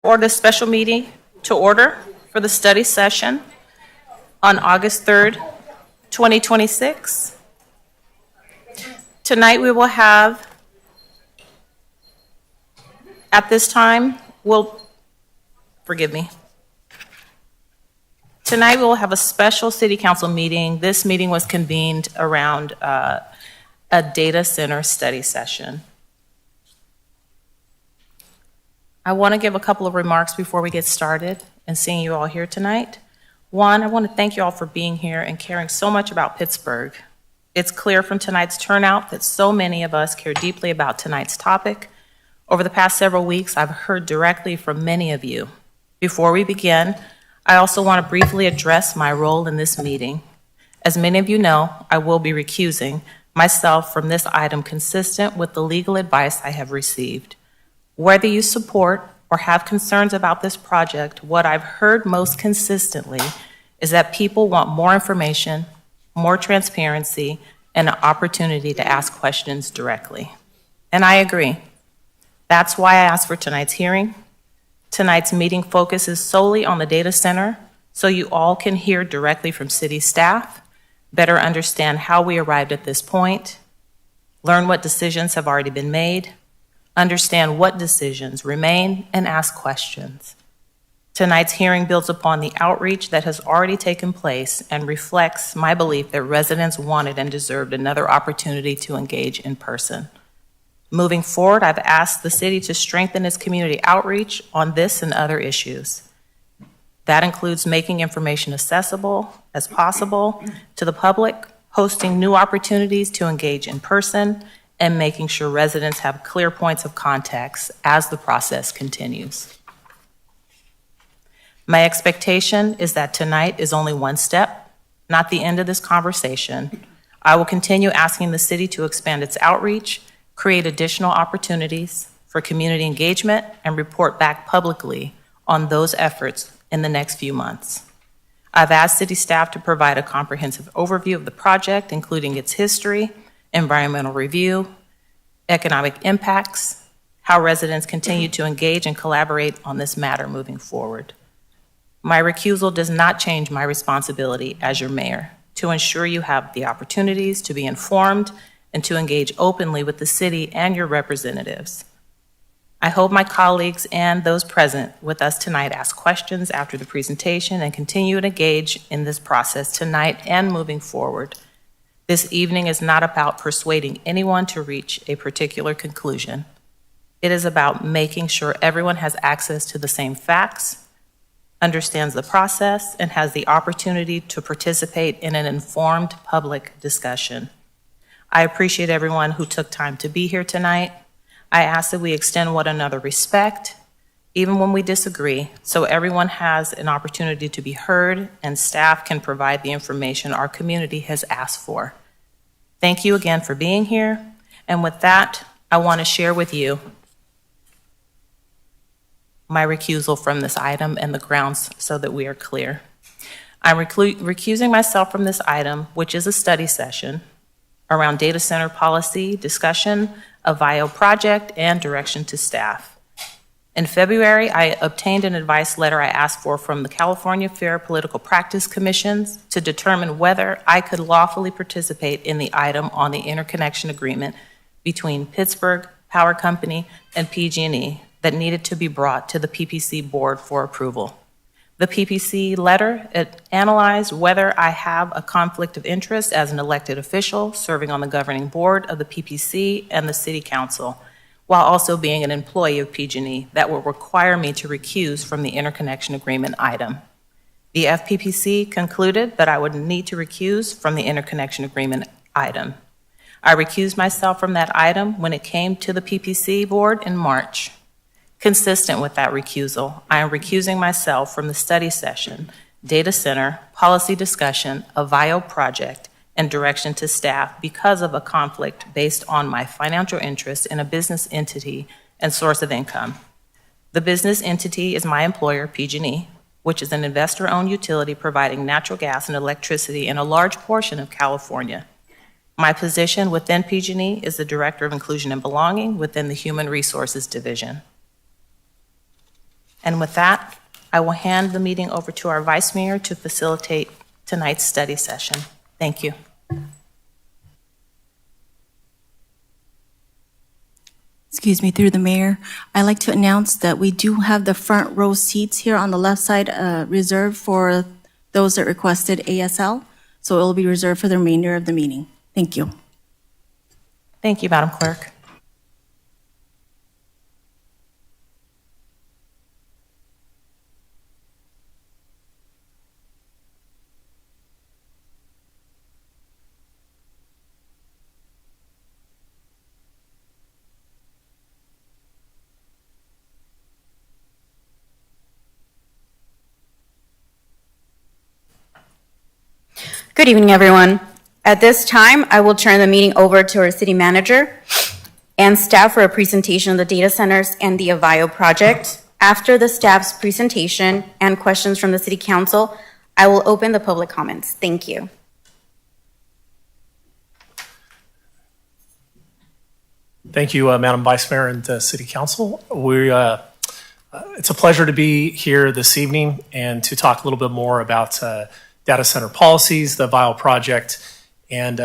Or the special meeting to order for the study session on August 3rd, 2026. Tonight we will have, at this time, Tonight we will have a special city council meeting. This meeting was convened around a data center study session. I want to give a couple of remarks before we get started and seeing you all here tonight. One, I want to thank you all for being here and caring so much about Pittsburgh. It's clear from tonight's turnout that so many of us care deeply about tonight's topic. Over the past several weeks, I've heard directly from many of you. Before we begin, I also want to briefly address my role in this meeting. As many of you know, I will be recusing myself from this item consistent with the legal advice I have received. Whether you support or have concerns about this project, what I've heard most consistently is that people want more information, more transparency, and an opportunity to ask questions directly. And I agree. That's why I asked for tonight's hearing. Tonight's meeting focuses solely on the data center, so you all can hear directly from city staff, better understand how we arrived at this point, learn what decisions have already been made, understand what decisions remain, and ask questions. Tonight's hearing builds upon the outreach that has already taken place and reflects my belief that residents wanted and deserved another opportunity to engage in person. Moving forward, I've asked the city to strengthen its community outreach on this and other issues. That includes making information accessible as possible to the public, hosting new opportunities to engage in person, and making sure residents have clear points of contact as the process continues. My expectation is that tonight is only one step, not the end of this conversation. I will continue asking the city to expand its outreach, create additional opportunities for community engagement, and report back publicly on those efforts in the next few months. I've asked city staff to provide a comprehensive overview of the project, including its history, environmental review, economic impacts, how residents continue to engage and collaborate on this matter moving forward. My recusal does not change my responsibility as your mayor to ensure you have the opportunities to be informed and to engage openly with the city and your representatives. I hope my colleagues and those present with us tonight ask questions after the presentation and continue to engage in this process tonight and moving forward. This evening is not about persuading anyone to reach a particular conclusion. It is about making sure everyone has access to the same facts, understands the process, and has the opportunity to participate in an informed public discussion. I appreciate everyone who took time to be here tonight. I ask that we extend one another respect, even when we disagree, so everyone has an opportunity to be heard and staff can provide the information our community has asked for. Thank you again for being here. And with that, I want to share with you my recusal from this item and the grounds so that we are clear. I'm recusing myself from this item, which is a study session around data center policy, discussion of VIO project, and direction to staff. In February, I obtained an advice letter I asked for from the California Fair Political Practice Commissions to determine whether I could lawfully participate in the item on the interconnection agreement between Pittsburgh Power Company and PG&E that needed to be brought to the PPC board for approval. The PPC letter, it analyzed whether I have a conflict of interest as an elected official serving on the governing board of the PPC and the city council, while also being an employee of PG&E that will require me to recuse from the interconnection agreement item. The FPPC concluded that I would need to recuse from the interconnection agreement item. I recused myself from that item when it came to the PPC board in March. Consistent with that recusal, I am recusing myself from the study session, data center, policy discussion, a VIO project, and direction to staff because of a conflict based on my financial interest in a business entity and source of income. The business entity is my employer, PG&E, which is an investor-owned utility providing natural gas and electricity in a large portion of California. My position within PG&E is the Director of Inclusion and Belonging within the Human Resources Division. And with that, I will hand the meeting over to our Vice Mayor to facilitate tonight's study session. Thank you. Excuse me, through the mayor, I'd like to announce that we do have the front row seats here on the left side reserved for those that requested ASL. So it will be reserved for the remainder of the meeting. Thank you. Thank you, Madam Clerk. Good evening, everyone. At this time, I will turn the meeting over to our city manager and staff for a presentation of the data centers and the Avio project. After the staff's presentation and questions from the city council, I will open the public comments. Thank you. Thank you, Madam Vice Mayor and City Council. It's a pleasure to be here this evening and to talk a little bit more about data center policies, the Avio project, and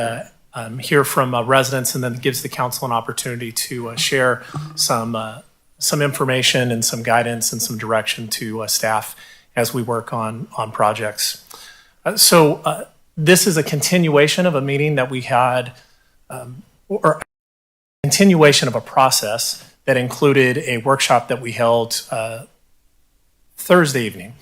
hear from residents, and then gives the council an opportunity to share some information and some guidance and some direction to staff as we work on projects. So this is a continuation of a meeting that we had, or continuation of a process that included a workshop that we held Thursday evening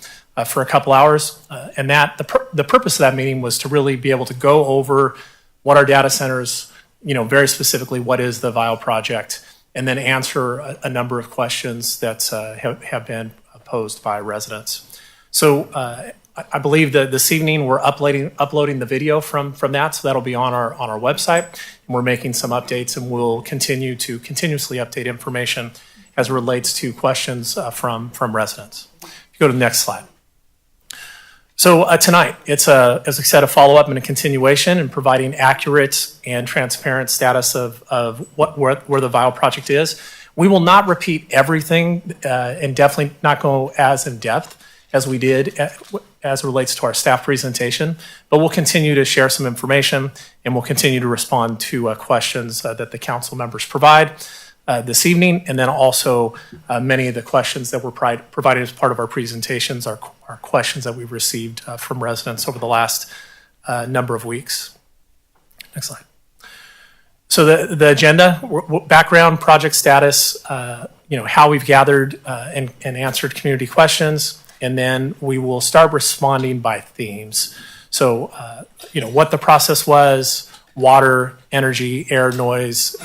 for a couple hours. And that the purpose of that meeting was to really be able to go over what our data centers, very specifically, what is the Avio project, and then answer a number of questions that have been posed by residents. So I believe that this evening we're uploading the video from that, so that'll be on our website. And we're making some updates, and we'll continue to continuously update information as it relates to questions from residents. If you go to the next slide. So tonight, it's as I said, a follow-up and a continuation in providing accurate and transparent status of where the Avio project is. We will not repeat everything and definitely not go as in depth as we did as it relates to our staff presentation, but we'll continue to share some information, and we'll continue to respond to questions that the council members provide this evening, and then also many of the questions that were provided as part of our presentations are questions that we've received from residents over the last number of weeks. Next slide. So the agenda, background, project status, how we've gathered and answered community questions, and then we will start responding by themes. So, what the process was, water, energy, air, noise,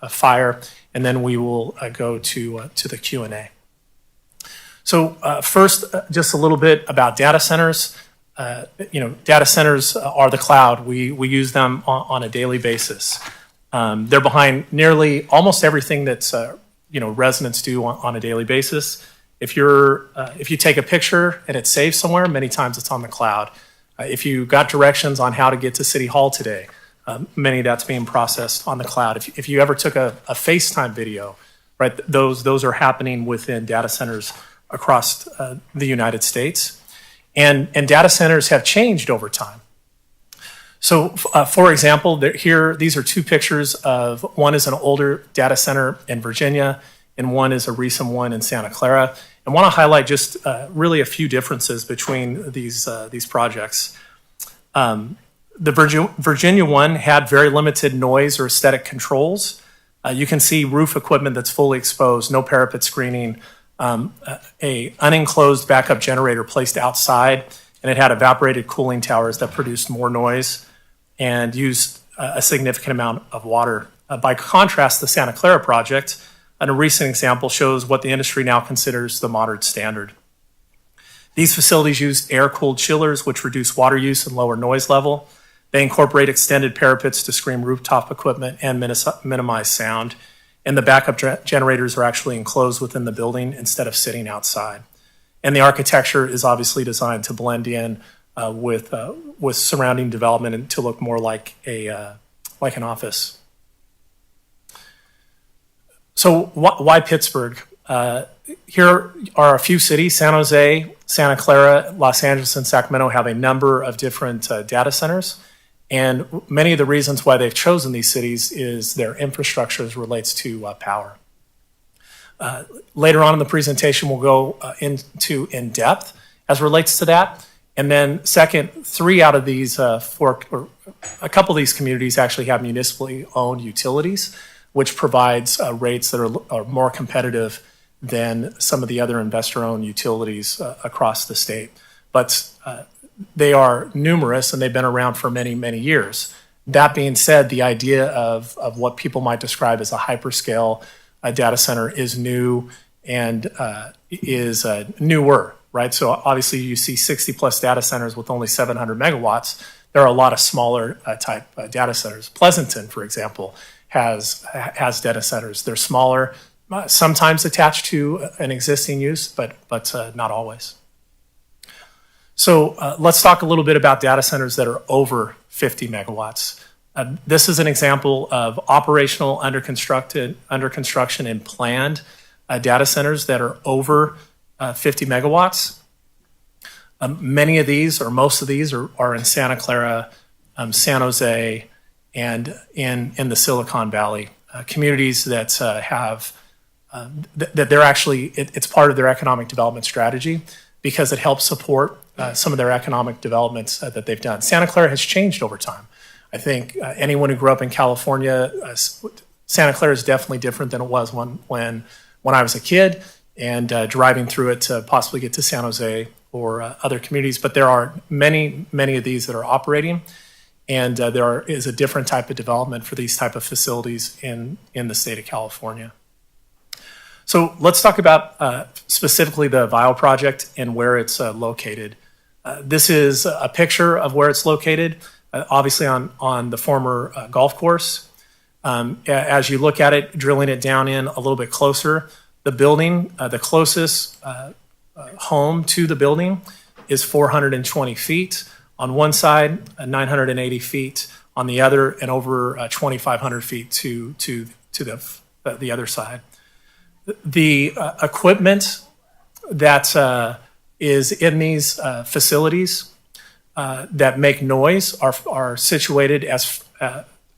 fire, and then we will go to the Q&A. So first, just a little bit about data centers. Data centers are the cloud. We use them on a daily basis. They're behind nearly almost everything that's residents do on a daily basis. If you take a picture and it's saved somewhere, many times it's on the cloud. If you got directions on how to get to City Hall today, many of that's being processed on the cloud. If you ever took a FaceTime video, right, those are happening within data centers across the United States. And data centers have changed over time. So, for example, these are two pictures of, one is an older data center in Virginia, and one is a recent one in Santa Clara. I want to highlight just really a few differences between these projects. The Virginia one had very limited noise or aesthetic controls. You can see roof equipment that's fully exposed, no parapet screening, a unenclosed backup generator placed outside, and it had evaporated cooling towers that produced more noise and used a significant amount of water. By contrast, the Santa Clara project, and a recent example, shows what the industry now considers the modern standard. These facilities use air-cooled chillers, which reduce water use and lower noise level. They incorporate extended parapets to screen rooftop equipment and minimize sound. And the backup generators are actually enclosed within the building instead of sitting outside. And the architecture is obviously designed to blend in with surrounding development and to look more like an office. So why Pittsburgh? Here are a few cities: San Jose, Santa Clara, Los Angeles, and Sacramento have a number of different data centers. And many of the reasons why they've chosen these cities is their infrastructure as relates to power. Later on in the presentation, we'll go into in depth as relates to that. And then second, 3 out of these a couple of these communities actually have municipally owned utilities, which provides rates that are more competitive than some of the other investor-owned utilities across the state. But they are numerous and they've been around for many, many years. That being said, the idea of what people might describe as a hyperscale data center is new and is newer, right? So obviously you see 60 plus data centers with only 700 megawatts. There are a lot of smaller type data centers. Pleasanton, for example, has data centers. They're smaller, sometimes attached to an existing use, but not always. So let's talk a little bit about data centers that are over 50 megawatts. This is an example of operational, under construction, and planned data centers that are over 50 megawatts. Many of these, or most of these, are in Santa Clara, San Jose, and in the Silicon Valley. Communities that have, that they're actually, it's part of their economic development strategy because it helps support some of their economic developments that they've done. Santa Clara has changed over time. I think anyone who grew up in California, Santa Clara is definitely different than it was when I was a kid and driving through it to possibly get to San Jose or other communities. But there are many of these that are operating, and there is a different type of development for these type of facilities in the state of California. So let's talk about specifically the Avio project and where it's located. This is a picture of where it's located, obviously on the former golf course. As you look at it, drilling it down in a little bit closer, the building, the closest home to the building is 420 feet on one side, 980 feet on the other, and over 2,500 feet to the other side. The equipment that is in these facilities that make noise are situated as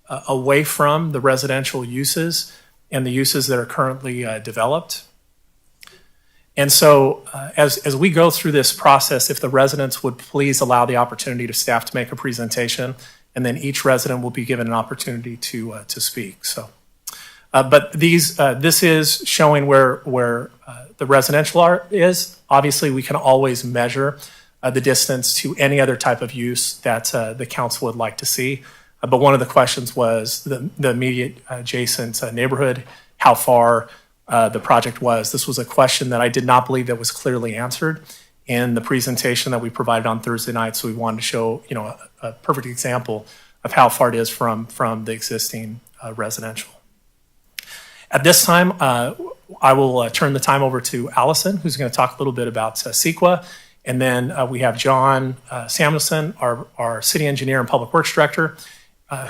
away from the residential uses and the uses that are currently developed. And so as we go through this process, if the residents would please allow the opportunity to staff to make a presentation, and then each resident will be given an opportunity to speak. So, but this is showing where the residential art is. Obviously, we can always measure the distance to any other type of use that the council would like to see. But one of the questions was the immediate adjacent neighborhood, how far the project was. This was a question that I did not believe that was clearly answered in the presentation that we provided on Thursday night. So we wanted to show, a perfect example of how far it is from the existing residential. At this time, I will turn the time over to Allison, who's going to talk a little bit about CEQA. And then we have John Samuelson, our city engineer and public works director,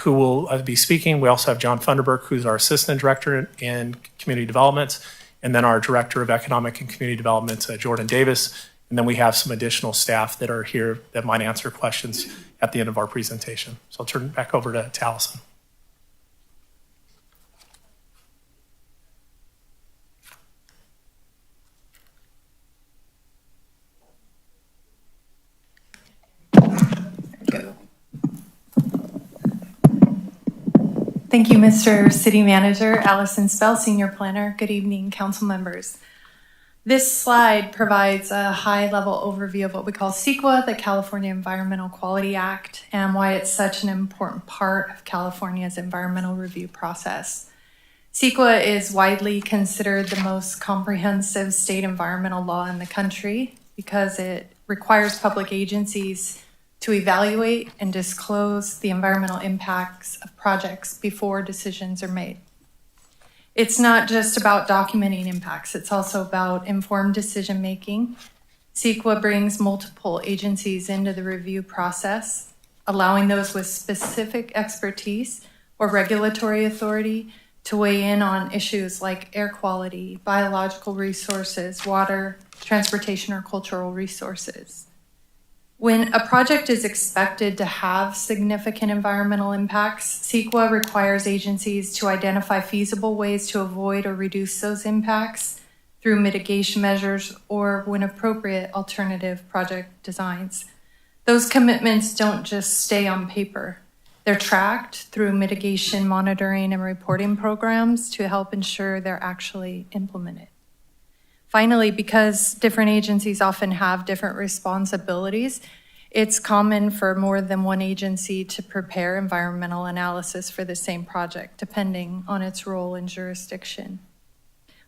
who will be speaking. We also have John Funderburk, who's our assistant director in community development, and then our director of economic and community development, Jordan Davis. And then we have some additional staff that are here that might answer questions at the end of our presentation. So I'll turn it back over to Allison. Thank you, Mr. City Manager. Allison Spell, Senior Planner. Good evening, council members. This slide provides a high-level overview of what we call CEQA, the California Environmental Quality Act, and why it's such an important part of California's environmental review process. CEQA is widely considered the most comprehensive state environmental law in the country because it requires public agencies to evaluate and disclose the environmental impacts of projects before decisions are made. It's not just about documenting impacts, it's also about informed decision-making. CEQA brings multiple agencies into the review process, allowing those with specific expertise or regulatory authority to weigh in on issues like air quality, biological resources, water, transportation, or cultural resources. When a project is expected to have significant environmental impacts, CEQA requires agencies to identify feasible ways to avoid or reduce those impacts through mitigation measures or, when appropriate, alternative project designs. Those commitments don't just stay on paper. They're tracked through mitigation monitoring and reporting programs to help ensure they're actually implemented. Finally, because different agencies often have different responsibilities, it's common for more than one agency to prepare environmental analysis for the same project, depending on its role and jurisdiction.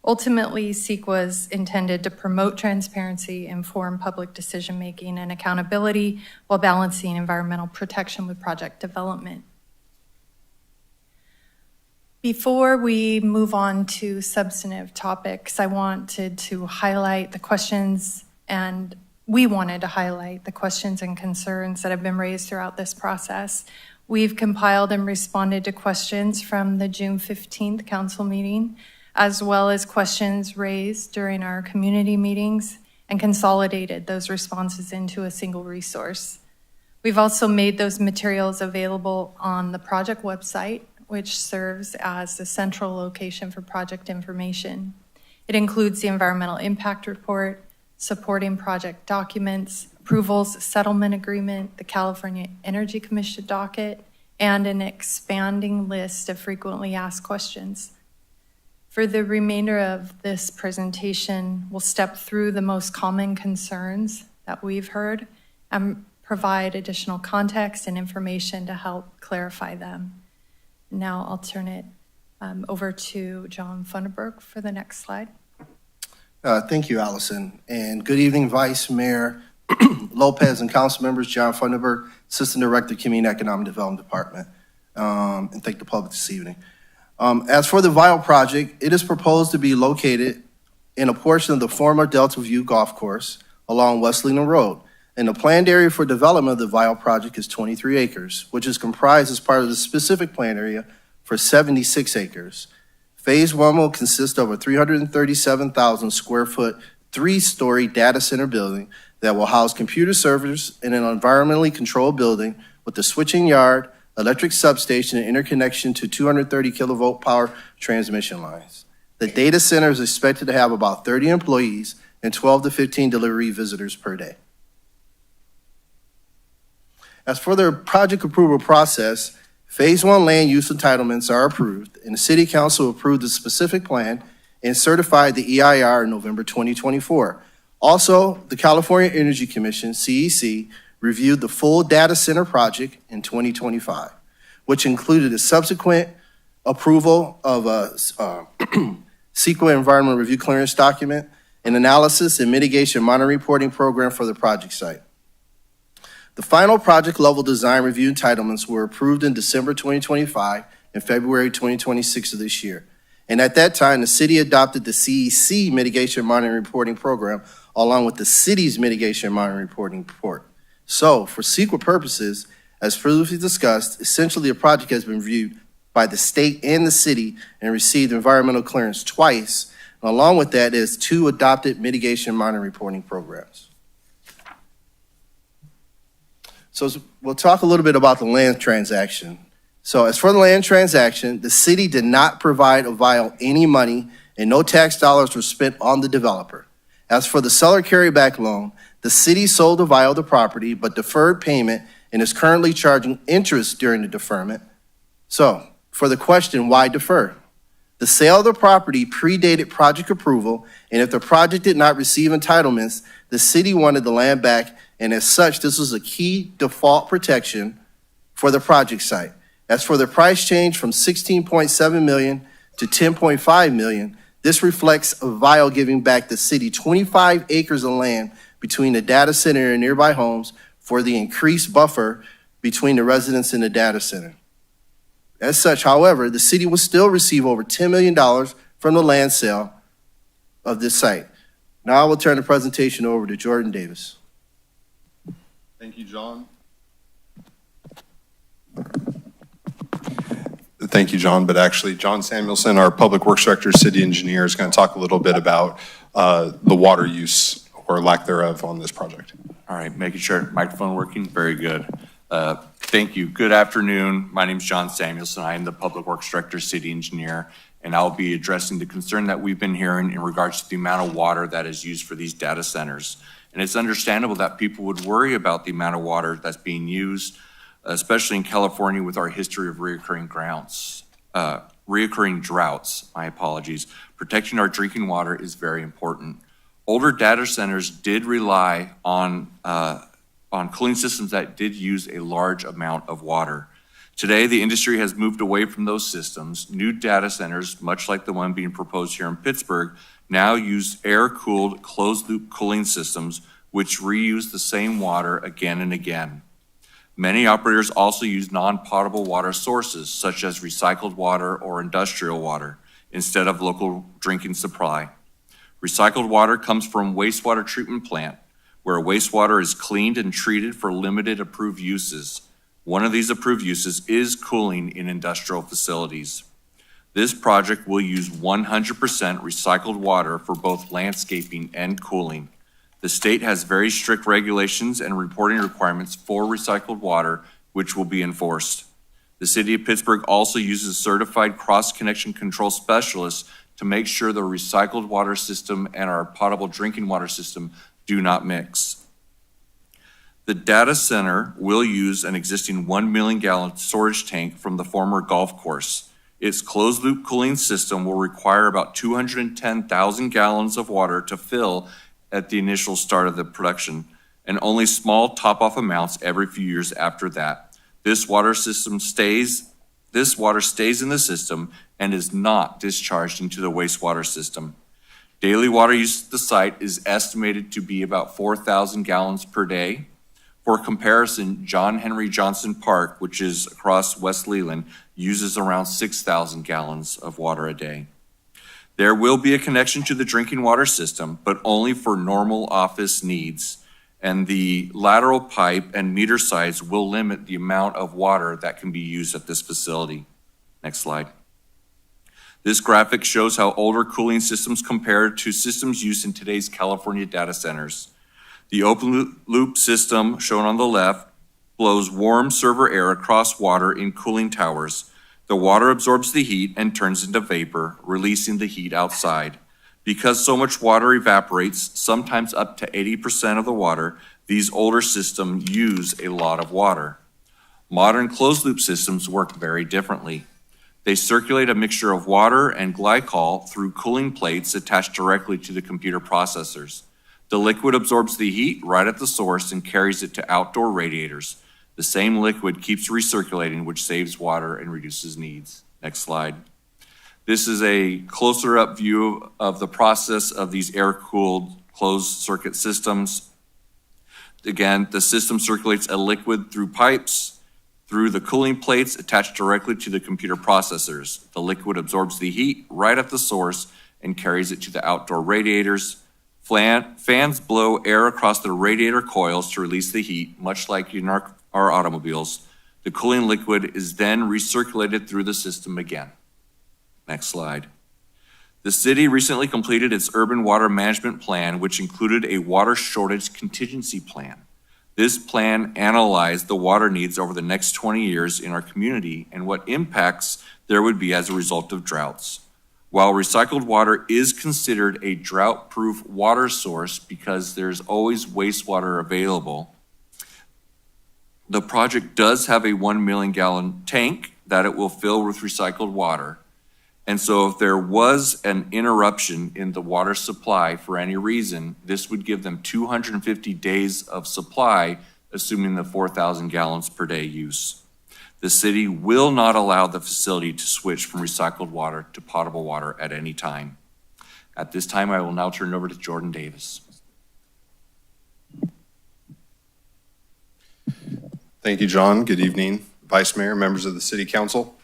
Ultimately, CEQA is intended to promote transparency, inform public decision-making, and accountability while balancing environmental protection with project development. Before we move on to substantive topics, I wanted to highlight the questions, and we wanted to highlight the questions and concerns that have been raised throughout this process. We've compiled and responded to questions from the June 15th council meeting, as well as questions raised during our community meetings, and consolidated those responses into a single resource. We've also made those materials available on the project website, which serves as the central location for project information. It includes the environmental impact report, supporting project documents, approvals, settlement agreement, the California Energy Commission docket, and an expanding list of frequently asked questions. For the remainder of this presentation, we'll step through the most common concerns that we've heard and provide additional context and information to help clarify them. Now I'll turn it over to John Funderburg for the next slide. Thank you, Allison. And good evening, Vice Mayor Lopez and council members. John Funderburg, Assistant Director, Community Economic Development Department. And thank the public this evening. As for the Vial project, it is proposed to be located in a portion of the former Delta View Golf Course along West Leland Road. And the planned area for development of the Vial project is 23 acres, which is comprised as part of the specific plan area for 76 acres. Phase 1 will consist of a 337,000 square foot, 3-story data center building that will house computer servers in an environmentally controlled building with a switching yard, electric substation, and interconnection to 230 kilovolt power transmission lines. The data center is expected to have about 30 employees and 12 to 15 delivery visitors per day. As for the project approval process, Phase 1 land use entitlements are approved, and the City Council approved the specific plan and certified the EIR in November 2024. Also, the California Energy Commission, CEC, reviewed the full data center project in 2025, which included a subsequent approval of a CEQA Environmental Review Clearance document, an analysis and mitigation monitoring reporting program for the project site. The final project level design review entitlements were approved in December 2025 and February 2026 of this year. And at that time, the city adopted the CEC Mitigation Monitoring Reporting Program along with the city's Mitigation Monitoring Reporting Report. So, for CEQA purposes, as previously discussed, essentially the project has been reviewed by the state and the city and received environmental clearance twice. And along with that is 2 adopted mitigation monitoring reporting programs. So we'll talk a little bit about the land transaction. So as for the land transaction, the city did not provide Vial any money and no tax dollars were spent on the developer. As for the seller carryback loan, the city sold Vial the property but deferred payment and is currently charging interest during the deferment. So for the question, why defer? The sale of the property predated project approval, and if the project did not receive entitlements, the city wanted the land back, and as such, this was a key default protection for the project site. As for the price change from $16.7 million to $10.5 million, this reflects Vial giving back the city 25 acres of land between the data center and nearby homes for the increased buffer between the residents and the data center. As such, however, the city will still receive over $10 million from the land sale of this site. Now I will turn the presentation over to Jordan Davis. Thank you, John. Thank you, John, but actually John Samuelson, our Public Works Director, City Engineer, is going to talk a little bit about the water use or lack thereof on this project. All right, making sure microphone working, very good. Thank you. Good afternoon. My name is John Samuelson. I am the Public Works Director, City Engineer, and I'll be addressing the concern that we've been hearing in regards to the amount of water that is used for these data centers. And it's understandable that people would worry about the amount of water that's being used, especially in California with our history of reoccurring droughts, my apologies. Protecting our drinking water is very important. Older data centers did rely on cooling systems that did use a large amount of water. Today, the industry has moved away from those systems. New data centers, much like the one being proposed here in Pittsburgh, now use air-cooled, closed-loop cooling systems, which reuse the same water again and again. Many operators also use non-potable water sources, such as recycled water or industrial water, instead of local drinking supply. Recycled water comes from wastewater treatment plant, where wastewater is cleaned and treated for limited approved uses. One of these approved uses is cooling in industrial facilities. This project will use 100% recycled water for both landscaping and cooling. The state has very strict regulations and reporting requirements for recycled water, which will be enforced. The City of Pittsburgh also uses certified cross-connection control specialists to make sure the recycled water system and our potable drinking water system do not mix. The data center will use an existing 1 million gallon storage tank from the former golf course. Its closed loop cooling system will require about 210,000 gallons of water to fill at the initial start of the production, and only small top-off amounts every few years after that. This water stays in the system and is not discharged into the wastewater system. Daily water use at the site is estimated to be about 4,000 gallons per day. For comparison, John Henry Johnson Park, which is across West Leland, uses around 6,000 gallons of water a day. There will be a connection to the drinking water system, but only for normal office needs. And the lateral pipe and meter size will limit the amount of water that can be used at this facility. Next slide. This graphic shows how older cooling systems compare to systems used in today's California data centers. The open loop system shown on the left blows warm server air across water in cooling towers. The water absorbs the heat and turns into vapor, releasing the heat outside. Because so much water evaporates, sometimes up to 80% of the water, these older systems use a lot of water. Modern closed-loop systems work very differently. They circulate a mixture of water and glycol through cooling plates attached directly to the computer processors. The liquid absorbs the heat right at the source and carries it to outdoor radiators. The same liquid keeps recirculating, which saves water and reduces needs. Next slide. This is a closer up view of the process of these air-cooled closed circuit systems. Again, the system circulates a liquid through pipes, through the cooling plates attached directly to the computer processors. The liquid absorbs the heat right at the source and carries it to the outdoor radiators. Fans blow air across the radiator coils to release the heat, much like in our automobiles. The cooling liquid is then recirculated through the system again. Next slide. The city recently completed its urban water management plan, which included a water shortage contingency plan. This plan analyzed the water needs over the next 20 years in our community and what impacts there would be as a result of droughts. While recycled water is considered a drought-proof water source because there's always wastewater available, the project does have a 1 million gallon tank that it will fill with recycled water. And so if there was an interruption in the water supply for any reason, this would give them 250 days of supply, assuming the 4,000 gallons per day use. The city will not allow the facility to switch from recycled water to potable water at any time. At this time, I will now turn it over to Jordan Davis. Thank you, John. Good evening, Vice Mayor, members of the City Council.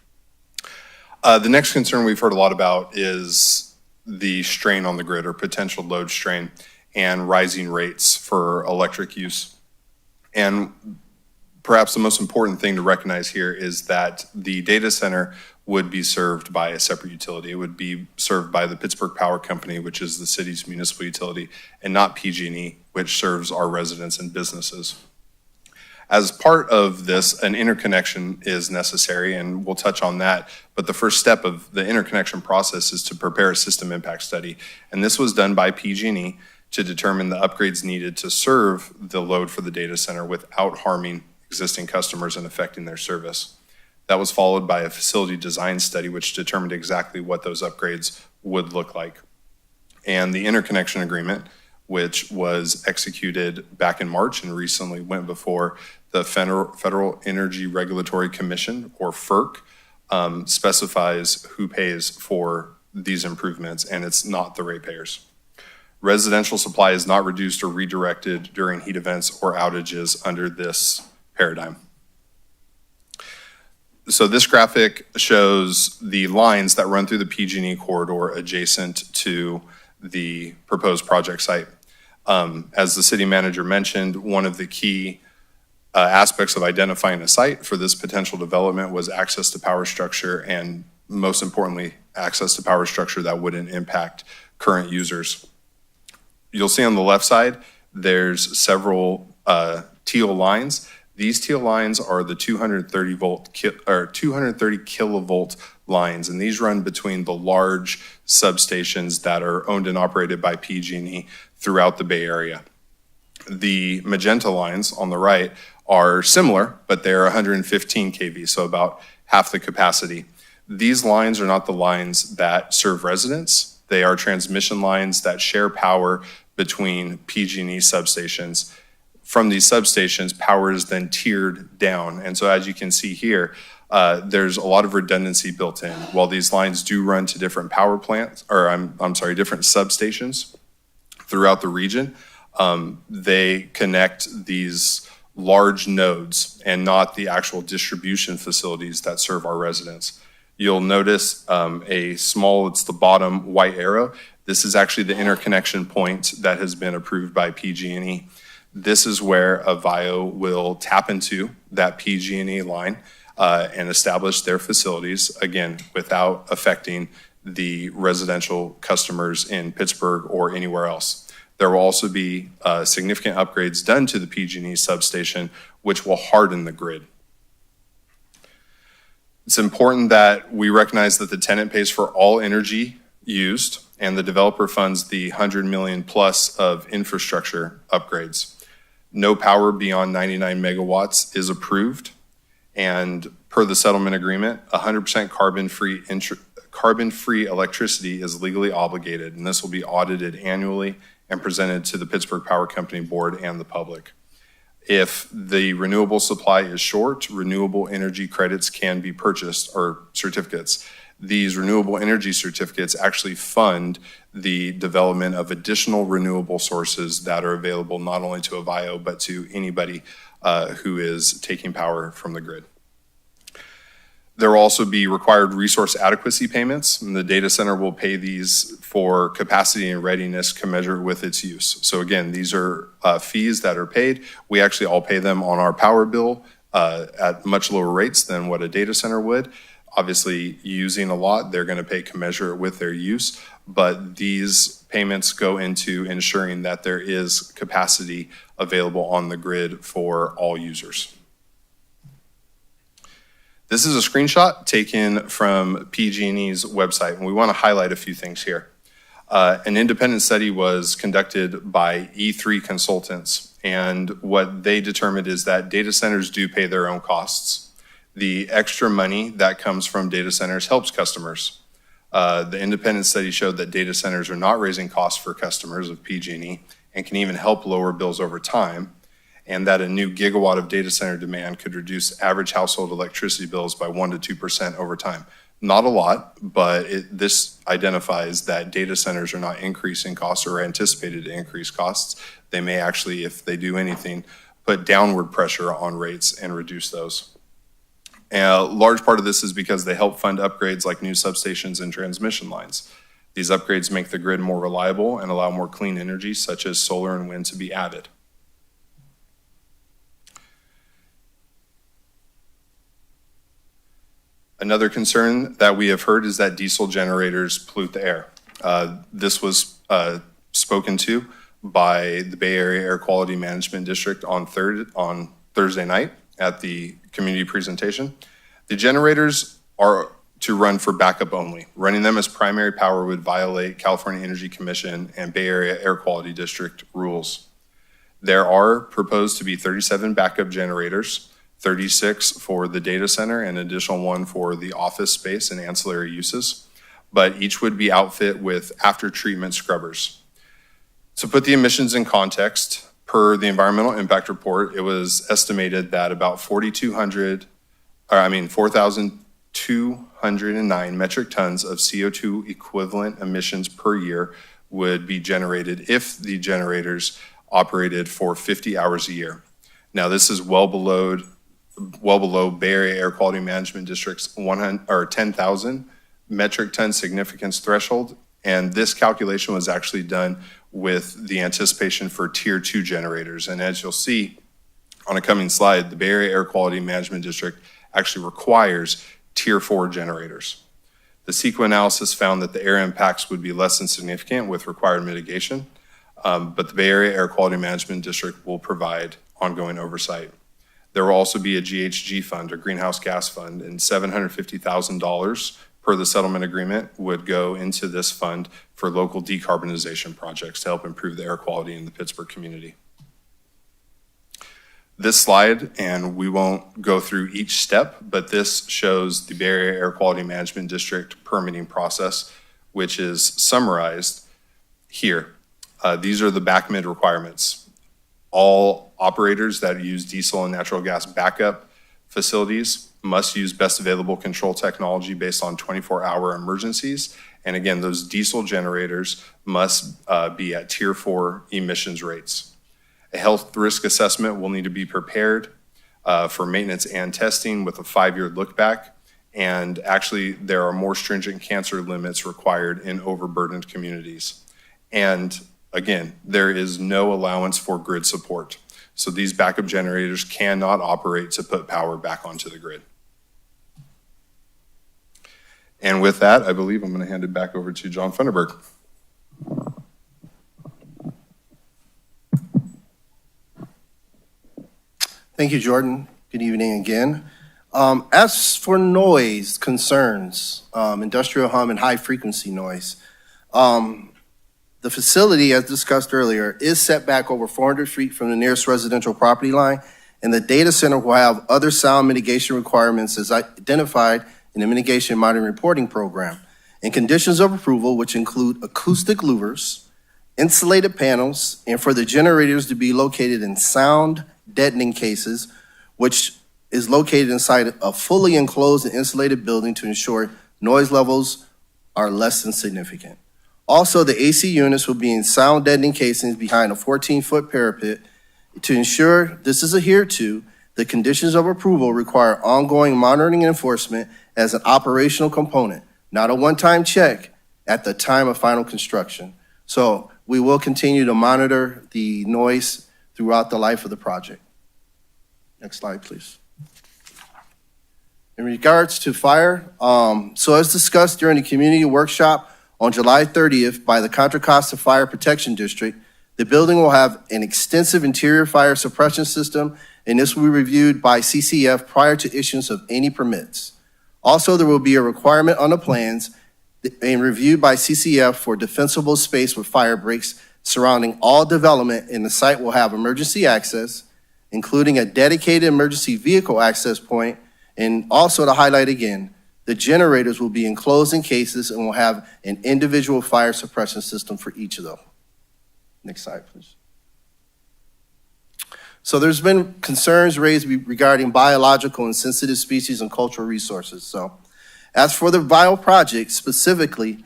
The next concern we've heard a lot about is the strain on the grid or potential load strain and rising rates for electric use. And perhaps the most important thing to recognize here is that the data center would be served by a separate utility. It would be served by the Pittsburgh Power Company, which is the city's municipal utility, and not PG&E, which serves our residents and businesses. As part of this, an interconnection is necessary, and we'll touch on that. But the first step of the interconnection process is to prepare a system impact study. And this was done by PG&E to determine the upgrades needed to serve the load for the data center without harming existing customers and affecting their service. That was followed by a facility design study, which determined exactly what those upgrades would look like. And the interconnection agreement, which was executed back in March and recently went before the Federal Energy Regulatory Commission, or FERC, specifies who pays for these improvements, and it's not the ratepayers. Residential supply is not reduced or redirected during heat events or outages under this paradigm. So this graphic shows the lines that run through the PG&E corridor adjacent to the proposed project site. As the city manager mentioned, one of the key aspects of identifying a site for this potential development was access to power structure, and most importantly, access to power structure that wouldn't impact current users. You'll see on the left side, there's several teal lines. These teal lines are the 230 kilovolt lines, and these run between the large substations that are owned and operated by PG&E throughout the Bay Area. The magenta lines on the right are similar, but they're 115 kV, so about half the capacity. These lines are not the lines that serve residents. They are transmission lines that share power between PG&E substations. From these substations, power is then tiered down. And so as you can see here, there's a lot of redundancy built in. While these lines do run to different power plants, or different substations throughout the region, they connect these large nodes and not the actual distribution facilities that serve our residents. You'll notice it's the bottom white arrow. This is actually the interconnection point that has been approved by PG&E. This is where a VIO will tap into that PG&E line and establish their facilities, again, without affecting the residential customers in Pittsburgh or anywhere else. There will also be significant upgrades done to the PG&E substation, which will harden the grid. It's important that we recognize that the tenant pays for all energy used, and the developer funds the $100 million plus of infrastructure upgrades. No power beyond 99 megawatts is approved, and per the settlement agreement, 100% carbon-free electricity is legally obligated, and this will be audited annually and presented to the Pittsburgh Power Company Board and the public. If the renewable supply is short, renewable energy credits can be purchased, or certificates. These renewable energy certificates actually fund the development of additional renewable sources that are available not only to a VIO, but to anybody who is taking power from the grid. There will also be required resource adequacy payments, and the data center will pay these for capacity and readiness commensurate with its use. So again, these are fees that are paid. We actually all pay them on our power bill at much lower rates than what a data center would. Obviously, using a lot, they're going to pay commensurate with their use, but these payments go into ensuring that there is capacity available on the grid for all users. This is a screenshot taken from PG&E's website, and we want to highlight a few things here. An independent study was conducted by E3 Consultants, and what they determined is that data centers do pay their own costs. The extra money that comes from data centers helps customers. The independent study showed that data centers are not raising costs for customers of PG&E and can even help lower bills over time, and that a new gigawatt of data center demand could reduce average household electricity bills by 1% to 2% over time. Not a lot, but this identifies that data centers are not increasing costs or anticipated to increase costs. They may actually, if they do anything, put downward pressure on rates and reduce those. A large part of this is because they help fund upgrades like new substations and transmission lines. These upgrades make the grid more reliable and allow more clean energy, such as solar and wind, to be added. Another concern that we have heard is that diesel generators pollute the air. This was spoken to by the Bay Area Air Quality Management District on Thursday night at the community presentation. The generators are to run for backup only. Running them as primary power would violate California Energy Commission and Bay Area Air Quality District rules. There are proposed to be 37 backup generators, 36 for the data center and an additional one for the office space and ancillary uses, but each would be outfit with after-treatment scrubbers. To put the emissions in context, per the environmental impact report, it was estimated that about 4,209 metric tons of CO2 equivalent emissions per year would be generated if the generators operated for 50 hours a year. Now, this is well below Bay Area Air Quality Management District's 10,000 metric ton significance threshold, and this calculation was actually done with the anticipation for Tier 2 generators. And as you'll see on a coming slide, the Bay Area Air Quality Management District actually requires Tier 4 generators. The CEQA analysis found that the air impacts would be less than significant with required mitigation, but the Bay Area Air Quality Management District will provide ongoing oversight. There will also be a GHG fund, a greenhouse gas fund, and $750,000 per the settlement agreement would go into this fund for local decarbonization projects to help improve the air quality in the Pittsburgh community. This slide, and we won't go through each step, but this shows the Bay Area Air Quality Management District permitting process, which is summarized here. These are the BACMID requirements. All operators that use diesel and natural gas backup facilities must use best available control technology based on 24-hour emergencies. And again, those diesel generators must be at Tier 4 emissions rates. A health risk assessment will need to be prepared for maintenance and testing with a 5-year look back. And actually, there are more stringent cancer limits required in overburdened communities. And again, there is no allowance for grid support. So these backup generators cannot operate to put power back onto the grid. And with that, I believe I'm going to hand it back over to John Funderburg. Thank you, Jordan. Good evening again. As for noise concerns, industrial hum and high frequency noise, the facility, as discussed earlier, is set back over 400 feet from the nearest residential property line, and the data center will have other sound mitigation requirements as identified in the Mitigation Monitoring Reporting Program, and conditions of approval, which include acoustic louvers, insulated panels, and for the generators to be located in sound deadening cases, which is located inside a fully enclosed and insulated building to ensure noise levels are less than significant. Also, the AC units will be in sound deadening casings behind a 14-foot parapet. To ensure this is adhered to, the conditions of approval require ongoing monitoring and enforcement as an operational component, not a one-time check at the time of final construction. So we will continue to monitor the noise throughout the life of the project. Next slide, please. In regards to fire, so as discussed during the community workshop on July 30th by the Contra Costa Fire Protection District, the building will have an extensive interior fire suppression system, and this will be reviewed by CCF prior to issuance of any permits. Also, there will be a requirement on the plans and reviewed by CCF for defensible space with fire breaks surrounding all development, and the site will have emergency access, including a dedicated emergency vehicle access point, and also to highlight again, the generators will be enclosed in cases and will have an individual fire suppression system for each of them. Next slide, please. So there's been concerns raised regarding biological and sensitive species and cultural resources. So as for the bio project specifically,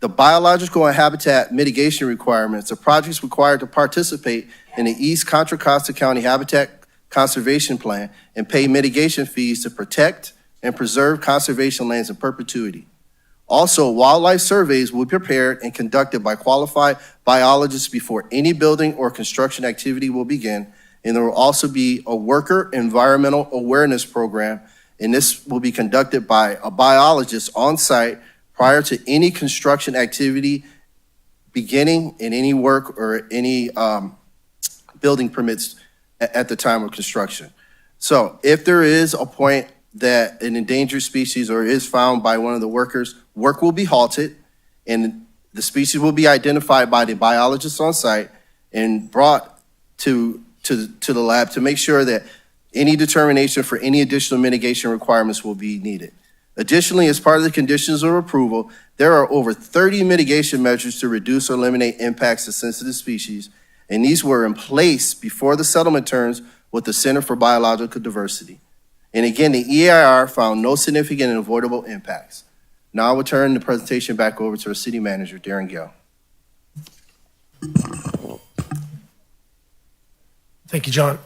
the biological and habitat mitigation requirements, the projects required to participate in the East Contra Costa County Habitat Conservation Plan and pay mitigation fees to protect and preserve conservation lands in perpetuity. Also, wildlife surveys will be prepared and conducted by qualified biologists before any building or construction activity will begin, and there will also be a worker environmental awareness program and this will be conducted by a biologist on site prior to any construction activity beginning in any work or any building permits at the time of construction. So if there is a point that an endangered species or is found by one of the workers, work will be halted and the species will be identified by the biologist on site and brought to the lab to make sure that any determination for any additional mitigation requirements will be needed. Additionally, as part of the conditions of approval, there are over 30 mitigation measures to reduce or eliminate impacts to sensitive species, and these were in place before the settlement terms with the Center for Biological Diversity. And again, the EIR found no significant and avoidable impacts. Now I will turn the presentation back over to our city manager, Darren Gale. Thank you, John.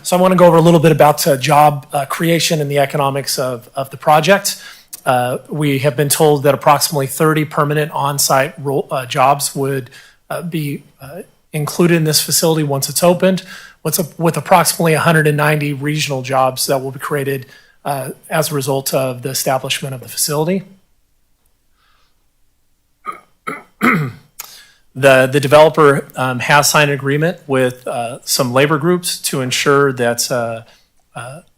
So I want to go over a little bit about job creation and the economics of the project. We have been told that approximately 30 permanent on-site jobs would be included in this facility once it's opened, with approximately 190 regional jobs that will be created as a result of the establishment of the facility. The developer has signed an agreement with some labor groups to ensure that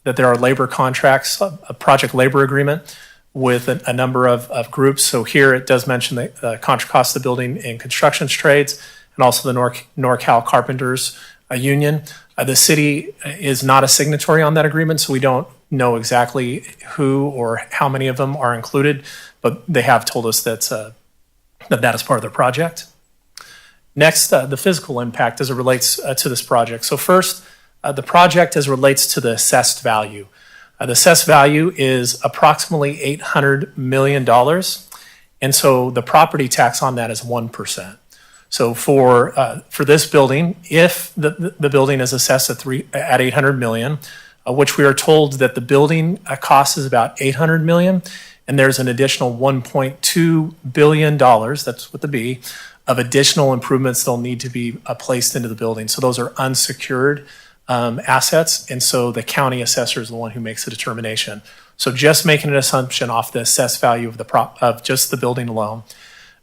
there are labor contracts, a project labor agreement with a number of groups. So here it does mention the contra cost of the building and construction trades, and also the NorCal Carpenters Union. The city is not a signatory on that agreement, so we don't know exactly who or how many of them are included, but they have told us that that is part of their project. Next, the physical impact as it relates to this project. So first, the project as it relates to the assessed value. The assessed value is approximately $800 million, and so the property tax on that is 1%. So for this building, if the building is assessed at 800 million, which we are told that the building cost is about 800 million, and there's an additional $1.2 billion, that's with the B, of additional improvements that'll need to be placed into the building. So those are unsecured assets, and so the county assessor is the one who makes the determination. So just making an assumption off the assessed value of just the building alone,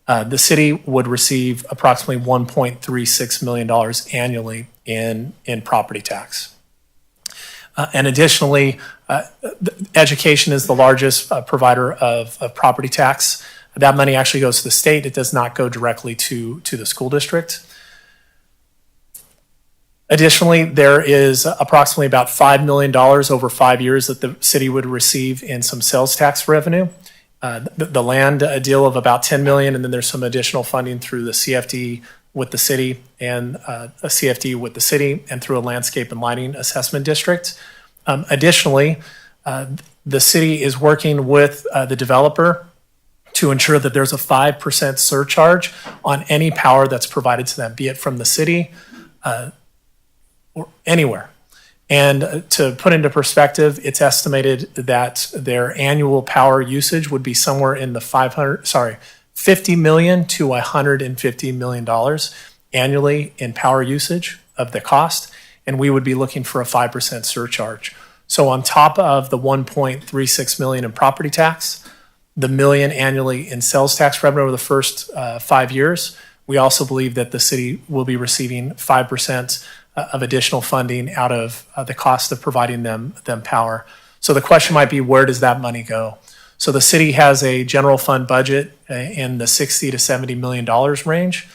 the city would receive approximately $1.36 million annually in property tax. And additionally, education is the largest provider of property tax. That money actually goes to the state. It does not go directly to the school district. Additionally, there is approximately about $5 million over 5 years that the city would receive in some sales tax revenue. The land deal of about $10 million, and then there's some additional funding through the CFD with the city and a CFD with the city and through a landscape and lighting assessment district. Additionally, the city is working with the developer to ensure that there's a 5% surcharge on any power that's provided to them, be it from the city or anywhere. And to put into perspective, it's estimated that their annual power usage would be somewhere in the $50 million to $150 million annually in power usage of the cost, and we would be looking for a 5% surcharge. So on top of the $1.36 million in property tax, the $1 million annually in sales tax revenue over the first 5 years, we also believe that the city will be receiving 5% of additional funding out of the cost of providing them power. So the question might be, where does that money go? So the city has a general fund budget in the $60 to $70 million range.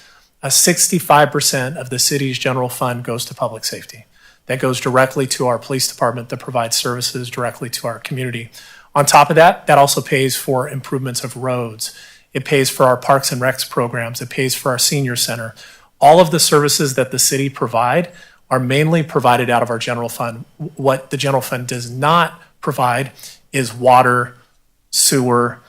65% of the city's general fund goes to public safety. That goes directly to our police department that provides services directly to our community. On top of that, that also pays for improvements of roads. It pays for our Parks and Recs programs. It pays for our senior center. All of the services that the city provide are mainly provided out of our general fund. What the general fund does not provide is water, sewer,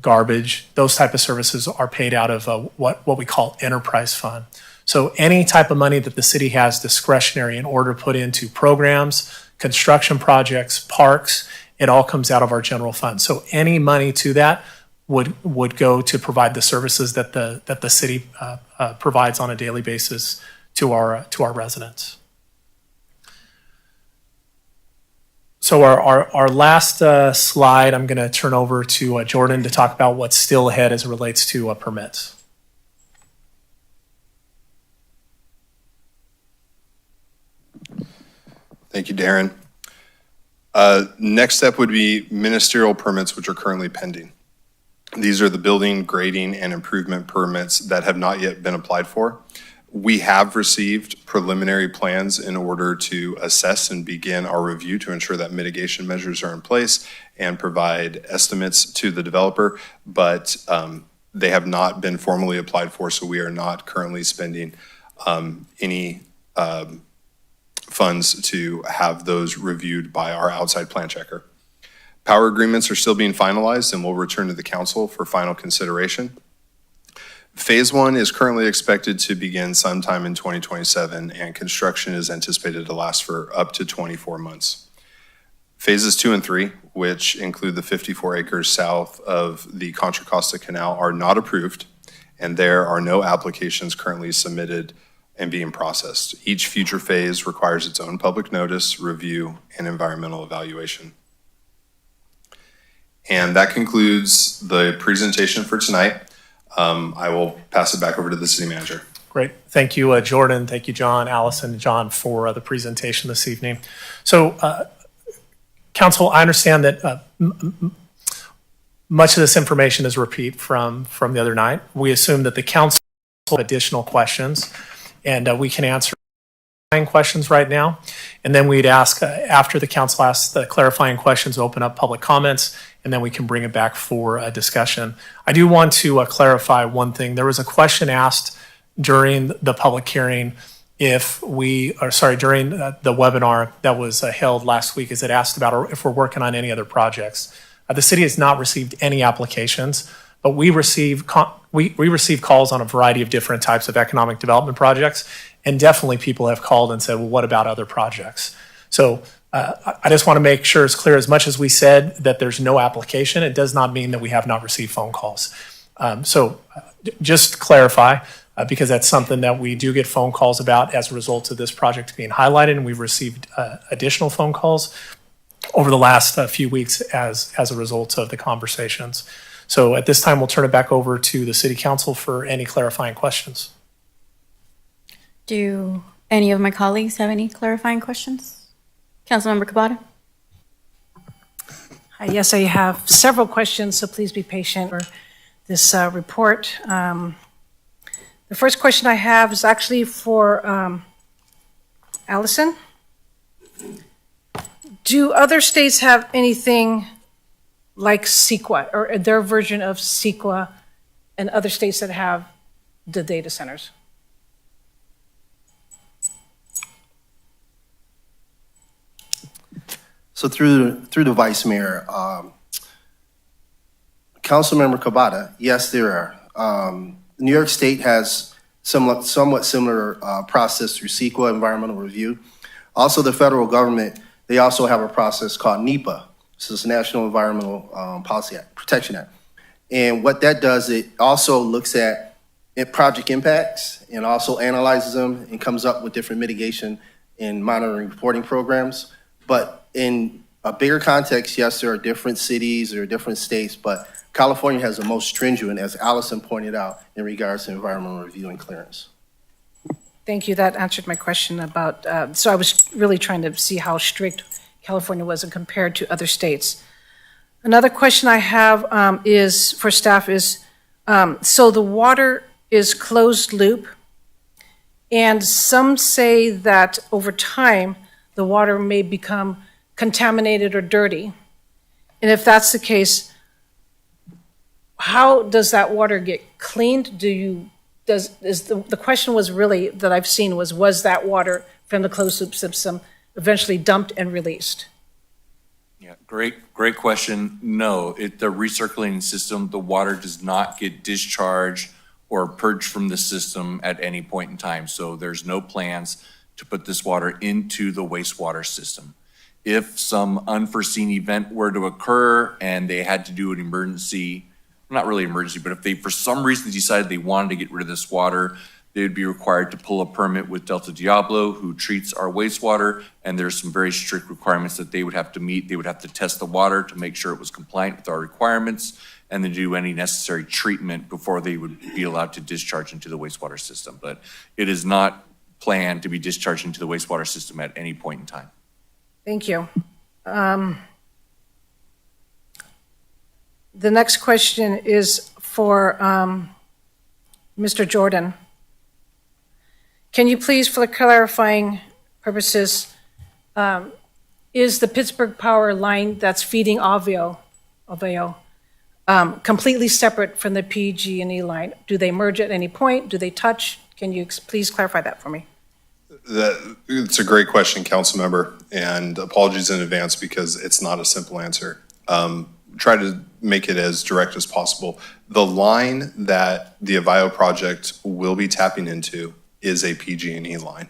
garbage. Those type of services are paid out of what we call enterprise fund. So any type of money that the city has discretionary in order to put into programs, construction projects, parks, it all comes out of our general fund. So any money to that would go to provide the services that the city provides on a daily basis to our residents. So our last slide, I'm going to turn over to Jordan to talk about what's still ahead as it relates to permits. Thank you, Darren. Next step would be ministerial permits, which are currently pending. These are the building, grading, and improvement permits that have not yet been applied for. We have received preliminary plans in order to assess and begin our review to ensure that mitigation measures are in place and provide estimates to the developer, but they have not been formally applied for, so we are not currently spending any funds to have those reviewed by our outside plan checker. Power agreements are still being finalized and will return to the council for final consideration. Phase 1 is currently expected to begin sometime in 2027, and construction is anticipated to last for up to 24 months. Phases 2 and 3, which include the 54 acres south of the Contra Costa Canal, are not approved, and there are no applications currently submitted and being processed. Each future phase requires its own public notice, review, and environmental evaluation. And that concludes the presentation for tonight. I will pass it back over to the city manager. Great. Thank you, Jordan. Thank you, John, Allison, and John for the presentation this evening. So, Council, I understand that much of this information is repeat from the other night. We assume that the council has additional questions, and we can answer questions right now. And then we'd ask, after the council asks the clarifying questions, open up public comments, and then we can bring it back for a discussion. I do want to clarify one thing. There was a question asked during the public hearing during the webinar that was held last week, is it asked about if we're working on any other projects. The city has not received any applications, but we receive calls on a variety of different types of economic development projects, and definitely people have called and said, well, what about other projects? So I just want to make sure it's clear, as much as we said that there's no application, it does not mean that we have not received phone calls. So just to clarify, because that's something that we do get phone calls about as a result of this project being highlighted, and we've received additional phone calls over the last few weeks as a result of the conversations. So at this time, we'll turn it back over to the City Council for any clarifying questions. Do any of my colleagues have any clarifying questions? Councilmember Cabada? Yes, I have several questions, so please be patient for this report. The first question I have is actually for Allison. Do other states have anything like CEQA, or their version of CEQA, and other states that have the data centers? So through the Vice Mayor, Councilmember Cabada, yes, there are. New York State has somewhat similar process through CEQA, environmental review. Also, the federal government, they also have a process called NEPA. This is the National Environmental Policy Act, Protection Act. And what that does, it also looks at project impacts and also analyzes them and comes up with different mitigation and monitoring reporting programs. But in a bigger context, yes, there are different cities, there are different states, but California has the most stringent, as Allison pointed out, in regards to environmental review and clearance. Thank you. That answered my question about, so I was really trying to see how strict California was compared to other states. Another question I have is for staff is, so the water is closed loop, and some say that over time, the water may become contaminated or dirty. And if that's the case, how does that water get cleaned? The question was really, that I've seen was that water from the closed loop system eventually dumped and released? Yeah, great question. No, the recirculating system, the water does not get discharged or purged from the system at any point in time. So there's no plans to put this water into the wastewater system. If some unforeseen event were to occur and they had to do an emergency, not really emergency, but if they, for some reason, decided they wanted to get rid of this water, they'd be required to pull a permit with Delta Diablo, who treats our wastewater, and there's some very strict requirements that they would have to meet. They would have to test the water to make sure it was compliant with our requirements, and then do any necessary treatment before they would be allowed to discharge into the wastewater system. But it is not planned to be discharged into the wastewater system at any point in time. Thank you. The next question is for Mr. Jordan. Can you please, for the clarifying purposes, is the Pittsburgh Power line that's feeding Aveo completely separate from the PG&E line? Do they merge at any point? Do they touch? Can you please clarify that for me? It's a great question, Councilmember, and apologies in advance because it's not a simple answer. Try to make it as direct as possible. The line that the Avio project will be tapping into is a PG&E line.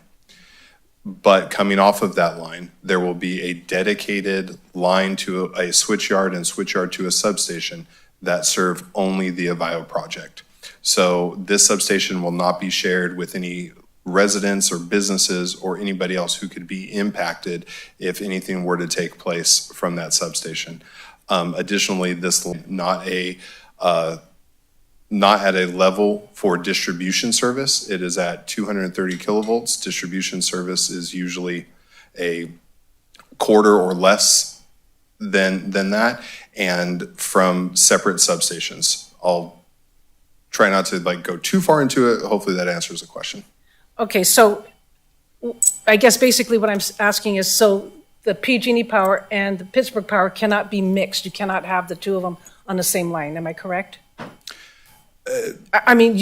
But coming off of that line, there will be a dedicated line to a switchyard and switchyard to a substation that serve only the Avio project. So this substation will not be shared with any residents or businesses or anybody else who could be impacted if anything were to take place from that substation. Additionally, this not at a level for distribution service. It is at 230 kilovolts. Distribution service is usually a quarter or less than that, and from separate substations. I'll try not to go too far into it. Hopefully that answers the question. Okay, so I guess basically what I'm asking is, so the PG&E Power and the Pittsburgh Power cannot be mixed. You cannot have the two of them on the same line. Am I correct? I mean,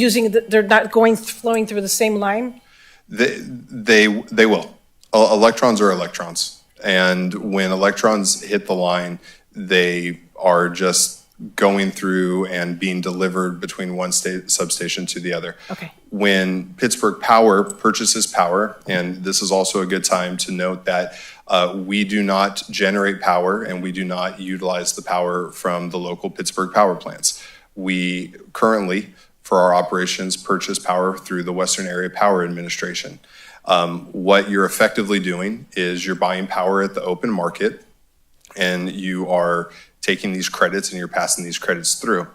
they're not flowing through the same line? They will. Electrons are electrons. And when electrons hit the line, they are just going through and being delivered between one substation to the other. Okay. When Pittsburgh Power purchases power, and this is also a good time to note that we do not generate power and we do not utilize the power from the local Pittsburgh power plants. We currently, for our operations, purchase power through the Western Area Power Administration. What you're effectively doing is you're buying power at the open market, and you are taking these credits and you're passing these credits through.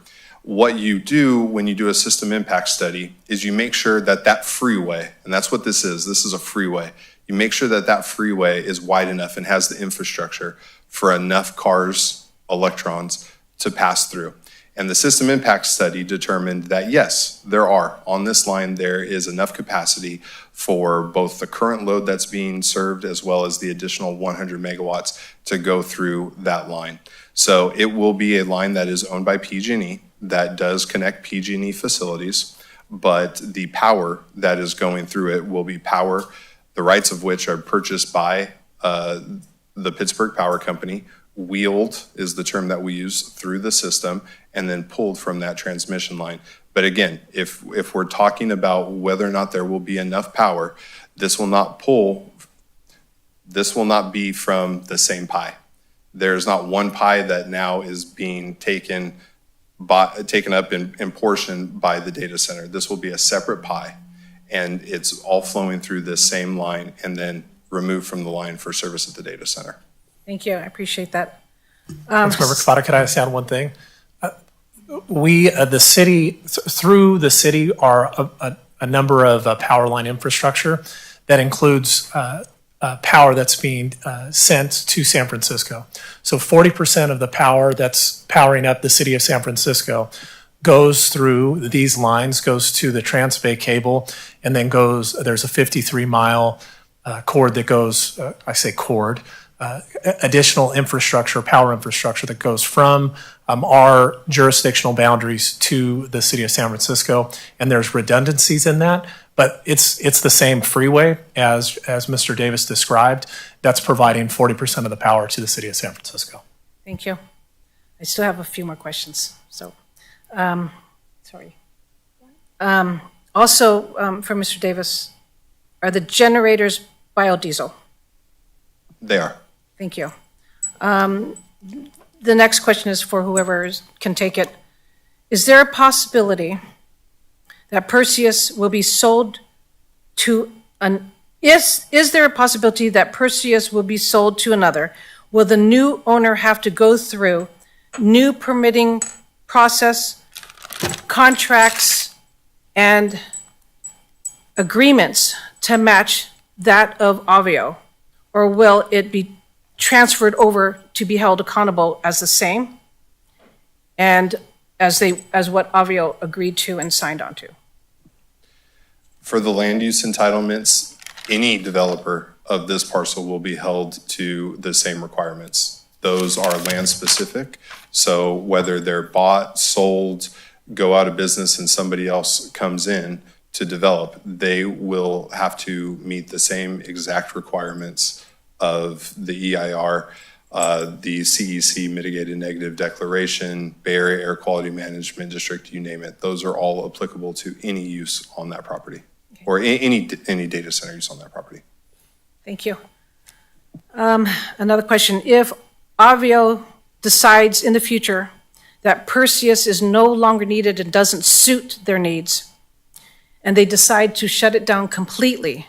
What you do when you do a system impact study is you make sure that that freeway, and that's what this is a freeway, you make sure that that freeway is wide enough and has the infrastructure for enough cars, electrons, to pass through. And the system impact study determined that yes, on this line, there is enough capacity for both the current load that's being served as well as the additional 100 megawatts to go through that line. So it will be a line that is owned by PG&E that does connect PG&E facilities, but the power that is going through it will be power, the rights of which are purchased by the Pittsburgh Power Company. Wheeled is the term that we use through the system, and then pulled from that transmission line. But again, if we're talking about whether or not there will be enough power, this will not be from the same pie. There's not one pie that now is being taken up in portion by the data center. This will be a separate pie, and it's all flowing through this same line and then removed from the line for service at the data center. Thank you, I appreciate that. Councilmember Cavada, could I just add one thing? We, the city, through the city are a number of power line infrastructure that includes power that's being sent to San Francisco. So 40% of the power that's powering up the city of San Francisco goes through these lines, goes to the Transbay cable, and then there's a 53-mile cord that goes, additional infrastructure, power infrastructure that goes from our jurisdictional boundaries to the city of San Francisco, and there's redundancies in that, but it's the same freeway as Mr. Davis described that's providing 40% of the power to the city of San Francisco. Thank you. I still have a few more questions, so, sorry. Also, for Mr. Davis, are the generators biodiesel? They are. Thank you. The next question is for whoever can take it. Is there a possibility that Perseus will be sold to an, is there a possibility that Perseus will be sold to another? Will the new owner have to go through new permitting process, contracts, and agreements to match that of Avio? Or will it be transferred over to be held accountable as the same and as what Avio agreed to and signed on to? For the land use entitlements, any developer of this parcel will be held to the same requirements. Those are land specific. So whether they're bought, sold, go out of business and somebody else comes in to develop, they will have to meet the same exact requirements of the EIR, the CEC mitigated negative declaration, Bay Area Air Quality Management District, you name it. Those are all applicable to any use on that property or any data center use on that property. Thank you. Another question. If Avio decides in the future that Perseus is no longer needed and doesn't suit their needs, and they decide to shut it down completely,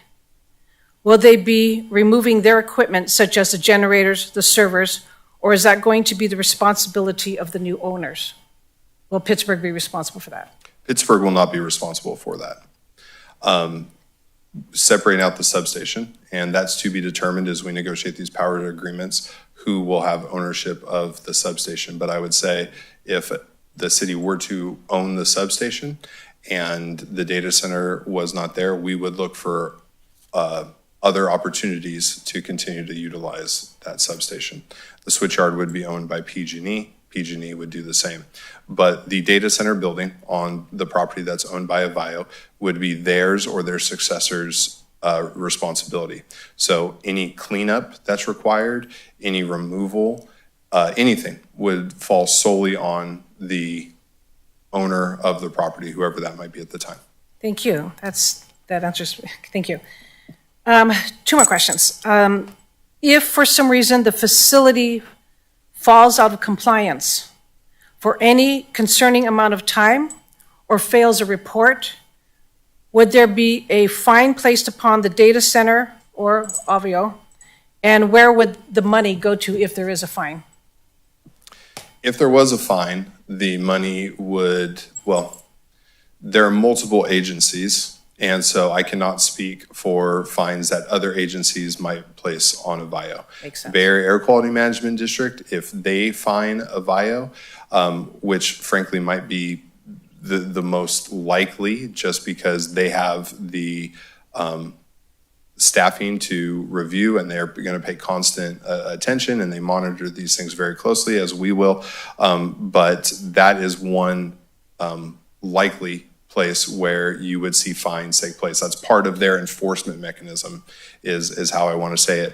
will they be removing their equipment, such as the generators, the servers, or is that going to be the responsibility of the new owners? Will Pittsburgh be responsible for that? Pittsburgh will not be responsible for that. Separating out the substation, and that's to be determined as we negotiate these power agreements, who will have ownership of the substation. But I would say if the city were to own the substation and the data center was not there, we would look for other opportunities to continue to utilize that substation. The switchyard would be owned by PG&E. PG&E would do the same. But the data center building on the property that's owned by Avio would be theirs or their successors' responsibility. So any cleanup that's required, any removal, anything would fall solely on the owner of the property, whoever that might be at the time. Thank you. That answers, thank you. Two more questions. If for some reason the facility falls out of compliance for any concerning amount of time or fails a report, would there be a fine placed upon the data center or Avio? And where would the money go to if there is a fine? If there was a fine, the money would, well, there are multiple agencies, and so I cannot speak for fines that other agencies might place on Avio. Makes sense. Bay Area Air Quality Management District, if they fine Avio, which frankly might be the most likely just because they have the staffing to review and they're going to pay constant attention and they monitor these things very closely as we will. But that is one likely place where you would see fines take place. That's part of their enforcement mechanism is how I want to say it.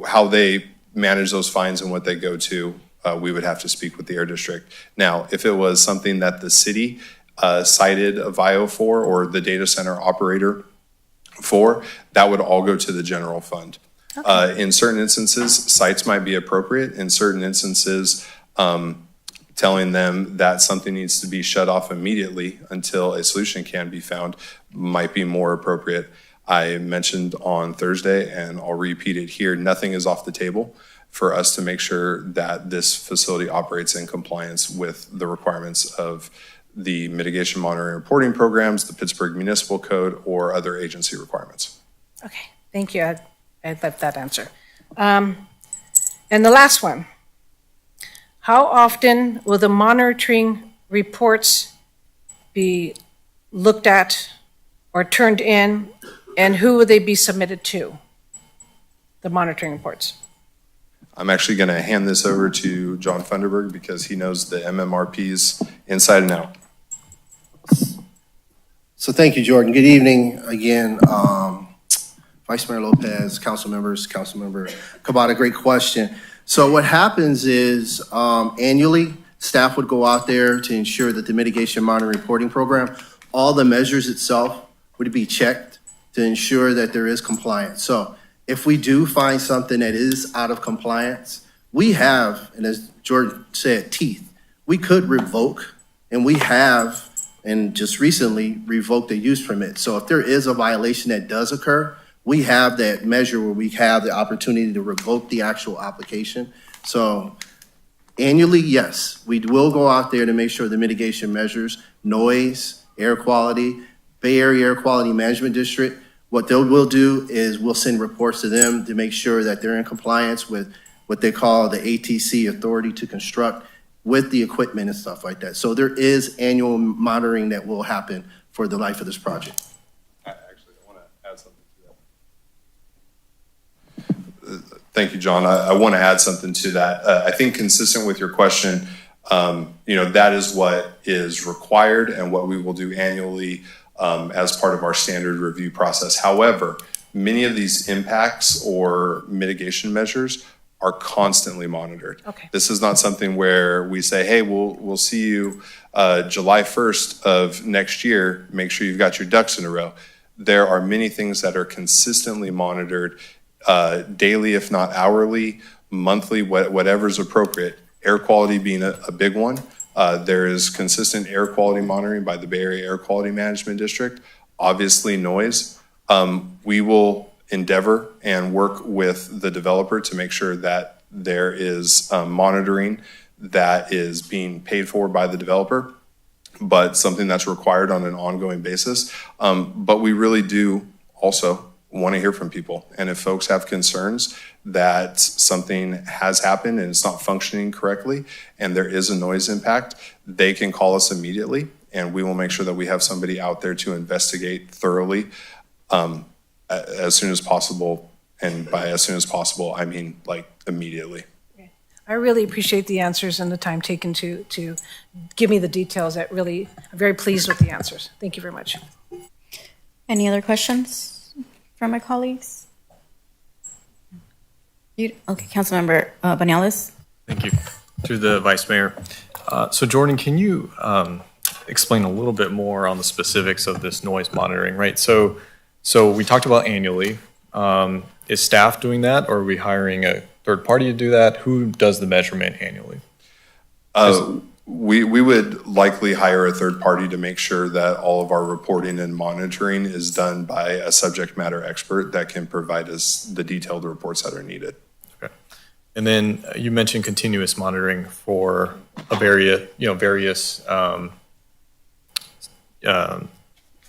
How they manage those fines and what they go to, we would have to speak with the Air District. Now, if it was something that the city cited Avio for or the data center operator for, that would all go to the general fund. Okay. In certain instances, sites might be appropriate. In certain instances, telling them that something needs to be shut off immediately until a solution can be found might be more appropriate. I mentioned on Thursday, and I'll repeat it here, nothing is off the table for us to make sure that this facility operates in compliance with the requirements of the mitigation monitoring and reporting programs, the Pittsburgh Municipal Code, or other agency requirements. Okay, thank you. I love that answer. And the last one. How often will the monitoring reports be looked at or turned in, and who will they be submitted to, the monitoring reports? I'm actually going to hand this over to John Funderburg because he knows the MMRPs inside and out. So thank you, Jordan. Good evening again. Vice Mayor Lopez, council members, Councilmember Cabada, great question. So what happens is annually, staff would go out there to ensure that the mitigation monitoring reporting program, all the measures itself would be checked to ensure that there is compliance. So if we do find something that is out of compliance, we have, and as Jordan said, teeth. We could revoke, and we have and just recently revoked a use permit. So if there is a violation that does occur, we have that measure where we have the opportunity to revoke the actual application. So annually, yes, we will go out there to make sure the mitigation measures, noise, air quality, Bay Area Air Quality Management District, what they will do is we'll send reports to them to make sure that they're in compliance with what they call the ATC, Authority to Construct, with the equipment and stuff like that. So there is annual monitoring that will happen for the life of this project. Actually, I want to add something to that. Thank you, John. I want to add something to that. I think consistent with your question, that is what is required and what we will do annually as part of our standard review process. However, many of these impacts or mitigation measures are constantly monitored. Okay. This is not something where we say, hey, we'll see you July 1st of next year. Make sure you've got your ducks in a row. There are many things that are consistently monitored daily, if not hourly, monthly, whatever's appropriate. Air quality being a big one. There is consistent air quality monitoring by the Bay Area Air Quality Management District. Obviously, noise. We will endeavor and work with the developer to make sure that there is monitoring that is being paid for by the developer, but something that's required on an ongoing basis. But we really do also want to hear from people. And if folks have concerns that something has happened and it's not functioning correctly and there is a noise impact, they can call us immediately and we will make sure that we have somebody out there to investigate thoroughly as soon as possible. And by as soon as possible, I mean like immediately. I really appreciate the answers and the time taken to give me the details. I'm very pleased with the answers. Thank you very much. Any other questions from my colleagues? Okay, Councilmember Banales. Thank you. To the Vice Mayor. So Jordan, can you explain a little bit more on the specifics of this noise monitoring, right? So we talked about annually. Is staff doing that, or are we hiring a third party to do that? Who does the measurement annually? We would likely hire a third party to make sure that all of our reporting and monitoring is done by a subject matter expert that can provide us the detailed reports that are needed. Okay. And then you mentioned continuous monitoring for various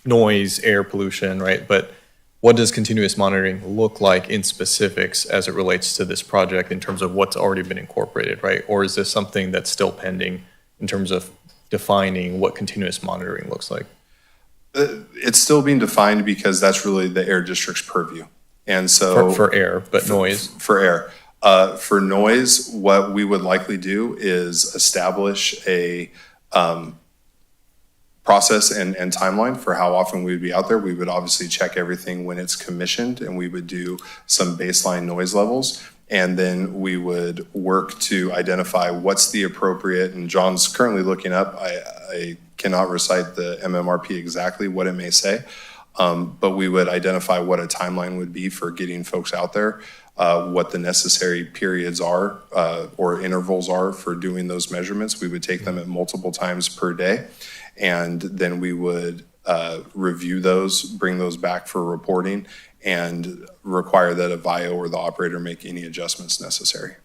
noise, air pollution, right? But what does continuous monitoring look like in specifics as it relates to this project in terms of what's already been incorporated, right? Or is this something that's still pending in terms of defining what continuous monitoring looks like? It's still being defined because that's really the air district's purview. And so For air, but noise? For air. For noise, what we would likely do is establish a process and timeline for how often we would be out there. We would obviously check everything when it's commissioned, and we would do some baseline noise levels. And then we would work to identify what's the appropriate, and John's currently looking up, I cannot recite the MMRP exactly what it may say, but we would identify what a timeline would be for getting folks out there, what the necessary periods are or intervals are for doing those measurements. We would take them at multiple times per day, and then we would review those, bring those back for reporting, and require that a VIO or the operator make any adjustments necessary.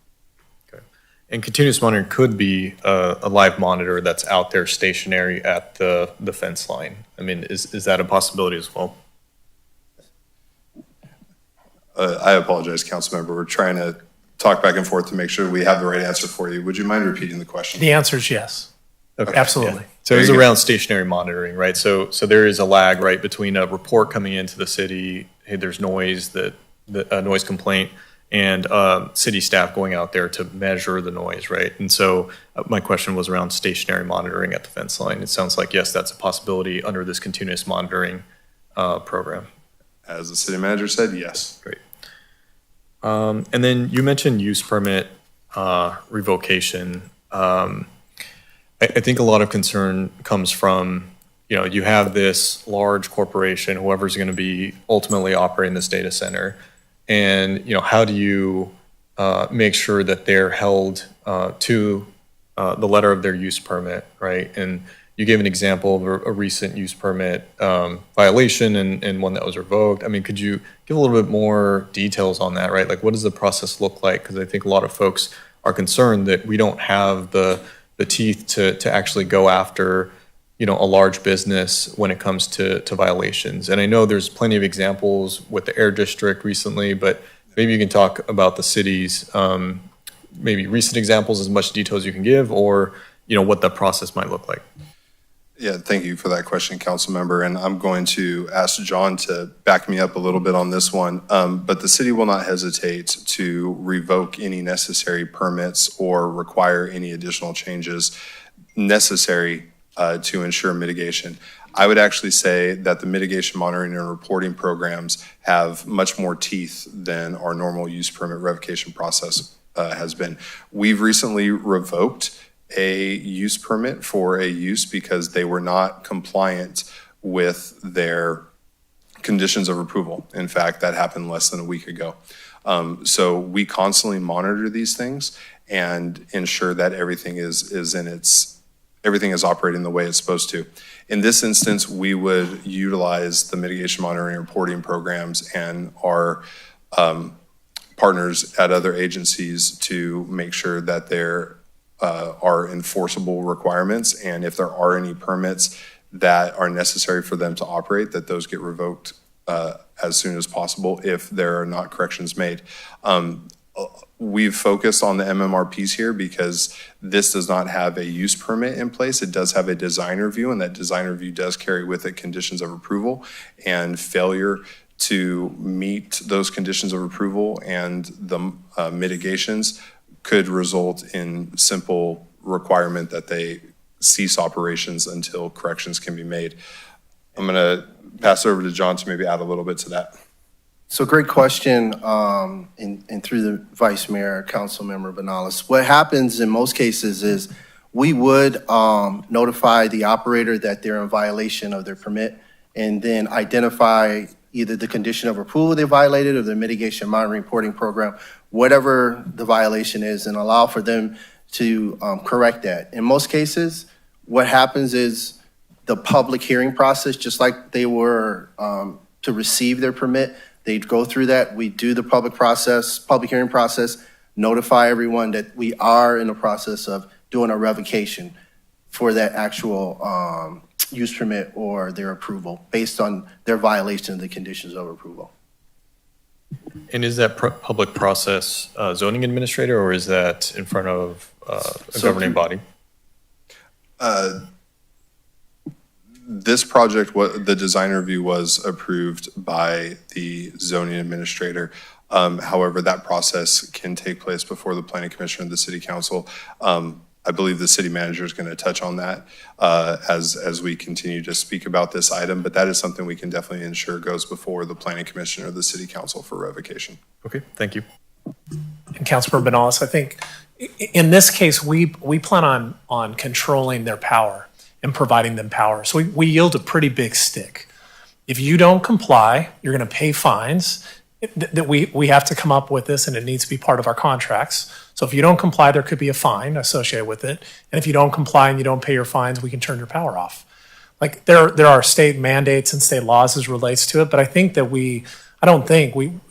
Okay. And continuous monitoring could be a live monitor that's out there stationary at the fence line. I mean, is that a possibility as well? I apologize, Councilmember. We're trying to talk back and forth to make sure we have the right answer for you. Would you mind repeating the question? The answer is yes. Okay. Absolutely. Yeah. So it's around stationary monitoring, right? So there is a lag, right, between a report coming into the city, hey, there's noise, a noise complaint, and city staff going out there to measure the noise, right? And so my question was around stationary monitoring at the fence line. It sounds like, yes, that's a possibility under this continuous monitoring program. As the city manager said, yes. Great. And then you mentioned use permit revocation. I think a lot of concern comes from, you have this large corporation, whoever's going to be ultimately operating this data center, and, how do you make sure that they're held to the letter of their use permit, right? And you gave an example of a recent use permit violation and one that was revoked. I mean, could you give a little bit more details on that, right? Like, what does the process look like? Because I think a lot of folks are concerned that we don't have the teeth to actually go after, you know, a large business when it comes to violations. And I know there's plenty of examples with the Air District recently, but maybe you can talk about the city's maybe recent examples, as much detail as you can give, or, you know, what the process might look like. Yeah, thank you for that question, council member. And I'm going to ask John to back me up a little bit on this one. But the city will not hesitate to revoke any necessary permits or require any additional changes necessary to ensure mitigation. I would actually say that the mitigation monitoring and reporting programs have much more teeth than our normal use permit revocation process has been. We've recently revoked a use permit for a use because they were not compliant with their conditions of approval. In fact, that happened less than a week ago. So we constantly monitor these things and ensure that everything is operating the way it's supposed to. In this instance, we would utilize the mitigation monitoring and reporting programs and our partners at other agencies to make sure that there are enforceable requirements, and if there are any permits that are necessary for them to operate, that those get revoked as soon as possible if there are not corrections made. We've focused on the MMRPs here because this does not have a use permit in place. It does have a design review, and that design review does carry with it conditions of approval, and failure to meet those conditions of approval and the mitigations could result in simple requirement that they cease operations until corrections can be made. I'm going to pass it over to John to maybe add a little bit to that. So great question, and through the Vice Mayor, Councilmember Benales. What happens in most cases is we would notify the operator that they're in violation of their permit, and then identify either the condition of approval they violated or the mitigation monitoring reporting program, whatever the violation is, and allow for them to correct that. In most cases, what happens is the public hearing process, just like they were to receive their permit, they'd go through that. We do the public hearing process, notify everyone that we are in the process of doing a revocation for that actual use permit or their approval based on their violation of the conditions of approval. And is that public process zoning administrator, or is that in front of a governing body? This project, the design review was approved by the zoning administrator. However, that process can take place before the planning commission and the city council. I believe the city manager is going to touch on that as we continue to speak about this item, but that is something we can definitely ensure goes before the planning commission or the city council for revocation. Okay, thank you. And Councilmember Benales, I think in this case, we plan on controlling their power and providing them power. So we yield a pretty big stick. If you don't comply, you're going to pay fines. That we have to come up with this, and it needs to be part of our contracts. So if you don't comply, there could be a fine associated with it. And if you don't comply and you don't pay your fines, we can turn your power off. Like there are state mandates and state laws as relates to it, but I think that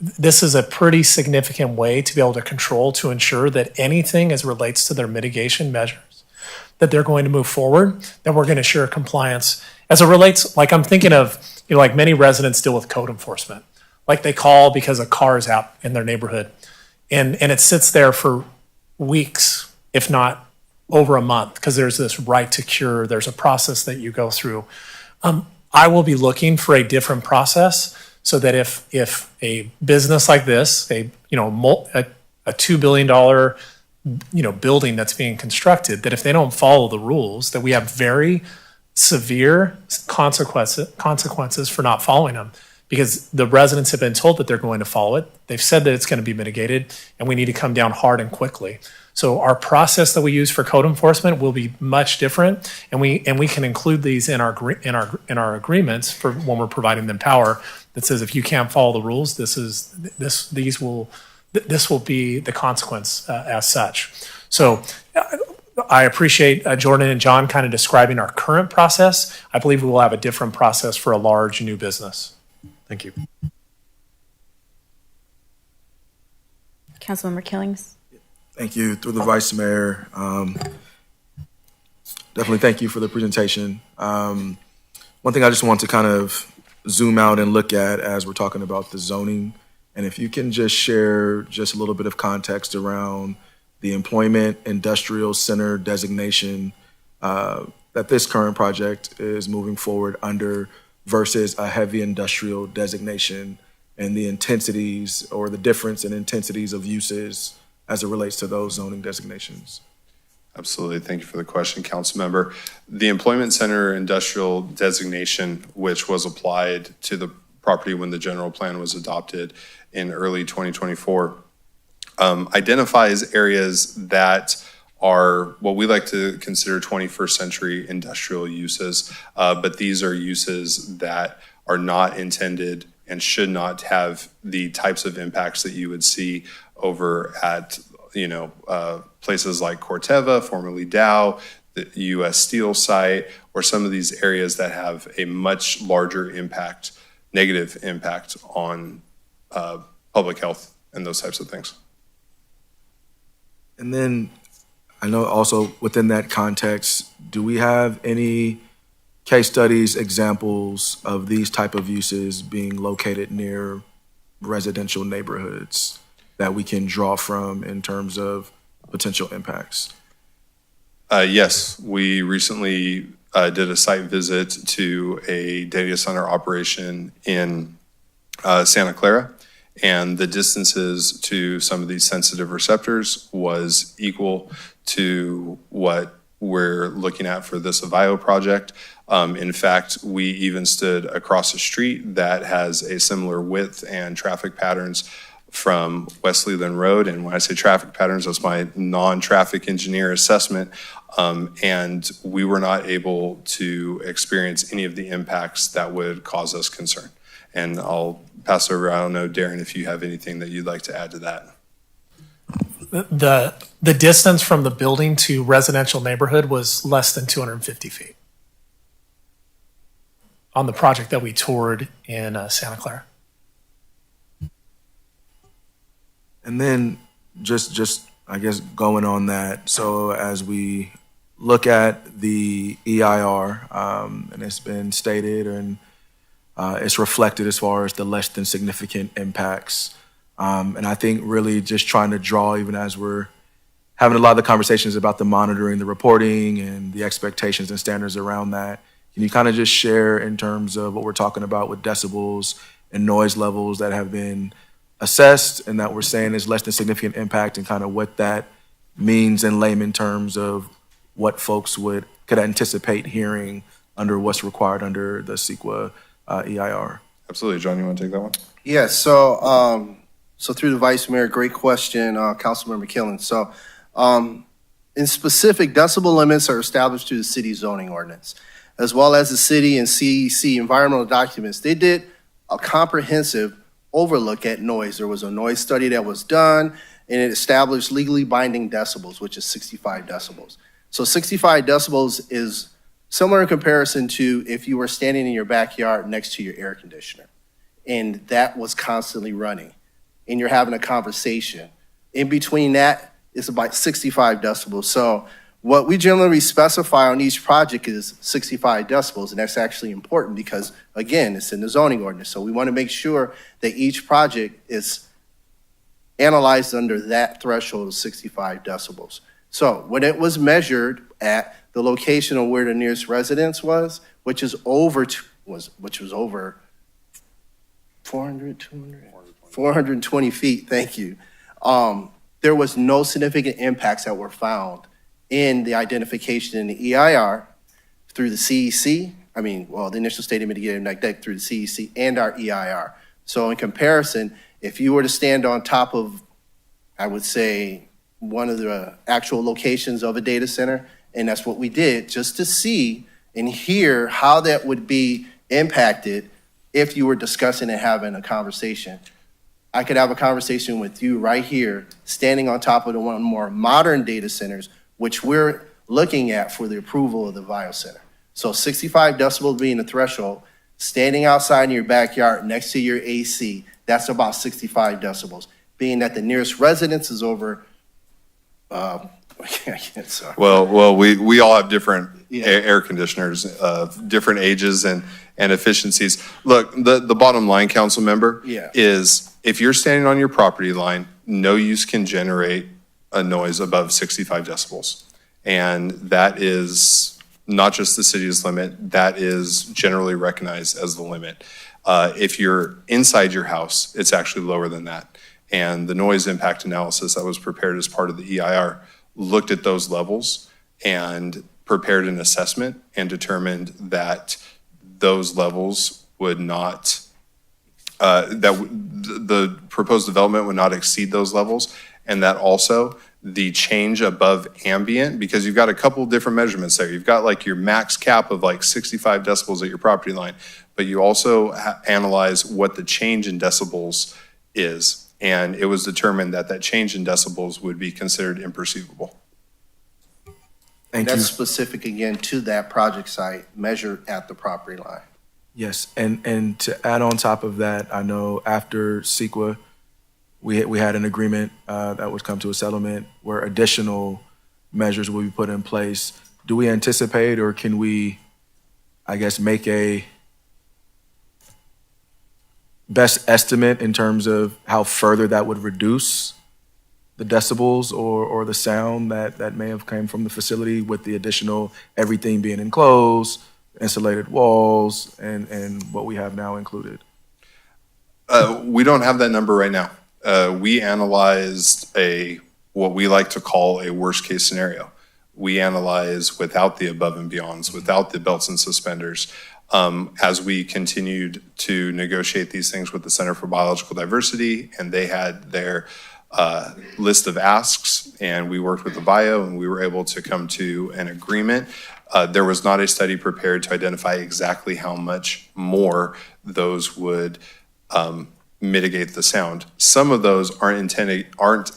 this is a pretty significant way to be able to control, to ensure that anything as relates to their mitigation measures, that they're going to move forward, that we're going to ensure compliance. As it relates, like I'm thinking of, like many residents deal with code enforcement. Like they call because a car is out in their neighborhood, and it sits there for weeks, if not over a month, because there's this right to cure. There's a process that you go through. I will be looking for a different process so that if a business like this, a $2 billion building that's being constructed, that if they don't follow the rules, that we have very severe consequences for not following them. Because the residents have been told that they're going to follow it. They've said that it's going to be mitigated, and we need to come down hard and quickly. So our process that we use for code enforcement will be much different, and we can include these in our agreements for when we're providing them power. That says if you can't follow the rules, this will be the consequence as such. So I appreciate Jordan and John kind of describing our current process. I believe we will have a different process for a large new business. Thank you. Councilmember Killings? Thank you. Through the Vice Mayor, definitely thank you for the presentation. One thing I just want to kind of zoom out and look at as we're talking about the zoning, and if you can just share just a little bit of context around the employment industrial center designation that this current project is moving forward under versus a heavy industrial designation, and the intensities or the difference in intensities of uses as it relates to those zoning designations. Absolutely. Thank you for the question, Councilmember. The Employment Center Industrial Designation, which was applied to the property when the general plan was adopted in early 2024, identifies areas that are what we like to consider 21st century industrial uses, but these are uses that are not intended and should not have the types of impacts that you would see over at, places like Corteva, formerly Dow, the U.S. Steel site, or some of these areas that have a much larger impact, negative impact on public health and those types of things. And then I know also within that context, do we have any case studies, examples of these type of uses being located near residential neighborhoods that we can draw from in terms of potential impacts? Yes, we recently did a site visit to a data center operation in Santa Clara, and the distances to some of these sensitive receptors was equal to what we're looking at for this Avio project. In fact, we even stood across a street that has a similar width and traffic patterns from West Leland Road. And when I say traffic patterns, that's my non-traffic engineer assessment. And we were not able to experience any of the impacts that would cause us concern. And I'll pass over, I don't know, Darren, if you have anything that you'd like to add to that. The distance from the building to residential neighborhood was less than 250 feet on the project that we toured in Santa Clara. And then just I guess going on that, so as we look at the EIR, and it's been stated and it's reflected as far as the less than significant impacts. And I think really just trying to draw, even as we're having a lot of the conversations about the monitoring, the reporting, and the expectations and standards around that, can you kind of just share in terms of what we're talking about with decibels and noise levels that have been assessed and that we're saying is less than significant impact, and kind of what that means in layman terms of what folks could anticipate hearing under what's required under the CEQA EIR? Absolutely. John, you want to take that one? Yes, so through the Vice Mayor, great question, Councilmember Killen. So in specific, decibel limits are established through the city zoning ordinance, as well as the city and CEC environmental documents. They did a comprehensive overlook at noise. There was a noise study that was done, and it established legally binding decibels, which is 65 decibels. So 65 decibels is similar in comparison to if you were standing in your backyard next to your air conditioner, and that was constantly running, and you're having a conversation. In between that, it's about 65 decibels. So what we generally specify on each project is 65 decibels, and that's actually important because, again, it's in the zoning ordinance. So we want to make sure that each project is analyzed under that threshold of 65 decibels. So when it was measured at the location of where the nearest residence was, which was over 420 feet, thank you. There was no significant impacts that were found in the identification in the EIR through the CEC. The initial statement mitigating deck through the CEC and our EIR. So in comparison, if you were to stand on top of, I would say, one of the actual locations of a data center, and that's what we did, just to see and hear how that would be impacted if you were discussing and having a conversation. I could have a conversation with you right here, standing on top of the one of the more modern data centers which we're looking at for the approval of the Vio Center. So 65 decibels being the threshold, standing outside in your backyard next to your AC, that's about 65 decibels. Being that the nearest residence is over, I can't, sorry. Well, we all have different Yeah. air conditioners of different ages and efficiencies. Look, the bottom line, council member, Yeah. is if you're standing on your property line, no use can generate a noise above 65 decibels. And that is not just the city's limit, that is generally recognized as the limit. If you're inside your house, it's actually lower than that. And the noise impact analysis that was prepared as part of the EIR looked at those levels and prepared an assessment and determined that those levels would not, the proposed development would not exceed those levels, and that also the change above ambient, because you've got a couple different measurements there. You've got like your max cap of like 65 decibels at your property line, but you also analyze what the change in decibels is. And it was determined that that change in decibels would be considered imperceivable. Thank you. That's specific again to that project site measured at the property line. Yes, and to add on top of that, I know after CEQA, we had an agreement that would come to a settlement where additional measures will be put in place. Do we anticipate, or can we, I guess, make a best estimate in terms of how further that would reduce the decibels or the sound that may have come from the facility with the additional everything being enclosed, insulated walls, and what we have now included? We don't have that number right now. We analyzed what we like to call a worst-case scenario. We analyze without the above and beyonds, without the belts and suspenders. As we continued to negotiate these things with the Center for Biological Diversity, and they had their list of asks, and we worked with the bio, and we were able to come to an agreement. There was not a study prepared to identify exactly how much more those would mitigate the sound. Some of those aren't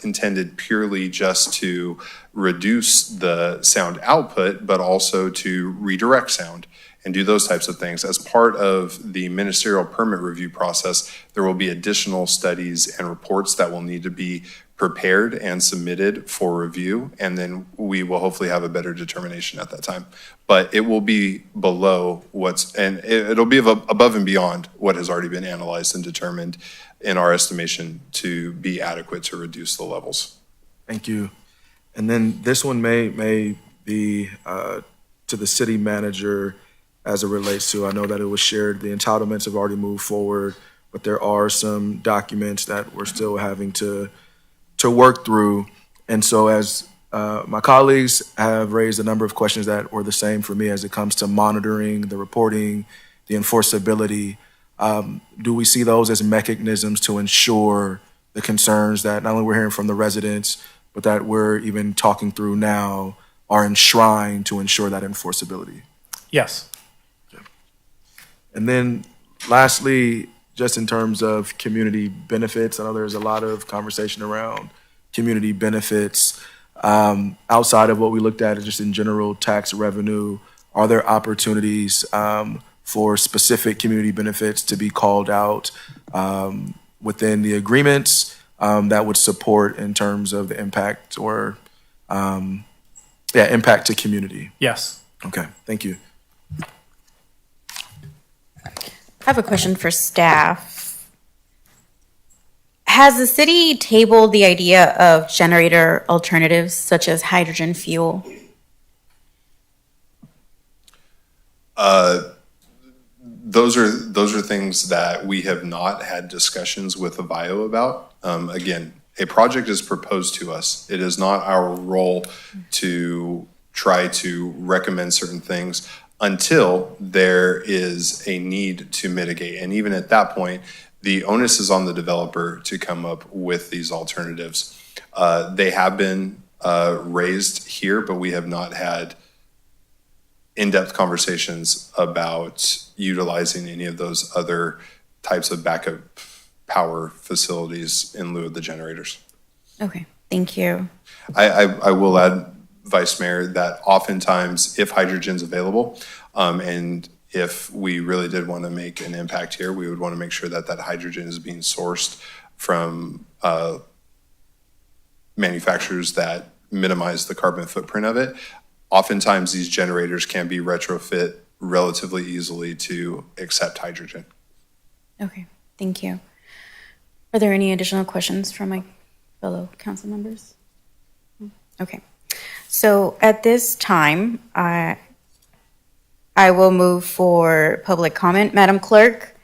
intended purely just to reduce the sound output, but also to redirect sound and do those types of things. As part of the ministerial permit review process, there will be additional studies and reports that will need to be prepared and submitted for review, and then we will hopefully have a better determination at that time. But it will be below it'll be above and beyond what has already been analyzed and determined in our estimation to be adequate to reduce the levels. Thank you. And then this one may be to the city manager as it relates to, I know that it was shared, the entitlements have already moved forward, but there are some documents that we're still having to work through. And so as my colleagues have raised a number of questions that were the same for me as it comes to monitoring, the reporting, the enforceability, do we see those as mechanisms to ensure the concerns that not only we're hearing from the residents, but that we're even talking through now are enshrined to ensure that enforceability? Yes. And then lastly, just in terms of community benefits, I know there's a lot of conversation around community benefits. Outside of what we looked at, just in general tax revenue, are there opportunities for specific community benefits to be called out within the agreements that would support in terms of the impact or, impact to community? Yes. Okay, thank you. I have a question for staff. Has the city tabled the idea of generator alternatives such as hydrogen fuel? Those are things that we have not had discussions with Avio about. Again, a project is proposed to us. It is not our role to try to recommend certain things until there is a need to mitigate. And even at that point, the onus is on the developer to come up with these alternatives. They have been raised here, but we have not had in-depth conversations about utilizing any of those other types of backup power facilities in lieu of the generators. Okay, thank you. I will add, Vice Mayor, that oftentimes if hydrogen's available, and if we really did want to make an impact here, we would want to make sure that that hydrogen is being sourced from manufacturers that minimize the carbon footprint of it. Oftentimes, these generators can be retrofit relatively easily to accept hydrogen. Okay, thank you. Are there any additional questions from my fellow council members? Okay, so at this time, I will move for public comment. Madam Clerk,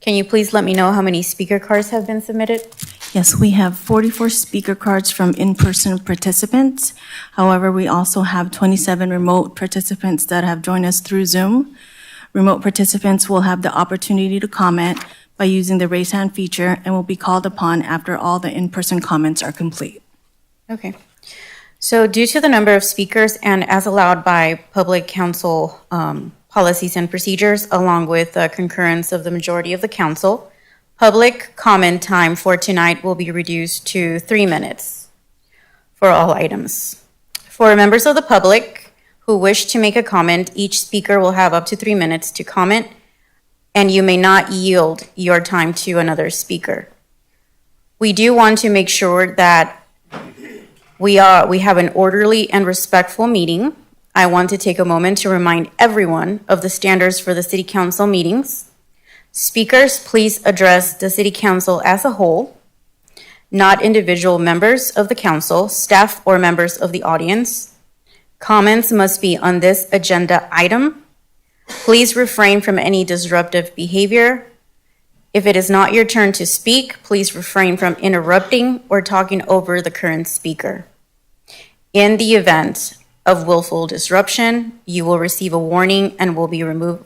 can you please let me know how many speaker cards have been submitted? Yes, we have 44 speaker cards from in-person participants. However, we also have 27 remote participants that have joined us through Zoom. Remote participants will have the opportunity to comment by using the raise hand feature and will be called upon after all the in-person comments are complete. Okay. So due to the number of speakers and as allowed by Public Council policies and procedures, along with the concurrence of the majority of the council, public comment time for tonight will be reduced to 3 minutes for all items. For members of the public who wish to make a comment, each speaker will have up to 3 minutes to comment, and you may not yield your time to another speaker. We do want to make sure that we have an orderly and respectful meeting. I want to take a moment to remind everyone of the standards for the City Council meetings. Speakers, please address the City Council as a whole, not individual members of the council, staff, or members of the audience. Comments must be on this agenda item. Please refrain from any disruptive behavior. If it is not your turn to speak, please refrain from interrupting or talking over the current speaker. In the event of willful disruption, you will receive a warning and will be removed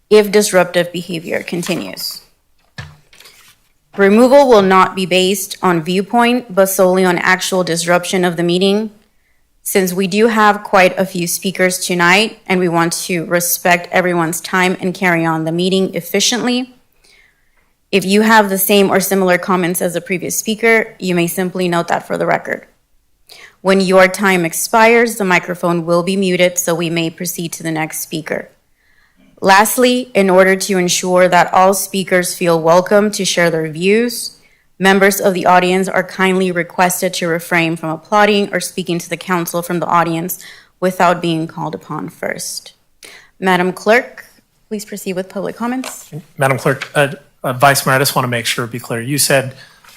if disruptive behavior continues. Removal will not be based on viewpoint, but solely on actual disruption of the meeting. Since we do have quite a few speakers tonight and we want to respect everyone's time and carry on the meeting efficiently, if you have the same or similar comments as the previous speaker, you may simply note that for the record. When your time expires, the microphone will be muted, so we may proceed to the next speaker. Lastly, in order to ensure that all speakers feel welcome to share their views, members of the audience are kindly requested to refrain from applauding or speaking to the council from the audience without being called upon first. Madam Clerk, please proceed with public comments. Madam Clerk, Vice Mayor, I just want to make sure, be clear. You said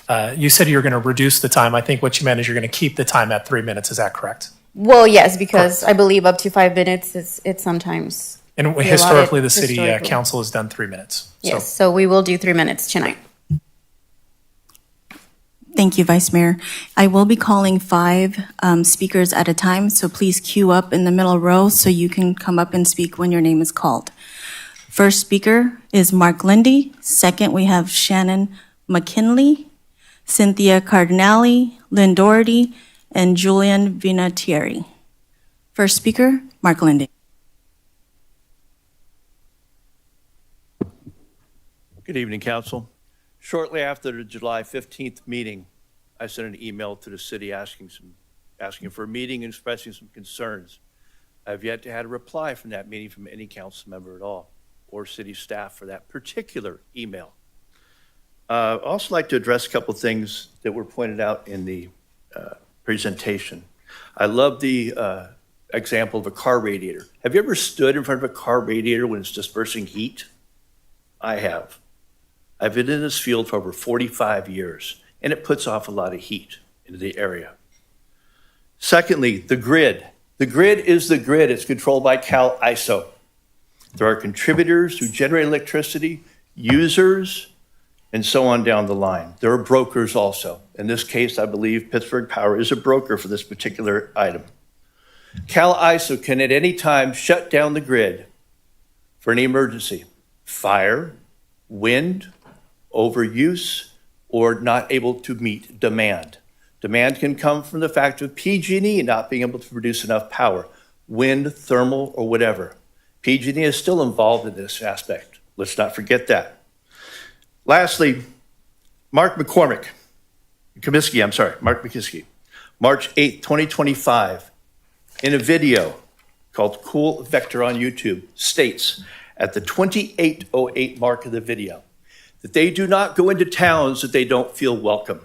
you were going to reduce the time. I think what you meant is you're going to keep the time at 3 minutes. Is that correct? Well, yes, because I believe up to 5 minutes it's sometimes. And We historically, allowed the it city historically. council has done 3 minutes. Yes, so we will do 3 minutes tonight. Thank you, Vice Mayor. I will be calling 5 speakers at a time, so please queue up in the middle row so you can come up and speak when your name is called. First speaker is Mark Lindy. Second, we have Shannon McKinley, Cynthia Cardinale, Lynn Doherty, and Julian Vinatieri. First speaker, Mark Lindy. Good evening, Council. Shortly after the July 15th meeting, I sent an email to the city asking for a meeting and expressing some concerns. I've yet to have a reply from that meeting from any council member at all, or city staff for that particular email. I'd also like to address a couple of things that were pointed out in the presentation. I love the example of a car radiator. Have you ever stood in front of a car radiator when it's dispersing heat? I have. I've been in this field for over 45 years, and it puts off a lot of heat into the area. Secondly, the grid. The grid is the grid. It's controlled by Cal ISO. There are contributors who generate electricity, users, and so on down the line. There are brokers also. In this case, I believe Pittsburgh Power is a broker for this particular item. Cal ISO can at any time shut down the grid for any emergency, fire, wind, overuse, or not able to meet demand. Demand can come from the fact of PG&E not being able to produce enough power, wind, thermal, or whatever. PG&E is still involved in this aspect. Let's not forget that. Lastly, Mark McKiskey, March 8th, 2025. in a video called Cool Vector on YouTube states at the 28:08 mark of the video that they do not go into towns that they don't feel welcome.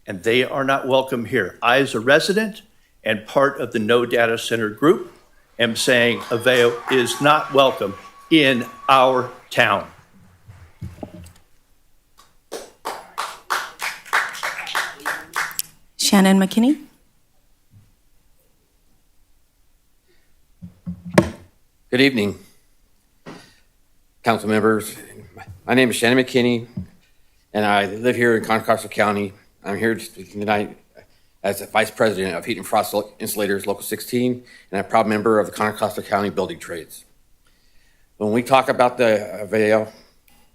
And they are not welcome here. I, as a resident and part of the No Data Center group, am saying Aveo is not welcome in our town. Shannon McKinney? Good evening, council members. My name is Shannon McKinney, and I live here in Contra Costa County. I'm here speaking tonight as the Vice President of Heat and Frost Insulators Local 16, and a proud member of the Contra Costa County Building Trades. When we talk about the Aveo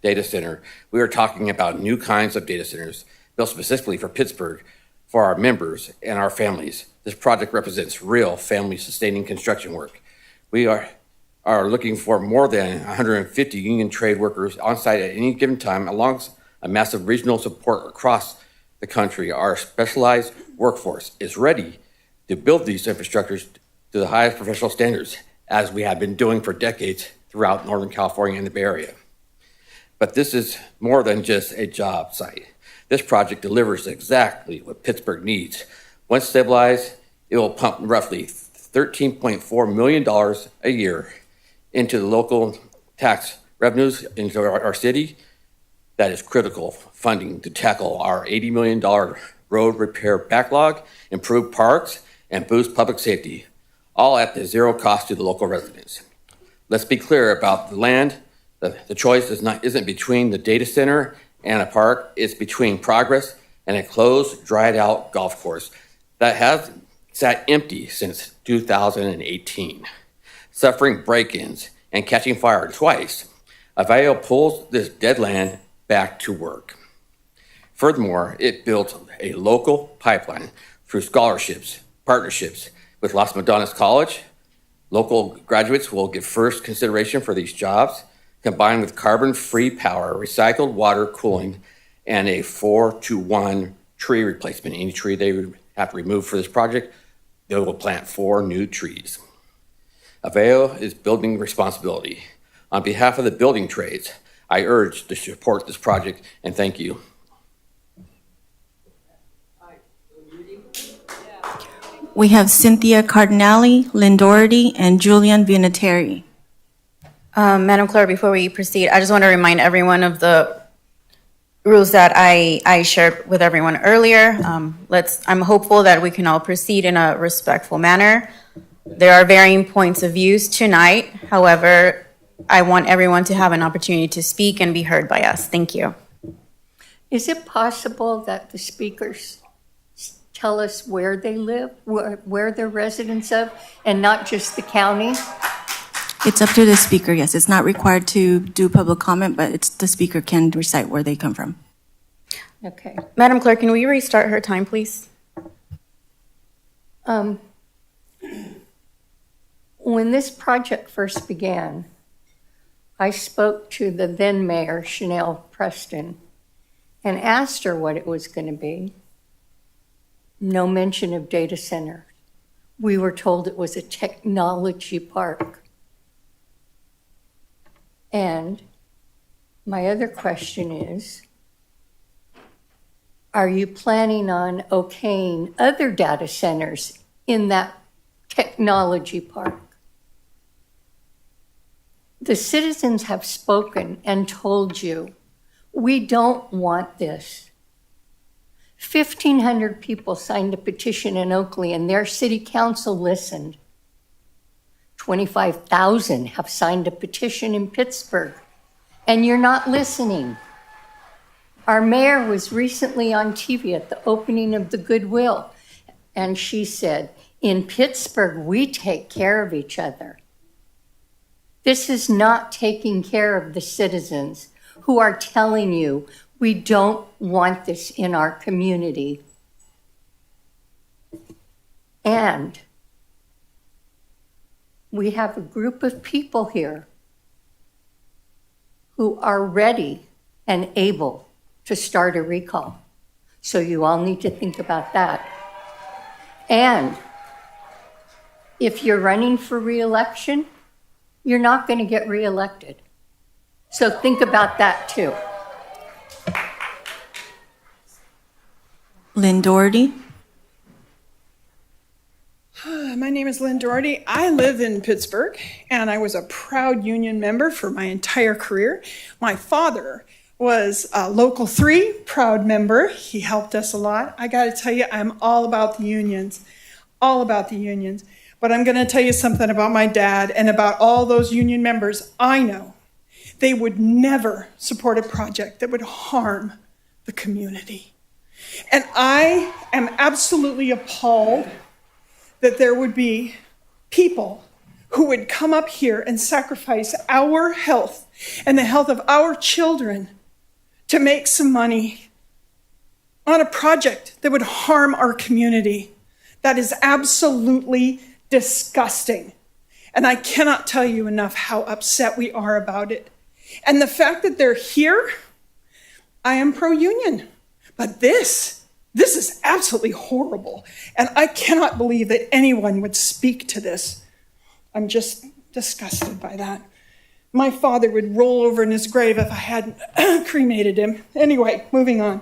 Data Center, we are talking about new kinds of data centers built specifically for Pittsburgh, for our members and our families. This project represents real family-sustaining construction work. We are looking for more than 150 union trade workers on site at any given time, along a massive regional support across the country. Our specialized workforce is ready to build these infrastructures to the highest professional standards, as we have been doing for decades throughout Northern California and the Bay Area. But this is more than just a job site. This project delivers exactly what Pittsburgh needs. Once stabilized, it will pump roughly $13.4 million a year into the local tax revenues into our city. That is critical funding to tackle our $80 million road repair backlog, improve parks, and boost public safety, all at the zero cost to the local residents. Let's be clear about the land. The choice isn't between the data center and a park. It's between progress and a closed, dried out golf course that has sat empty since 2018, suffering break-ins and catching fire twice. Aveo pulls this dead land back to work. Furthermore, it built a local pipeline through scholarships, partnerships with Las Madonnas College. Local graduates will get first consideration for these jobs, combined with carbon-free power, recycled water cooling, and a 4-to-1 tree replacement. Any tree they have to remove for this project, they will plant 4 new trees. Aveo is building responsibility. On behalf of the building trades, I urge to support this project, and thank you. We have Cynthia Cardinale, Lynn Doherty, and Julian Vinatieri. Madam Clerk, before we proceed, I just want to remind everyone of the rules that I shared with everyone earlier. I'm hopeful that we can all proceed in a respectful manner. There are varying points of views tonight. However, I want everyone to have an opportunity to speak and be heard by us. Thank you. Is it possible that the speakers tell us where they live, where they're residents of, and not just the county? It's up to the speaker, yes. It's not required to do public comment, but the speaker can recite where they come from. Okay. Madam Clerk, can we restart her time, please? When this project first began, I spoke to the then mayor, Chanel Preston, and asked her what it was going to be. No mention of data center. We were told it was a technology park. And my other question is, are you planning on okaying other data centers in that technology park? The citizens have spoken and told you, we don't want this. 1,500 people signed a petition in Oakley and their city council listened. 25,000 have signed a petition in Pittsburgh, and you're not listening. Our mayor was recently on TV at the opening of the Goodwill, and she said, in Pittsburgh, we take care of each other. This is not taking care of the citizens who are telling you, we don't want this in our community. And we have a group of people here who are ready and able to start a recall. So you all need to think about that. And if you're running for reelection, you're not going to get reelected. So think about that too. Lynn Doherty. My name is Lynn Doherty. I live in Pittsburgh, and I was a proud union member for my entire career. My father was a Local 3 proud member. He helped us a lot. I got to tell you, I'm all about the unions, all about the unions. But I'm going to tell you something about my dad and about all those union members. I know they would never support a project that would harm the community. And I am absolutely appalled that there would be people who would come up here and sacrifice our health and the health of our children to make some money on a project that would harm our community. That is absolutely disgusting. And I cannot tell you enough how upset we are about it. And the fact that they're here, I am pro-union. But this is absolutely horrible. And I cannot believe that anyone would speak to this. I'm just disgusted by that. My father would roll over in his grave if I hadn't cremated him. Anyway, moving on.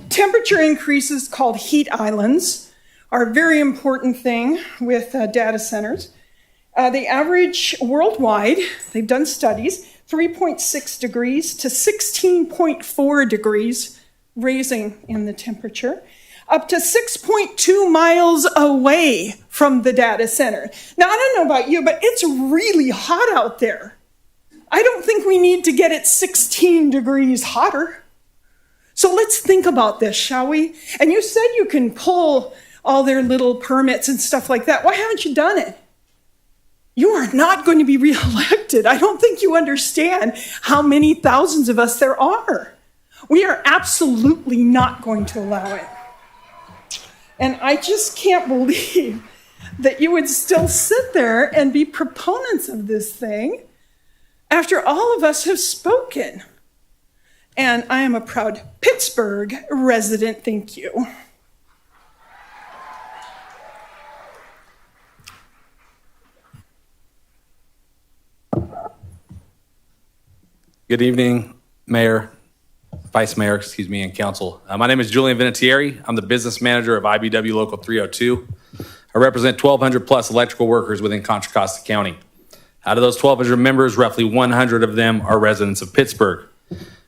Temperature increases called heat islands are a very important thing with data centers. The average worldwide, they've done studies, 3.6 degrees to 16.4 degrees raising in the temperature, up to 6.2 miles away from the data center. Now, I don't know about you, but it's really hot out there. I don't think we need to get it 16 degrees hotter. So let's think about this, shall we? And you said you can pull all their little permits and stuff like that. Why haven't you done it? You are not going to be reelected. I don't think you understand how many thousands of us there are. We are absolutely not going to allow it. And I just can't believe that you would still sit there and be proponents of this thing after all of us have spoken. And I am a proud Pittsburgh resident. Thank you. Good evening, Mayor, Vice Mayor, and Council. My name is Julian Vinatieri. I'm the business manager of IBW Local 302. I represent 1,200 plus electrical workers within Contra Costa County. Out of those 1,200 members, roughly 100 of them are residents of Pittsburgh.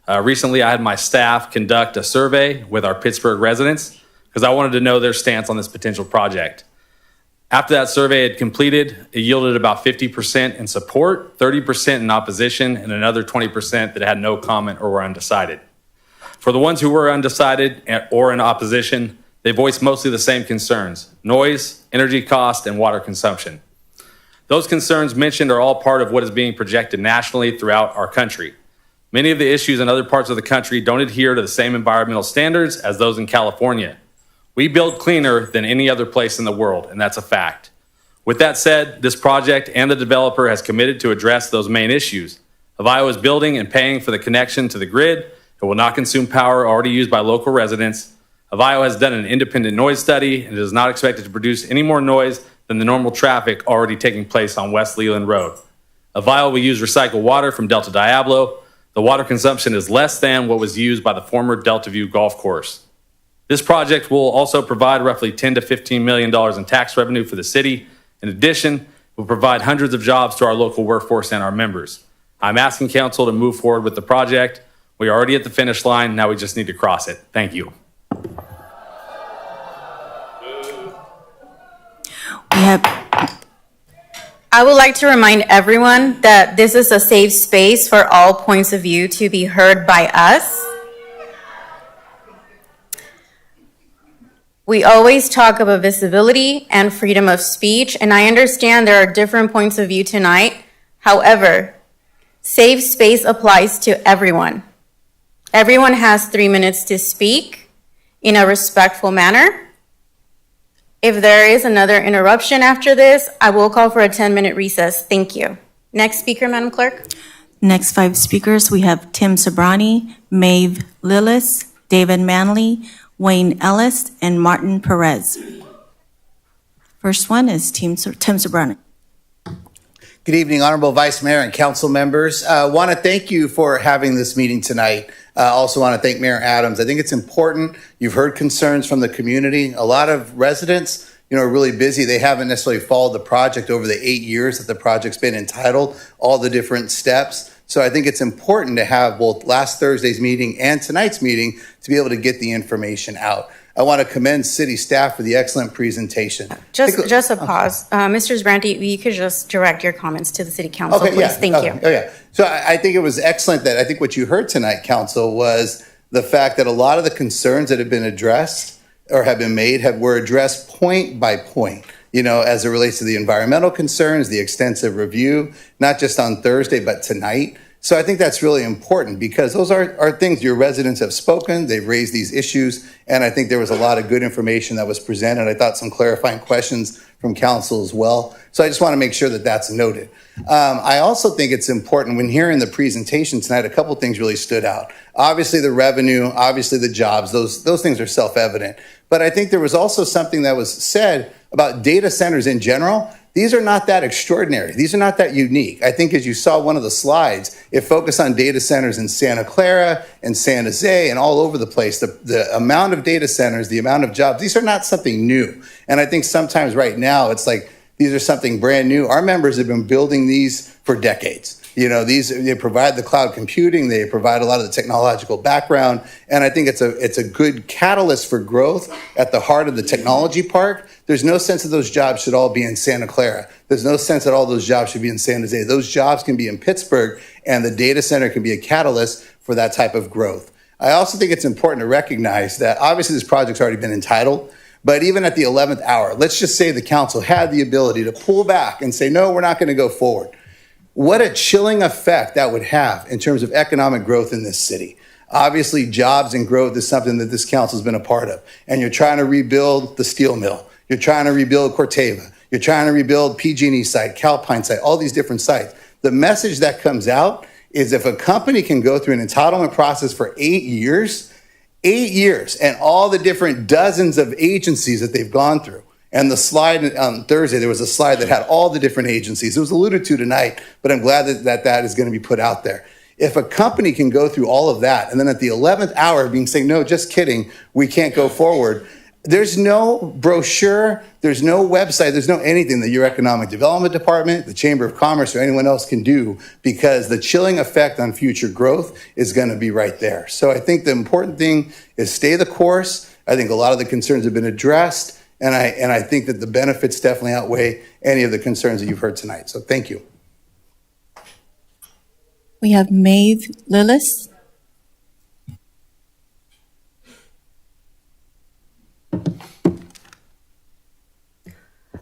Recently, I had my staff conduct a survey with our Pittsburgh residents because I wanted to know their stance on this potential project. After that survey had completed, it yielded about 50% in support, 30% in opposition, and another 20% that had no comment or were undecided. For the ones who were undecided or in opposition, they voiced mostly the same concerns: noise, energy cost, and water consumption. Those concerns mentioned are all part of what is being projected nationally throughout our country. Many of the issues in other parts of the country don't adhere to the same environmental standards as those in California. We build cleaner than any other place in the world, and that's a fact. With that said, this project and the developer has committed to address those main issues. Avio is building and paying for the connection to the grid. It will not consume power already used by local residents. Avio has done an independent noise study and is not expected to produce any more noise than the normal traffic already taking place on West Leland Road. Avio will use recycled water from Delta Diablo. The water consumption is less than what was used by the former Delta View Golf Course. This project will also provide roughly $10 to $15 million in tax revenue for the city. In addition, it will provide hundreds of jobs to our local workforce and our members. I'm asking council to move forward with the project. We are already at the finish line. Now we just need to cross it. Thank you. I would like to remind everyone that this is a safe space for all points of view to be heard by us. We always talk about visibility and freedom of speech, and I understand there are different points of view tonight. However, safe space applies to everyone. Everyone has 3 minutes to speak in a respectful manner. If there is another interruption after this, I will call for a 10-minute recess. Thank you. Next speaker, Madam Clerk. Next 5 speakers, we have Tim Sobrani, Maeve Lillis, David Manley, Wayne Ellis, and Martin Perez. First one is Tim Sobrani. Good evening, Honorable Vice Mayor and council members. Want to thank you for having this meeting tonight. Also want to thank Mayor Adams. I think it's important. You've heard concerns from the community. A lot of residents, are really busy. They haven't necessarily followed the project over the 8 years that the project's been entitled, all the different steps. So I think it's important to have both last Thursday's meeting and tonight's meeting to be able to get the information out. I want to commend city staff for the excellent presentation. Just a pause. Mr. Zbranti, you could just direct your comments to the city council, Okay, please. yeah. Thank you. Oh, yeah. So I think it was excellent that I think what you heard tonight, council, was the fact that a lot of the concerns that have been addressed or have been made were addressed point by point, as it relates to the environmental concerns, the extensive review, not just on Thursday, but tonight. So I think that's really important because those are things your residents have spoken, they've raised these issues, and I think there was a lot of good information that was presented. I thought some clarifying questions from council as well. So I just want to make sure that that's noted. I also think it's important when hearing the presentation tonight, a couple things really stood out. Obviously the revenue, obviously the jobs, those things are self-evident. But I think there was also something that was said about data centers in general. These are not that extraordinary. These are not that unique. I think as you saw one of the slides, it focused on data centers in Santa Clara and San Jose and all over the place. The amount of data centers, the amount of jobs, these are not something new. And I think sometimes right now it's like these are something brand new. Our members have been building these for decades. They provide the cloud computing, they provide a lot of the technological background, and I think it's a good catalyst for growth at the heart of the technology park. There's no sense that those jobs should all be in Santa Clara. There's no sense that all those jobs should be in San Jose. Those jobs can be in Pittsburgh, and the data center can be a catalyst for that type of growth. I also think it's important to recognize that obviously this project's already been entitled, but even at the 11th hour, let's just say the council had the ability to pull back and say, no, we're not going to go forward. What a chilling effect that would have in terms of economic growth in this city. Obviously, jobs and growth is something that this council has been a part of. And you're trying to rebuild the steel mill. You're trying to rebuild Corteva. You're trying to rebuild PG&E site, Calpine site, all these different sites. The message that comes out is if a company can go through an entitlement process for 8 years, and all the different dozens of agencies that they've gone through, and the slide on Thursday, there was a slide that had all the different agencies. It was alluded to tonight, but I'm glad that is going to be put out there. If a company can go through all of that, and then at the 11th hour being saying, no, just kidding, we can't go forward, there's no brochure, there's no website, there's no anything that your Economic Development Department, the Chamber of Commerce, or anyone else can do because the chilling effect on future growth is going to be right there. So I think the important thing is stay the course. I think a lot of the concerns have been addressed. And I think that the benefits definitely outweigh any of the concerns that you've heard tonight. So thank you. We have Maeve Lillis.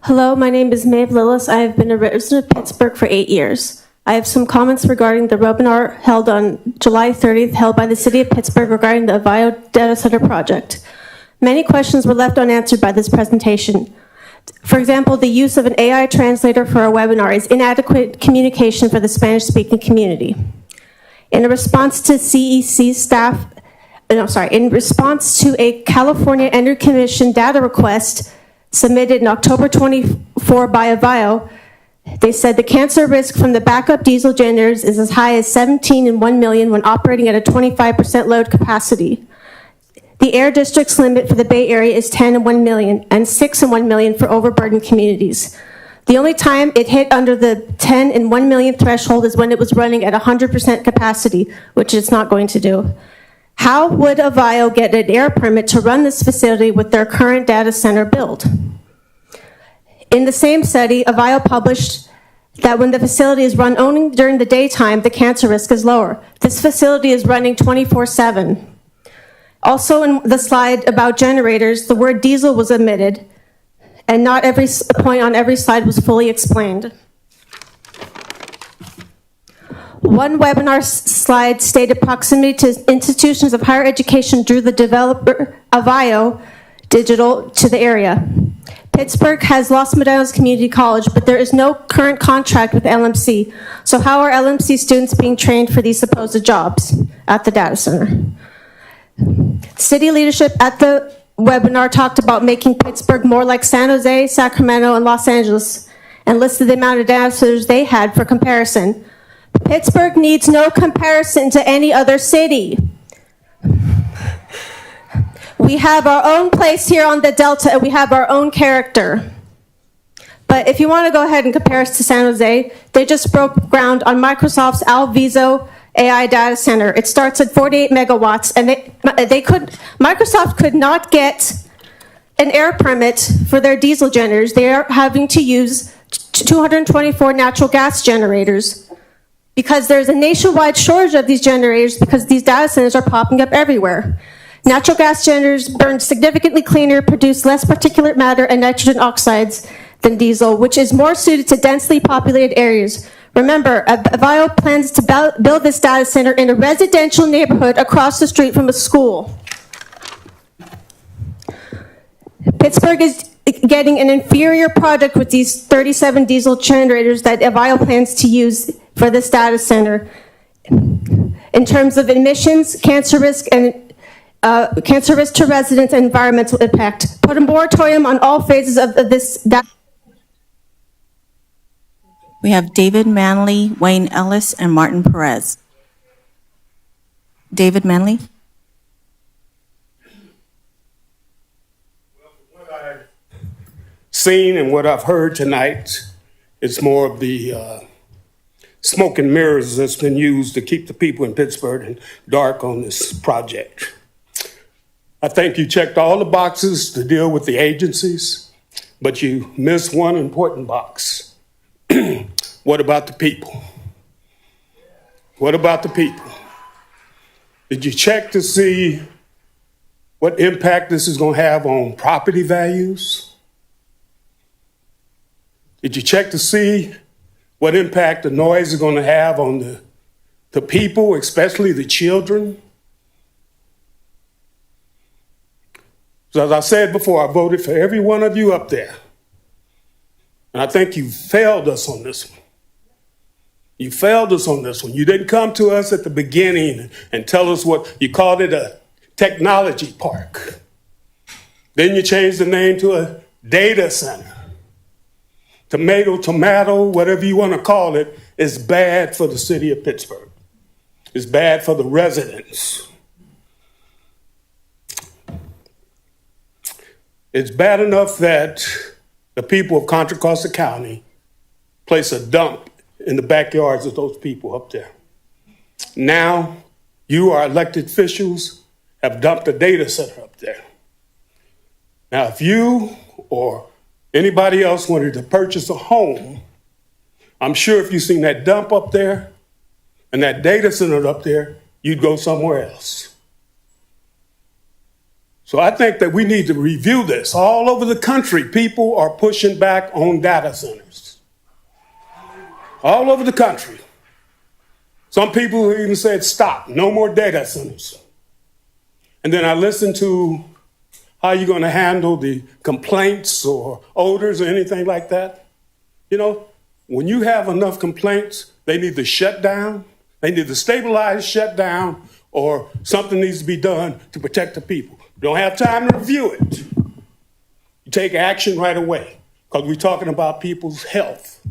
Hello, my name is Maeve Lillis. I have been a resident of Pittsburgh for 8 years. I have some comments regarding the webinar held on July 30th, held by the City of Pittsburgh regarding the Avio Data Center project. Many questions were left unanswered by this presentation. For example, the use of an AI translator for a webinar is inadequate communication for the Spanish-speaking community. In response to in response to a California Energy Commission data request submitted in October 24 by Avio, they said the cancer risk from the backup diesel generators is as high as 17 in 1 million when operating at a 25% load capacity. The air district's limit for the Bay Area is 10 in 1 million and 6 in 1 million for overburdened communities. The only time it hit under the 10 in 1 million threshold is when it was running at 100% capacity, which it's not going to do. How would Avio get an air permit to run this facility with their current data center build? In the same study, Avio published that when the facility is run only during the daytime, the cancer risk is lower. This facility is running 24/7. Also in the slide about generators, the word diesel was omitted, and not every point on every slide was fully explained. One webinar slide stated proximity to institutions of higher education drew the developer Avio Digital to the area. Pittsburgh has Los Medanos Community College, but there is no current contract with LMC. So how are LMC students being trained for these supposed jobs at the data center? City leadership at the webinar talked about making Pittsburgh more like San Jose, Sacramento, and Los Angeles, and listed the amount of data centers they had for comparison. Pittsburgh needs no comparison to any other city. We have our own place here on the Delta, and we have our own character. But if you want to go ahead and compare us to San Jose, they just broke ground on Microsoft's Alviso AI data center. It starts at 48 megawatts, and Microsoft could not get an air permit for their diesel generators. They are having to use 224 natural gas generators because there's a nationwide shortage of these generators because these data centers are popping up everywhere. Natural gas generators burn significantly cleaner, produce less particulate matter and nitrogen oxides than diesel, which is more suited to densely populated areas. Remember, Avio plans to build this data center in a residential neighborhood across the street from a school. Pittsburgh is getting an inferior product with these 37 diesel generators that Avio plans to use for this data center. In terms of emissions, cancer risk to residents, and environmental impact. Put a moratorium on all phases of this. We have David Manley, Wayne Ellis, and Martin Perez. David Manley? Seen and what I've heard tonight, it's more of the smoke and mirrors that's been used to keep the people in Pittsburgh in dark on this project. I think you checked all the boxes to deal with the agencies, but you missed one important box. What about the people? What about the people? Did you check to see what impact this is going to have on property values? Did you check to see what impact the noise is going to have on the people, especially the children? So as I said before, I voted for every one of you up there. And I think you failed us on this one. You failed us on this one. You didn't come to us at the beginning and tell us what you called it, a technology park. Then you changed the name to a data center. Tomato, whatever you want to call it, is bad for the city of Pittsburgh. It's bad for the residents. It's bad enough that the people of Contra Costa County place a dump in the backyards of those people up there. Now, you, our elected officials, have dumped a data center up there. Now, if you or anybody else wanted to purchase a home, I'm sure if you seen that dump up there and that data center up there, you'd go somewhere else. So I think that we need to review this. All over the country, people are pushing back on data centers. All over the country. Some people even said, stop, no more data centers. And then I listened to how you're going to handle the complaints or odors or anything like that. You know, when you have enough complaints, they need to shut down. They need to stabilize, shut down, or something needs to be done to protect the people. You don't have time to review it. You take action right away because we're talking about people's health.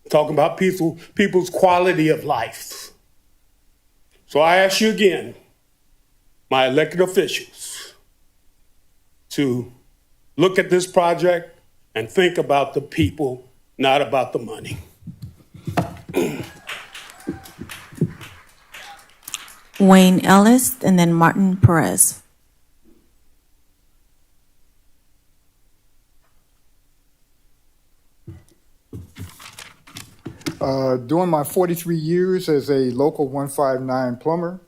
We're talking about people's quality of life. So I ask you again, my elected officials, to look at this project and think about the people, not about the money. Wayne Ellis, and then Martin Perez. During my 43 years as a local 159 plumber,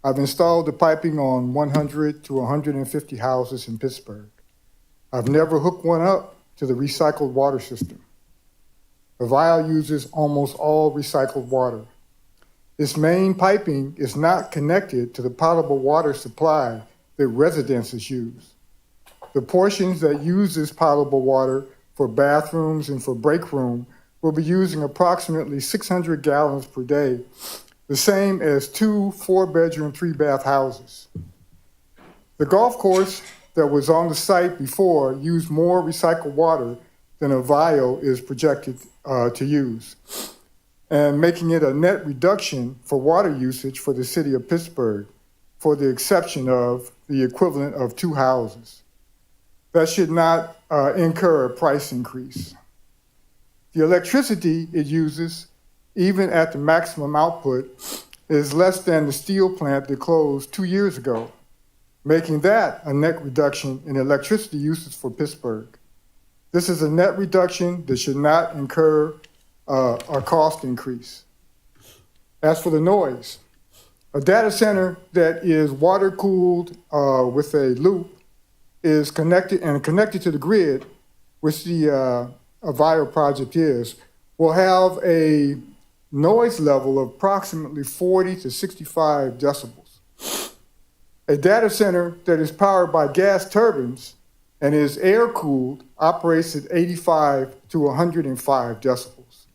I've installed the piping on 100 to 150 houses in Pittsburgh. I've never hooked one up to the recycled water system. Avio uses almost all recycled water. Its main piping is not connected to the potable water supply that residences use. The portions that use this potable water for bathrooms and for break room will be using approximately 600 gallons per day, the same as 2 4-bedroom, 3-bath houses. The golf course that was on the site before used more recycled water than Ohio is projected to use, and making it a net reduction for water usage for the city of Pittsburgh, for the exception of the equivalent of 2 houses. That should not incur a price increase. The electricity it uses, even at the maximum output, is less than the steel plant that closed 2 years ago, making that a net reduction in electricity usage for Pittsburgh. This is a net reduction that should not incur a cost increase. As for the noise, a data center that is water-cooled with a loop is connected to the grid, which the Avio project is, will have a noise level of approximately 40 to 65 decibels. A data center that is powered by gas turbines and is air-cooled operates at 85 to 105 decibels.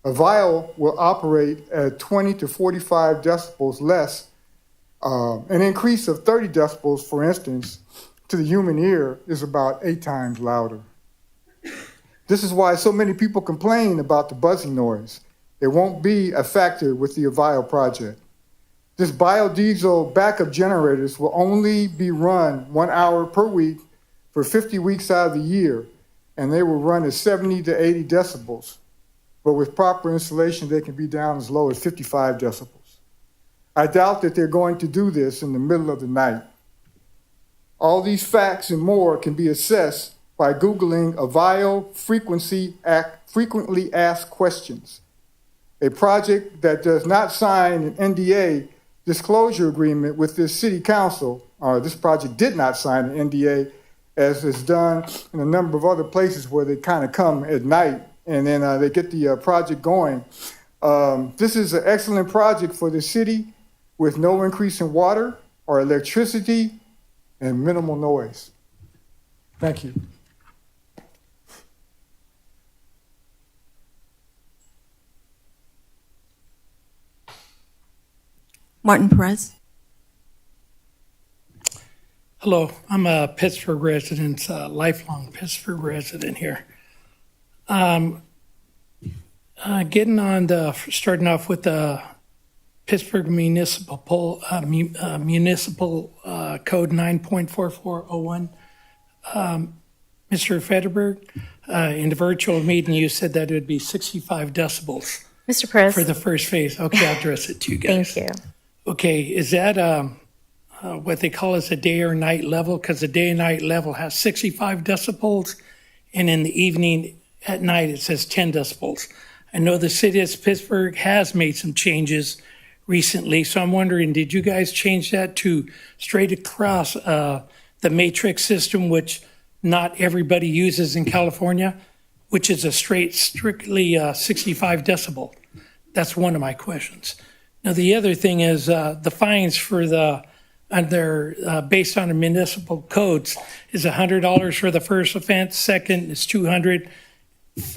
Avio will operate at 20 to 45 decibels less. An increase of 30 decibels, for instance, to the human ear is about 8 times louder. This is why so many people complain about the buzzing noise. It won't be a factor with the Avio project. This biodiesel backup generators will only be run 1 hour per week for 50 weeks out of the year, and they will run at 70 to 80 decibels. But with proper installation, they can be down as low as 55 decibels. I doubt that they're going to do this in the middle of the night. All these facts and more can be assessed by Googling Avio frequently asked questions. A project that does not sign an NDA disclosure agreement with this city council, or this project did not sign an NDA, as is done in a number of other places where they kind of come at night and then they get the project going. This is an excellent project for the city with no increase in water or electricity and minimal noise. Thank you. Martin Perez. Hello, I'm a Pittsburgh resident, lifelong Pittsburgh resident here. Starting off with the Pittsburgh Municipal Code 9.4401. Mr. Federberg, in the virtual meeting, you said that it would be 65 decibels. Mr. Perez. For the first phase. Okay, I'll address it to you guys. Thank you. Okay, is that what they call as a day or night level? Because the day and night level has 65 decibels, and in the evening at night it says 10 decibels. I know the city of Pittsburgh has made some changes recently, so I'm wondering, did you guys change that to straight across the matrix system, which not everybody uses in California, which is a strictly 65 decibel? That's one of my questions. Now, the other thing is the fines for based on the municipal codes is $100 for the first offense. Second is $200.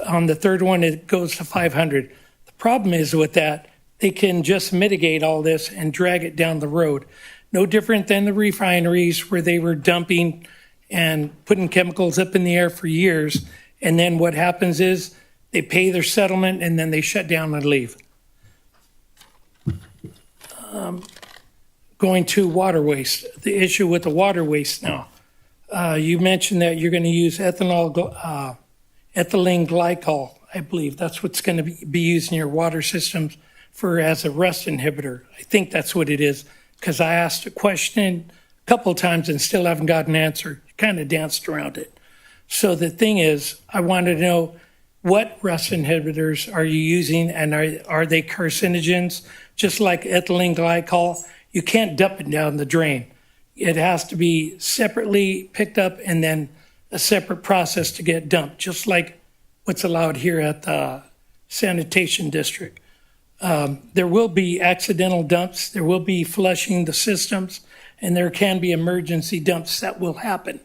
On the third one, it goes to $500. The problem is with that, they can just mitigate all this and drag it down the road. No different than the refineries where they were dumping and putting chemicals up in the air for years. And then what happens is they pay their settlement and then they shut down and leave. Going to water waste, the issue with the water waste now. You mentioned that you're going to use ethylene glycol, I believe. That's what's going to be used in your water systems as a rust inhibitor. I think that's what it is, because I asked a question a couple of times and still haven't got an answer. Kind of danced around it. So the thing is, I wanted to know, what rust inhibitors are you using, and are they carcinogens? Just like ethylene glycol, you can't dump it down the drain. It has to be separately picked up and then a separate process to get dumped, just like what's allowed here at the sanitation district. There will be accidental dumps, there will be flushing the systems, and there can be emergency dumps that will happen,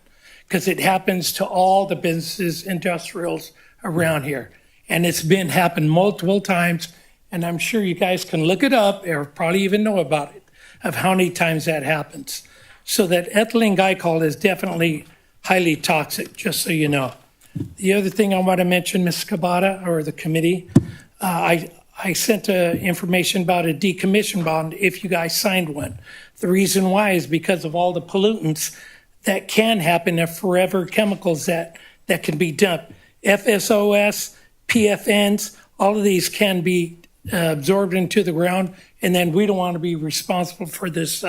because it happens to all the businesses, industrials around here. And it's been happened multiple times, and I'm sure you guys can look it up or probably even know about it, of how many times that happens. So that ethylene glycol is definitely highly toxic, just so you know. The other thing I want to mention, Ms. Cabada, or the committee, I sent information about a decommission bond if you guys signed one. The reason why is because of all the pollutants that can happen if forever chemicals that can be dumped. FSOS, PFNs, all of these can be absorbed into the ground, and then we don't want to be responsible for this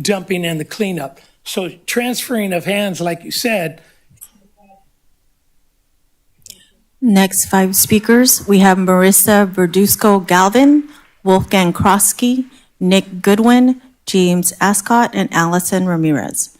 dumping and the cleanup. So transferring of hands, like you said. Next 5 speakers, we have Marissa Verduzco Galvin, Wolfgang Krosky, Nick Goodwin, James Ascott, and Allison Ramirez.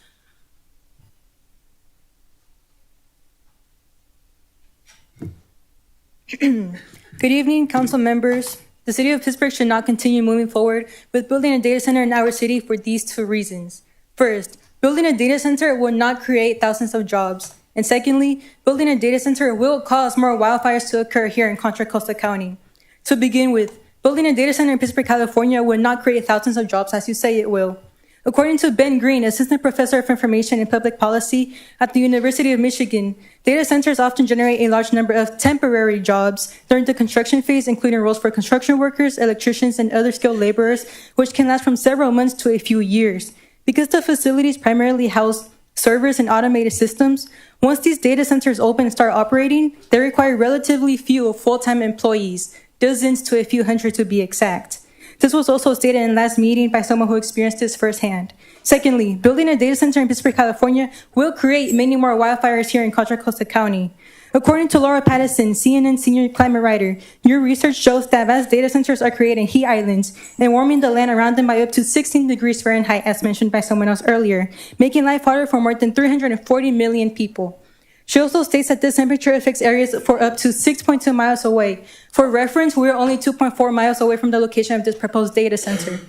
Good evening, council members. The city of Pittsburgh should not continue moving forward with building a data center in our city for these 2 reasons. First, building a data center will not create thousands of jobs. And secondly, building a data center will cause more wildfires to occur here in Contra Costa County. To begin with, building a data center in Pittsburgh, California will not create thousands of jobs as you say it will. According to Ben Green, Assistant Professor of Information and Public Policy at the University of Michigan, data centers often generate a large number of temporary jobs during the construction phase, including roles for construction workers, electricians, and other skilled laborers, which can last from several months to a few years. Because the facilities primarily house servers and automated systems, once these data centers open and start operating, they require relatively few full-time employees, dozens to a few hundred to be exact. This was also stated in last meeting by someone who experienced this firsthand. Secondly, building a data center in Pittsburgh, California will create many more wildfires here in Contra Costa County. According to Laura Pattison, CNN senior climate writer, your research shows that vast data centers are creating heat islands and warming the land around them by up to 16 degrees Fahrenheit, as mentioned by someone else earlier, making life harder for more than 340 million people. She also states that this temperature affects areas for up to 6.2 miles away. For reference, we are only 2.4 miles away from the location of this proposed data center.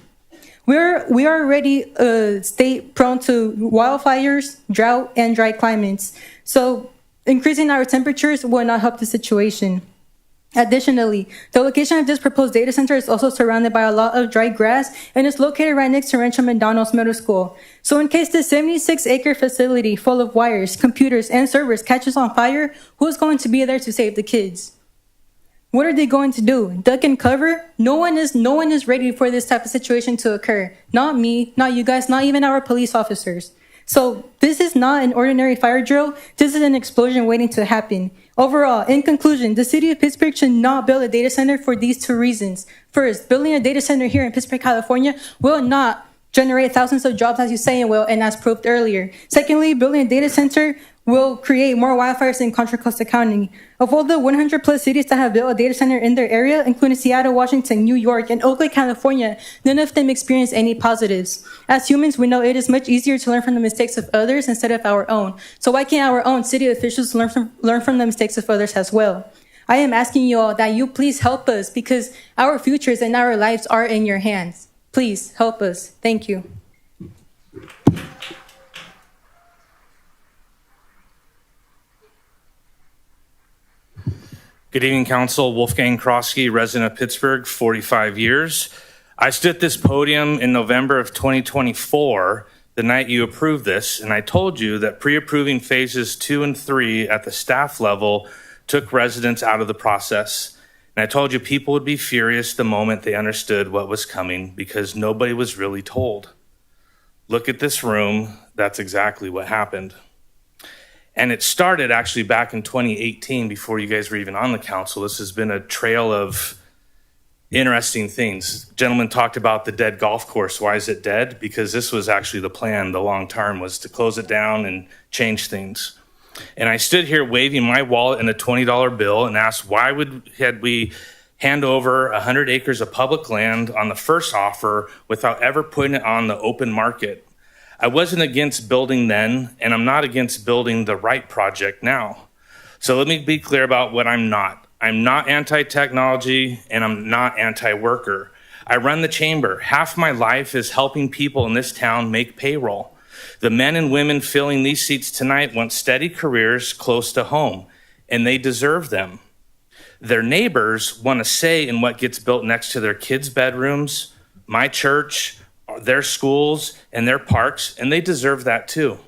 We are already a state prone to wildfires, drought, and dry climates. So increasing our temperatures will not help the situation. Additionally, the location of this proposed data center is also surrounded by a lot of dry grass and is located right next to Rancho McDonald's Middle School. So in case this 76-acre facility full of wires, computers, and servers catches on fire, who's going to be there to save the kids? What are they going to do? Duck and cover? No one is ready for this type of situation to occur. Not me, not you guys, not even our police officers. So this is not an ordinary fire drill. This is an explosion waiting to happen. Overall, in conclusion, the city of Pittsburgh should not build a data center for these 2 reasons. First, building a data center here in Pittsburgh, California will not generate thousands of jobs as you say it will and as proved earlier. Secondly, building a data center will create more wildfires in Contra Costa County. Of all the 100 plus cities that have built a data center in their area, including Seattle, Washington, New York, and Oakland, California, none of them experience any positives. As humans, we know it is much easier to learn from the mistakes of others instead of our own. So why can't our own city officials learn from the mistakes of others as well? I am asking you all that you please help us because our futures and our lives are in your hands. Please help us. Thank you. Good evening, Council. Wolfgang Krosky, resident of Pittsburgh, 45 years. I stood at this podium in November of 2024, the night you approved this, and I told you that pre-approving phases 2 and 3 at the staff level took residents out of the process. And I told you people would be furious the moment they understood what was coming because nobody was really told. Look at this room. That's exactly what happened. And it started actually back in 2018 before you guys were even on the council. This has been a trail of interesting things. Gentlemen talked about the dead golf course. Why is it dead? Because this was actually the plan, the long term, was to close it down and change things. And I stood here waving my wallet and a $20 bill and asked why had we hand over 100 acres of public land on the first offer without ever putting it on the open market? I wasn't against building then, and I'm not against building the right project now. So let me be clear about what I'm not. I'm not anti-technology, and I'm not anti-worker. I run the chamber. Half my life is helping people in this town make payroll. The men and women filling these seats tonight want steady careers close to home, and they deserve them. Their neighbors want a say in what gets built next to their kids' bedrooms, my church, their schools and their parks, and they deserve that too.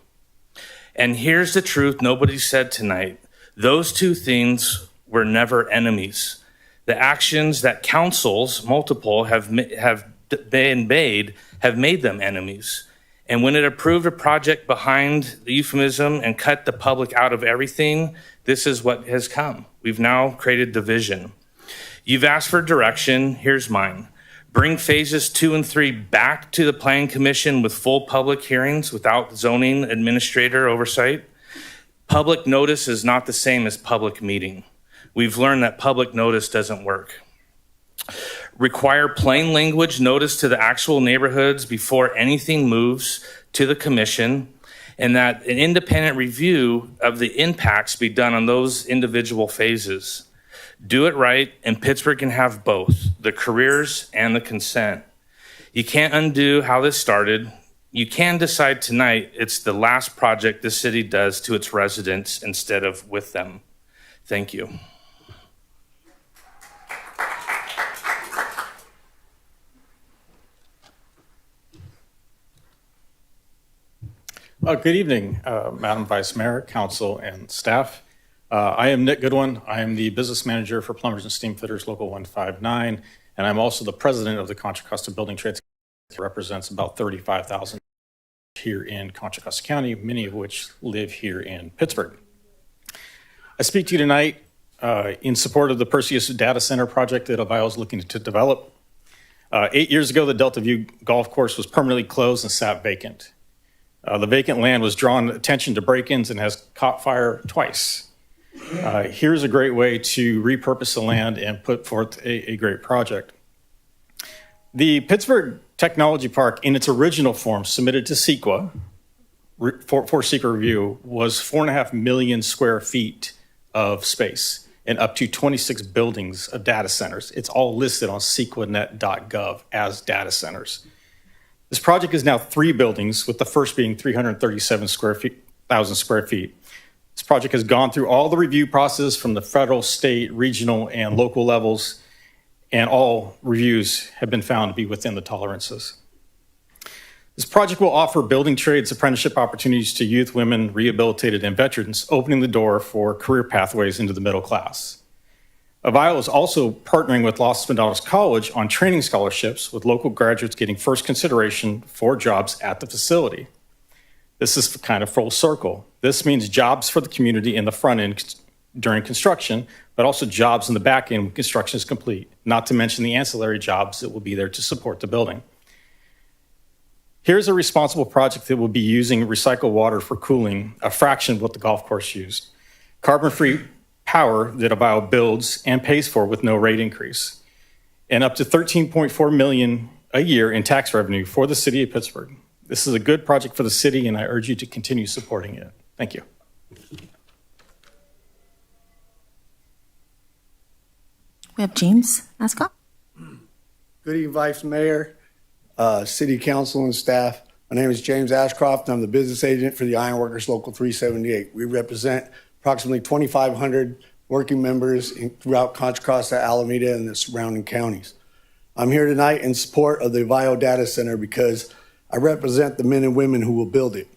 And here's the truth nobody said tonight. Those two things were never enemies. The actions that councils, multiple, have been made have made them enemies. And when it approved a project behind the euphemism and cut the public out of everything, this is what has come. We've now created division. You've asked for direction. Here's mine. Bring phases 2 and 3 back to the Planning Commission with full public hearings without zoning administrator oversight. Public notice is not the same as public meeting. We've learned that public notice doesn't work. Require plain language notice to the actual neighborhoods before anything moves to the commission, and that an independent review of the impacts be done on those individual phases. Do it right, and Pittsburgh can have both, the careers and the consent. You can't undo how this started. You can decide tonight it's the last project the city does to its residents instead of with them. Thank you. Good evening, Madam Vice Mayor, Council, and staff. I am Nick Goodwin. I am the business manager for Plumbers and Steam Fitters Local 159, and I'm also the president of the Contra Costa Building Trades. It represents about 35,000 here in Contra Costa County, many of which live here in Pittsburgh. I speak to you tonight in support of the Perseus Data Center project that Avio is looking to develop. 8 years ago, the Delta View Golf Course was permanently closed and sat vacant. The vacant land was drawn attention to break-ins and has caught fire twice. Here's a great way to repurpose the land and put forth a great project. The Pittsburgh Technology Park, in its original form, submitted to CEQA for CEQA review, was 4.5 million square feet of space and up to 26 buildings of data centers. It's all listed on sequanet.gov as data centers. This project is now 3 buildings, with the first being 337,000 square feet. This project has gone through all the review process from the federal, state, regional, and local levels, and all reviews have been found to be within the tolerances. This project will offer building trades apprenticeship opportunities to youth, women, rehabilitated, and veterans, opening the door for career pathways into the middle class. Avio is also partnering with Los Esmeraldas College on training scholarships, with local graduates getting first consideration for jobs at the facility. This is kind of full circle. This means jobs for the community in the front end during construction, but also jobs in the back end when construction is complete, not to mention the ancillary jobs that will be there to support the building. Here's a responsible project that will be using recycled water for cooling, a fraction of what the golf course used. Carbon-free power that Avio builds and pays for with no rate increase, and up to $13.4 million a year in tax revenue for the city of Pittsburgh. This is a good project for the city, and I urge you to continue supporting it. Thank you. We have James Ascott. Good evening, Vice Mayor, City Council, and staff. My name is James Ashcroft. I'm the business agent for the Ironworkers Local 378. We represent approximately 2,500 working members throughout Contra Costa, Alameda, and the surrounding counties. I'm here tonight in support of the Avio Data Center because I represent the men and women who will build it.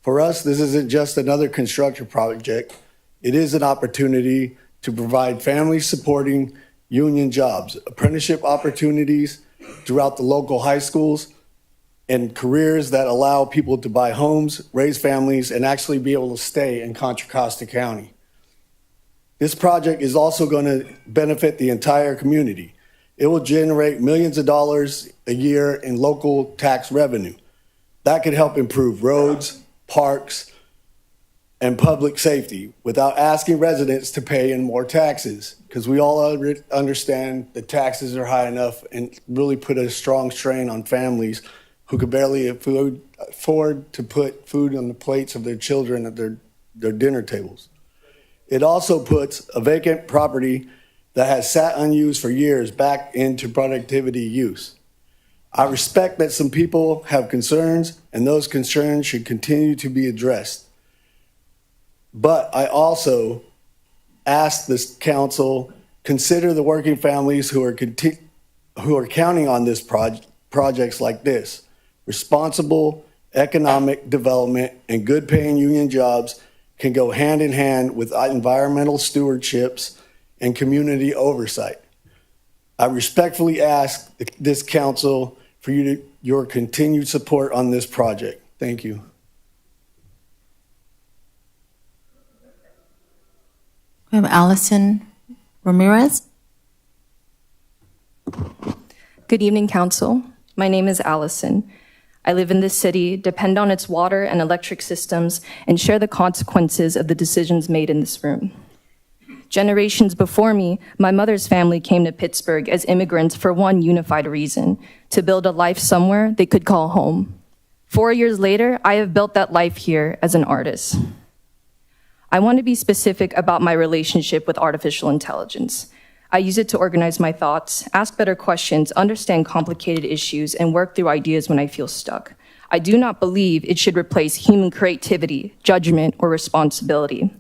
For us, this isn't just another construction project. It is an opportunity to provide family-supporting union jobs, apprenticeship opportunities throughout the local high schools, and careers that allow people to buy homes, raise families, and actually be able to stay in Contra Costa County. This project is also going to benefit the entire community. It will generate millions of dollars a year in local tax revenue. That could help improve roads, parks, and public safety without asking residents to pay in more taxes, because we all understand the taxes are high enough and really put a strong strain on families who could barely afford to put food on the plates of their children at their dinner tables. It also puts a vacant property that has sat unused for years back into productivity use. I respect that some people have concerns, and those concerns should continue to be addressed. But I also ask this council, consider the working families who are counting on this projects like this. Responsible economic development and good paying union jobs can go hand in hand with environmental stewardships and community oversight. I respectfully ask this council for your continued support on this project. Thank you. We have Allison Ramirez. Good evening, Council. My name is Allison. I live in this city, depend on its water and electric systems, and share the consequences of the decisions made in this room. Generations before me, my mother's family came to Pittsburgh as immigrants for one unified reason: to build a life somewhere they could call home. 4 years later, I have built that life here as an artist. I want to be specific about my relationship with artificial intelligence. I use it to organize my thoughts, ask better questions, understand complicated issues, and work through ideas when I feel stuck. I do not believe it should replace human creativity, judgment, or responsibility.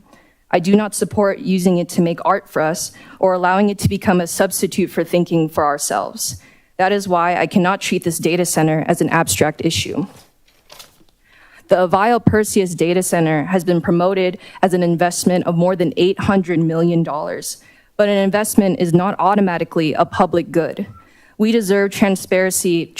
I do not support using it to make art for us or allowing it to become a substitute for thinking for ourselves. That is why I cannot treat this data center as an abstract issue. The Avio Perseus data center has been promoted as an investment of more than $800 million, but an investment is not automatically a public good. We deserve transparency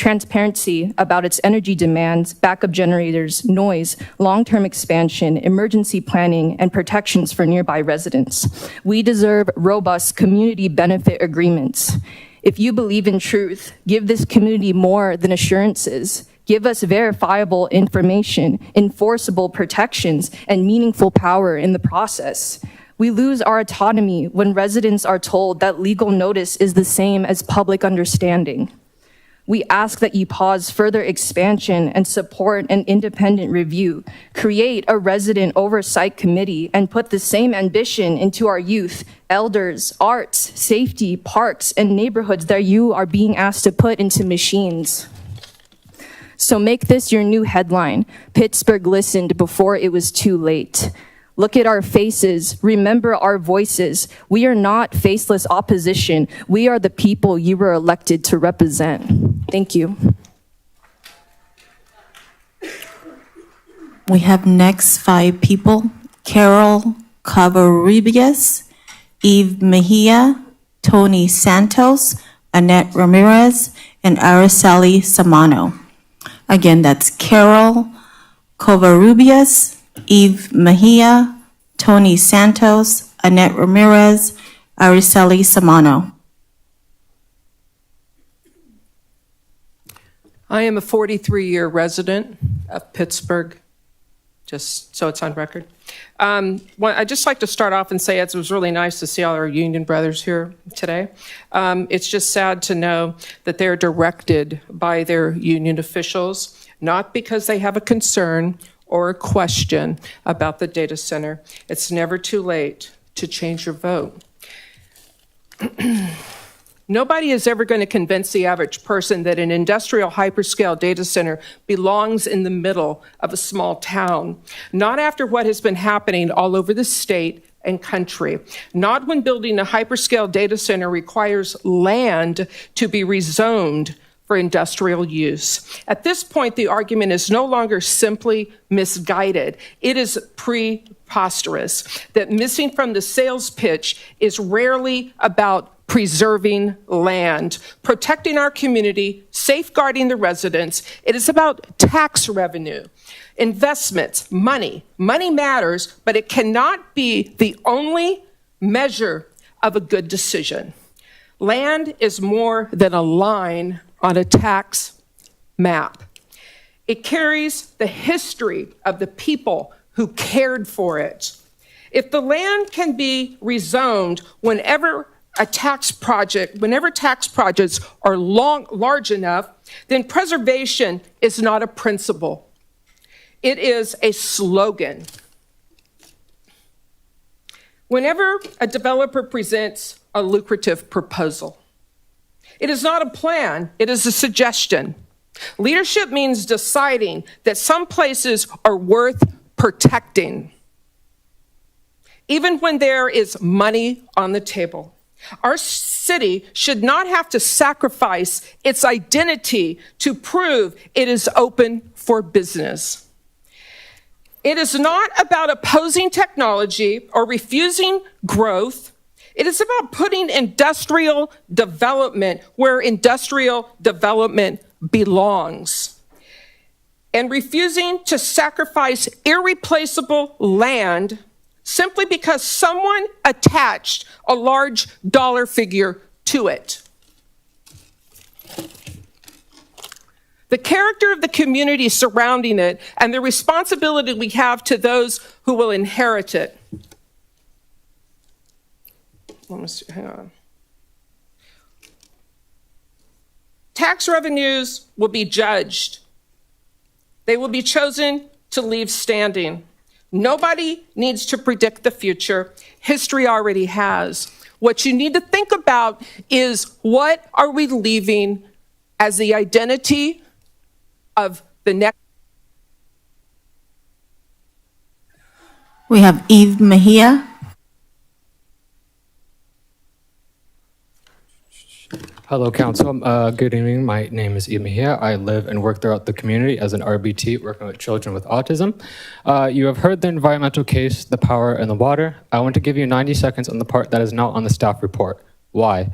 about its energy demands, backup generators, noise, long-term expansion, emergency planning, and protections for nearby residents. We deserve robust community benefit agreements. If you believe in truth, give this community more than assurances. Give us verifiable information, enforceable protections, and meaningful power in the process. We lose our autonomy when residents are told that legal notice is the same as public understanding. We ask that you pause further expansion and support an independent review, create a resident oversight committee, and put the same ambition into our youth, elders, arts, safety, parks, and neighborhoods that you are being asked to put into machines. So make this your new headline: Pittsburgh listened before it was too late. Look at our faces, remember our voices. We are not faceless opposition. We are the people you were elected to represent. Thank you. We have next 5 people: Carol Covarrubias, Eve Mejia, Tony Santos, Annette Ramirez, and Araceli Samano. Again, that's Carol Covarrubias, Eve Mejia, Tony Santos, Annette Ramirez, Araceli Samano. I am a 43-year resident of Pittsburgh, just so it's on record. I'd just like to start off and say it was really nice to see all our union brothers here today. It's just sad to know that they're directed by their union officials, not because they have a concern or a question about the data center. It's never too late to change your vote. Nobody is ever going to convince the average person that an industrial hyperscale data center belongs in the middle of a small town. Not after what has been happening all over the state and country. Not when building a hyperscale data center requires land to be rezoned for industrial use. At this point, the argument is no longer simply misguided. It is preposterous. That missing from the sales pitch is rarely about preserving land, protecting our community, safeguarding the residents. It is about tax revenue, investments, money. Money matters, but it cannot be the only measure of a good decision. Land is more than a line on a tax map. It carries the history of the people who cared for it. If the land can be rezoned whenever tax projects are large enough, then preservation is not a principle. It is a slogan. Whenever a developer presents a lucrative proposal, it is not a plan, it is a suggestion. Leadership means deciding that some places are worth protecting, even when there is money on the table. Our city should not have to sacrifice its identity to prove it is open for business. It is not about opposing technology or refusing growth. It is about putting industrial development where industrial development belongs and refusing to sacrifice irreplaceable land simply because someone attached a large dollar figure to it. The character of the community surrounding it and the responsibility we have to those who will inherit it. Let me see, hang on. Tax revenues will be judged. They will be chosen to leave standing. Nobody needs to predict the future. History already has. What you need to think about is, what are we leaving as the identity of the next? We have Eve Mejia. Hello, Council. Good evening. My name is Eve Mejia. I live and work throughout the community as an RBT working with children with autism. You have heard the environmental case, the power, and the water. I want to give you 90 seconds on the part that is not on the staff report. Why?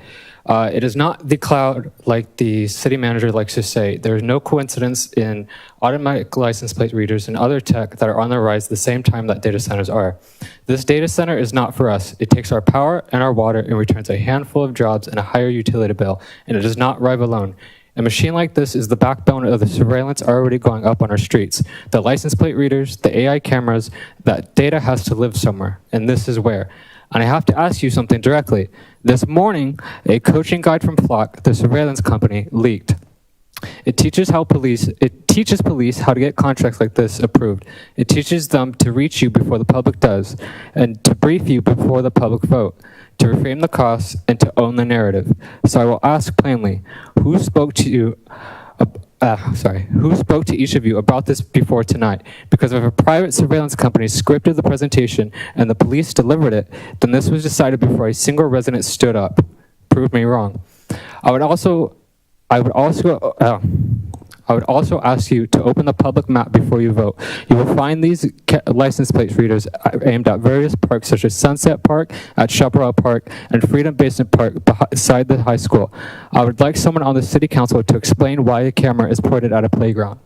It is not the cloud like the city manager likes to say. There is no coincidence in automatic license plate readers and other tech that are on the rise at the same time that data centers are. This data center is not for us. It takes our power and our water and returns a handful of jobs and a higher utility bill, and it does not arrive alone. A machine like this is the backbone of the surveillance already going up on our streets. The license plate readers, the AI cameras, that data has to live somewhere, and this is where. And I have to ask you something directly. This morning, a coaching guide from Flock, the surveillance company, leaked. It teaches police how to get contracts like this approved. It teaches them to reach you before the public does, and to brief you before the public vote, to reframe the costs, and to own the narrative. So I will ask plainly, who spoke to you? Who spoke to each of you about this before tonight? Because if a private surveillance company scripted the presentation and the police delivered it, then this was decided before a single resident stood up. Prove me wrong. I would also ask you to open the public map before you vote. You will find these license plate readers aimed at various parks such as Sunset Park, at Chaparral Park, and Freedom Basin Park beside the high school. I would like someone on the city council to explain why a camera is pointed at a playground.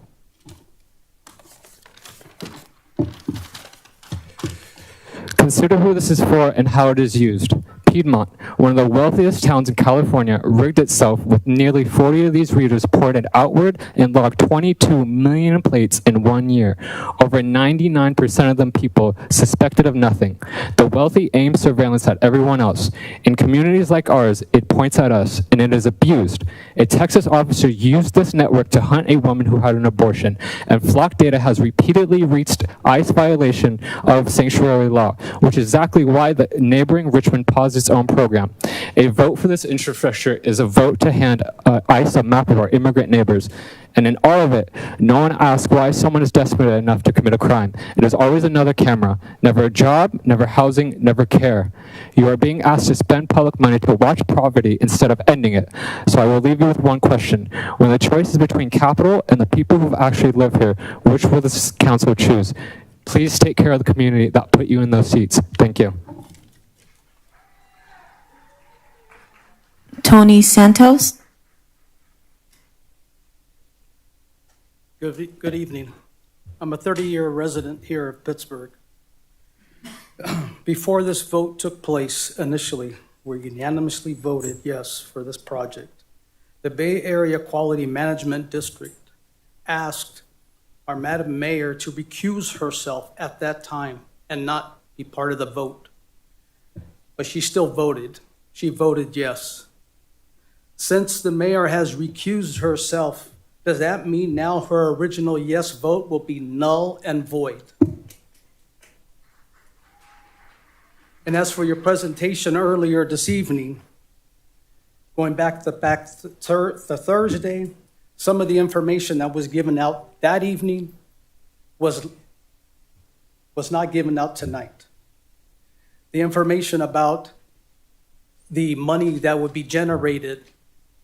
Consider who this is for and how it is used. Piedmont, one of the wealthiest towns in California, rigged itself with nearly 40 of these readers pointed outward and logged 22 million plates in 1 year. Over 99% of them people suspected of nothing. The wealthy aim surveillance at everyone else. In communities like ours, it points at us, and it is abused. A Texas officer used this network to hunt a woman who had an abortion, and Flock Data has repeatedly reached ICE violation of sanctuary law, which is exactly why the neighboring Richmond paused its own program. A vote for this infrastructure is a vote to hand ICE a map of our immigrant neighbors. And in all of it, no one asks why someone is desperate enough to commit a crime. It is always another camera. Never a job, never housing, never care. You are being asked to spend public money to watch poverty instead of ending it. So I will leave you with one question. When the choice is between capital and the people who actually live here, which will this council choose? Please take care of the community that put you in those seats. Thank you. Tony Santos. Good evening. I'm a 30-year resident here of Pittsburgh. Before this vote took place initially, we unanimously voted yes for this project. The Bay Area Quality Management District asked our Madam Mayor to recuse herself at that time and not be part of the vote. But she still voted. She voted yes. Since the mayor has recused herself, does that mean now her original yes vote will be null and void? And as for your presentation earlier this evening, going back to Thursday, some of the information that was given out that evening was not given out tonight. The information about the money that would be generated,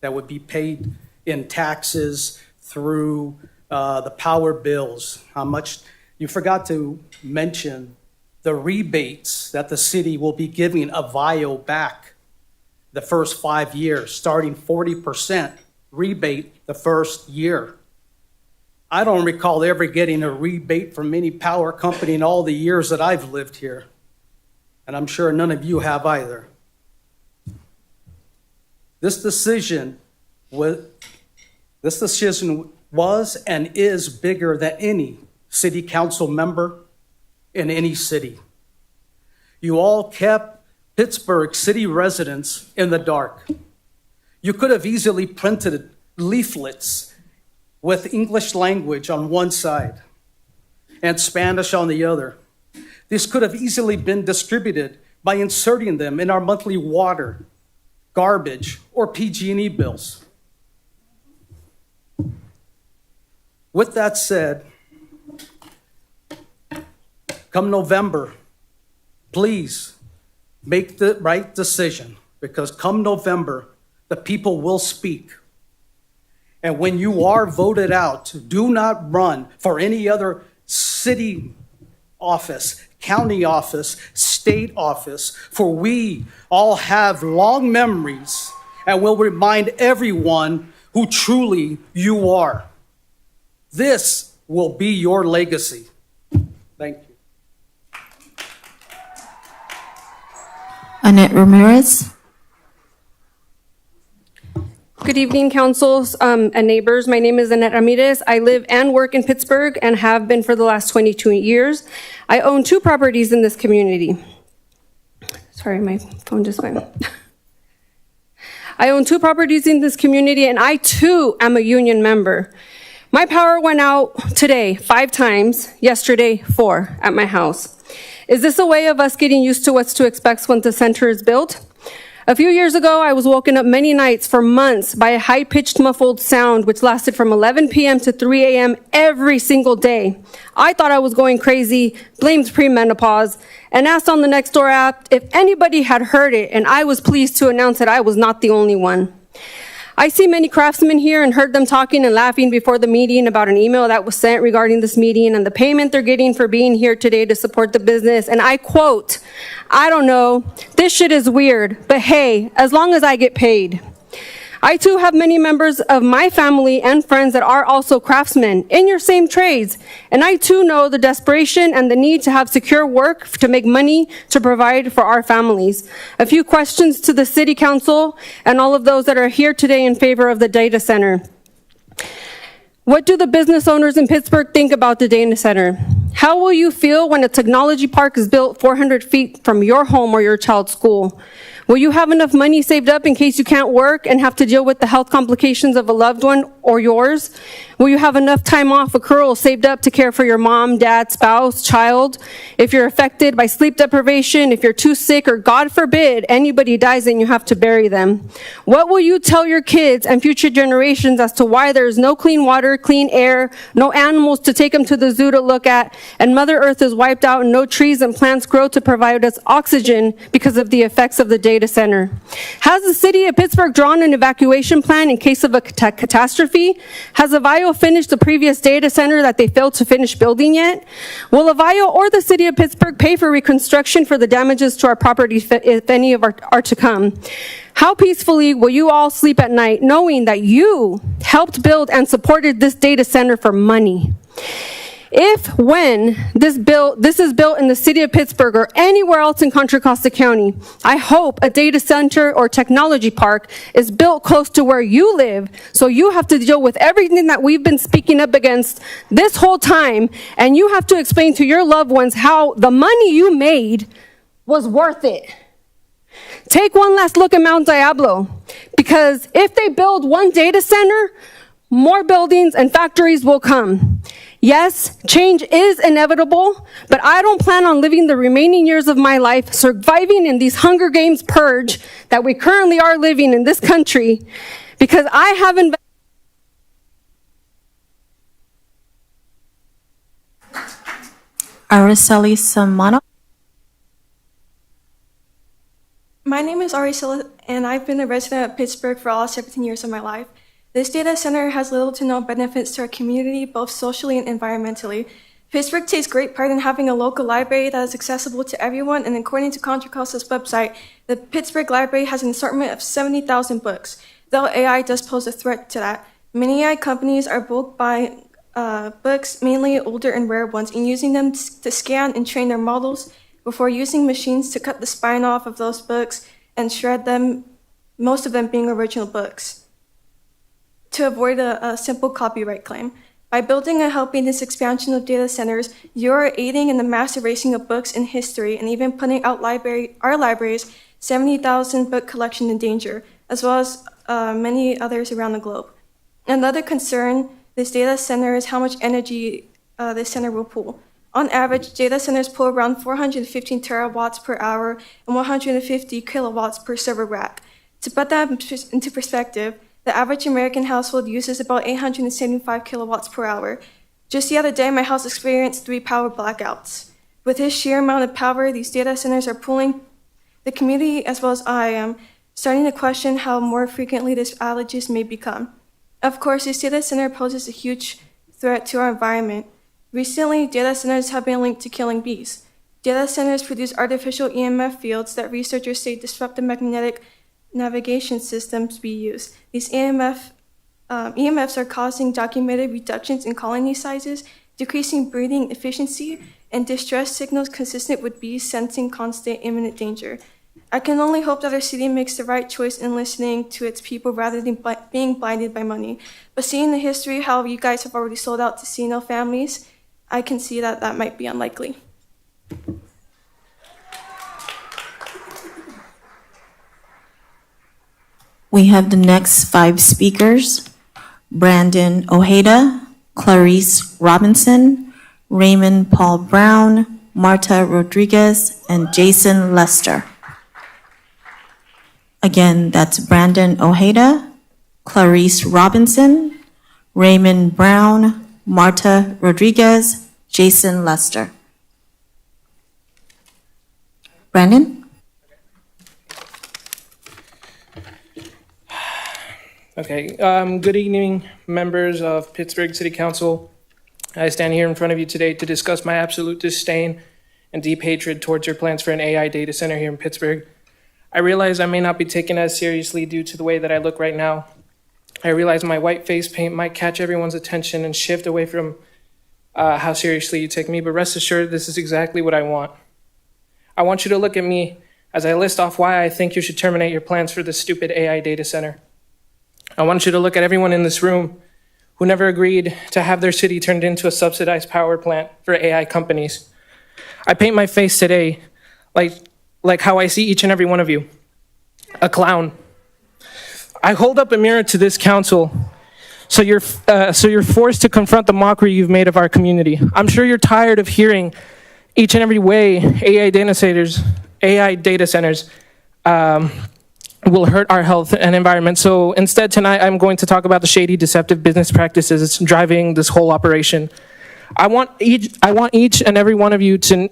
that would be paid in taxes through the power bills, how much, you forgot to mention the rebates that the city will be giving Avio back the first 5 years, starting 40% rebate the first year. I don't recall ever getting a rebate from any power company in all the years that I've lived here. And I'm sure none of you have either. This decision was and is bigger than any city council member in any city. You all kept Pittsburgh city residents in the dark. You could have easily printed leaflets with English language on one side and Spanish on the other. This could have easily been distributed by inserting them in our monthly water, garbage, or PG&E bills. With that said, come November, please make the right decision, because come November, the people will speak. And when you are voted out, do not run for any other city office, county office, state office, for we all have long memories and will remind everyone who truly you are. This will be your legacy. Thank you. Annette Ramirez. Good evening, councils and neighbors. My name is Annette Ramirez. I live and work in Pittsburgh and have been for the last 22 years. I own 2 properties in this community. Sorry, my phone just went. I own 2 properties in this community, and I too am a union member. My power went out today 5 times, yesterday 4 at my house. Is this a way of us getting used to what's to expect when the center is built? A few years ago, I was woken up many nights for months by a high-pitched muffled sound which lasted from 11 p.m. to 3 a.m. every single day. I thought I was going crazy, blamed premenopause, and asked on the Nextdoor app if anybody had heard it, and I was pleased to announce that I was not the only one. I see many craftsmen here and heard them talking and laughing before the meeting about an email that was sent regarding this meeting and the payment they're getting for being here today to support the business. And I quote, "I don't know, this shit is weird, but hey, as long as I get paid." I too have many members of my family and friends that are also craftsmen in your same trades. And I too know the desperation and the need to have secure work to make money to provide for our families. A few questions to the city council and all of those that are here today in favor of the data center. What do the business owners in Pittsburgh think about the data center? How will you feel when a technology park is built 400 feet from your home or your child's school? Will you have enough money saved up in case you can't work and have to deal with the health complications of a loved one or yours? Will you have enough time off accrual saved up to care for your mom, dad, spouse, child? If you're affected by sleep deprivation, if you're too sick, or God forbid, anybody dies and you have to bury them, what will you tell your kids and future generations as to why there is no clean water, clean air, no animals to take them to the zoo to look at, and Mother Earth is wiped out and no trees and plants grow to provide us oxygen because of the effects of the data center? Has the city of Pittsburgh drawn an evacuation plan in case of a catastrophe? Has Avio finished the previous data center that they failed to finish building yet? Will Avio or the city of Pittsburgh pay for reconstruction for the damages to our property if any of are to come? How peacefully will you all sleep at night knowing that you helped build and supported this data center for money? When this is built in the city of Pittsburgh or anywhere else in Contra Costa County, I hope a data center or technology park is built close to where you live, so you have to deal with everything that we've been speaking up against this whole time, and you have to explain to your loved ones how the money you made was worth it. Take one last look at Mount Diablo, because if they build one data center, more buildings and factories will come. Yes, change is inevitable, but I don't plan on living the remaining years of my life surviving in these Hunger Games purge that we currently are living in this country, because I have invested. Araceli Samano. My name is is Ari Silla, and I've been a resident of Pittsburgh for all 17 years of my life. This data center has little to no benefits to our community, both socially and environmentally. Pittsburgh takes great pride in having a local library that is accessible to everyone, and according to Contra Costa's website, the Pittsburgh Library has an assortment of 70,000 books. Though AI does pose a threat to that, many AI companies are bulk buying books, mainly older and rare ones, and using them to scan and train their models before using machines to cut the spine off of those books and shred them, most of them being original books, to avoid a simple copyright claim. By building and helping this expansion of data centers, you are aiding in the mass erasing of books in history and even putting out our library's 70,000 book collection in danger, as well as many others around the globe. Another concern this data center is how much energy this center will pull. On average, data centers pull around 415 terawatts per hour and 150 kilowatts per server rack. To put that into perspective, the average American household uses about 875 kilowatts per hour. Just the other day, my house experienced 3 power blackouts. With this sheer amount of power these data centers are pulling, the community, as well as I am, starting to question how more frequently these outages may become. Of course, this data center poses a huge threat to our environment. Recently, data centers have been linked to killing bees. Data centers produce artificial EMF fields that researchers say disrupt the magnetic navigation systems we use. These EMFs are causing documented reductions in colony sizes, decreasing breeding efficiency, and distress signals consistent with bees sensing constant imminent danger. I can only hope that our city makes the right choice in listening to its people rather than being blinded by money. But seeing the history, how you guys have already sold out to CNO families, I can see that that might be unlikely. We have the next 5 speakers: Brandon Ojeda, Clarice Robinson, Raymond Paul Brown, Marta Rodriguez, and Jason Lester. Again, that's Brandon Ojeda, Clarice Robinson, Raymond Brown, Marta Rodriguez, Jason Lester. Brandon? Okay, good evening, members of Pittsburgh City Council. I stand here in front of you today to discuss my absolute disdain and deep hatred towards your plans for an AI data center here in Pittsburgh. I realize I may not be taken as seriously due to the way that I look right now. I realize my white face paint might catch everyone's attention and shift away from how seriously you take me, but rest assured, this is exactly what I want. I want you to look at me as I list off why I think you should terminate your plans for this stupid AI data center. I want you to look at everyone in this room who never agreed to have their city turned into a subsidized power plant for AI companies. I paint my face today like how I see each and every one of you, a clown. I hold up a mirror to this council so you're forced to confront the mockery you've made of our community. I'm sure you're tired of hearing each and every way AI data centers will hurt our health and environment. So instead tonight, I'm going to talk about the shady, deceptive business practices driving this whole operation. I want each and every one of you to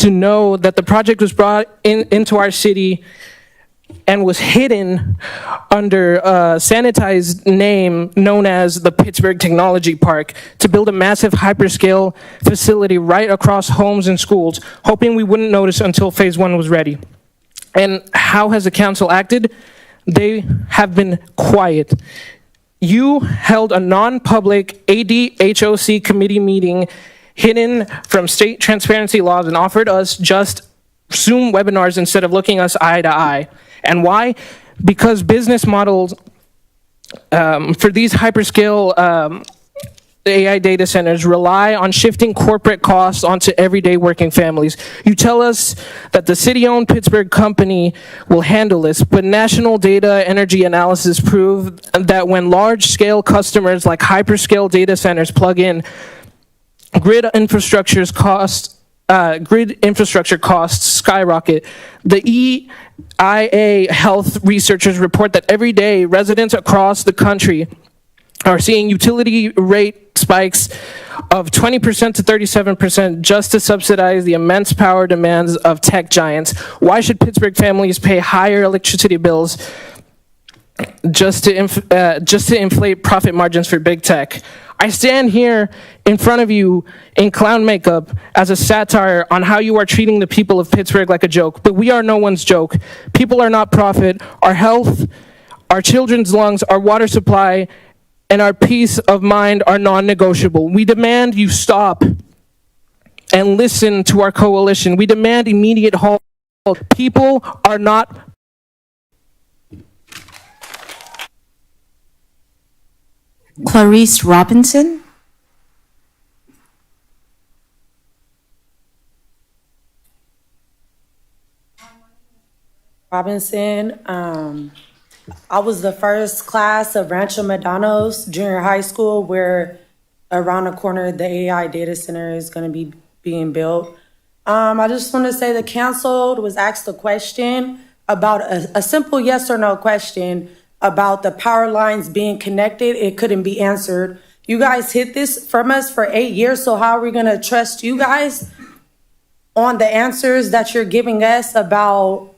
know that the project was brought into our city and was hidden under a sanitized name known as the Pittsburgh Technology Park to build a massive hyperscale facility right across homes and schools, hoping we wouldn't notice until phase 1 was ready. And how has the council acted? They have been quiet. You held a non-public ADHOC committee meeting hidden from state transparency laws and offered us just Zoom webinars instead of looking us eye to eye. And why? Because business models for these hyperscale AI data centers rely on shifting corporate costs onto everyday working families. You tell us that the city-owned Pittsburgh company will handle this, but national data energy analysis prove that when large-scale customers like hyperscale data centers plug in, grid infrastructure costs skyrocket. The EIA health researchers report that every day residents across the country are seeing utility rate spikes of 20% to 37% just to subsidize the immense power demands of tech giants? Why should Pittsburgh families pay higher electricity bills just to inflate profit margins for big tech? I stand here in front of you in clown makeup as a satire on how you are treating the people of Pittsburgh like a joke, but we are no one's joke. People are not profit. Our health, our children's lungs, our water supply, and our peace of mind are non-negotiable. We demand you stop and listen to our coalition. We demand immediate halt. People are not Clarice Robinson. Robinson. I was the first class of Rancho Medanos Junior High School, where around the corner the AI data center is going to be being built. I just want to say the council was asked a question about a simple yes or no question about the power lines being connected. It couldn't be answered. You guys hid this from us for 8 years, so how are we going to trust you guys on the answers that you're giving us about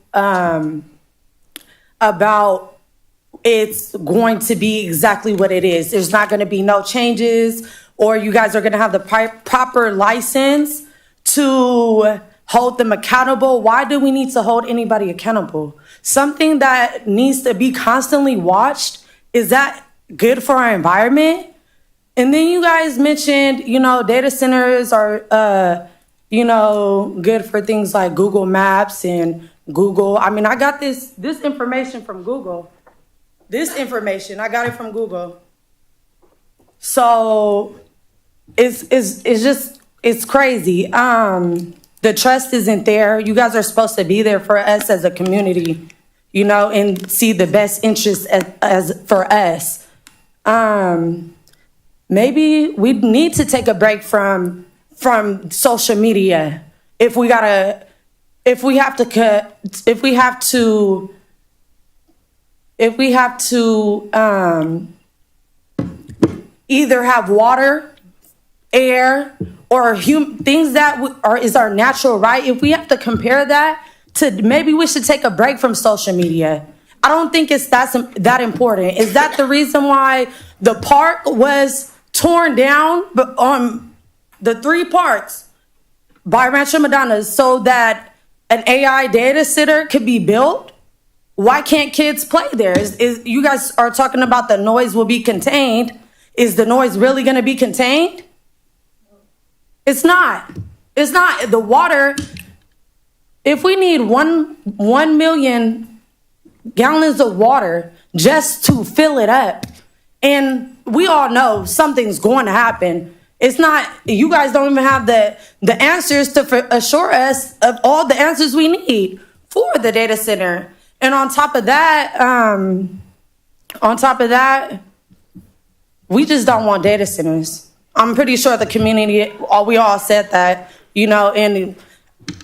it's going to be exactly what it is? There's not going to be no changes, or you guys are going to have the proper license to hold them accountable. Why do we need to hold anybody accountable? Something that needs to be constantly watched. Is that good for our environment? And then you guys mentioned, data centers are, good for things like Google Maps and Google. I mean, I got this information from Google. I got it from Google. So it's crazy. The trust isn't there. You guys are supposed to be there for us as a community, and see the best interest as for us. Maybe we need to take a break from social media if we have to either have water, air, or things that is our natural right. If we have to compare that to, maybe we should take a break from social media. I don't think it's that important. Is that the reason why the park was torn down, but the 3 parts by Rancho Medanos, so that an AI data center could be built? Why can't kids play there? You guys are talking about the noise will be contained. Is the noise really going to be contained? It's not. It's not. The water, if we need 1 million gallons of water just to fill it up, and we all know something's going to happen. It's not, you guys don't even have the answers to assure us of all the answers we need for the data center. And on top of that, we just don't want data centers. I'm pretty sure the community, we all said that, and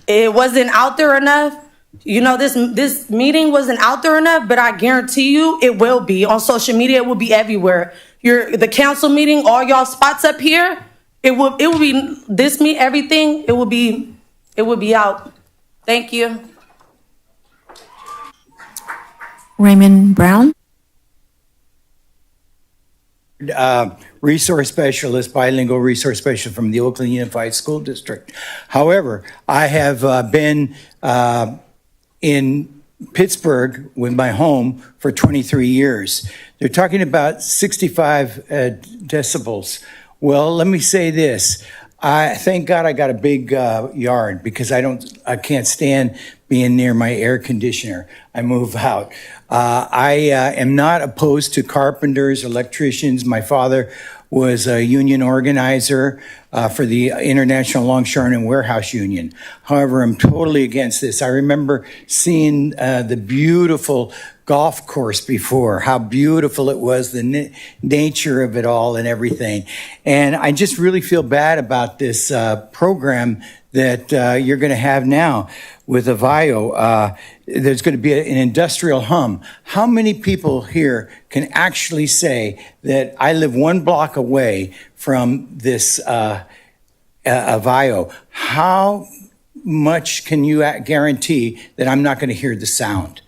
it wasn't out there enough. This meeting wasn't out there enough, but I guarantee you it will be. On social media, it will be everywhere. The council meeting, all y'all spots up here, it will be everything. It will be out. Thank you. Raymond Brown. Resource specialist, bilingual resource specialist from the Oakland Unified School District. However, I have been in Pittsburgh with my home for 23 years. They're talking about 65 decibels. Well, let me say this. Thank God I got a big yard, because I can't stand being near my air conditioner. I move out. I am not opposed to carpenters, electricians. My father was a union organizer for the International Longshoreman and Warehouse Union. However, I'm totally against this. I remember seeing the beautiful golf course before, how beautiful it was, the nature of it all and everything. And I just really feel bad about this program that you're going to have now with Avio. There's going to be an industrial hum. How many people here can actually say that I live 1 block away from this Avio? How much can you guarantee that I'm not going to hear the sound?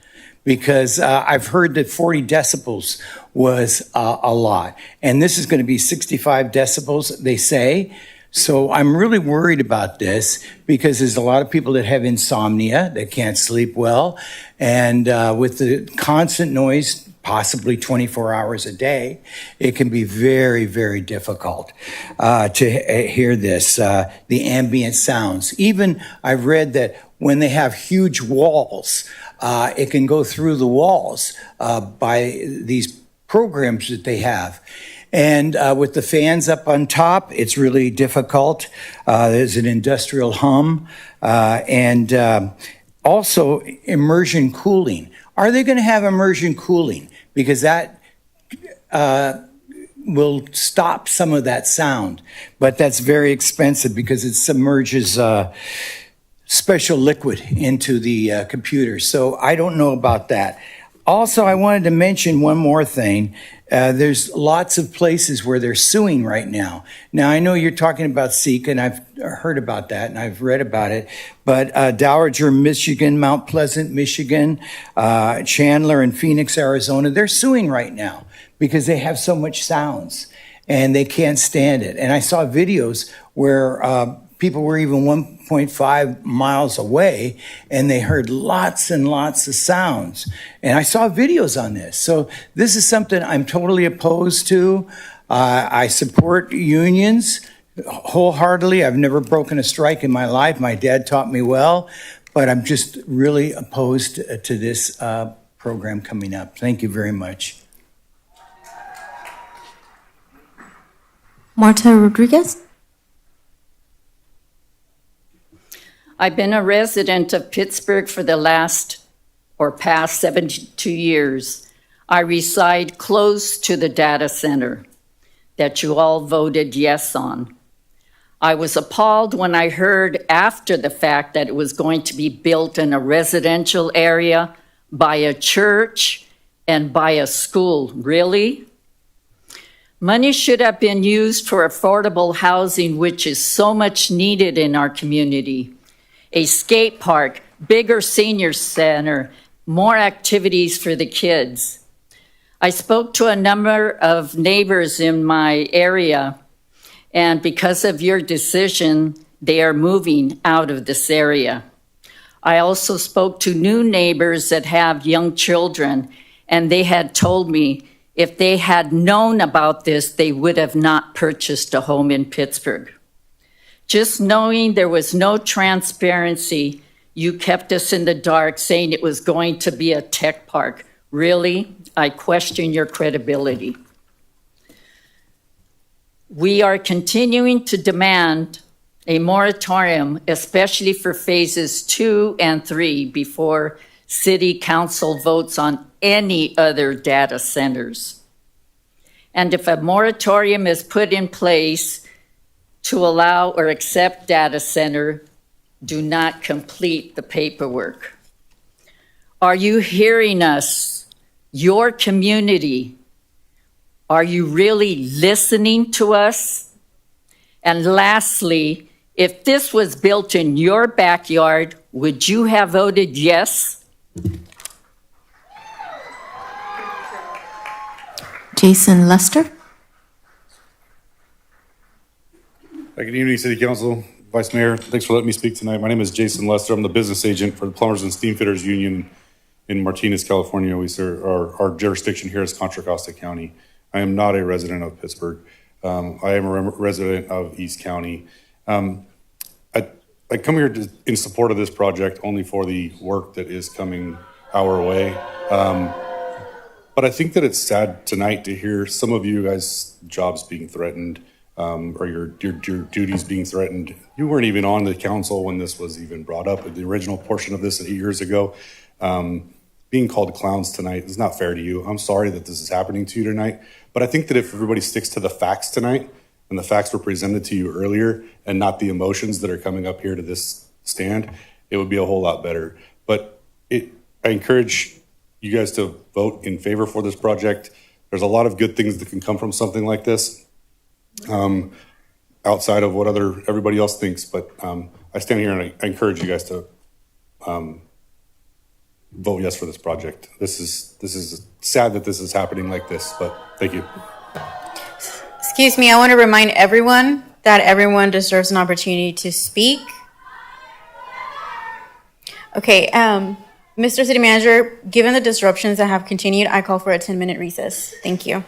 Because I've heard that 40 decibels was a lot. And this is going to be 65 decibels, they say. So I'm really worried about this because there's a lot of people that have insomnia, that can't sleep well. And with the constant noise, possibly 24 hours a day, it can be very, very difficult to hear this, the ambient sounds. Even I've read that when they have huge walls, it can go through the walls by these programs that they have. And with the fans up on top, it's really difficult. There's an industrial hum and also immersion cooling. Are they going to have immersion cooling? Because that will stop some of that sound, but that's very expensive because it submerges special liquid into the computer. So I don't know about that. Also, I wanted to mention one more thing. There's lots of places where they're suing right now. Now, I know you're talking about Seeker, and I've heard about that, and I've read about it. But Dowager, Michigan, Mount Pleasant, Michigan, Chandler, and Phoenix, Arizona, they're suing right now because they have so much sounds, and they can't stand it. And I saw videos where people were even 1.5 miles away, and they heard lots and lots of sounds. And I saw videos on this. So this is something I'm totally opposed to. I support unions wholeheartedly. I've never broken a strike in my life. My dad taught me well, but I'm just really opposed to this program coming up. Thank you very much. Marta Rodriguez. I've been a resident of Pittsburgh for the past 72 years. I reside close to the data center that you all voted yes on. I was appalled when I heard after the fact that it was going to be built in a residential area by a church and by a school. Really? Money should have been used for affordable housing, which is so much needed in our community. A skate park, bigger senior center, more activities for the kids. I spoke to a number of neighbors in my area, and because of your decision, they are moving out of this area. I also spoke to new neighbors that have young children, and they had told me if they had known about this, they would have not purchased a home in Pittsburgh. Just knowing there was no transparency, you kept us in the dark saying it was going to be a tech park. Really? I question your credibility. We are continuing to demand a moratorium, especially for phases 2 and 3, before City Council votes on any other data centers. And if a moratorium is put in place to allow or accept data center, do not complete the paperwork. Are you hearing us? Your community, are you really listening to us? And lastly, if this was built in your backyard, would you have voted yes? Jason Lester. Good evening, City Council, Vice Mayor. Thanks for letting me speak tonight. My name is Jason Lester. I'm the business agent for the Plumbers and Steamfitters Union in Martinez, California. We serve our jurisdiction here is Contra Costa County. I am not a resident of Pittsburgh. I am a resident of East County. I come here in support of this project only for the work that is coming our way. But I think that it's sad tonight to hear some of you guys' jobs being threatened. Or your duties being threatened. You weren't even on the council when this was even brought up, the original portion of this 8 years ago. being called clowns tonight is not fair to you. I'm sorry that this is happening to you tonight, but I think that if everybody sticks to the facts tonight, and the facts were presented to you earlier, and not the emotions that are coming up here to this stand, it would be a whole lot better. But I encourage you guys to vote in favor for this project. There's a lot of good things that can come from something like this, outside of what everybody else thinks. But I stand here and I encourage you guys to vote yes for this project. This is sad that this is happening like this, but thank you. Excuse me, I want to remind everyone that everyone deserves an opportunity to speak. Okay, Mr. City Manager, given the disruptions that have continued, I call for a 10-minute recess. Thank you.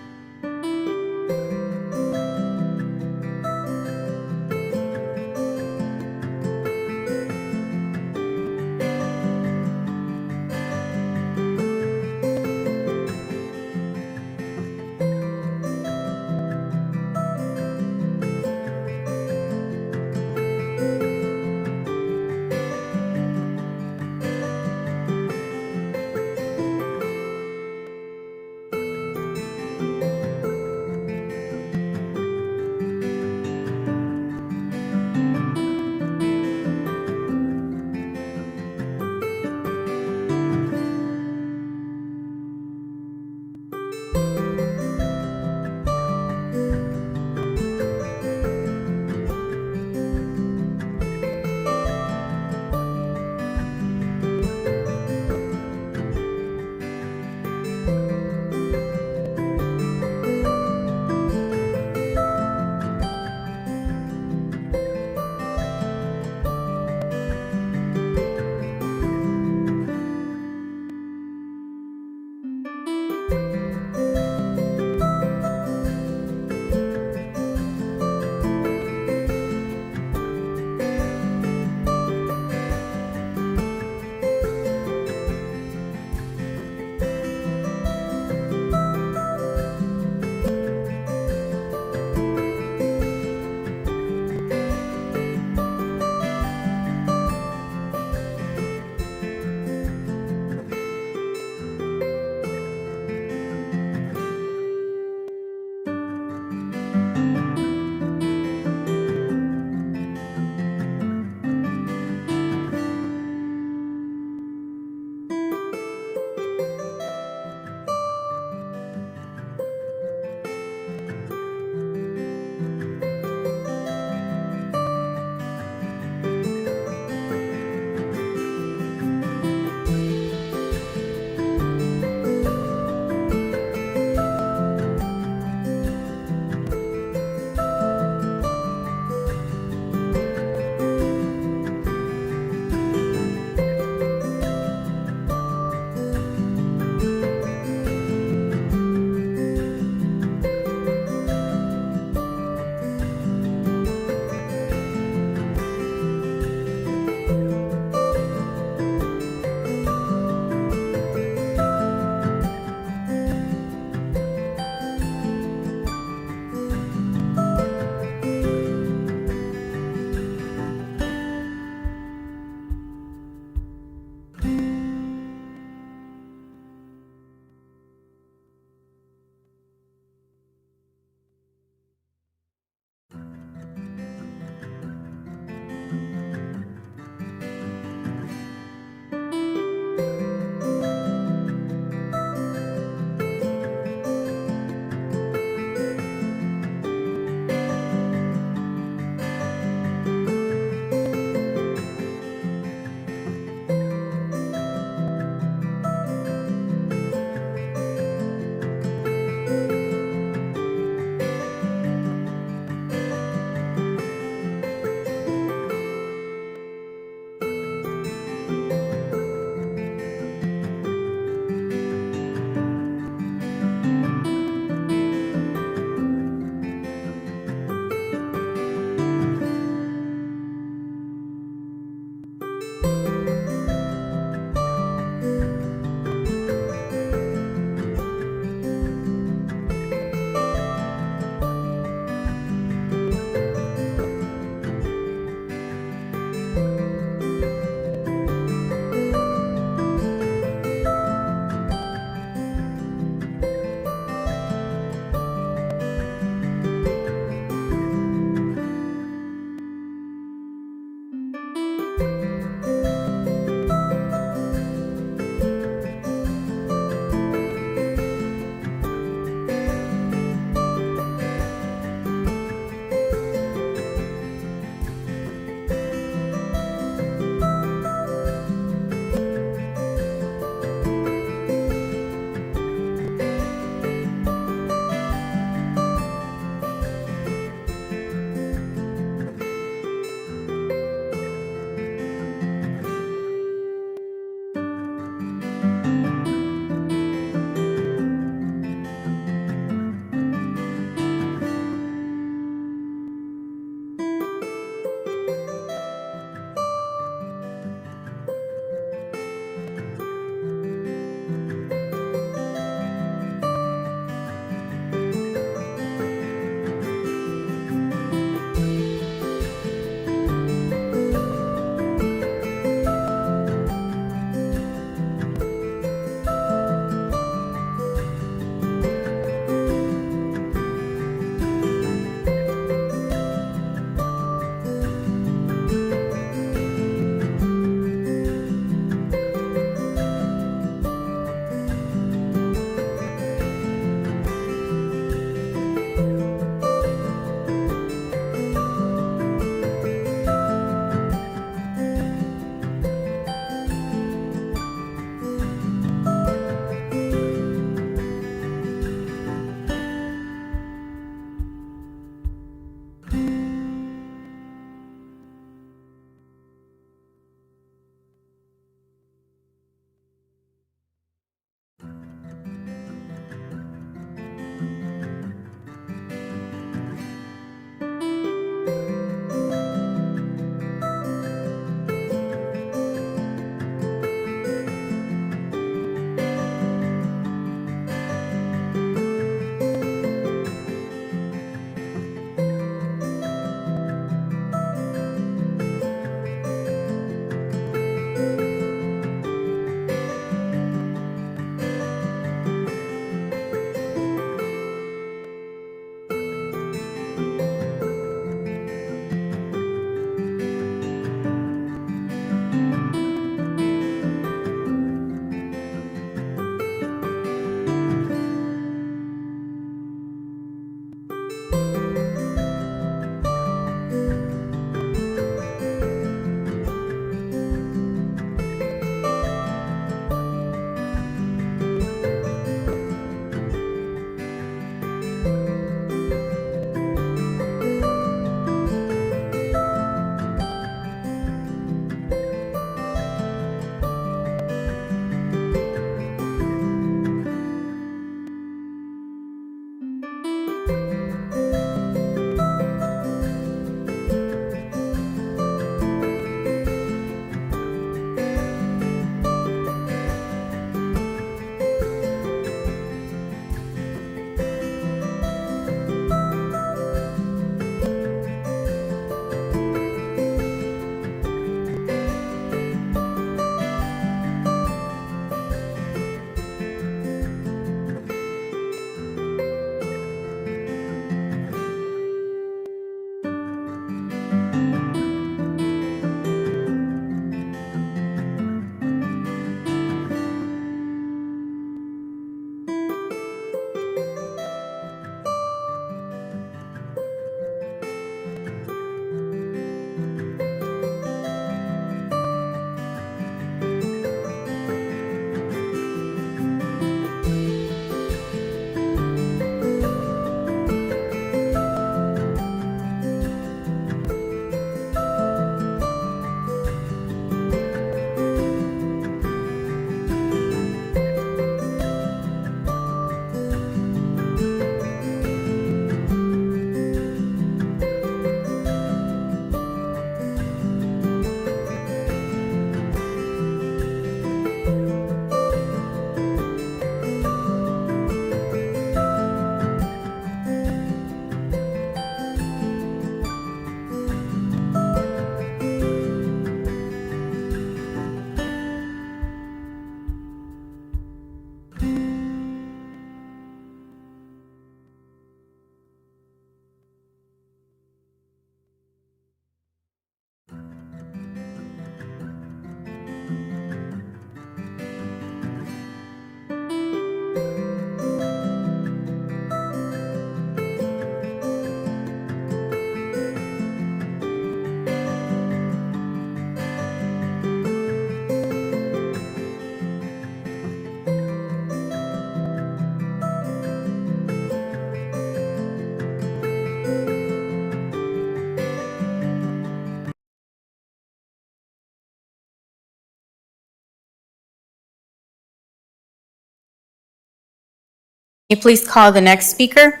Can you please call the next speaker?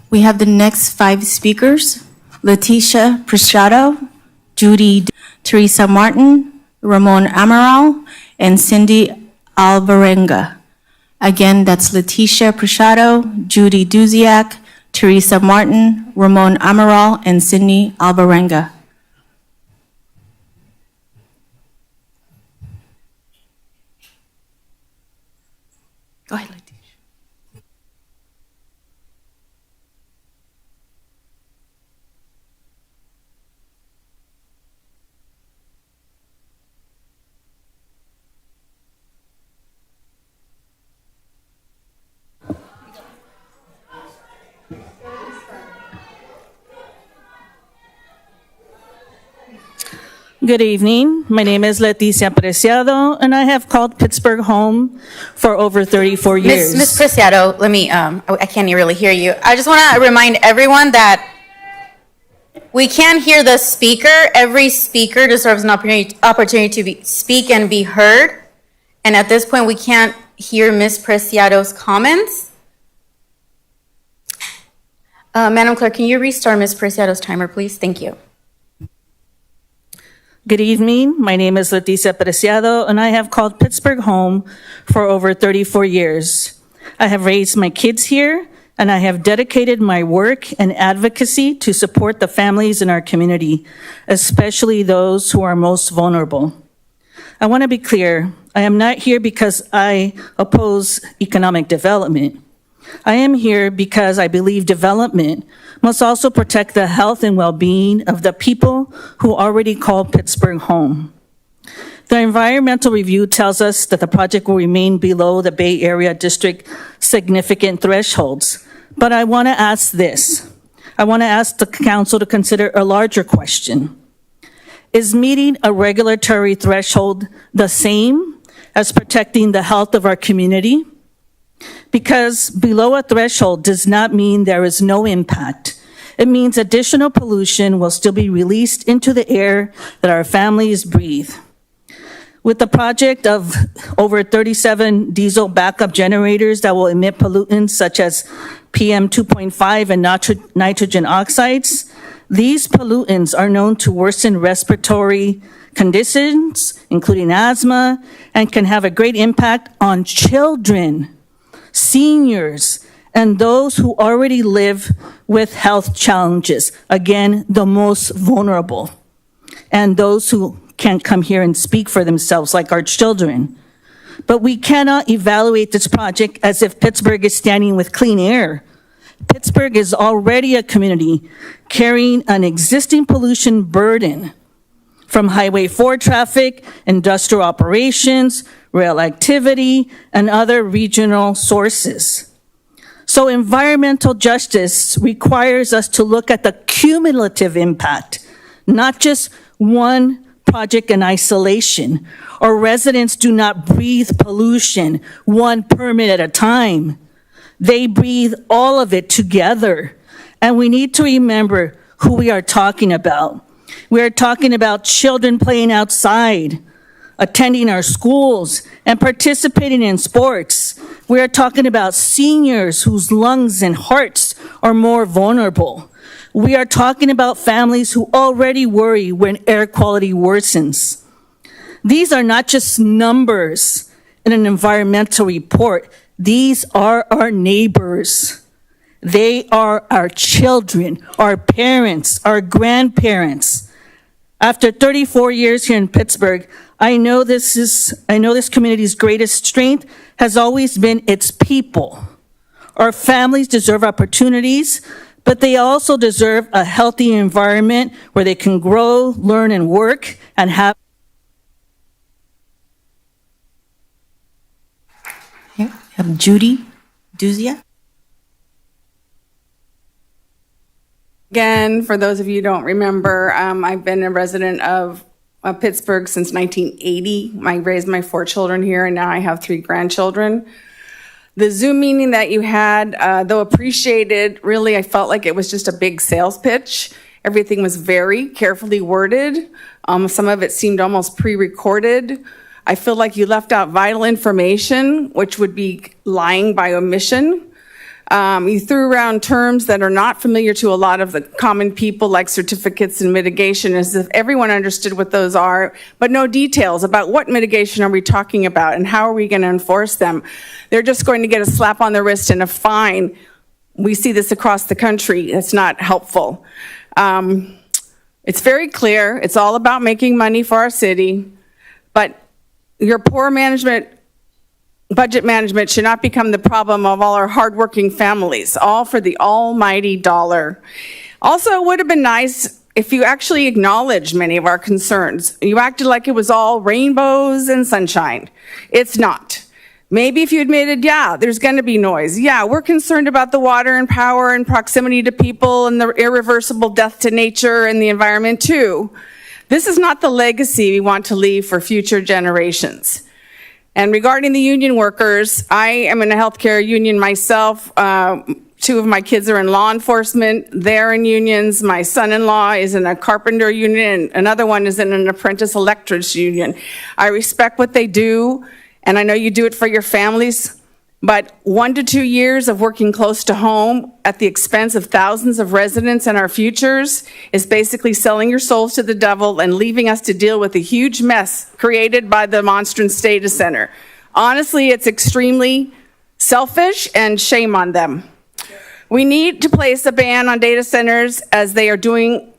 We have the next 5 speakers: Leticia Preciado, Judy, Teresa Martin, Ramon Amaral, and Cindy Alvarenga. Again, that's Leticia Preciado, Judy Duziak, Teresa Martin, Ramon Amaral, and Cindy Alvarenga. Go ahead, Leticia. Good evening. My name is Leticia Preciado, and I have called Pittsburgh home for over 34 years. Ms. Preciado, let me, I can't really hear you. I just want to remind everyone that we can't hear the speaker. Every speaker deserves an opportunity to speak and be heard. And at this point, we can't hear Ms. Preciado's comments. Madam Clerk, can you restart Ms. Preciado's timer, please? Thank you. Good evening. My name is Leticia Preciado, and I have called Pittsburgh home for over 34 years. I have raised my kids here, and I have dedicated my work and advocacy to support the families in our community, especially those who are most vulnerable. I want to be clear. I am not here because I oppose economic development. I am here because I believe development must also protect the health and well-being of the people who already call Pittsburgh home. The environmental review tells us that the project will remain below the Bay Area District significant thresholds. But I want to ask this. I want to ask the council to consider a larger question. Is meeting a regulatory threshold the same as protecting the health of our community? Because below a threshold does not mean there is no impact. It means additional pollution will still be released into the air that our families breathe. With the project of over 37 diesel backup generators that will emit pollutants such as PM 2.5 and nitrogen oxides, these pollutants are known to worsen respiratory conditions, including asthma, and can have a great impact on children, seniors, and those who already live with health challenges. Again, the most vulnerable, and those who can't come here and speak for themselves, like our children. But we cannot evaluate this project as if Pittsburgh is standing with clean air. Pittsburgh is already a community carrying an existing pollution burden from Highway 4 traffic, industrial operations, rail activity, and other regional sources. So environmental justice requires us to look at the cumulative impact, not just one project in isolation. Our residents do not breathe pollution one permit at a time. They breathe all of it together. And we need to remember who we are talking about. We are talking about children playing outside, attending our schools, and participating in sports. We are talking about seniors whose lungs and hearts are more vulnerable. We are talking about families who already worry when air quality worsens. These are not just numbers in an environmental report. These are our neighbors. They are our children, our parents, our grandparents. After 34 years here in Pittsburgh, I know this community's greatest strength has always been its people. Our families deserve opportunities, but they also deserve a healthy environment where they can grow, learn, and work, and have. Here, we have Judy Duzia. Again, for those of you who don't remember, I've been a resident of Pittsburgh since 1980. I raised my 4 children here, and now I have 3 grandchildren. The Zoom meeting that you had, though appreciated, really I felt like it was just a big sales pitch. Everything was very carefully worded. Some of it seemed almost pre-recorded. I feel like you left out vital information, which would be lying by omission. You threw around terms that are not familiar to a lot of the common people, like certificates and mitigation, as if everyone understood what those are, but no details about what mitigation are we talking about and how are we going to enforce them. They're just going to get a slap on the wrist and a fine. We see this across the country. It's not helpful. It's very clear. It's all about making money for our city, but your poor budget management should not become the problem of all our hardworking families, all for the almighty dollar. Also, it would have been nice if you actually acknowledged many of our concerns. You acted like it was all rainbows and sunshine. It's not. Maybe if you admitted, yeah, there's going to be noise. Yeah, we're concerned about the water and power and proximity to people and the irreversible death to nature and the environment too. This is not the legacy we want to leave for future generations. And regarding the union workers, I am in a healthcare union myself. 2 of my kids are in law enforcement. They're in unions. My son-in-law is in a carpenter union. And another one is in an apprentice electrician union. I respect what they do, and I know you do it for your families. But 1 to 2 years of working close to home at the expense of thousands of residents and our futures is basically selling your souls to the devil and leaving us to deal with a huge mess created by the monstrous data center. Honestly, it's extremely selfish and shame on them. We need to place a ban on data centers as they are doing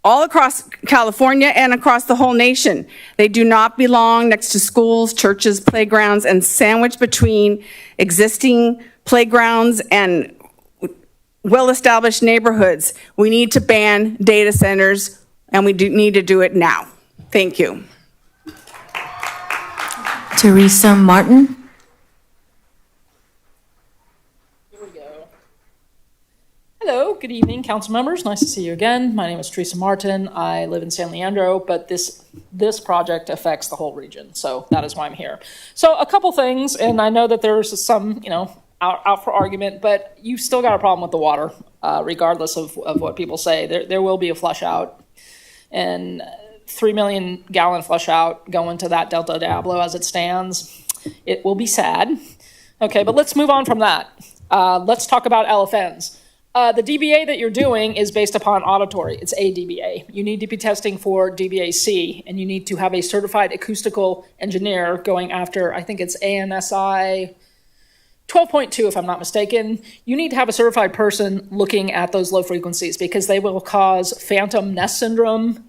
all across California and across the whole nation. They do not belong next to schools, churches, playgrounds, and sandwiched between existing playgrounds and well-established neighborhoods. We need to ban data centers, and we need to do it now. Thank you. Teresa Martin. Hello, good evening, council members. Nice to see you again. My name is Teresa Martin. I live in San Leandro, but this project affects the whole region, so that is why I'm here. So a couple things, and I know that there's some, out for argument, but you've still got a problem with the water, regardless of what people say. There will be a flush out, and 3 million gallon flush out going to that Delta Diablo as it stands. It will be sad. Okay, but let's move on from that. Let's talk about LFNs. The DBA that you're doing is based upon auditory. It's a DBA. You need to be testing for DBA-C, and you need to have a certified acoustical engineer going after, I think it's ANSI 12.2, if I'm not mistaken. You need to have a certified person looking at those low frequencies because they will cause phantom nest syndrome.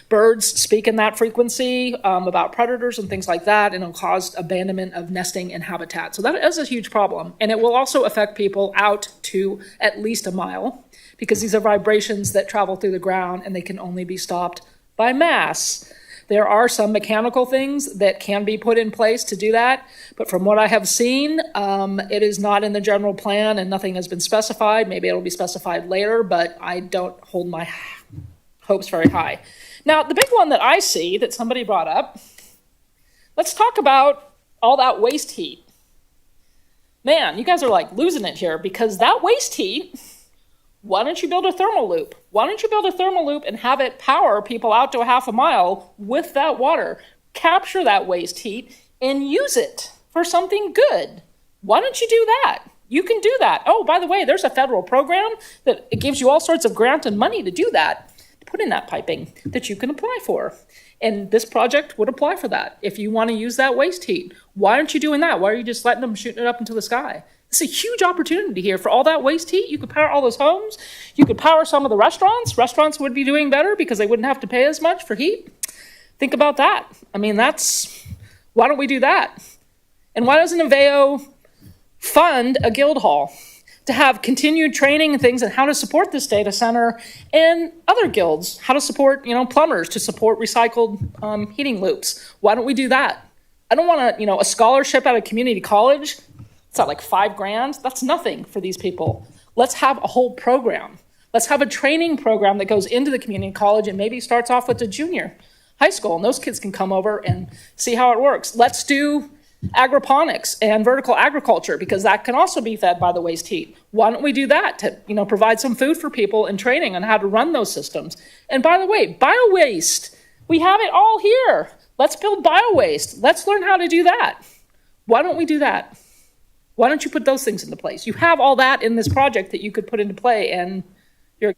Birds speak in that frequency about predators and things like that, and it'll cause abandonment of nesting and habitat. So that is a huge problem. And it will also affect people out to at least a mile because these are vibrations that travel through the ground and they can only be stopped by mass. There are some mechanical things that can be put in place to do that, but from what I have seen, it is not in the general plan and nothing has been specified. Maybe it'll be specified later, but I don't hold my hopes very high. Now, the big one that I see that somebody brought up, let's talk about all that waste heat. Man, you guys are like losing it here because that waste heat, why don't you build a thermal loop? Why don't you build a thermal loop and have it power people out to a half a mile with that water? Capture that waste heat and use it for something good. Why don't you do that? You can do that. Oh, by the way, there's a federal program that it gives you all sorts of grant and money to do that, to put in that piping that you can apply for. And this project would apply for that. If you want to use that waste heat, why aren't you doing that? Why are you just letting them shooting it up into the sky? It's a huge opportunity here for all that waste heat. You could power all those homes. You could power some of the restaurants. Restaurants would be doing better because they wouldn't have to pay as much for heat. Think about that. I mean, why don't we do that? And why doesn't Aveo fund a guild hall to have continued training and things on how to support this data center and other guilds, how to support, plumbers to support recycled heating loops? Why don't we do that? I don't want a scholarship at a community college. It's not like $5,000. That's nothing for these people. Let's have a whole program. Let's have a training program that goes into the community college and maybe starts off with the junior high school, and those kids can come over and see how it works. Let's do agroponics and vertical agriculture because that can also be fed by the waste heat. Why don't we do that to provide some food for people and training on how to run those systems? And by the way, bio-waste, we have it all here. Let's build bio-waste. Let's learn how to do that. Why don't we do that? Why don't you put those things into place? You have all that in this project that you could put into play, and you're...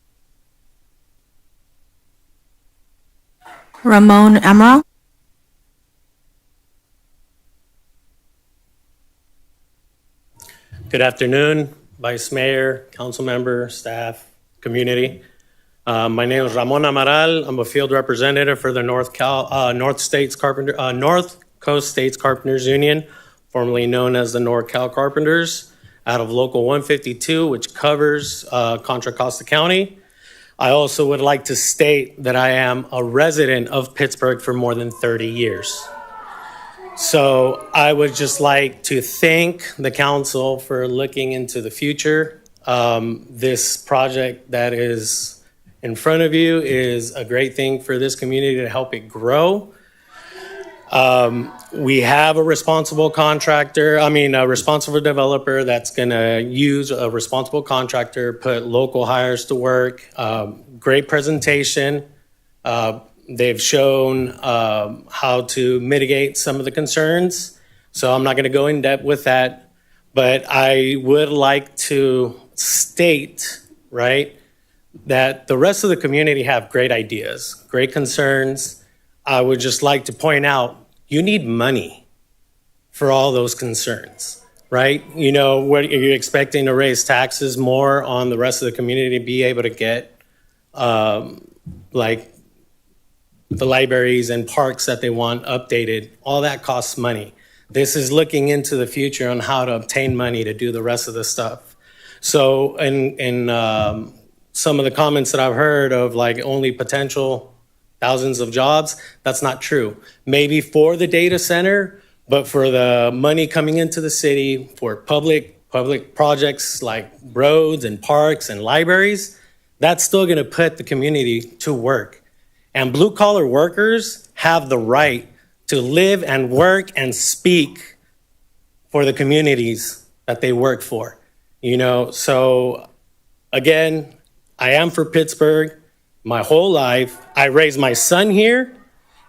Ramon Amaral. Good afternoon, Vice Mayor, council member, staff, community. My name is Ramon Amaral. I'm a field representative for the North Coast States Carpenters Union, formerly known as the NorCal Carpenters, out of Local 152, which covers Contra Costa County. I also would like to state that I am a resident of Pittsburgh for more than 30 years. So I would just like to thank the council for looking into the future. This project that is in front of you is a great thing for this community to help it grow. We have a responsible developer that's gonna use a responsible contractor, put local hires to work. Great presentation. They've shown how to mitigate some of the concerns. So I'm not gonna go in depth with that, but I would like to state, right, that the rest of the community have great ideas, great concerns. I would just like to point out, you need money for all those concerns, right? You know, what are you expecting to raise taxes more on the rest of the community to be able to get like the libraries and parks that they want updated? All that costs money. This is looking into the future on how to obtain money to do the rest of the stuff. So in some of the comments that I've heard of like only potential thousands of jobs, that's not true. Maybe for the data center, but for the money coming into the city for public projects like roads and parks and libraries, that's still gonna put the community to work. And blue collar workers have the right to live and work and speak for the communities that they work for. You know, so again, I am for Pittsburgh my whole life. I raised my son here,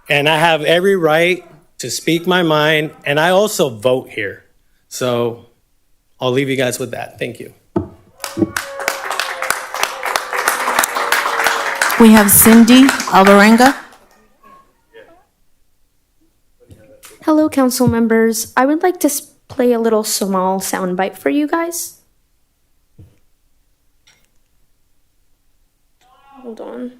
and I have every right to speak my mind, and I also vote here. So I'll leave you guys with that. Thank you. We have Cindy Alvarenga. Hello, council members. I would like to play a little small soundbite for you guys. Hold on.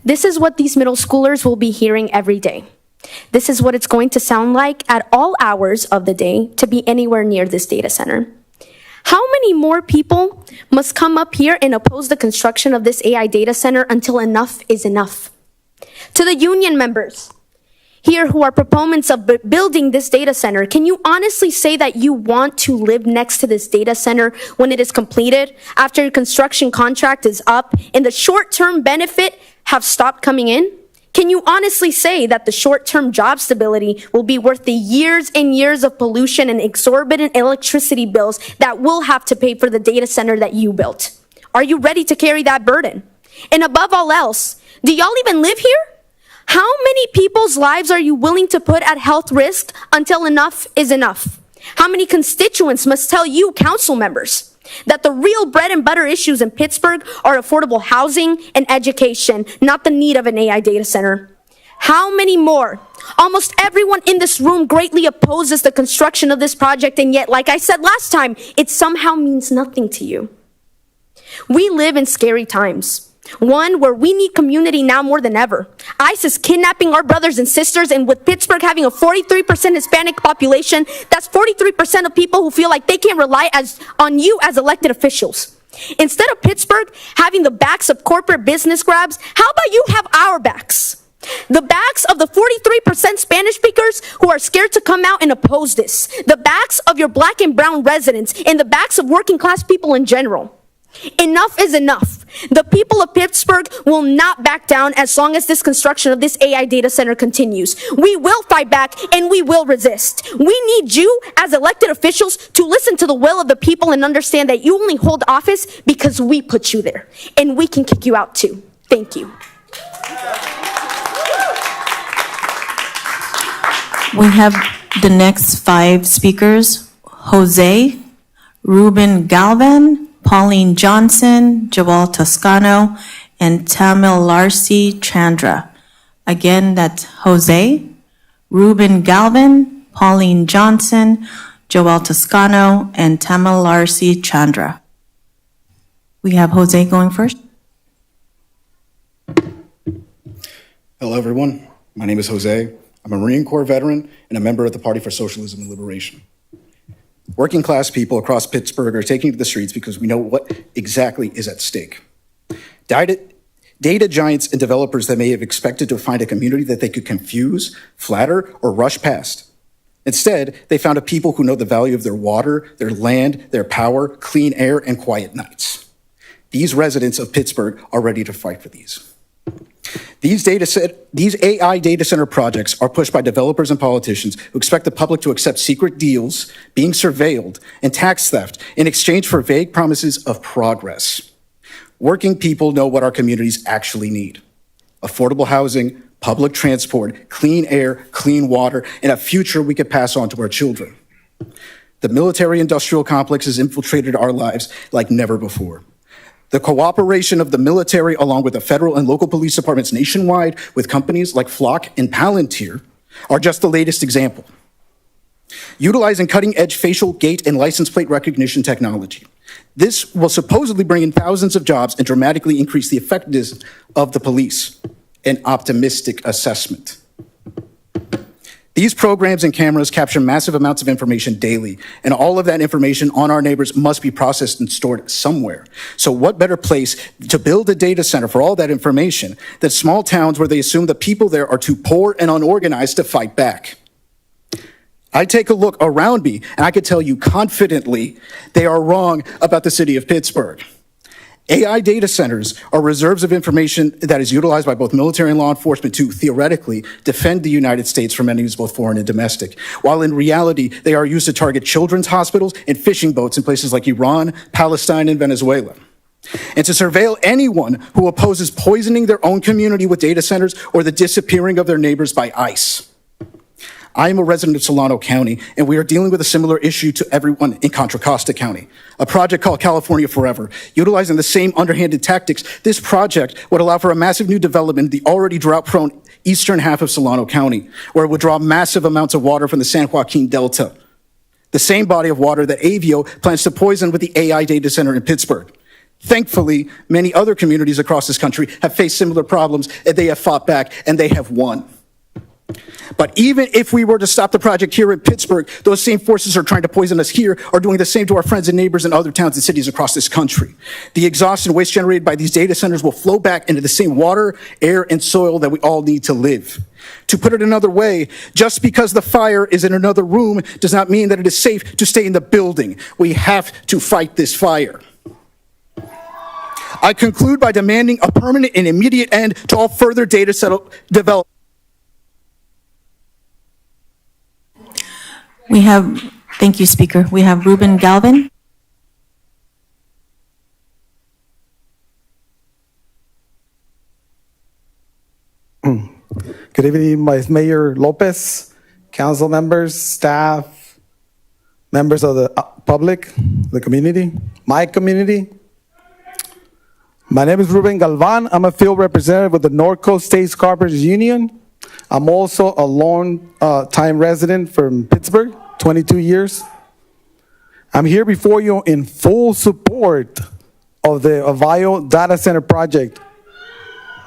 This is what these middle schoolers will be hearing every day. This is what it's going to sound like at all hours of the day to be anywhere near this data center. How many more people must come up here and oppose the construction of this AI data center until enough is enough? To the union members here who are proponents of building this data center, can you honestly say that you want to live next to this data center when it is completed, after your construction contract is up and the short-term benefit have stopped coming in? Can you honestly say that the short-term job stability will be worth the years and years of pollution and exorbitant electricity bills that we'll have to pay for the data center that you built? Are you ready to carry that burden? And above all else, do y'all even live here? How many people's lives are you willing to put at health risk until enough is enough? How many constituents must tell you, council members, that the real bread and butter issues in Pittsburgh are affordable housing and education, not the need of an AI data center? How many more? Almost everyone in this room greatly opposes the construction of this project, and yet, like I said last time, it somehow means nothing to you. We live in scary times. One where we need community now more than ever. ICE is kidnapping our brothers and sisters, and with Pittsburgh having a 43% Hispanic population, that's 43% of people who feel like they can't rely on you as elected officials. Instead of Pittsburgh having the backs of corporate business grabs, how about you have our backs? The backs of the 43% Spanish speakers who are scared to come out and oppose this. The backs of your black and brown residents, and the backs of working class people in general. Enough is enough. The people of Pittsburgh will not back down as long as this construction of this AI data center continues. We will fight back and we will resist. We need you as elected officials to listen to the will of the people and understand that you only hold office because we put you there. And we can kick you out too. Thank you. We have the next 5 speakers: Jose, Ruben Galvan, Pauline Johnson, Joel Toscano, and Tamilarsi Chandra. Again, that's Jose, Ruben Galvan, Pauline Johnson, Joel Toscano, and Tamilarsi Chandra. We have Jose going first. Hello, everyone. My name is Jose. I'm a Marine Corps veteran and a member of the Party for Socialism and Liberation. Working class people across Pittsburgh are taking to the streets because we know what exactly is at stake. Data giants and developers that may have expected to find a community that they could confuse, flatter, or rush past. Instead, they found a people who know the value of their water, their land, their power, clean air, and quiet nights. These residents of Pittsburgh are ready to fight for these. These AI data center projects are pushed by developers and politicians who expect the public to accept secret deals, being surveilled, and tax theft in exchange for vague promises of progress. Working people know what our communities actually need: affordable housing, public transport, clean air, clean water, and a future we could pass on to our children. The military-industrial complex has infiltrated our lives like never before. The cooperation of the military, along with the federal and local police departments nationwide, with companies like Flock and Palantir, are just the latest example. Utilizing cutting-edge facial, gait, and license plate recognition technology, this will supposedly bring in thousands of jobs and dramatically increase the effectiveness of the police. An optimistic assessment. These programs and cameras capture massive amounts of information daily, and all of that information on our neighbors must be processed and stored somewhere. So what better place to build a data center for all that information than small towns where they assume the people there are too poor and unorganized to fight back? I take a look around me, and I can tell you confidently they are wrong about the city of Pittsburgh. AI data centers are reserves of information that is utilized by both military and law enforcement to theoretically defend the United States from enemies both foreign and domestic, while in reality, they are used to target children's hospitals and fishing boats in places like Iran, Palestine, and Venezuela, and to surveil anyone who opposes poisoning their own community with data centers or the disappearing of their neighbors by ICE. I am a resident of Solano County, and we are dealing with a similar issue to everyone in Contra Costa County. A project called California Forever. Utilizing the same underhanded tactics, this project would allow for a massive new development in the already drought-prone eastern half of Solano County, where it would draw massive amounts of water from the San Joaquin Delta, the same body of water that Avio plans to poison with the AI data center in Pittsburgh. Thankfully, many other communities across this country have faced similar problems, and they have fought back, and they have won. But even if we were to stop the project here in Pittsburgh, those same forces are trying to poison us here are doing the same to our friends and neighbors in other towns and cities across this country. The exhaust and waste generated by these data centers will flow back into the same water, air, and soil that we all need to live. To put it another way, just because the fire is in another room does not mean that it is safe to stay in the building. We have to fight this fire. I conclude by demanding a permanent and immediate end to all further data center development. Thank you, Speaker. We have Ruben Galvan. Good evening, Vice Mayor Lopez, council members, staff, members of the public, the community, my community. My name is Ruben Galvan. I'm a field representative with the North Coast States Carpenters Union. I'm also a long-time resident from Pittsburgh, 22 years. I'm here before you in full support of the Avio Data Center project.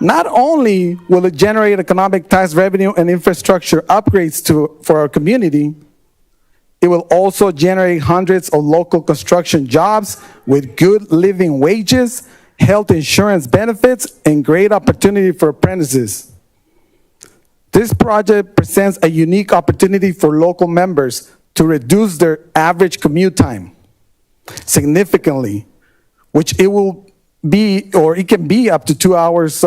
Not only will it generate economic tax revenue and infrastructure upgrades for our community, it will also generate hundreds of local construction jobs with good living wages, health insurance benefits, and great opportunity for apprentices. This project presents a unique opportunity for local members to reduce their average commute time significantly which it will be, or it can be up to 2 hours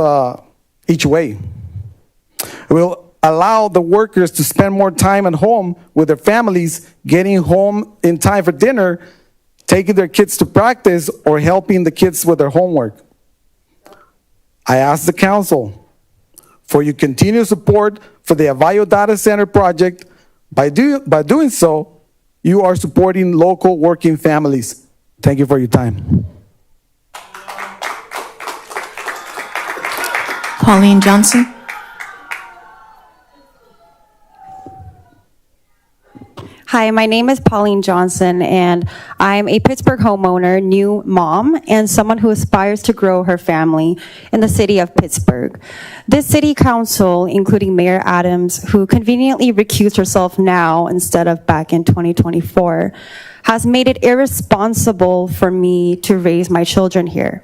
each way. It will allow the workers to spend more time at home with their families, getting home in time for dinner, taking their kids to practice, or helping the kids with their homework. I ask the council for your continued support for the Avayo Data Center project. By doing so, you are supporting local working families. Thank you for your time. Pauline Johnson. Hi, my name is Pauline Johnson, and I'm a Pittsburgh homeowner, new mom, and someone who aspires to grow her family in the city of Pittsburgh. This city council, including Mayor Adams, who conveniently recused herself now instead of back in 2024, has made it irresponsible for me to raise my children here.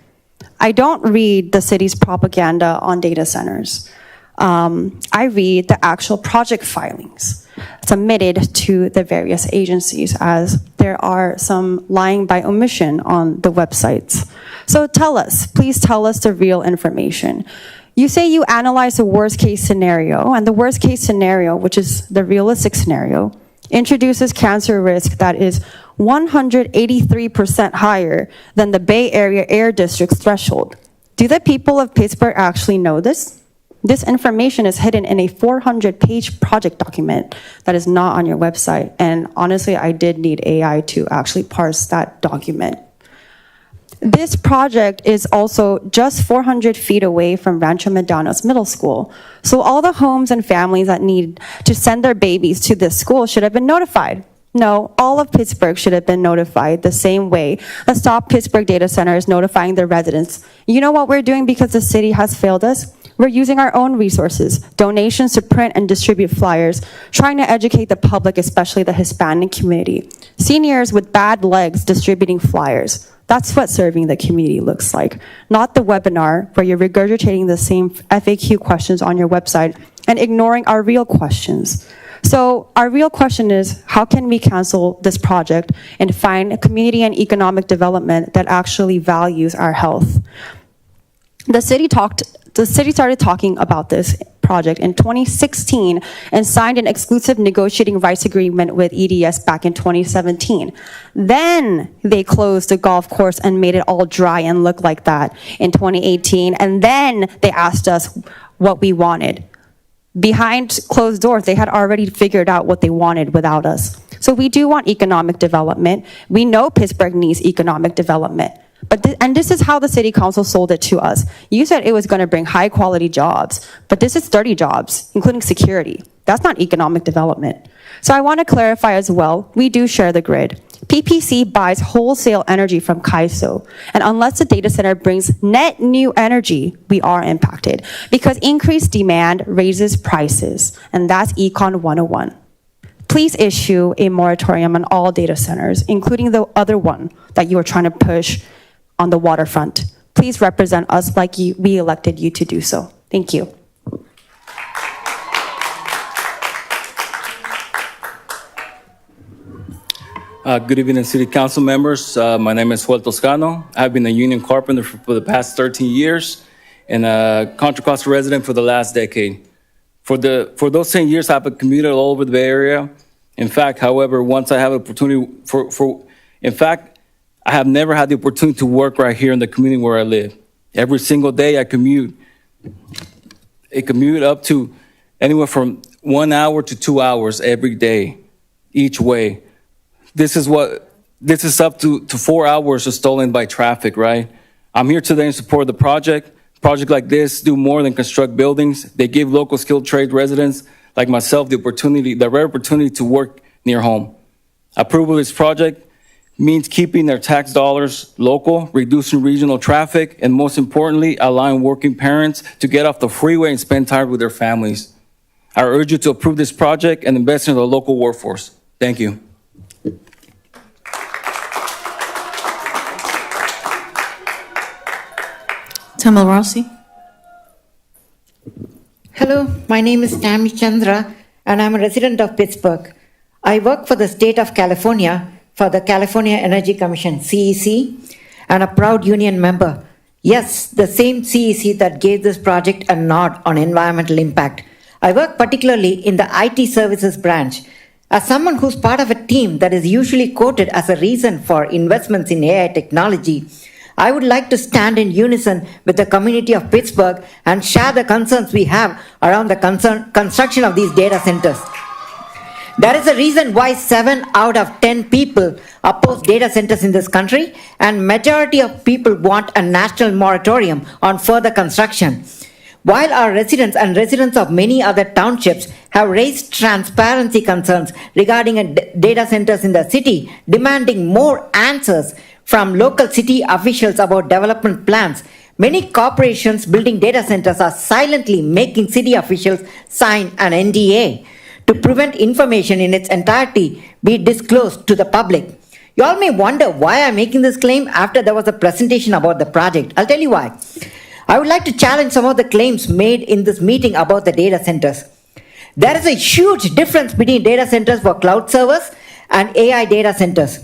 I don't read the city's propaganda on data centers. I read the actual project filings submitted to the various agencies, as there are some lying by omission on the websites. So tell us, please tell us the real information. You say you analyze the worst case scenario, and the worst case scenario, which is the realistic scenario, introduces cancer risk that is 183% higher than the Bay Area Air District's threshold. Do the people of Pittsburgh actually know this? This information is hidden in a 400-page project document that is not on your website. And honestly, I did need AI to actually parse that document. This project is also just 400 feet away from Rancho Medanos Middle School. So all the homes and families that need to send their babies to this school should have been notified. No, all of Pittsburgh should have been notified the same way the Stop Pittsburgh Data Center is notifying their residents. You know what we're doing because the city has failed us? We're using our own resources, donations to print and distribute flyers, trying to educate the public, especially the Hispanic community. Seniors with bad legs distributing flyers. That's what serving the community looks like, not the webinar where you're regurgitating the same FAQ questions on your website and ignoring our real questions. So our real question is, how can we cancel this project and find a community and economic development that actually values our health? The city started talking about this project in 2016 and signed an exclusive negotiating rights agreement with EDS back in 2017. Then they closed the golf course and made it all dry and look like that in 2018. And then they asked us what we wanted. Behind closed doors, they had already figured out what they wanted without us. So we do want economic development. We know Pittsburgh needs economic development. And this is how the city council sold it to us. You said it was going to bring high quality jobs, but this is 30 jobs, including security. That's not economic development. So I want to clarify as well, we do share the grid. PPC buys wholesale energy from CAISO, and unless the data center brings net new energy, we are impacted because increased demand raises prices, and that's Econ 101. Please issue a moratorium on all data centers, including the other one that you are trying to push on the waterfront. Please represent us like we elected you to do so. Thank you. Good evening, City Council members. My name is Joel Toscano. I've been a union carpenter for the past 13 years and a Contra Costa resident for the last decade. For those 10 years, I've commuted all over the Bay Area. In fact, however, once I have an opportunity I have never had the opportunity to work right here in the community where I live. Every single day I commute. I commute up to anywhere from 1 hour to 2 hours every day, each way. This is up to 4 hours of stolen by traffic, right? I'm here today in support of the project. Projects like this do more than construct buildings. They give local skilled trade residents like myself the rare opportunity to work near home. Approval of this project means keeping their tax dollars local, reducing regional traffic, and most importantly, allowing working parents to get off the freeway and spend time with their families. I urge you to approve this project and invest in the local workforce. Thank you. Tamal Rossi. Hello, my name is Tammy Chandra, and I'm a resident of Pittsburgh. I work for the state of California for the California Energy Commission, CEC, and a proud union member. Yes, the same CEC that gave this project a nod on environmental impact. I work particularly in the IT services branch. As someone who's part of a team that is usually quoted as a reason for investments in AI technology, I would like to stand in unison with the community of Pittsburgh and share the concerns we have around the construction of these data centers. There is a reason why 7 out of 10 people oppose data centers in this country, and majority of people want a national moratorium on further construction. While our residents and residents of many other townships have raised transparency concerns regarding data centers in the city, demanding more answers from local city officials about development plans, many corporations building data centers are silently making city officials sign an NDA to prevent information in its entirety be disclosed to the public. You all may wonder why I'm making this claim after there was a presentation about the project. I'll tell you why. I would like to challenge some of the claims made in this meeting about the data centers. There is a huge difference between data centers for cloud servers and AI data centers.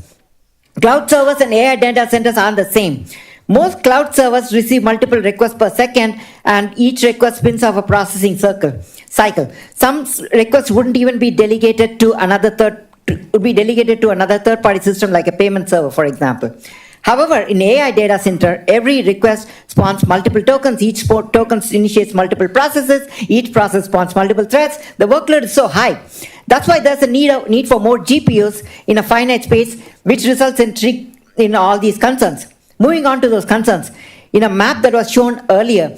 Cloud servers and AI data centers aren't the same. Most cloud servers receive multiple requests per second, and each request spins off a processing cycle. Some requests wouldn't even be delegated to another third-party system like a payment server, for example. However, in AI data center, every request spawns multiple tokens. Each token initiates multiple processes. Each process spawns multiple threads. The workload is so high. That's why there's a need for more GPUs in a finite space, which results in all these concerns. Moving on to those concerns, in a map that was shown earlier,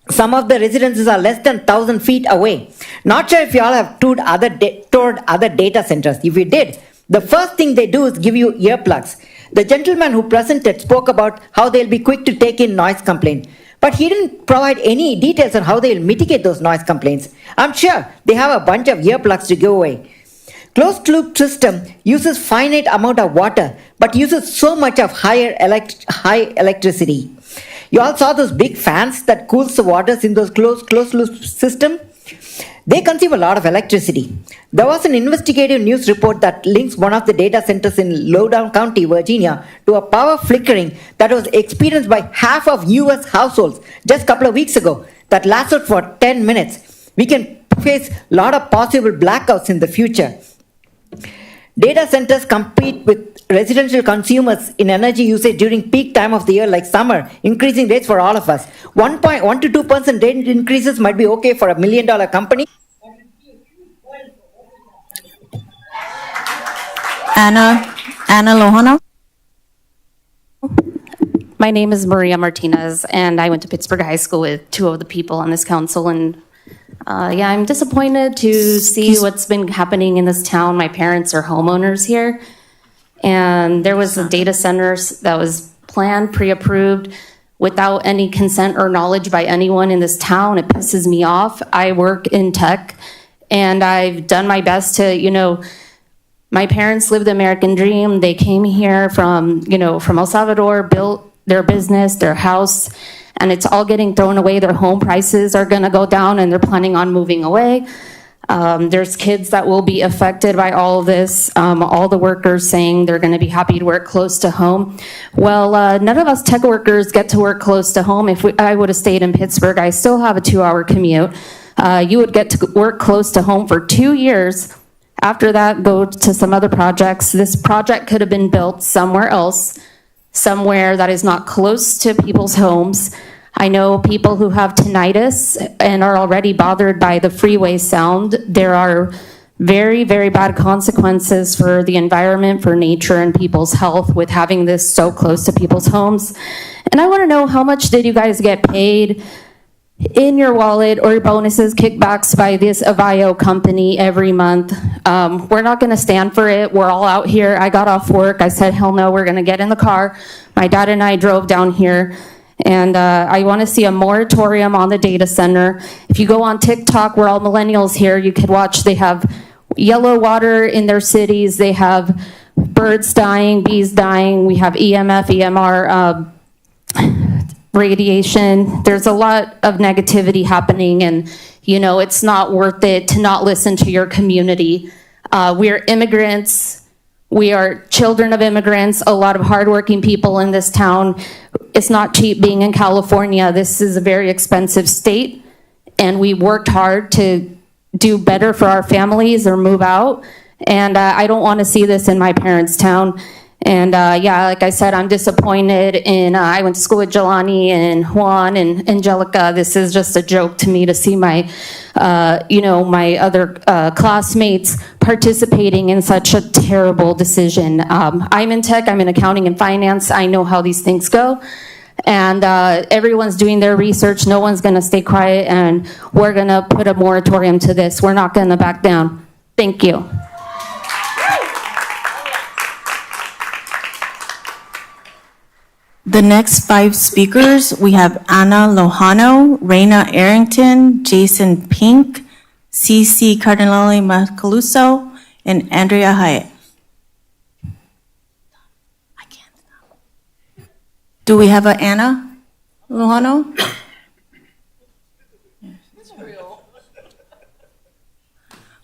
some of the residences are less than 1,000 feet away. Not sure if you all have toured other data centers. If you did, the first thing they do is give you earplugs. The gentleman who presented spoke about how they'll be quick to take in noise complaint, but he didn't provide any details on how they'll mitigate those noise complaints. I'm sure they have a bunch of earplugs to give away. Closed loop system uses finite amount of water, but uses so much of high electricity. You all saw those big fans that cools the waters in those closed loop system? They consume a lot of electricity. There was an investigative news report that links one of the data centers in Loudoun County, Virginia, to a power flickering that was experienced by half of US households just a couple of weeks ago that lasted for 10 minutes. We can face a lot of possible blackouts in the future. Data centers compete with residential consumers in energy usage during peak time of the year like summer, increasing rates for all of us. 1 to 2% rate increases might be okay for $1 million company. Anna Lohana. My name is Maria Martinez, and I went to Pittsburgh High School with 2 of the people on this council, and I'm disappointed to see what's been happening in this town. My parents are homeowners here, and there was a data center that was planned, pre-approved, without any consent or knowledge by anyone in this town. It pisses me off. I work in tech, and I've done my best to, my parents lived the American dream. They came here from El Salvador, built their business, their house, and it's all getting thrown away. Their home prices are gonna go down, and they're planning on moving away. There's kids that will be affected by all of this. All the workers saying they're gonna be happy to work close to home. Well, none of us tech workers get to work close to home. If I would have stayed in Pittsburgh, I still have a 2-hour commute. You would get to work close to home for 2 years. After that, go to some other projects. This project could have been built somewhere else, somewhere that is not close to people's homes. I know people who have tinnitus and are already bothered by the freeway sound. There are very, very bad consequences for the environment, for nature, and people's health with having this so close to people's homes. And I want to know, how much did you guys get paid in your wallet or bonuses, kickbacks by this Avio company every month? We're not going to stand for it. We're all out here. I got off work. I said, hell no, we're going to get in the car. My dad and I drove down here. And I want to see a moratorium on the data center. If you go on TikTok, we're all millennials here, you could watch, they have yellow water in their cities. They have birds dying, bees dying. We have EMF, EMR, radiation. There's a lot of negativity happening, and it's not worth it to not listen to your community. We're immigrants. We are children of immigrants, a lot of hardworking people in this town. It's not cheap being in California. This is a very expensive state, and we worked hard to do better for our families or move out. And I don't want to see this in my parents' town. And yeah, like I said, I'm disappointed in, I went to school with Jelani and Juan and Angelica. This is just a joke to me to see my, my other classmates participating in such a terrible decision. I'm in tech, I'm in accounting and finance. I know how these things go. And everyone's doing their research. No one's going to stay quiet, and we're going to put a moratorium to this. We're not going to back down. Thank you. The next 5 speakers, we have Anna Lojano, Reina Arrington, Jason Pink, CC Cardinale Macaluso, and Andrea Hyatt. Do we have a Anna Lojano?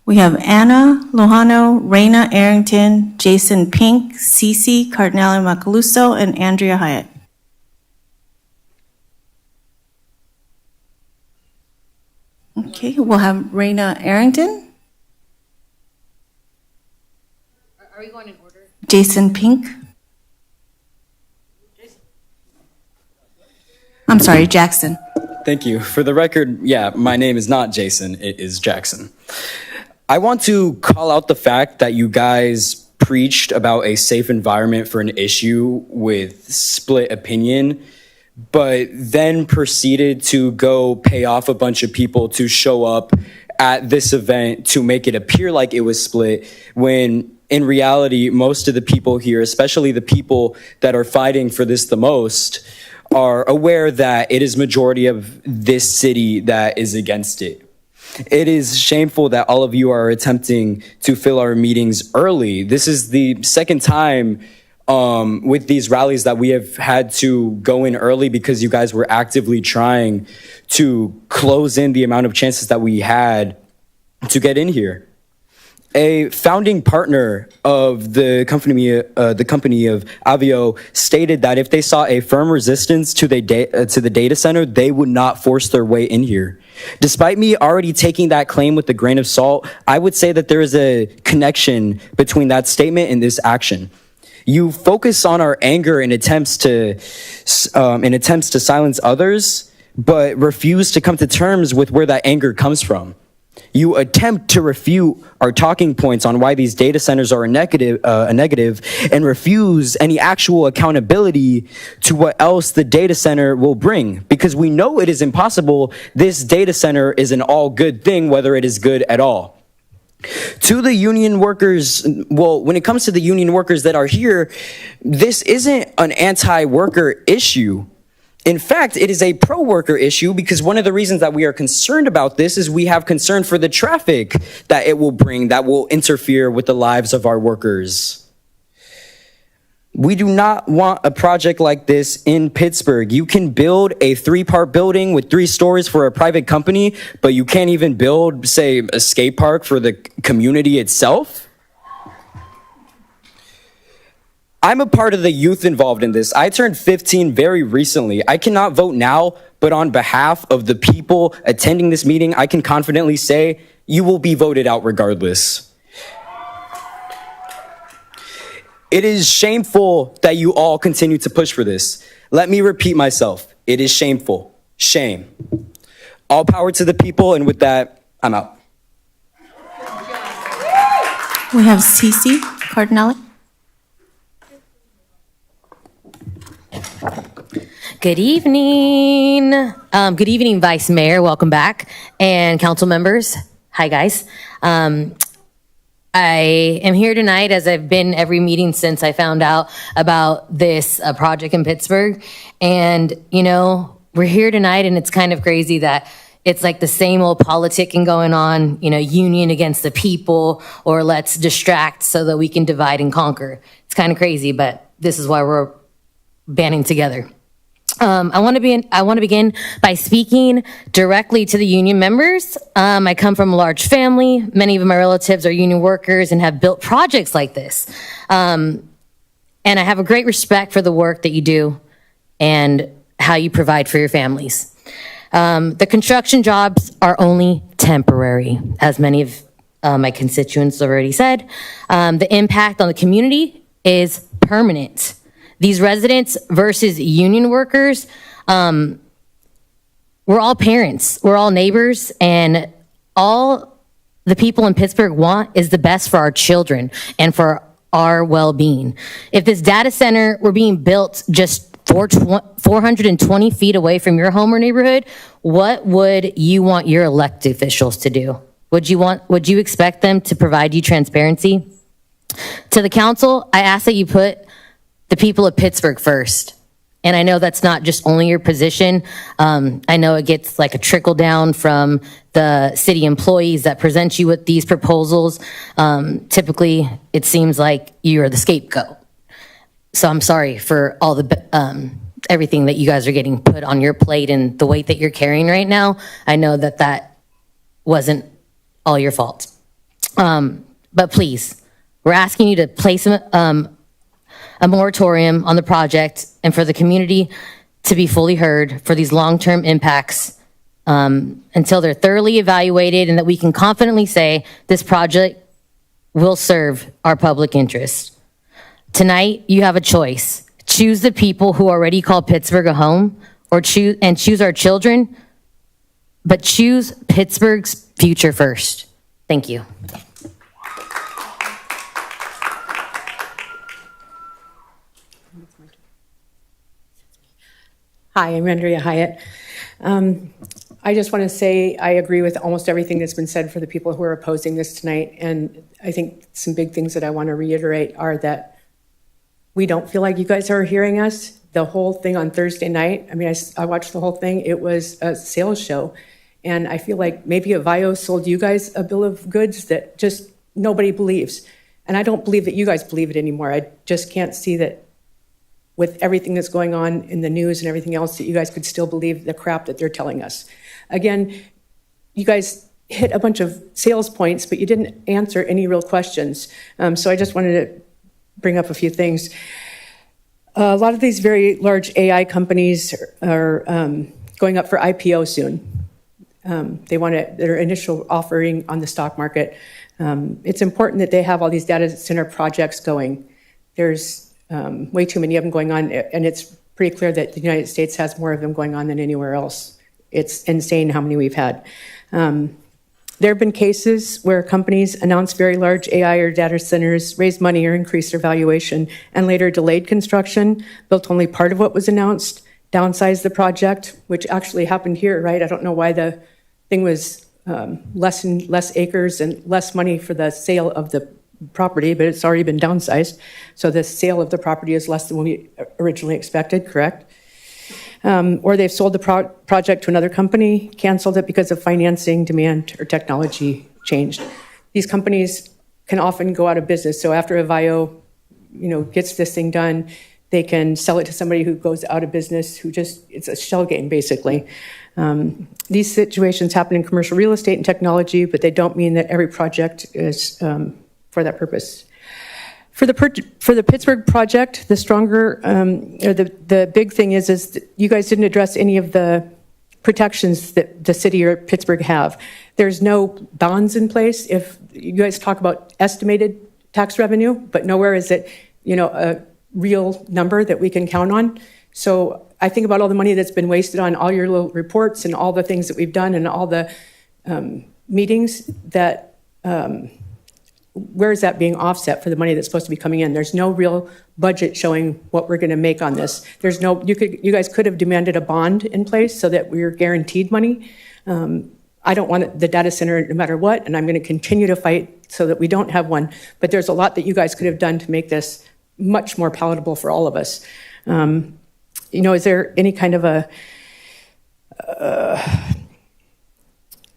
We have Anna Lojano, Reina Arrington, Jason Pink, CC Cardinale Macaluso, and Andrea Hyatt. Okay, we'll have Reina Arrington. Are we going in order? Jason Pink. I'm sorry, Jackson. Thank you. For the record, yeah, my name is not Jason, it is Jackson. I want to call out the fact that you guys preached about a safe environment for an issue with split opinion, but then proceeded to go pay off a bunch of people to show up at this event to make it appear like it was split, when in reality, most of the people here, especially the people that are fighting for this the most, are aware that it is majority of this city that is against it. It is shameful that all of you are attempting to fill our meetings early. This is the second time with these rallies that we have had to go in early because you guys were actively trying to close in the amount of chances that we had to get in here. A founding partner of the company of Avio stated that if they saw a firm resistance to the data center, they would not force their way in here. Despite me already taking that claim with a grain of salt, I would say that there is a connection between that statement and this action. You focus on our anger in attempts to silence others, but refuse to come to terms with where that anger comes from. You attempt to refute our talking points on why these data centers are a negative, and refuse any actual accountability to what else the data center will bring. Because we know it is impossible. This data center is an all good thing, whether it is good at all. To the union workers, well, when it comes to the union workers that are here, this isn't an anti-worker issue. In fact, it is a pro-worker issue because one of the reasons that we are concerned about this is we have concern for the traffic that it will bring that will interfere with the lives of our workers. We do not want a project like this in Pittsburgh. You can build a 3-part building with 3 stories for a private company, but you can't even build, say, a skate park for the community itself. I'm a part of the youth involved in this. I turned 15 very recently. I cannot vote now, but on behalf of the people attending this meeting, I can confidently say you will be voted out regardless. It is shameful that you all continue to push for this. Let me repeat myself. It is shameful. Shame. All power to the people, and with that, I'm out. We have CC Cardinale. Good evening. Good evening, Vice Mayor. Welcome back. And council members. Hi, guys. I am here tonight, as I've been every meeting since I found out about this project in Pittsburgh. And, you know, we're here tonight, and it's kind of crazy that it's like the same old politicking going on, you know, union against the people, or let's distract so that we can divide and conquer. It's kind of crazy, but this is why we're banding together. I want to begin by speaking directly to the union members. I come from a large family. Many of my relatives are union workers and have built projects like this. And I have a great respect for the work that you do and how you provide for your families. The construction jobs are only temporary, as many of my constituents already said. The impact on the community is permanent. These residents versus union workers, we're all parents, we're all neighbors, and all the people in Pittsburgh want is the best for our children and for our well-being. If this data center were being built just 420 feet away from your home or neighborhood, what would you want your elected officials to do? Would you expect them to provide you transparency? To the council, I ask that you put the people of Pittsburgh first. And I know that's not just only your position. I know it gets like a trickle down from the city employees that present you with these proposals. Typically, it seems like you are the scapegoat. So I'm sorry for all the everything that you guys are getting put on your plate and the weight that you're carrying right now. I know that that wasn't all your fault. But please, we're asking you to place a moratorium on the project and for the community to be fully heard for these long-term impacts until they're thoroughly evaluated and that we can confidently say this project will serve our public interest. Tonight, you have a choice. Choose the people who already call Pittsburgh a home or choose our children, but choose Pittsburgh's future first. Thank you. Hi, I'm Andrea Hyatt. I just want to say I agree with almost everything that's been said for the people who are opposing this tonight. And I think some big things that I want to reiterate are that we don't feel like you guys are hearing us. The whole thing on Thursday night, I mean, I watched the whole thing. It was a sales show. And I feel like maybe Avio sold you guys a bill of goods that just nobody believes. And I don't believe that you guys believe it anymore. I just can't see that with everything that's going on in the news and everything else, that you guys could still believe the crap that they're telling us. Again, you guys hit a bunch of sales points, but you didn't answer any real questions. So I just wanted to bring up a few things. A lot of these very large AI companies are going up for IPO soon. They want their initial offering on the stock market. It's important that they have all these data center projects going. There's way too many of them going on, and it's pretty clear that the United States has more of them going on than anywhere else. It's insane how many we've had. There have been cases where companies announced very large AI or data centers, raised money or increased their valuation, and later delayed construction, built only part of what was announced, downsized the project, which actually happened here, right? I don't know why the thing was less acres and less money for the sale of the property, but it's already been downsized. So the sale of the property is less than what we originally expected, correct? Or they've sold the project to another company, canceled it because of financing, demand, or technology changed. These companies can often go out of business. So after Avio, gets this thing done, they can sell it to somebody who goes out of business, it's a shell game, basically. These situations happen in commercial real estate and technology, but they don't mean that every project is for that purpose. For the Pittsburgh project, the stronger, or the big thing is that you guys didn't address any of the protections that the city or Pittsburgh have. There's no bonds in place. If you guys talk about estimated tax revenue, but nowhere is it, a real number that we can count on. So I think about all the money that's been wasted on all your little reports and all the things that we've done and all the meetings that, where is that being offset for the money that's supposed to be coming in? There's no real budget showing what we're going to make on this. There's no, you guys could have demanded a bond in place so that we're guaranteed money. I don't want the data center no matter what, and I'm going to continue to fight so that we don't have one. But there's a lot that you guys could have done to make this much more palatable for all of us. Is there any kind of a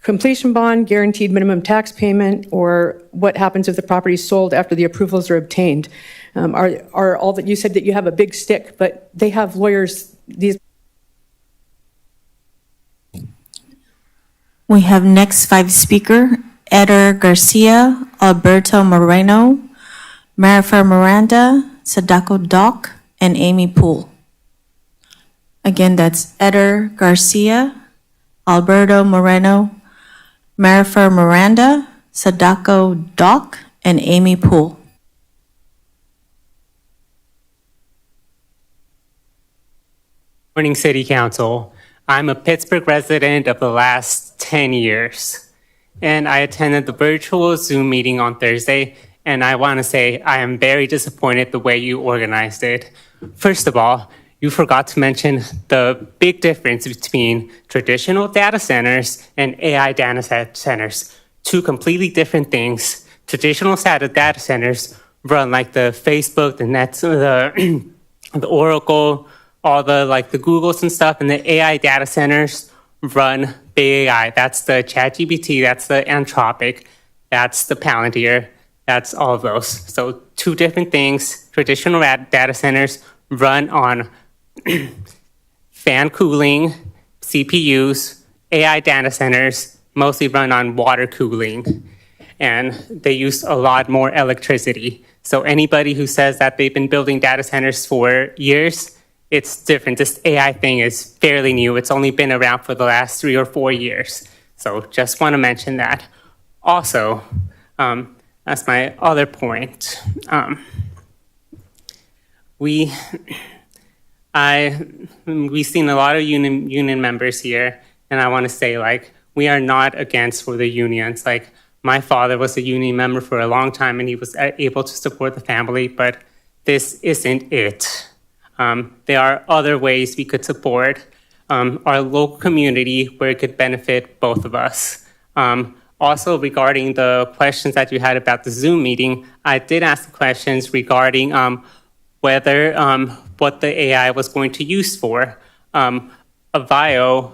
completion bond, guaranteed minimum tax payment, or what happens if the property is sold after the approvals are obtained? Are all that you said that you have a big stick, but they have lawyers, these We have next 5 speaker, Eder Garcia, Alberto Moreno, Marifer Miranda, Sadako Doc, and Amy Poole. Again, that's Eder Garcia, Alberto Moreno, Marifer Miranda, Sadako Doc, and Amy Poole. Morning, City Council. I'm a Pittsburgh resident of the last 10 years, and I attended the virtual Zoom meeting on Thursday, and I want to say I am very disappointed the way you organized it. First of all, you forgot to mention the big difference between traditional data centers and AI data centers. Two completely different things. Traditional data centers run like the Facebook, the Nets, the Oracle, all the like the Googles and stuff, and the AI data centers run big AI. That's the ChatGPT, that's the Anthropic, that's the Palantir, that's all of those. So two different things. Traditional data centers run on fan cooling, CPUs. AI data centers mostly run on water cooling, and they use a lot more electricity. So anybody who says that they've been building data centers for years, it's different. This AI thing is fairly new. It's only been around for the last 3 or 4 years. So just want to mention that. Also, that's my other point. We've seen a lot of union members here, and I want to say, like, we are not against for the unions. Like, my father was a union member for a long time, and he was able to support the family, but this isn't it. There are other ways we could support our local community where it could benefit both of us. Also, regarding the questions that you had about the Zoom meeting, I did ask questions regarding whether what the AI was going to use for. Avio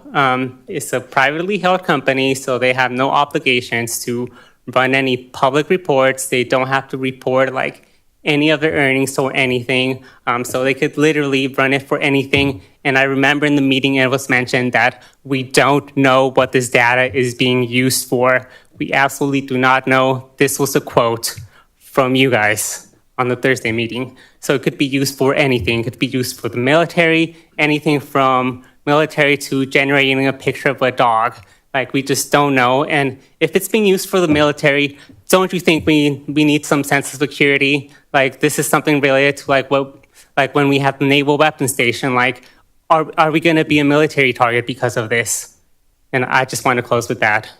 is a privately held company, so they have no obligations to run any public reports. They don't have to report like any of their earnings or anything. So they could literally run it for anything. And I remember in the meeting it was mentioned that we don't know what this data is being used for. We absolutely do not know. This was a quote from you guys on the Thursday meeting. So it could be used for anything. It could be used for the military, anything from military to generating a picture of a dog. Like, we just don't know. And if it's being used for the military, don't you think we need some sense of security? Like, this is something related to like when we have the Naval Weapons Station. Like, are we going to be a military target because of this? And I just want to close with that.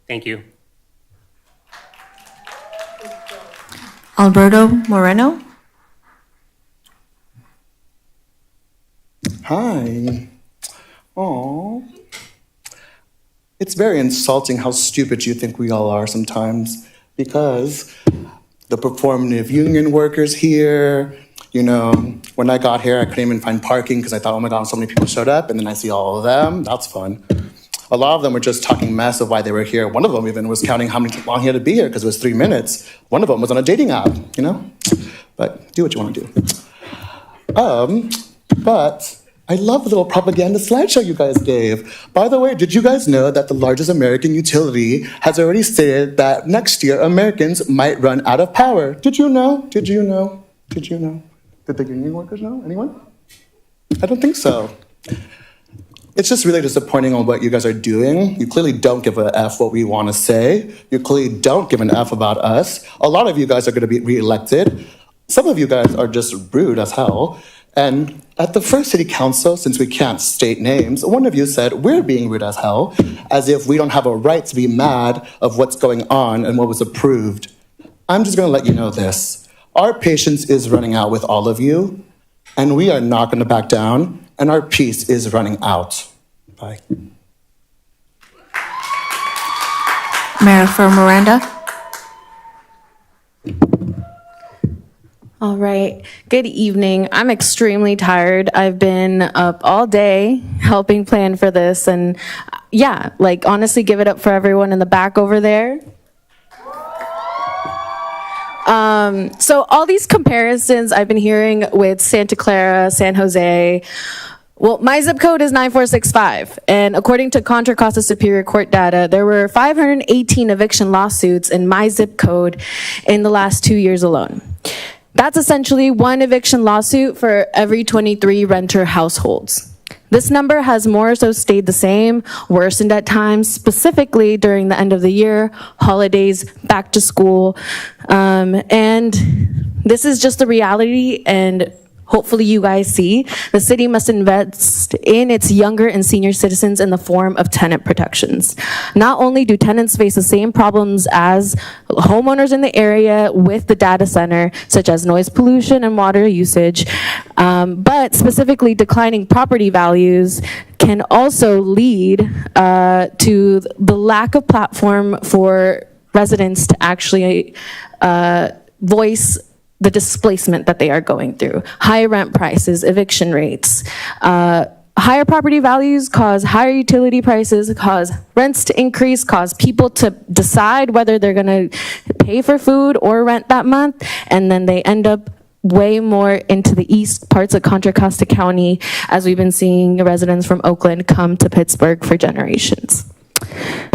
Thank you. Alberto Moreno. Hi. Aw. It's very insulting how stupid you think we all are sometimes, because the performative union workers here, you know, when I got here, I couldn't even find parking because I thought, oh my God, so many people showed up, and then I see all of them. That's fun. A lot of them were just talking mess of why they were here. One of them even was counting how long he had to be here because it was 3 minutes. One of them was on a dating app, you know? But do what you want to do. But I love the little propaganda slideshow you guys gave. By the way, did you guys know that the largest American utility has already stated that next year Americans might run out of power? Did you know? Did you know? Did you know? Did the union workers know? Anyone? I don't think so. It's just really disappointing on what you guys are doing. You clearly don't give a F what we want to say. You clearly don't give an F about us. A lot of you guys are going to be reelected. Some of you guys are just rude as hell. And at the first city council, since we can't state names, one of you said, we're being rude as hell, as if we don't have a right to be mad of what's going on and what was approved. I'm just going to let you know this. Our patience is running out with all of you, and we are not going to back down, and our peace is running out. Bye. Marifer Miranda. All right. Good evening. I'm extremely tired. I've been up all day helping plan for this. And yeah, like, honestly, give it up for everyone in the back over there. So all these comparisons I've been hearing with Santa Clara, San Jose, Well, my zip code is 9465, and according to Contra Costa Superior Court data, there were 518 eviction lawsuits in my zip code in the last 2 years alone. That's essentially one eviction lawsuit for every 23 renter households. This number has more so stayed the same, worsened at times, specifically during the end of the year, holidays, back to school, and this is just the reality, and hopefully you guys see, the city must invest in its younger and senior citizens in the form of tenant protections. Not only do tenants face the same problems as homeowners in the area with the data center, such as noise pollution and water usage, but specifically declining property values can also lead to the lack of platform for residents to actually voice the displacement that they are going through. High rent prices, eviction rates, higher property values cause higher utility prices, cause rents to increase, cause people to decide whether they're gonna pay for food or rent that month, and then they end up way more into the east parts of Contra Costa County, as we've been seeing residents from Oakland come to Pittsburgh for generations.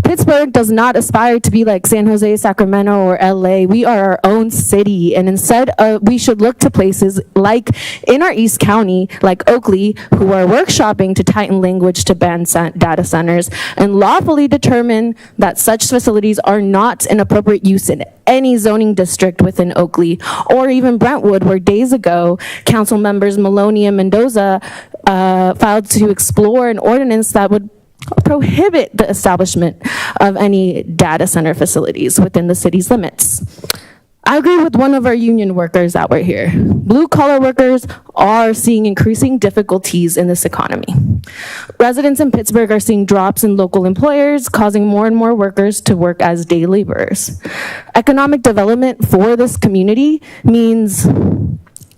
Pittsburgh does not aspire to be like San Jose, Sacramento, or LA. We are our own city, and instead we should look to places like in our East County, like Oakley, who are workshopping to tighten language to ban data centers and lawfully determine that such facilities are not an appropriate use in any zoning district within Oakley, or even Brentwood, where days ago, council members Maloney and Mendoza filed to explore an ordinance that would prohibit the establishment of any data center facilities within the city's limits. I agree with one of our union workers that were here. Blue collar workers are seeing increasing difficulties in this economy. Residents in Pittsburgh are seeing drops in local employers, causing more and more workers to work as day laborers. Economic development for this community means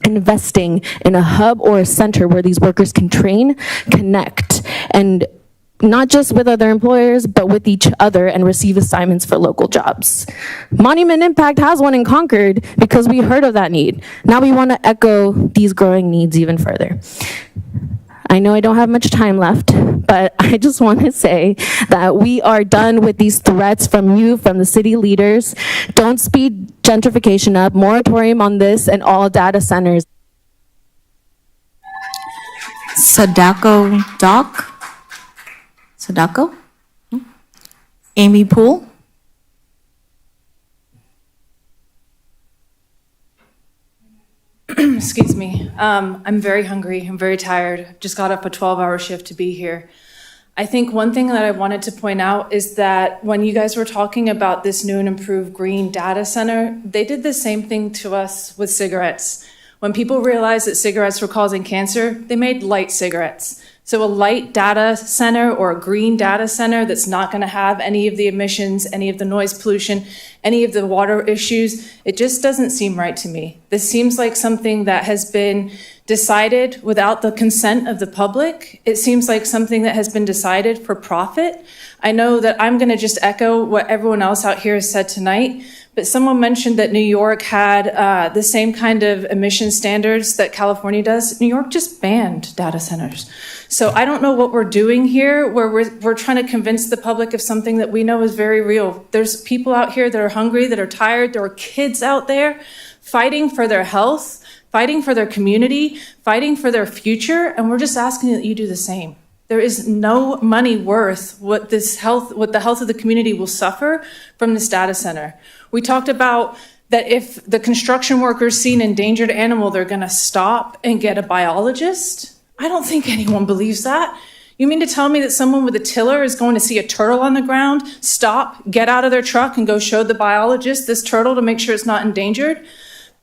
investing in a hub or a center where these workers can train, connect, and not just with other employers, but with each other, and receive assignments for local jobs. Monument Impact has one in Concord because we heard of that need. Now we want to echo these growing needs even further. I know I don't have much time left, but I just want to say that we are done with these threats from you, from the city leaders. Don't speed gentrification up, moratorium on this and all data centers. Sadako Doc? Sadako? Amy Poole? Excuse me. I'm very hungry. I'm very tired. Just got up a 12-hour shift to be here. I think one thing that I wanted to point out is that when you guys were talking about this new and improved green data center, they did the same thing to us with cigarettes. When people realized that cigarettes were causing cancer, they made light cigarettes. So a light data center or a green data center that's not going to have any of the emissions, any of the noise pollution, any of the water issues, it just doesn't seem right to me. This seems like something that has been decided without the consent of the public. It seems like something that has been decided for profit. I know that I'm going to just echo what everyone else out here has said tonight, but someone mentioned that New York had the same kind of emission standards that California does. New York just banned data centers. So I don't know what we're doing here, where we're trying to convince the public of something that we know is very real. There's people out here that are hungry, that are tired. There are kids out there fighting for their health, fighting for their community, fighting for their future, and we're just asking that you do the same. There is no money worth what the health of the community will suffer from this data center. We talked about that if the construction workers see an endangered animal, they're going to stop and get a biologist. I don't think anyone believes that. You mean to tell me that someone with a tiller is going to see a turtle on the ground, stop, get out of their truck, and go show the biologist this turtle to make sure it's not endangered?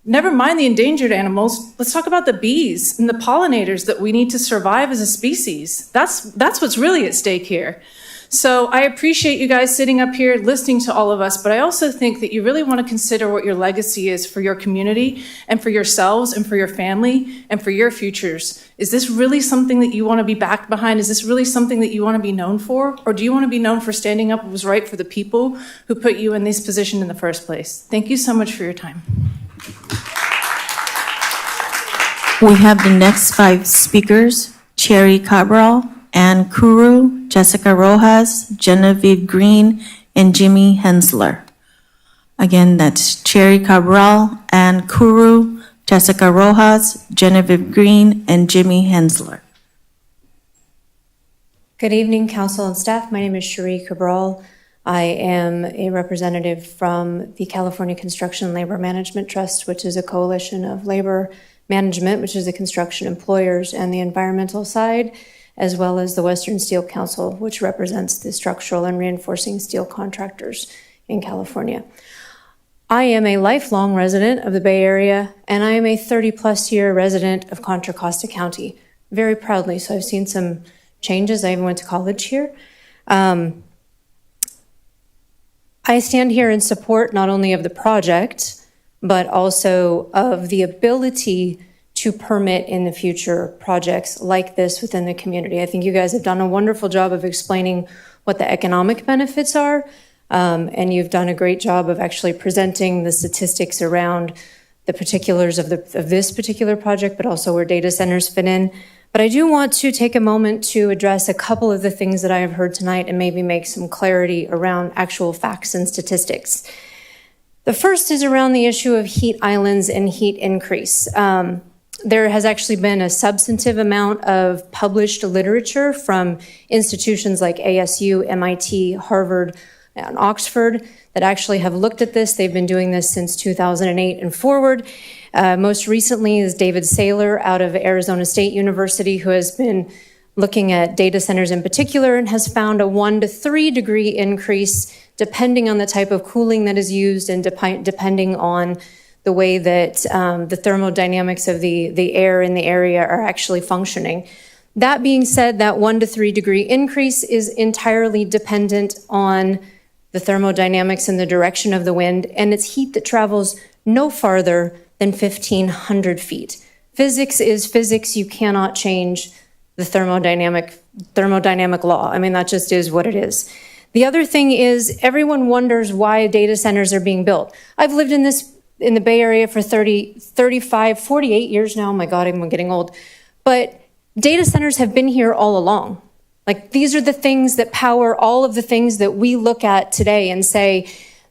Never mind the endangered animals. Let's talk about the bees and the pollinators that we need to survive as a species. That's what's really at stake here. So I appreciate you guys sitting up here listening to all of us, but I also think that you really want to consider what your legacy is for your community and for yourselves and for your family and for your futures. Is this really something that you want to be backed behind? Is this really something that you want to be known for? Or do you want to be known for standing up what was right for the people who put you in this position in the first place? Thank you so much for your time. We have the next 5 speakers. Cherry Cabral, Ann Kuru, Jessica Rojas, Genevieve Green, and Jimmy Hensler. Again, that's Cherry Cabral, Ann Kuru, Jessica Rojas, Genevieve Green, and Jimmy Hensler. Good evening, council and staff. My name is Cherie Cabral. I am a representative from the California Construction Labor Management Trust, which is a coalition of labor management, which is the construction employers and the environmental side, as well as the Western Steel Council, which represents the structural and reinforcing steel contractors in California. I am a lifelong resident of the Bay Area, and I am a 30-plus year resident of Contra Costa County, very proudly. So I've seen some changes. I even went to college here. I stand here in support not only of the project, but also of the ability to permit in the future projects like this within the community. I think you guys have done a wonderful job of explaining what the economic benefits are. And you've done a great job of actually presenting the statistics around the particulars of this particular project, but also where data centers fit in. But I do want to take a moment to address a couple of the things that I have heard tonight and maybe make some clarity around actual facts and statistics. The first is around the issue of heat islands and heat increase. There has actually been a substantive amount of published literature from institutions like ASU, MIT, Harvard, and Oxford that actually have looked at this. They've been doing this since 2008 and forward. Most recently is David Saylor out of Arizona State University, who has been looking at data centers in particular and has found a 1 to 3 degree increase depending on the type of cooling that is used and depending on the way that the thermodynamics of the air in the area are actually functioning. That being said, that 1 to 3 degree increase is entirely dependent on the thermodynamics and the direction of the wind, and it's heat that travels no farther than 1,500 feet. Physics is physics. You cannot change the thermodynamic law. I mean, that just is what it is. The other thing is everyone wonders why data centers are being built. I've lived in the Bay Area for 30, 35, 48 years now. Oh my God, I'm getting old. But data centers have been here all along. Like, these are the things that power all of the things that we look at today and say,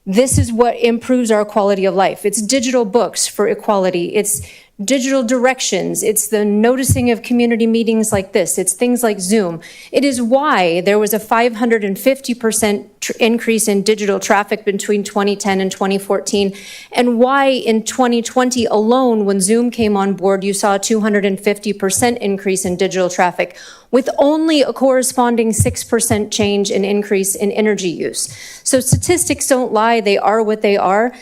this is what improves our quality of life. It's digital books for equality. It's digital directions. It's the noticing of community meetings like this. It's things like Zoom. It is why there was a 550% increase in digital traffic between 2010 and 2014, and why in 2020 alone, when Zoom came on board, you saw a 250% increase in digital traffic, with only a corresponding 6% change in increase in energy use. So statistics don't lie. They are what they are.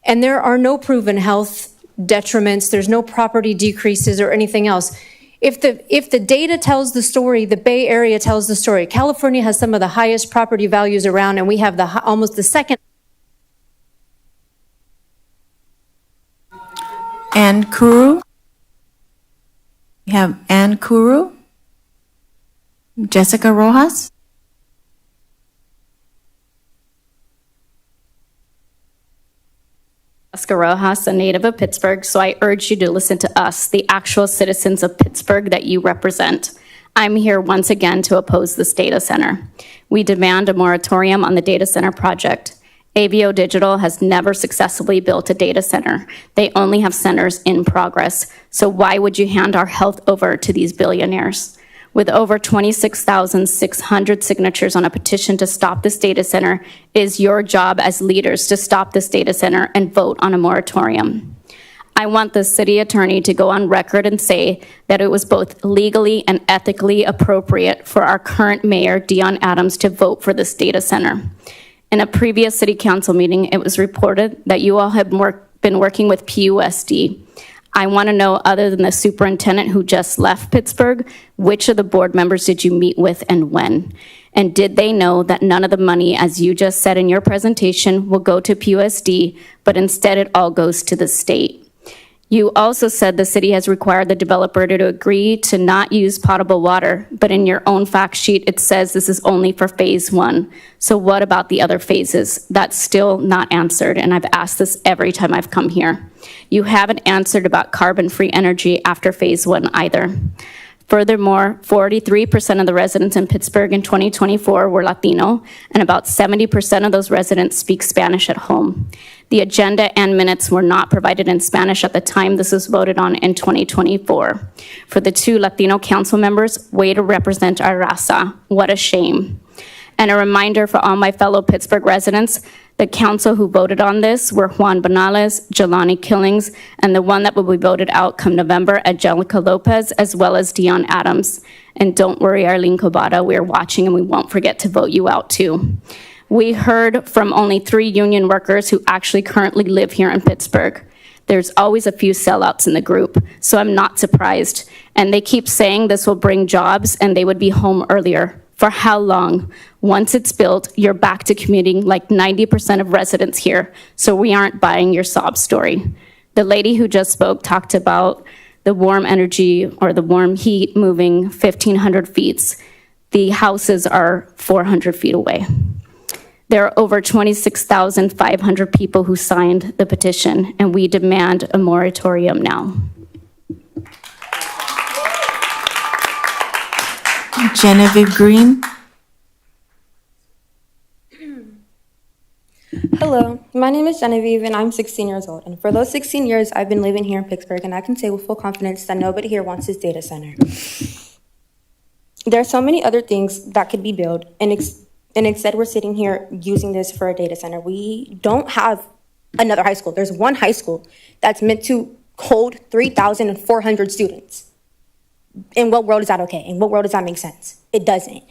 And there are no proven health detriments. There's no property decreases or anything else. If the data tells the story, the Bay Area tells the story. California has some of the highest property values around, and we have almost the second. Ann Kuru. We have Ann Kuru. Jessica Rojas. Jessica Rojas, a native of Pittsburgh, so I urge you to listen to us, the actual citizens of Pittsburgh that you represent. I'm here once again to oppose this data center. We demand a moratorium on the data center project. AVO Digital has never successfully built a data center. They only have centers in progress. So why would you hand our health over to these billionaires? With over 26,600 signatures on a petition to stop this data center, it is your job as leaders to stop this data center and vote on a moratorium. I want the city attorney to go on record and say that it was both legally and ethically appropriate for our current mayor, Dion Adams, to vote for this data center. In a previous city council meeting, it was reported that you all have been working with PUSD. I want to know, other than the superintendent who just left Pittsburgh, which of the board members did you meet with and when? And did they know that none of the money, as you just said in your presentation, will go to PUSD, but instead it all goes to the state? You also said the city has required the developer to agree to not use potable water, but in your own fact sheet, it says this is only for phase 1. So what about the other phases? That's still not answered, and I've asked this every time I've come here. You haven't answered about carbon-free energy after phase 1 either. Furthermore, 43% of the residents in Pittsburgh in 2024 were Latino, and about 70% of those residents speak Spanish at home. The agenda and minutes were not provided in Spanish at the time this was voted on in 2024. For the 2 Latino council members, way to represent our raza. What a shame. And a reminder for all my fellow Pittsburgh residents, the council who voted on this were Juan Banales, Jelani Killings, and the one that will be voted out come November, Angelica Lopez, as well as Dion Adams. And don't worry, Arlene Cobata, we're watching and we won't forget to vote you out too. We heard from only 3 union workers who actually currently live here in Pittsburgh. There's always a few sellouts in the group, so I'm not surprised. And they keep saying this will bring jobs and they would be home earlier. For how long? Once it's built, you're back to commuting like 90% of residents here, so we aren't buying your sob story. The lady who just spoke talked about the warm energy or the warm heat moving 1,500 feet. The houses are 400 feet away. There are over 26,500 people who signed the petition, and we demand a moratorium now. Genevieve Green. Hello, my name is Genevieve and I'm 16 years old. And for those 16 years, I've been living here in Pittsburgh, and I can say with full confidence that nobody here wants this data center. There are so many other things that could be built, and instead we're sitting here using this for a data center. We don't have another high school. There's one high school that's meant to hold 3,400 students. In what world is that okay? In what world does that make sense? It doesn't.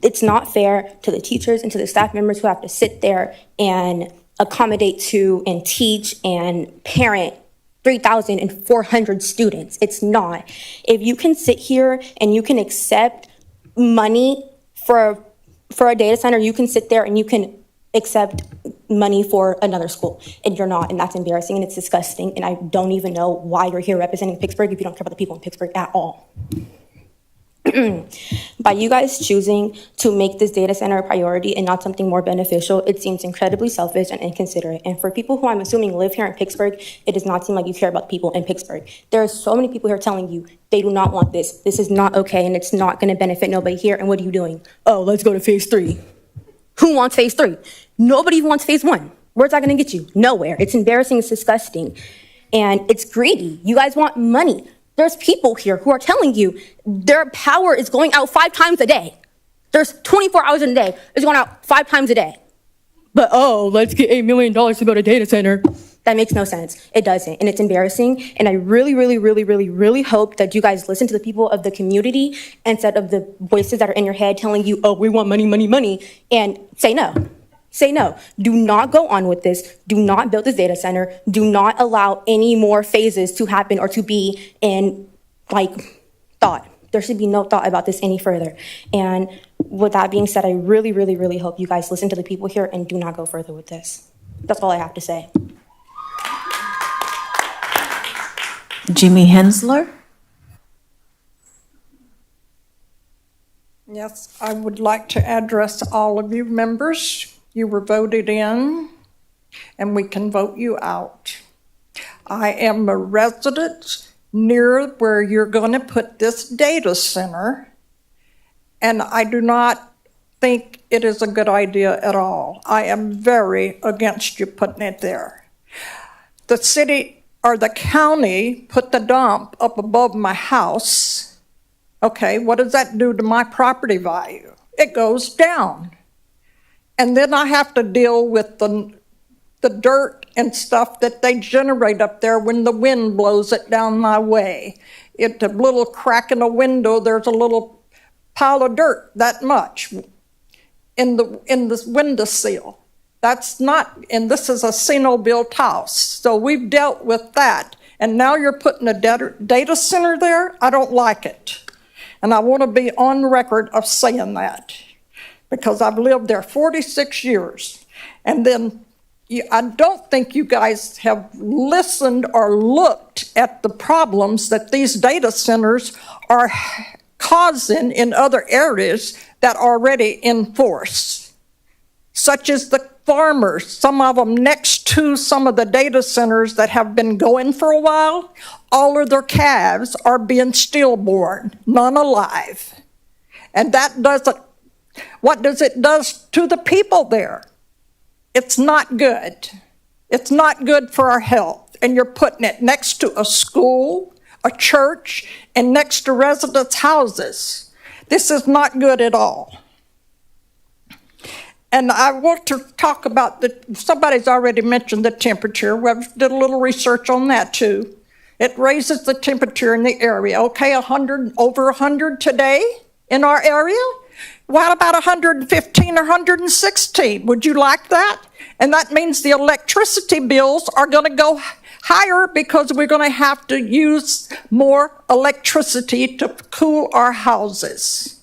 It's not fair to the teachers and to the staff members who have to sit there and accommodate to and teach and parent 3,400 students. It's not. If you can sit here and you can accept money for a data center, you can sit there and you can accept money for another school, and you're not, and that's embarrassing and it's disgusting, and I don't even know why you're here representing Pittsburgh if you don't care about the people in Pittsburgh at all. By you guys choosing to make this data center a priority and not something more beneficial, it seems incredibly selfish and inconsiderate. And for people who I'm assuming live here in Pittsburgh, it does not seem like you care about people in Pittsburgh. There are so many people here telling you they do not want this. This is not okay, and it's not going to benefit nobody here. And what are you doing? Oh, let's go to phase 3. Who wants phase 3? Nobody wants phase 1. Where's that going to get you? Nowhere. It's embarrassing. It's disgusting. And it's greedy. You guys want money. There's people here who are telling you their power is going out 5 times a day. There's 24 hours in a day. It's going out 5 times a day. But, oh, let's get $8 million to go to data center. That makes no sense. It doesn't. And it's embarrassing. And I really, really, really, really, really hope that you guys listen to the people of the community instead of the voices that are in your head telling you, oh, we want money, money, money, and say no. Say no. Do not go on with this. Do not build this data center. Do not allow any more phases to happen or to be in, thought. There should be no thought about this any further. And with that being said, I really, really, really hope you guys listen to the people here and do not go further with this. That's all I have to say. Jimmy Hensler. Yes, I would like to address all of you members. You were voted in, and we can vote you out. I am a resident near where you're going to put this data center, and I do not think it is a good idea at all. I am very against you putting it there. The city or the county put the dump up above my house. Okay, what does that do to my property value? It goes down. And then I have to deal with the dirt and stuff that they generate up there when the wind blows it down my way. It's a little crack in a window, there's a little pile of dirt, that much, in the windowsill. That's not, and this is a Sino-built house, so we've dealt with that. And now you're putting a data center there? I don't like it. And I want to be on record of saying that, because I've lived there 46 years. And then I don't think you guys have listened or looked at the problems that these data centers are causing in other areas that are already in force, such as the farmers, some of them next to some of the data centers that have been going for a while, all of their calves are being stillborn, none alive. And that doesn't, what does it do to the people there? It's not good. It's not good for our health. And you're putting it next to a school, a church, and next to residents' houses. This is not good at all. And I want to talk about somebody's already mentioned the temperature. We did a little research on that too. It raises the temperature in the area. Okay, over 100 today in our area? What about 115 or 116? Would you like that? And that means the electricity bills are going to go higher because we're going to have to use more electricity to cool our houses.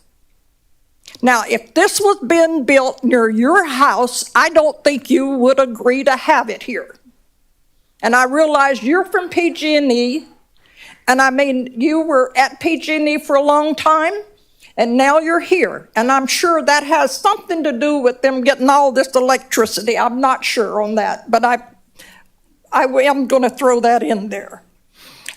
Now, if this was being built near your house, I don't think you would agree to have it here. And I realize you're from PG&E, and I mean, you were at PG&E for a long time, and now you're here. And I'm sure that has something to do with them getting all this electricity. I'm not sure on that, but I am going to throw that in there.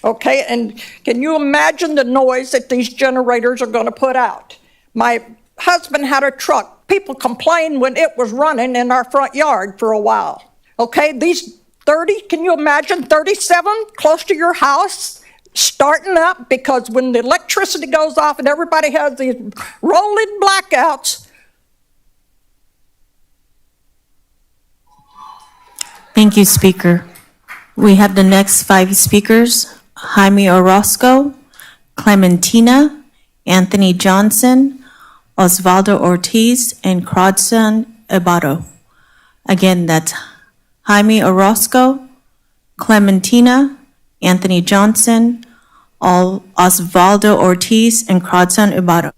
Okay, and can you imagine the noise that these generators are going to put out? My husband had a truck. People complained when it was running in our front yard for a while. Okay, these 30, can you imagine 37 close to your house starting up because when the electricity goes off and everybody has these rolling blackouts. Thank you, Speaker. We have the next 5 speakers: Jaime Orozco, Clementina, Anthony Johnson, Osvaldo Ortiz, and Crodson Ibarro. Again, that's Jaime Orozco, Clementina, Anthony Johnson, Osvaldo Ortiz, and Crodson Ibarro.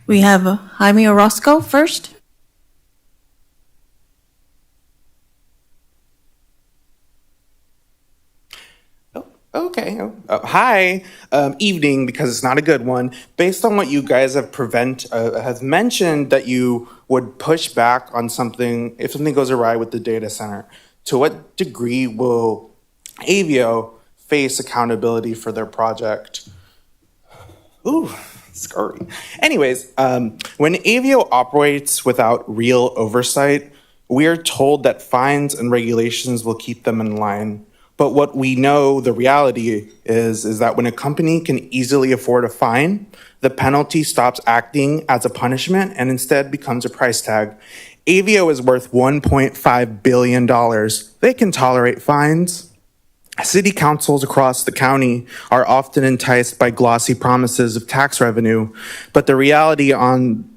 We have Jaime Orozco first. Okay. Hi. Evening, because it's not a good one. Based on what you guys have mentioned that you would push back on something if something goes awry with the data center. To what degree will Avio face accountability for their project? Ooh, scary. Anyways, when Avio operates without real oversight, we are told that fines and regulations will keep them in line. But what we know, the reality is that when a company can easily afford a fine, the penalty stops acting as a punishment and instead becomes a price tag. Avio is worth $1.5 billion. They can tolerate fines. City councils across the county are often enticed by glossy promises of tax revenue, but the reality on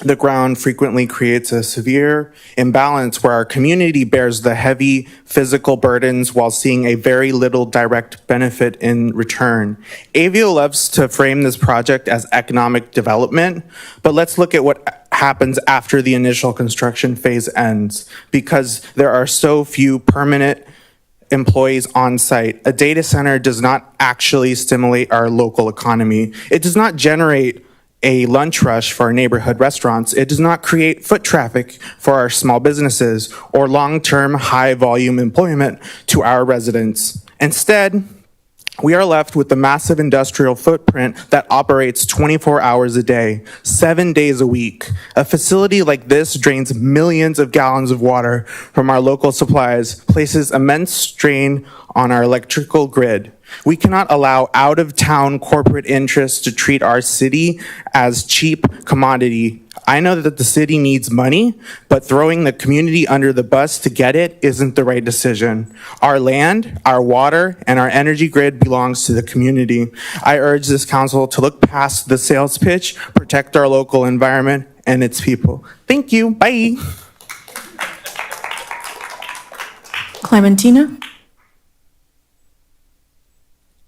the ground frequently creates a severe imbalance where our community bears the heavy physical burdens while seeing a very little direct benefit in return. Avio loves to frame this project as economic development, but let's look at what happens after the initial construction phase ends, because there are so few permanent employees on site. A data center does not actually stimulate our local economy. It does not generate a lunch rush for our neighborhood restaurants. It does not create foot traffic for our small businesses or long-term high-volume employment to our residents. Instead, we are left with the massive industrial footprint that operates 24 hours a day, 7 days a week. A facility like this drains millions of gallons of water from our local supplies, places immense strain on our electrical grid. We cannot allow out-of-town corporate interests to treat our city as cheap commodity. I know that the city needs money, but throwing the community under the bus to get it isn't the right decision. Our land, our water, and our energy grid belongs to the community. I urge this council to look past the sales pitch, protect our local environment and its people. Thank you. Bye. Clementina?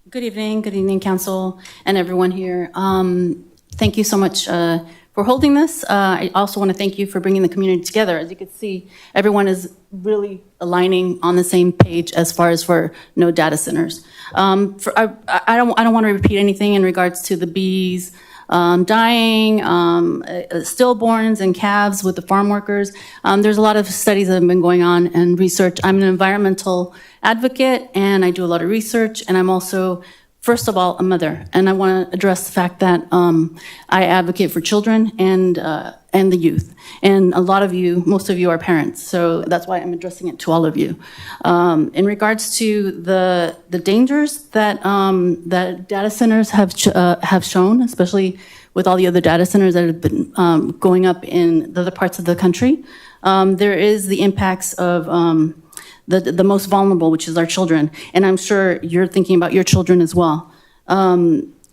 Good evening, council and everyone here. Thank you so much for holding this. I also want to thank you for bringing the community together. As you can see, everyone is really aligning on the same page as far as for no data centers. I don't want to repeat anything in regards to the bees, dying, stillborns and calves with the farm workers. There's a lot of studies that have been going on and research. I'm an environmental advocate and I do a lot of research, and I'm also, first of all, a mother. And I want to address the fact that I advocate for children and the youth. And a lot of you, most of you are parents, so that's why I'm addressing it to all of you. In regards to the dangers that that data centers have shown, especially with all the other data centers that have been going up in the other parts of the country, there is the impacts of the most vulnerable, which is our children. And I'm sure you're thinking about your children as well.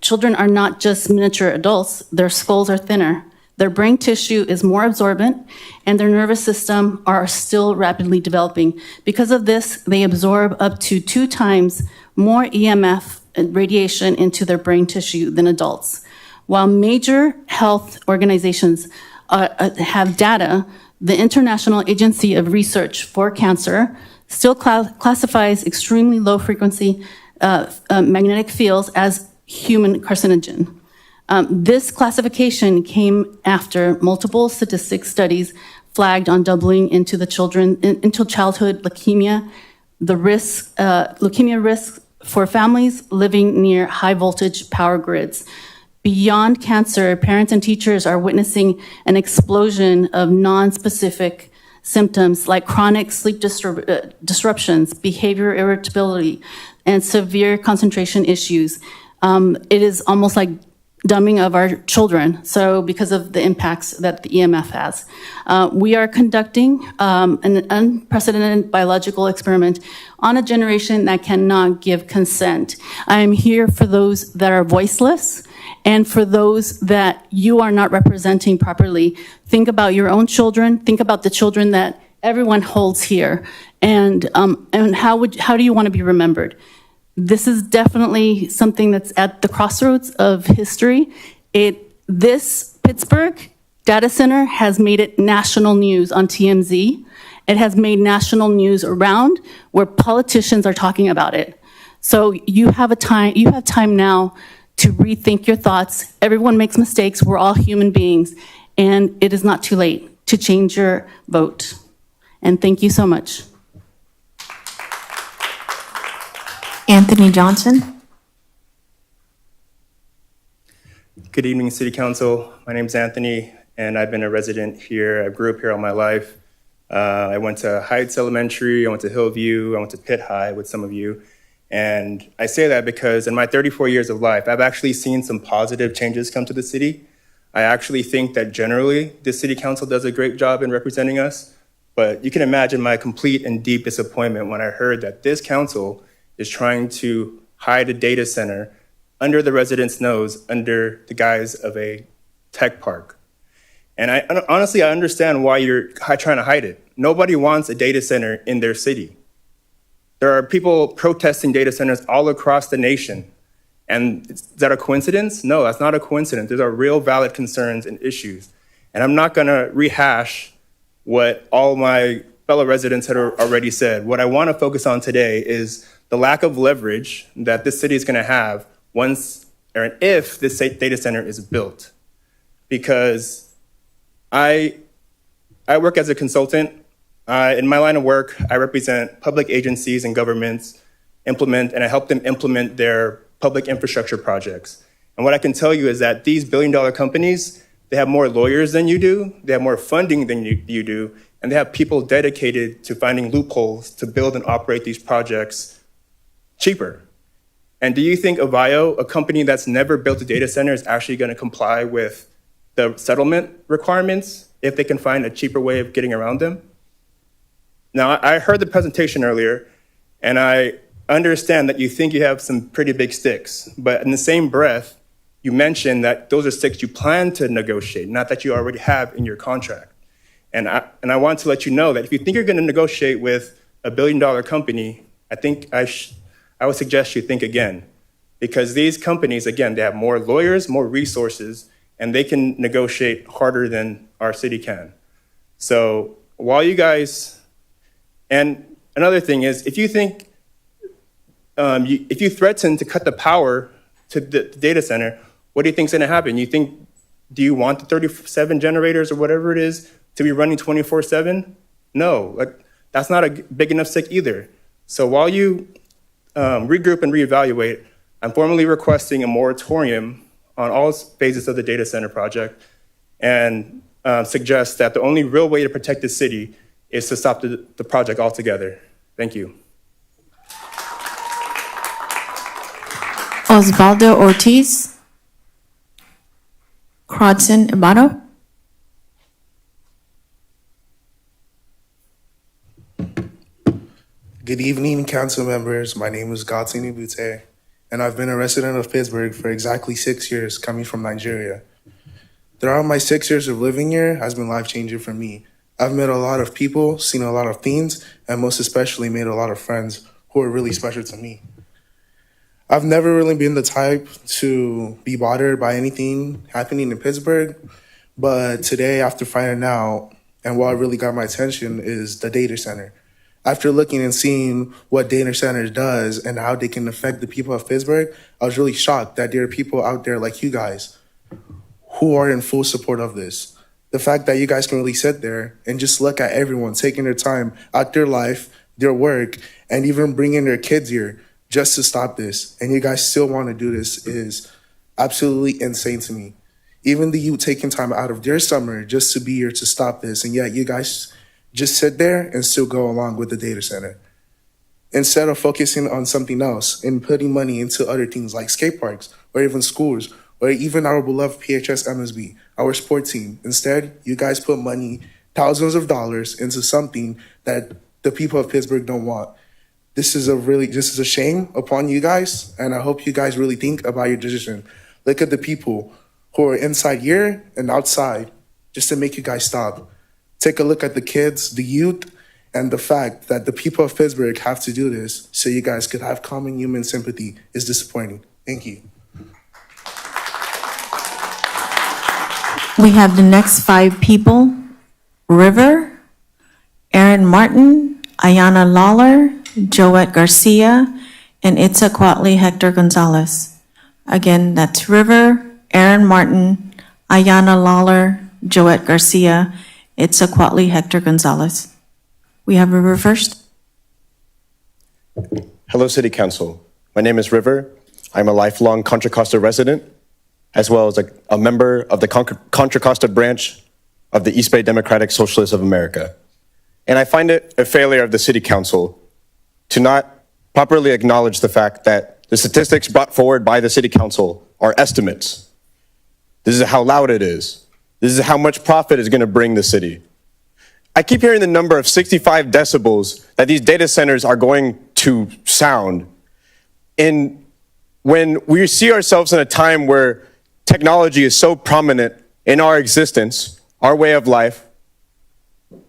Children are not just miniature adults, their skulls are thinner. Their brain tissue is more absorbent, and their nervous system are still rapidly developing. Because of this, they absorb up to 2 times more EMF radiation into their brain tissue than adults. While major health organizations have data, the International Agency of Research for Cancer still classifies extremely low frequency magnetic fields as human carcinogen. This classification came after multiple statistics studies flagged on doubling into childhood leukemia, leukemia risks for families living near high voltage power grids. Beyond cancer, parents and teachers are witnessing an explosion of non-specific symptoms like chronic sleep disruptions, behavior irritability, and severe concentration issues. It is almost like dumbing of our children, so because of the impacts that the EMF has. We are conducting an unprecedented biological experiment on a generation that cannot give consent. I am here for those that are voiceless and for those that you are not representing properly. Think about your own children, think about the children that everyone holds here, and how do you want to be remembered? This is definitely something that's at the crossroads of history. This Pittsburgh data center has made it national news on TMZ. It has made national news around where politicians are talking about it. So you have time now to rethink your thoughts. Everyone makes mistakes. We're all human beings, and it is not too late to change your vote. And thank you so much. Anthony Johnson. Good evening, City Council. My name is Anthony, and I've been a resident here. I grew up here all my life. I went to Heights Elementary, I went to Hillview, I went to Pitt High with some of you. And I say that because in my 34 years of life, I've actually seen some positive changes come to the city. I actually think that generally the City Council does a great job in representing us. But you can imagine my complete and deep disappointment when I heard that this council is trying to hide a data center under the residents' nose under the guise of a tech park. And honestly, I understand why you're trying to hide it. Nobody wants a data center in their city. There are people protesting data centers all across the nation. And is that a coincidence? No, that's not a coincidence. These are real valid concerns and issues. And I'm not gonna rehash what all my fellow residents had already said. What I wanna focus on today is the lack of leverage that this city is gonna have once or if this data center is built. Because I work as a consultant. In my line of work, I represent public agencies and governments and I help them implement their public infrastructure projects. And what I can tell you is that these billion-dollar companies, they have more lawyers than you do, they have more funding than you do, and they have people dedicated to finding loopholes to build and operate these projects cheaper. And do you think Avio, a company that's never built a data center, is actually going to comply with the settlement requirements if they can find a cheaper way of getting around them? Now, I heard the presentation earlier, and I understand that you think you have some pretty big sticks, but in the same breath, you mentioned that those are sticks you plan to negotiate, not that you already have in your contract. And I want to let you know that if you think you're going to negotiate with a billion-dollar company, I think I would suggest you think again, because these companies, again, they have more lawyers, more resources, and they can negotiate harder than our city can. So while you guys, and another thing is, if you think, if you threaten to cut the power to the data center, What do you think's going to happen? Do you want the 37 generators or whatever it is to be running 24/7? No, that's not a big enough stick either. So while you regroup and reevaluate, I'm formally requesting a moratorium on all phases of the data center project and suggest that the only real way to protect the city is to stop the project altogether. Thank you. Osvaldo Ortiz. Crodson Ibato. Good evening, council members. My name is Godson Ibute, and I've been a resident of Pittsburgh for exactly 6 years, coming from Nigeria. Throughout my 6 years of living here has been life-changing for me. I've met a lot of people, seen a lot of things, and most especially made a lot of friends who are really special to me. I've never really been the type to be bothered by anything happening in Pittsburgh, but today, after finding out, and what really got my attention is the data center. After looking and seeing what data centers does and how they can affect the people of Pittsburgh, I was really shocked that there are people out there like you guys who are in full support of this. The fact that you guys can really sit there and just look at everyone taking their time out their life, their work, and even bringing their kids here just to stop this, and you guys still want to do this is absolutely insane to me. Even the youth taking time out of their summer just to be here to stop this, and yet you guys just sit there and still go along with the data center. Instead of focusing on something else and putting money into other things like skate parks or even schools or even our beloved PHS MSB, our sports team. Instead, you guys put money, thousands of dollars, into something that the people of Pittsburgh don't want. This is a shame upon you guys, and I hope you guys really think about your decision. Look at the people who are inside here and outside just to make you guys stop. Take a look at the kids, the youth, and the fact that the people of Pittsburgh have to do this so you guys could have common human sympathy is disappointing. Thank you. We have the next 5 people. River, Aaron Martin, Ayana Lawler, Joette Garcia, and Itzacuatli Hector Gonzalez. Again, that's River, Aaron Martin, Ayana Lawler, Joette Garcia, Itzacuatli Hector Gonzalez. We have River first. Hello, City Council. My name is River. I'm a lifelong Contra Costa resident, as well as a member of the Contra Costa branch of the East Bay Democratic Socialists of America. And I find it a failure of the City Council to not properly acknowledge the fact that the statistics brought forward by the City Council are estimates. This is how loud it is. This is how much profit is going to bring the city. I keep hearing the number of 65 decibels that these data centers are going to sound. And when we see ourselves in a time where technology is so prominent in our existence, our way of life,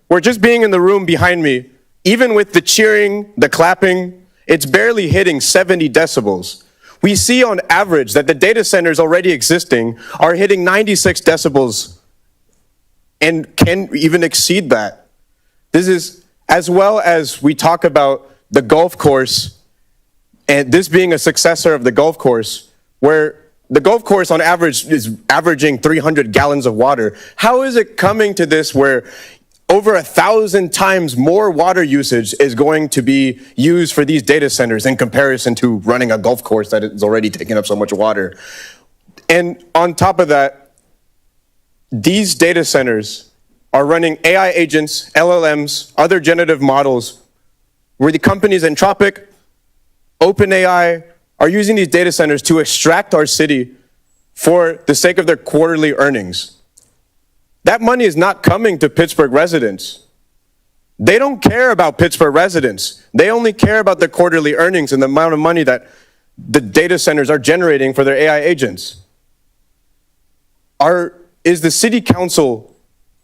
we're just being in the room behind me, even with the cheering, the clapping, it's barely hitting 70 decibels. We see on average that the data centers already existing are hitting 96 decibels and can even exceed that. This is, as well as we talk about the golf course, and this being a successor of the golf course, where the golf course on average is averaging 300 gallons of water. How is it coming to this where over 1,000 times more water usage is going to be used for these data centers in comparison to running a golf course that is already taking up so much water? And on top of that, these data centers are running AI agents, LLMs, other generative models, where the companies Anthropic, OpenAI are using these data centers to extract our city for the sake of their quarterly earnings. That money is not coming to Pittsburgh residents. They don't care about Pittsburgh residents. They only care about their quarterly earnings and the amount of money that the data centers are generating for their AI agents. Is the City Council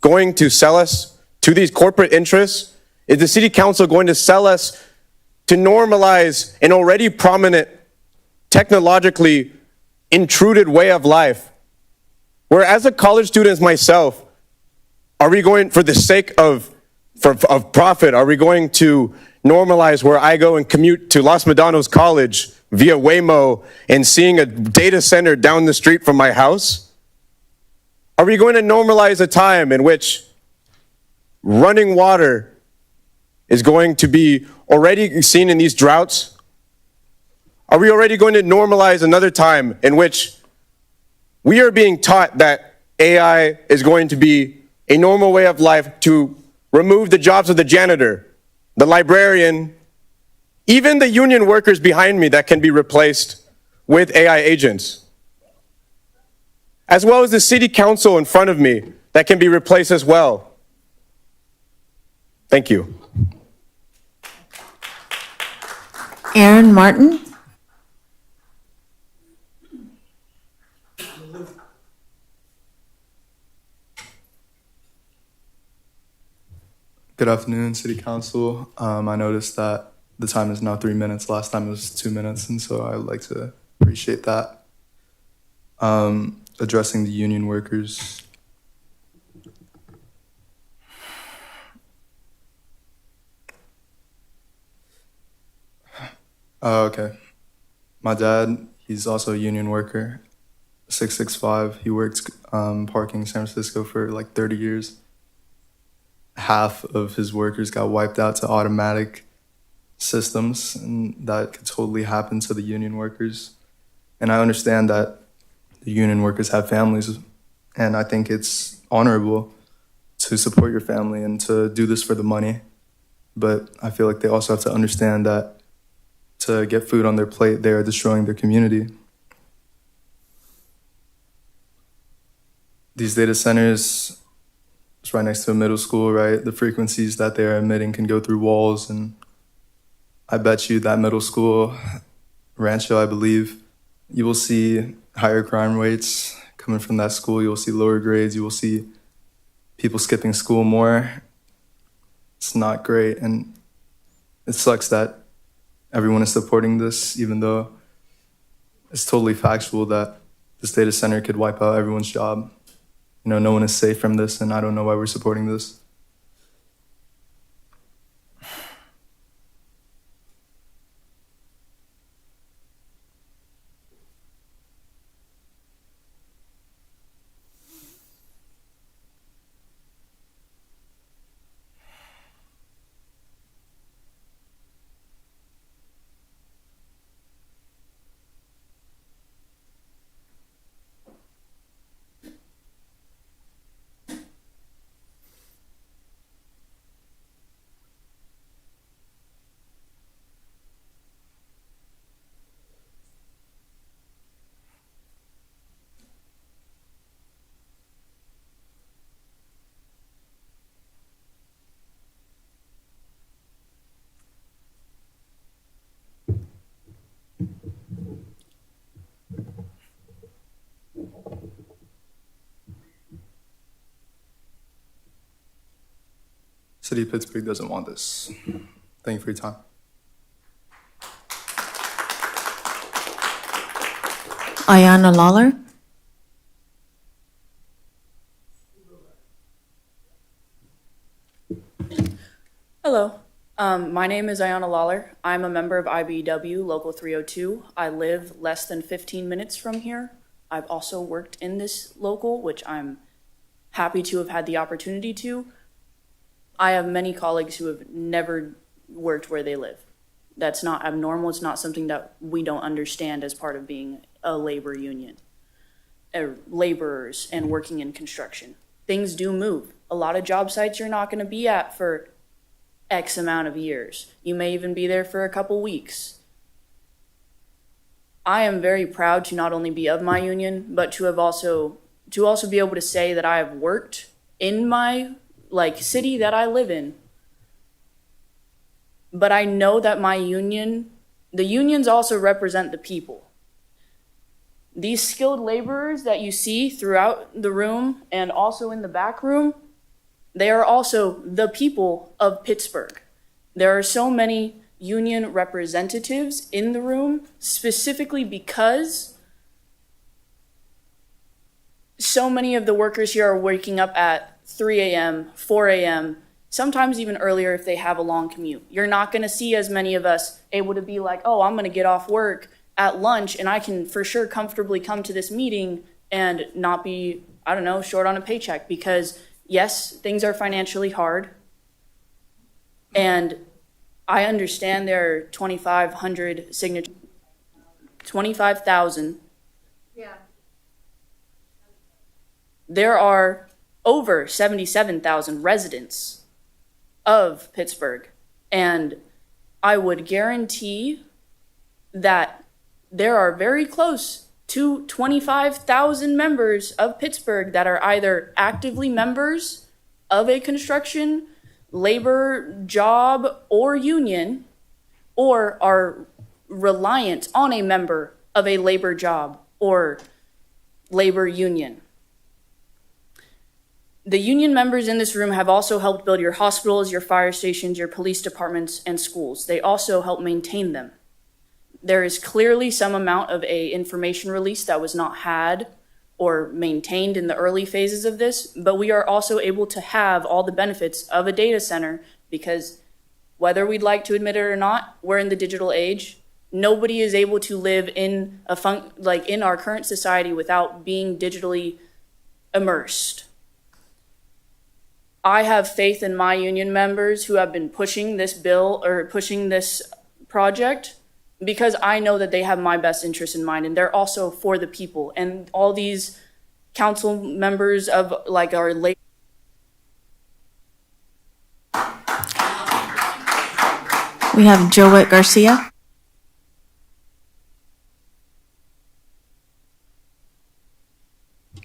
going to sell us to these corporate interests? Is the City Council going to sell us to normalize an already prominent, technologically intruded way of life? Where as a college student as myself, are we going, for the sake of profit, are we going to normalize where I go and commute to Los Medanos College via Waymo and seeing a data center down the street from my house? Are we going to normalize a time in which running water is going to be already seen in these droughts? Are we already going to normalize another time in which we are being taught that AI is going to be a normal way of life to remove the jobs of the janitor, the librarian, even the union workers behind me that can be replaced with AI agents, as well as the city council in front of me that can be replaced as well? Thank you. Aaron Martin. Good afternoon, City Council. I noticed that the time is now 3 minutes. Last time it was 2 minutes, and so I would like to appreciate that. Addressing the union workers. Okay. My dad, he's also a union worker, 665. He worked parking in San Francisco for like 30 years. Half of his workers got wiped out to automatic systems, and that could totally happen to the union workers. And I understand that the union workers have families, and I think it's honorable to support your family and to do this for the money. But I feel like they also have to understand that to get food on their plate, they are destroying their community. These data centers, it's right next to a middle school, right? The frequencies that they are emitting can go through walls, and I bet you that middle school, Rancho, I believe, you will see higher crime rates coming from that school. You will see lower grades. You will see people skipping school more. It's not great, and it sucks that everyone is supporting this, even though it's totally factual that this data center could wipe out everyone's job. You know, no one is safe from this, and I don't know why we're supporting this. City of Pittsburgh doesn't want this. Thank you for your time. Ayana Lawler. Hello, my name is Ayana Lawler. I'm a member of IBEW Local 302. I live less than 15 minutes from here. I've also worked in this local, which I'm happy to have had the opportunity to. I have many colleagues who have never worked where they live. That's not abnormal. It's not something that we don't understand as part of being a labor union, laborers and working in construction. Things do move. A lot of job sites you're not going to be at for X amount of years. You may even be there for a couple weeks. I am very proud to not only be of my union, but to also be able to say that I have worked in my city that I live in. But I know that the unions also represent the people. These skilled laborers that you see throughout the room and also in the back room, they are also the people of Pittsburgh. There are so many union representatives in the room specifically because so many of the workers here are waking up at 3 a.m., 4 a.m., sometimes even earlier if they have a long commute. You're not going to see as many of us able to be like, oh, I'm going to get off work at lunch, and I can for sure comfortably come to this meeting and not be, I don't know, short on a paycheck, because yes, things are financially hard. And I understand there are 2,500 signatures, 25,000. Yeah. There are over 77,000 residents of Pittsburgh. And I would guarantee that there are very close to 25,000 members of Pittsburgh that are either actively members of a construction, labor, job, or union, or are reliant on a member of a labor job or labor union. The union members in this room have also helped build your hospitals, your fire stations, your police departments, and schools. They also help maintain them. There is clearly some amount of a information release that was not had or maintained in the early phases of this, but we are also able to have all the benefits of a data center because whether we'd like to admit it or not, we're in the digital age. Nobody is able to live in in our current society without being digitally immersed. I have faith in my union members who have been pushing this bill or pushing this project because I know that they have my best interest in mind, and they're also for the people. And all these council members of our late. We have Joette Garcia.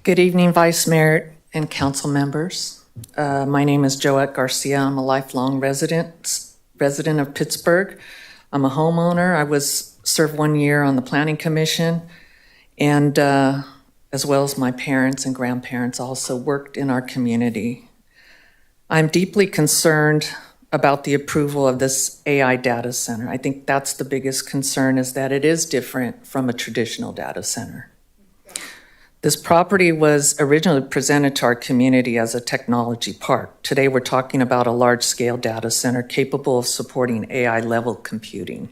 Good evening, Vice Mayor and council members. My name is Joette Garcia. I'm a lifelong resident of Pittsburgh. I'm a homeowner. I served 1 year on the Planning Commission, and as well as my parents and grandparents also worked in our community. I'm deeply concerned about the approval of this AI data center. I think that's the biggest concern, is that it is different from a traditional data center. This property was originally presented to our community as a technology park. Today, we're talking about a large-scale data center capable of supporting AI-level computing.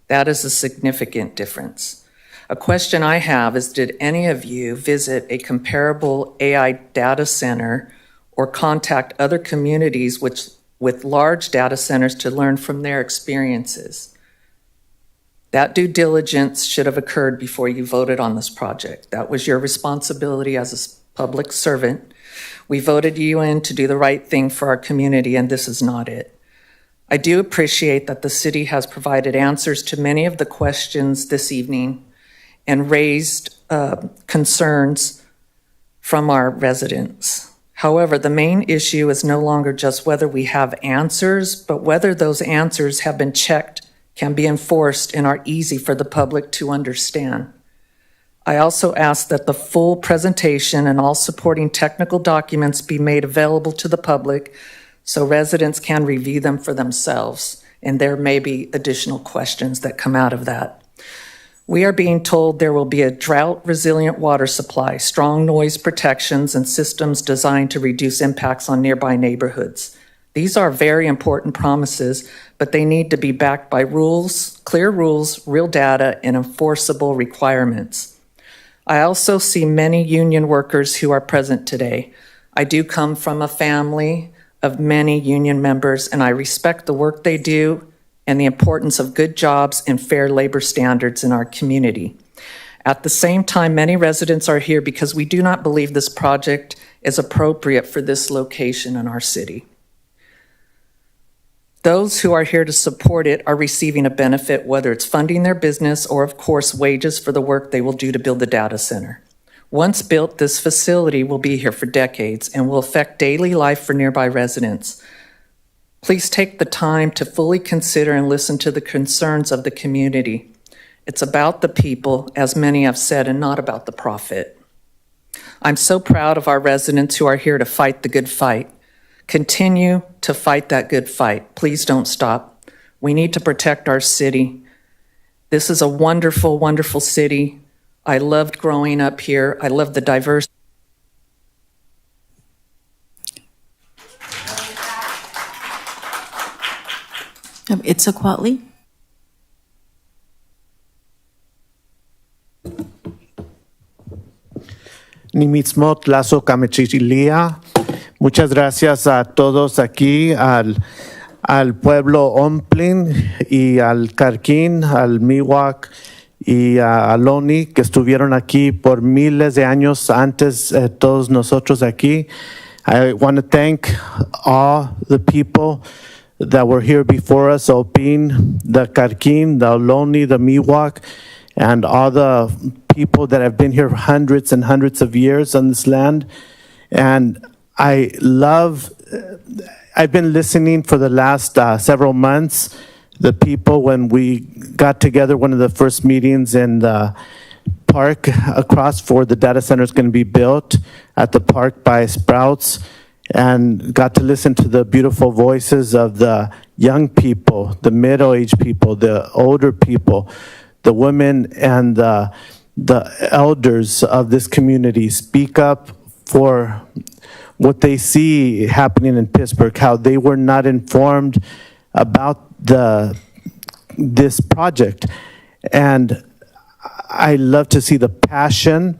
That is a significant difference. A question I have is, did any of you visit a comparable AI data center or contact other communities with large data centers to learn from their experiences? That due diligence should have occurred before you voted on this project. That was your responsibility as a public servant. We voted you in to do the right thing for our community, and this is not it. I do appreciate that the city has provided answers to many of the questions this evening and raised concerns from our residents. However, the main issue is no longer just whether we have answers, but whether those answers have been checked, can be enforced, and are easy for the public to understand. I also ask that the full presentation and all supporting technical documents be made available to the public so residents can review them for themselves, and there may be additional questions that come out of that. We are being told there will be a drought-resilient water supply, strong noise protections, and systems designed to reduce impacts on nearby neighborhoods. These are very important promises, but they need to be backed by rules, clear rules, real data, and enforceable requirements. I also see many union workers who are present today. I do come from a family of many union members, and I respect the work they do and the importance of good jobs and fair labor standards in our community. At the same time, many residents are here because we do not believe this project is appropriate for this location in our city. Those who are here to support it are receiving a benefit, whether it's funding their business or, of course, wages for the work they will do to build the data center. Once built, this facility will be here for decades and will affect daily life for nearby residents. Please take the time to fully consider and listen to the concerns of the community. It's about the people, as many have said, and not about the profit. I'm so proud of our residents who are here to fight the good fight. Continue to fight that good fight. Please don't stop. We need to protect our city. This is a wonderful, wonderful city. I loved growing up here. I love the diversity. Itza Quatley. Nimitzmot Lazo Kamechilia. Muchas gracias a todos aquí, al pueblo Omplin y al Carquín, al Miwok y a Aloni, que estuvieron aquí por miles de años antes de todos nosotros aquí. I want to thank all the people that were here before us, Opin, the Carquín, the Aloni, the Miwok, and all the people that have been here for hundreds and hundreds of years on this land. And I've been listening for the last several months, the people, when we got together, one of the first meetings in the park across for the data center is going to be built at the park by Sprouts, and got to listen to the beautiful voices of the young people, the middle-aged people, the older people, the women, and the elders of this community speak up for what they see happening in Pittsburgh, how they were not informed about this project. And I love to see the passion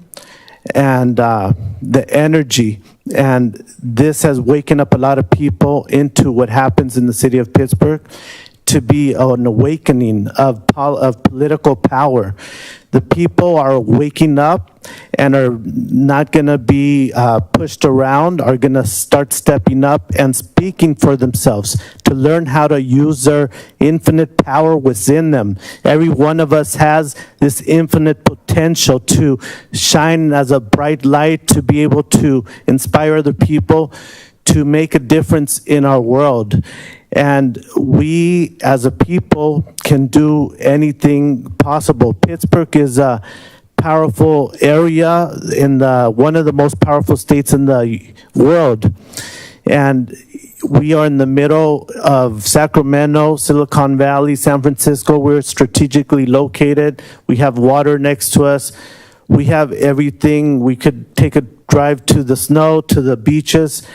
and the energy. And this has waken up a lot of people into what happens in the city of Pittsburgh, to be an awakening of political power. The people are waking up and are not going to be pushed around, are going to start stepping up and speaking for themselves, to learn how to use their infinite power within them. Every one of us has this infinite potential to shine as a bright light, to be able to inspire other people, to make a difference in our world. And we, as a people, can do anything possible. Pittsburgh is a powerful area in one of the most powerful states in the world. And we are in the middle of Sacramento, Silicon Valley, San Francisco. We're strategically located. We have water next to us. We have everything. We could take a drive to the snow, to the beaches.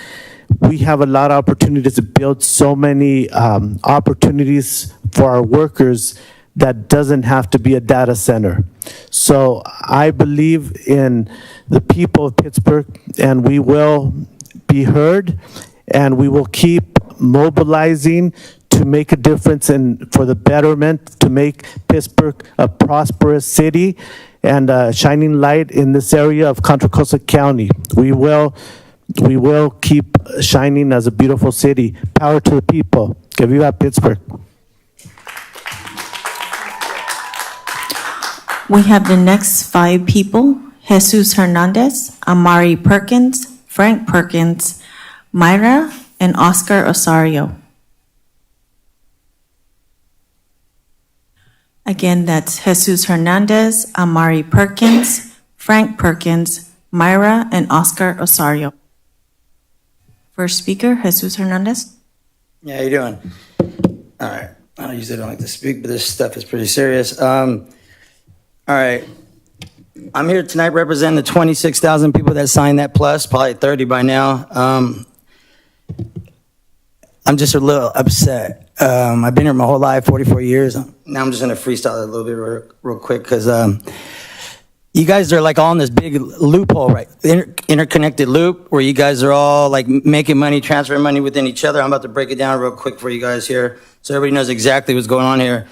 We have a lot of opportunities to build so many opportunities for our workers that doesn't have to be a data center. So I believe in the people of Pittsburgh, and we will be heard, and we will keep mobilizing to make a difference for the betterment, to make Pittsburgh a prosperous city and a shining light in this area of Contra Costa County. We will keep shining as a beautiful city. Power to the people. Que viva Pittsburgh. We have the next 5 people: Jesus Hernandez, Amari Perkins, Frank Perkins, Myra, and Oscar Osorio. Again, that's Jesus Hernandez, Amari Perkins, Frank Perkins, Myra, and Oscar Osorio. First speaker, Jesus Hernandez. Yeah, how you doing? All right. I usually don't like to speak, but this stuff is pretty serious. All right. I'm here tonight representing the 26,000 people that signed that plus, probably 30 by now. I'm just a little upset. I've been here my whole life, 44 years. Now I'm just going to freestyle it a little bit real quick because you guys are like all in this big loophole, right? Interconnected loop where you guys are all like making money, transferring money within each other. I'm about to break it down real quick for you guys here so everybody knows exactly what's going on here.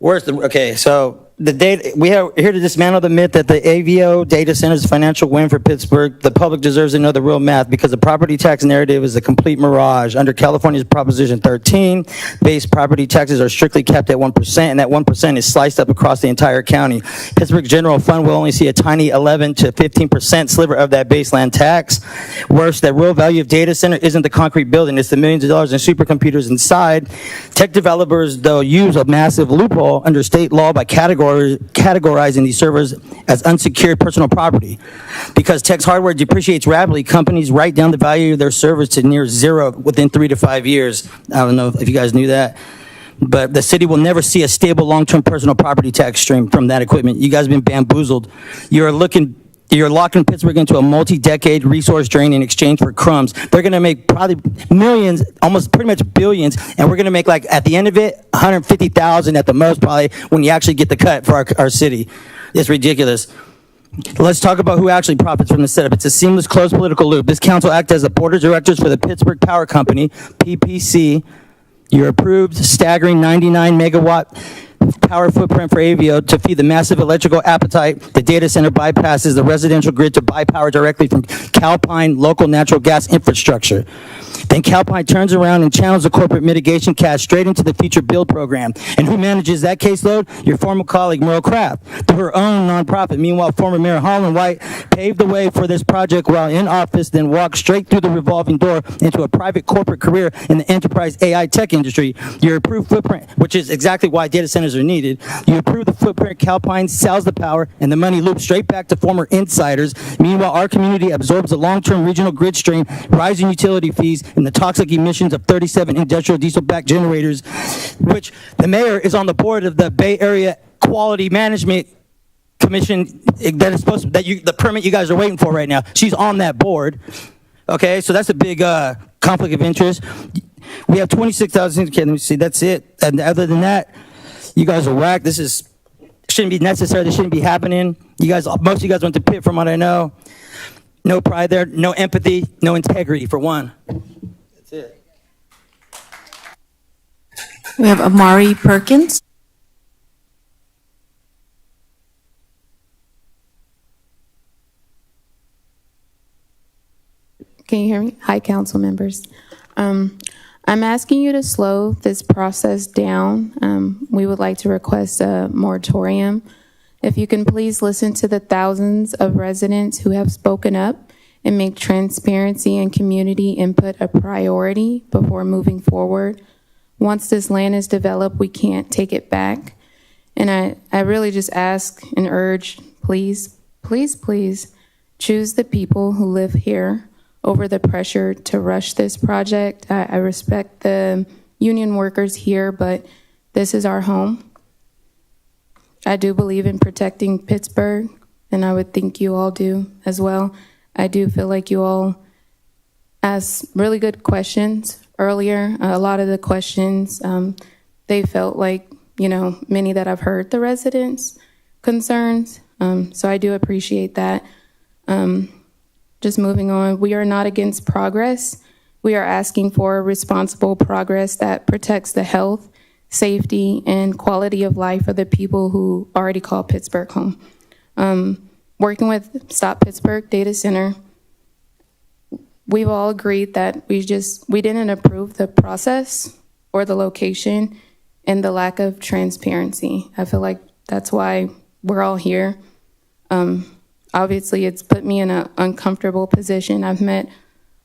Okay, so the data, we are here to dismantle the myth that the AVO data center is a financial win for Pittsburgh. The public deserves to know the real math because the property tax narrative is a complete mirage. Under California's Proposition 13, base property taxes are strictly capped at 1%, and that 1% is sliced up across the entire county. Pittsburgh's general fund will only see a tiny 11 to 15% sliver of that baseline tax. Worse, the real value of data center isn't the concrete building, it's the millions of dollars in supercomputers inside. Tech developers, though, use a massive loophole under state law by categorizing these servers as unsecured personal property. Because tech's hardware depreciates rapidly, companies write down the value of their servers to near zero within 3 to 5 years. I don't know if you guys knew that. But the city will never see a stable long-term personal property tax stream from that equipment. You guys have been bamboozled. You're locking Pittsburgh into a multi-decade resource drain in exchange for crumbs. They're going to make probably millions, almost pretty much billions, and we're going to make, like, at the end of it, 150,000 at the most, probably, when you actually get the cut for our city. It's ridiculous. Let's talk about who actually profits from the setup. It's a seamless, closed political loop. This council acts as the board of directors for the Pittsburgh Power Company, PPC. Your approved staggering 99 megawatt power footprint for Avio to feed the massive electrical appetite. The data center bypasses the residential grid to buy power directly from Calpine local natural gas infrastructure. Then Calpine turns around and channels the corporate mitigation cash straight into the future build program. And who manages that caseload? Your former colleague, Merle Craft, through her own nonprofit. Meanwhile, former Mayor Holland White paved the way for this project while in office, then walked straight through the revolving door into a private corporate career in the enterprise AI tech industry. Your approved footprint, which is exactly why data centers are needed. You approve the footprint, Calpine sells the power, and the money loops straight back to former insiders. Meanwhile, our community absorbs the long-term regional grid strain, rising utility fees, and the toxic emissions of 37 industrial diesel-backed generators, which the mayor is on the board of the Bay Area Quality Management Commission that is supposed to, the permit you guys are waiting for right now. She's on that board. Okay, so that's a big conflict of interest. We have 26,000. Okay, let me see. That's it. And other than that, you guys are whack. Shouldn't be necessary. This shouldn't be happening. Most of you guys went to Pitt, from what I know. No pride there, no empathy, no integrity, for one. That's it. We have Amari Perkins. Can you hear me? Hi, council members. I'm asking you to slow this process down. We would like to request a moratorium. If you can please listen to the thousands of residents who have spoken up and make transparency and community input a priority before moving forward. Once this land is developed, we can't take it back. And I really just ask and urge, please, please, please, choose the people who live here over the pressure to rush this project. I respect the union workers here, but this is our home. I do believe in protecting Pittsburgh, and I would think you all do as well. I do feel like you all asked really good questions earlier. A lot of the questions, they felt like, many that I've heard the residents' concerns. So I do appreciate that. Just moving on, we are not against progress. We are asking for responsible progress that protects the health, safety, and quality of life of the people who already call Pittsburgh home. Working with Stop Pittsburgh Data Center, we've all agreed that we didn't approve the process or the location and the lack of transparency. I feel like that's why we're all here. Obviously, it's put me in an uncomfortable position. I've met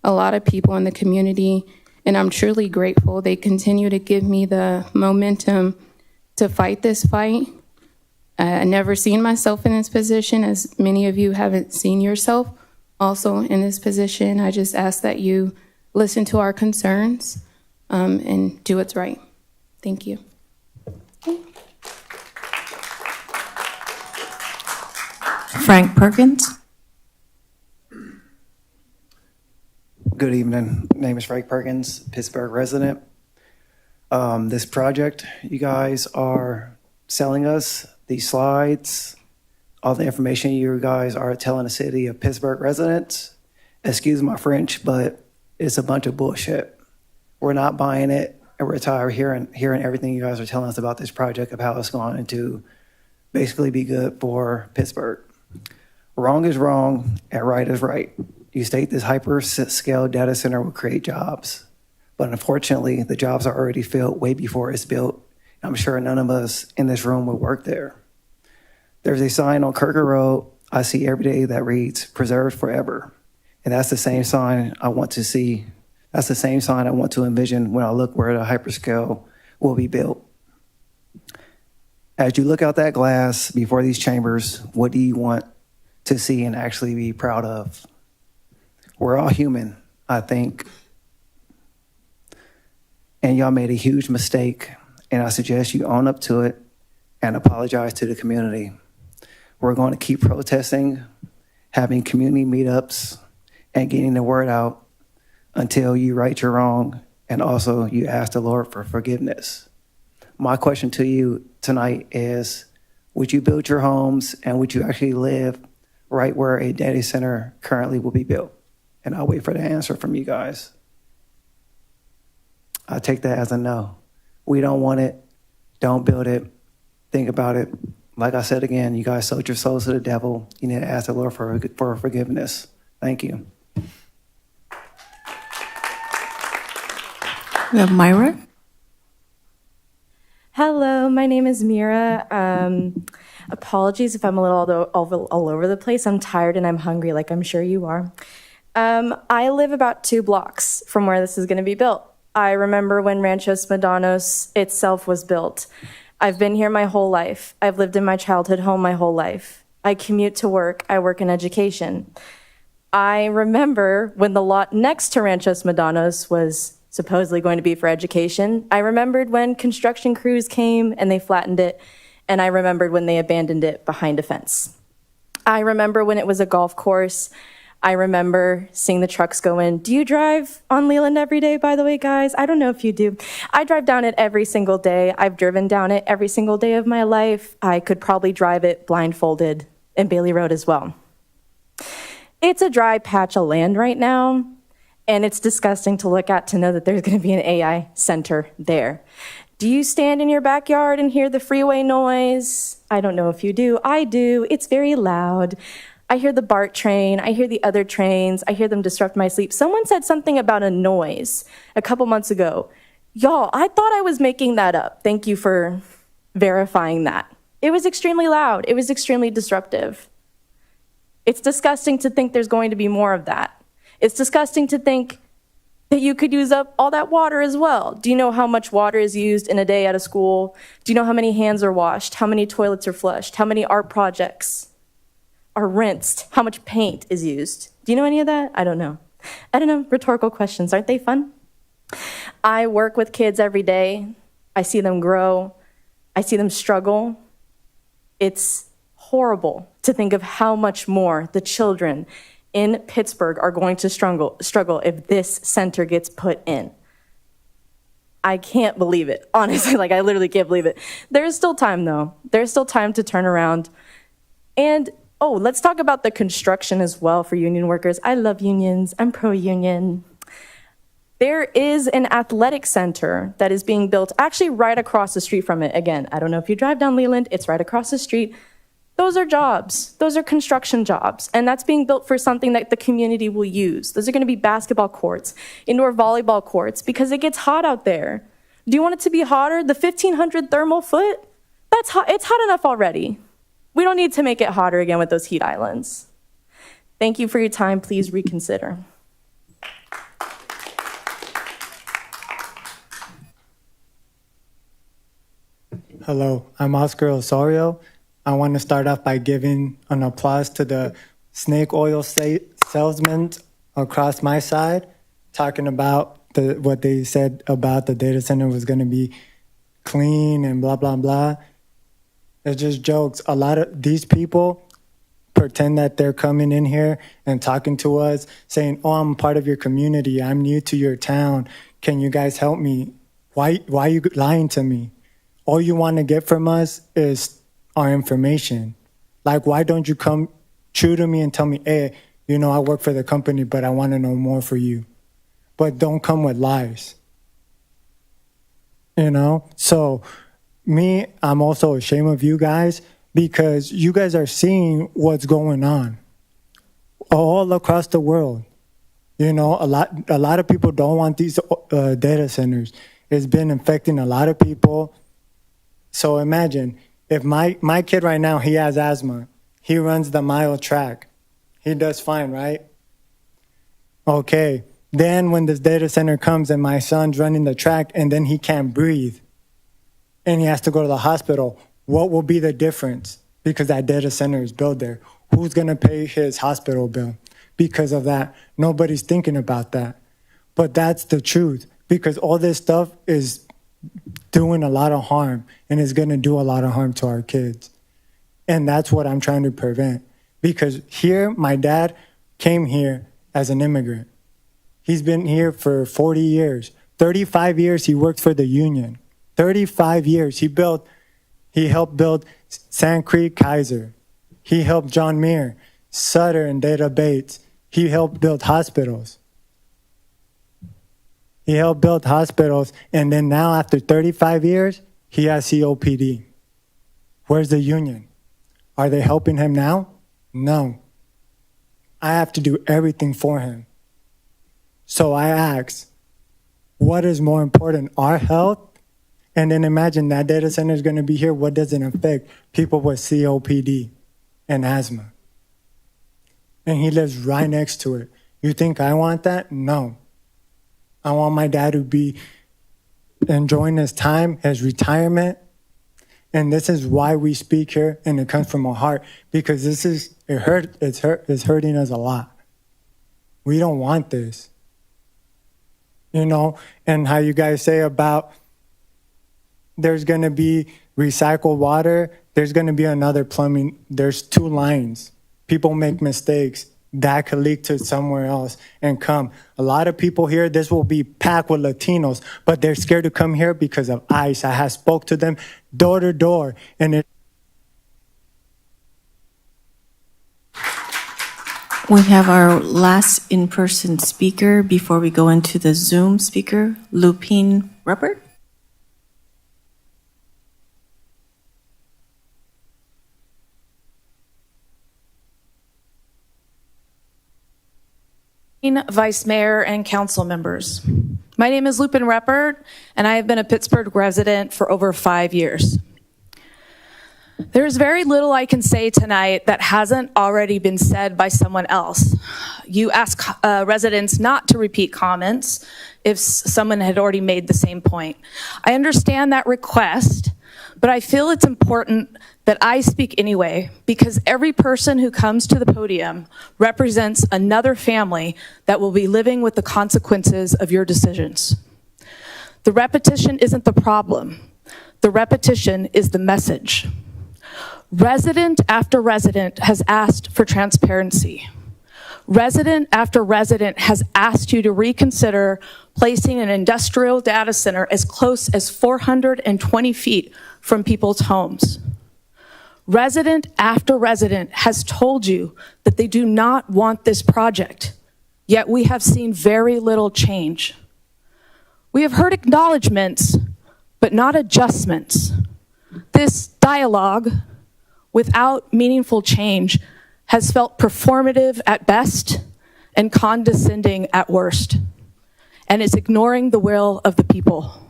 a lot of people in the community, and I'm truly grateful. They continue to give me the momentum to fight this fight. I never seen myself in this position, as many of you haven't seen yourself also in this position. I just ask that you listen to our concerns and do what's right. Thank you. Frank Perkins. Good evening. Name is Frank Perkins, Pittsburgh resident. This project, you guys are selling us these slides, all the information you guys are telling the city of Pittsburgh residents. Excuse my French, but it's a bunch of bullshit. We're not buying it, and we're tired of hearing everything you guys are telling us about this project, of how it's going to basically be good for Pittsburgh. Wrong is wrong and right is right. You state this hyper-scale data center will create jobs, but unfortunately, the jobs are already filled way before it's built. I'm sure none of us in this room would work there. There's a sign on Kirker Road I see every day that reads, "Preserved forever." And that's the same sign I want to see. That's the same sign I want to envision when I look where the hyperscale will be built. As you look out that glass before these chambers, what do you want to see and actually be proud of? We're all human, I think. And y'all made a huge mistake, and I suggest you own up to it and apologize to the community. We're going to keep protesting, having community meetups, and getting the word out until you right your wrong, and also you ask the Lord for forgiveness. My question to you tonight is, would you build your homes and would you actually live right where a data center currently will be built? And I'll wait for the answer from you guys. I take that as a no. We don't want it. Don't build it. Think about it. Like I said again, you guys sold your souls to the devil. You need to ask the Lord for forgiveness. Thank you. We have Myra. Hello, my name is Mira. Apologies if I'm a little all over the place. I'm tired and I'm hungry, like I'm sure you are. I live about 2 blocks from where this is going to be built. I remember when Ranchos Medanos itself was built. I've been here my whole life. I've lived in my childhood home my whole life. I commute to work. I work in education. I remember when the lot next to Ranchos Medanos was supposedly going to be for education. I remembered when construction crews came and they flattened it, and I remembered when they abandoned it behind a fence. I remember when it was a golf course. I remember seeing the trucks go in. Do you drive on Leland every day, by the way, guys? I don't know if you do. I drive down it every single day. I've driven down it every single day of my life. I could probably drive it blindfolded in Bailey Road as well. It's a dry patch of land right now, and it's disgusting to look at to know that there's going to be an AI center there. Do you stand in your backyard and hear the freeway noise? I don't know if you do. I do. It's very loud. I hear the BART train. I hear the other trains. I hear them disrupt my sleep. Someone said something about a noise a couple months ago. Y'all, I thought I was making that up. Thank you for verifying that. It was extremely loud. It was extremely disruptive. It's disgusting to think there's going to be more of that. It's disgusting to think that you could use up all that water as well. Do you know how much water is used in a day at a school? Do you know how many hands are washed? How many toilets are flushed? How many art projects are rinsed? How much paint is used? Do you know any of that? I don't know. Rhetorical questions. Aren't they fun? I work with kids every day. I see them grow. I see them struggle. It's horrible to think of how much more the children in Pittsburgh are going to struggle if this center gets put in. I can't believe it. Honestly, I literally can't believe it. There's still time, though. There's still time to turn around. And let's talk about the construction as well for union workers. I love unions. I'm pro-union. There is an athletic center that is being built actually right across the street from it. Again, I don't know if you drive down Leland. It's right across the street. Those are jobs. Those are construction jobs. And that's being built for something that the community will use. Those are going to be basketball courts, indoor volleyball courts, because it gets hot out there. Do you want it to be hotter? The 1,500 thermal foot? That's hot. It's hot enough already. We don't need to make it hotter again with those heat islands. Thank you for your time. Please reconsider. Hello, I'm Oscar Osorio. I want to start off by giving an applause to the snake oil salesmen across my side, talking about what they said about the data center was going to be clean and blah, blah, blah. It's just jokes. A lot of these people pretend that they're coming in here and talking to us, saying, oh, I'm part of your community. I'm new to your town. Can you guys help me? Why are you lying to me? All you want to get from us is our information. Why don't you come true to me and tell me, hey, I work for the company, but I want to know more for you. But don't come with lies. So me, I'm also ashamed of you guys because you guys are seeing what's going on all across the world. A lot of people don't want these data centers. It's been infecting a lot of people. So imagine if my kid right now, he has asthma. He runs the mile track. He does fine, right? Okay. Then when this data center comes and my son's running the track and then he can't breathe and he has to go to the hospital, what will be the difference? Because that data center is built there. Who's going to pay his hospital bill? Because of that, nobody's thinking about that. But that's the truth, because all this stuff is doing a lot of harm and is going to do a lot of harm to our kids. And that's what I'm trying to prevent. Because here, my dad came here as an immigrant. He's been here for 40 years. 35 years he worked for the union. 35 years he helped build Sand Creek Kaiser. He helped John Muir Sutter and Data Bates. He helped build hospitals. He helped build hospitals, and then now after 35 years, he has COPD. Where's the union? Are they helping him now? No. I have to do everything for him. So I ask, what is more important, our health? And then imagine that data center is going to be here. What does it affect? People with COPD and asthma. And he lives right next to it. You think I want that? No. I want my dad to be enjoying his time, his retirement. And this is why we speak here, and it comes from our heart, because it's hurting us a lot. We don't want this. You know, and how you guys say about there's going to be recycled water, there's going to be another plumbing. There's 2 lines. People make mistakes. That could leak to somewhere else and come. A lot of people here, this will be packed with Latinos, but they're scared to come here because of ICE. I have spoke to them door to door, and We have our last in-person speaker before we go into the Zoom speaker, Lupine Ruppert. Vice Mayor and council members. My name is Lupin Ruppert, and I have been a Pittsburgh resident for over 5 years. There is very little I can say tonight that hasn't already been said by someone else. You ask residents not to repeat comments if someone had already made the same point. I understand that request, but I feel it's important that I speak anyway, because every person who comes to the podium represents another family that will be living with the consequences of your decisions. The repetition isn't the problem. The repetition is the message. Resident after resident has asked for transparency. Resident after resident has asked you to reconsider placing an industrial data center as close as 420 feet from people's homes. Resident after resident has told you that they do not want this project, yet we have seen very little change. We have heard acknowledgements, but not adjustments. This dialogue, without meaningful change, has felt performative at best and condescending at worst, and is ignoring the will of the people.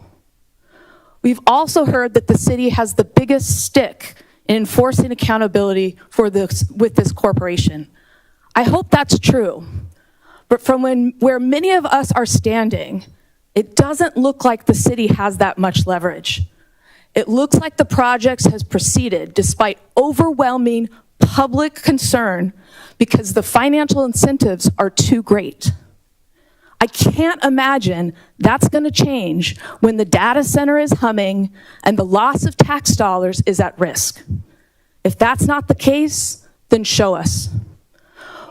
We've also heard that the city has the biggest stick in enforcing accountability with this corporation. I hope that's true, but from where many of us are standing, it doesn't look like the city has that much leverage. It looks like the project has proceeded despite overwhelming public concern because the financial incentives are too great. I can't imagine that's going to change when the data center is humming and the loss of tax dollars is at risk. If that's not the case, then show us.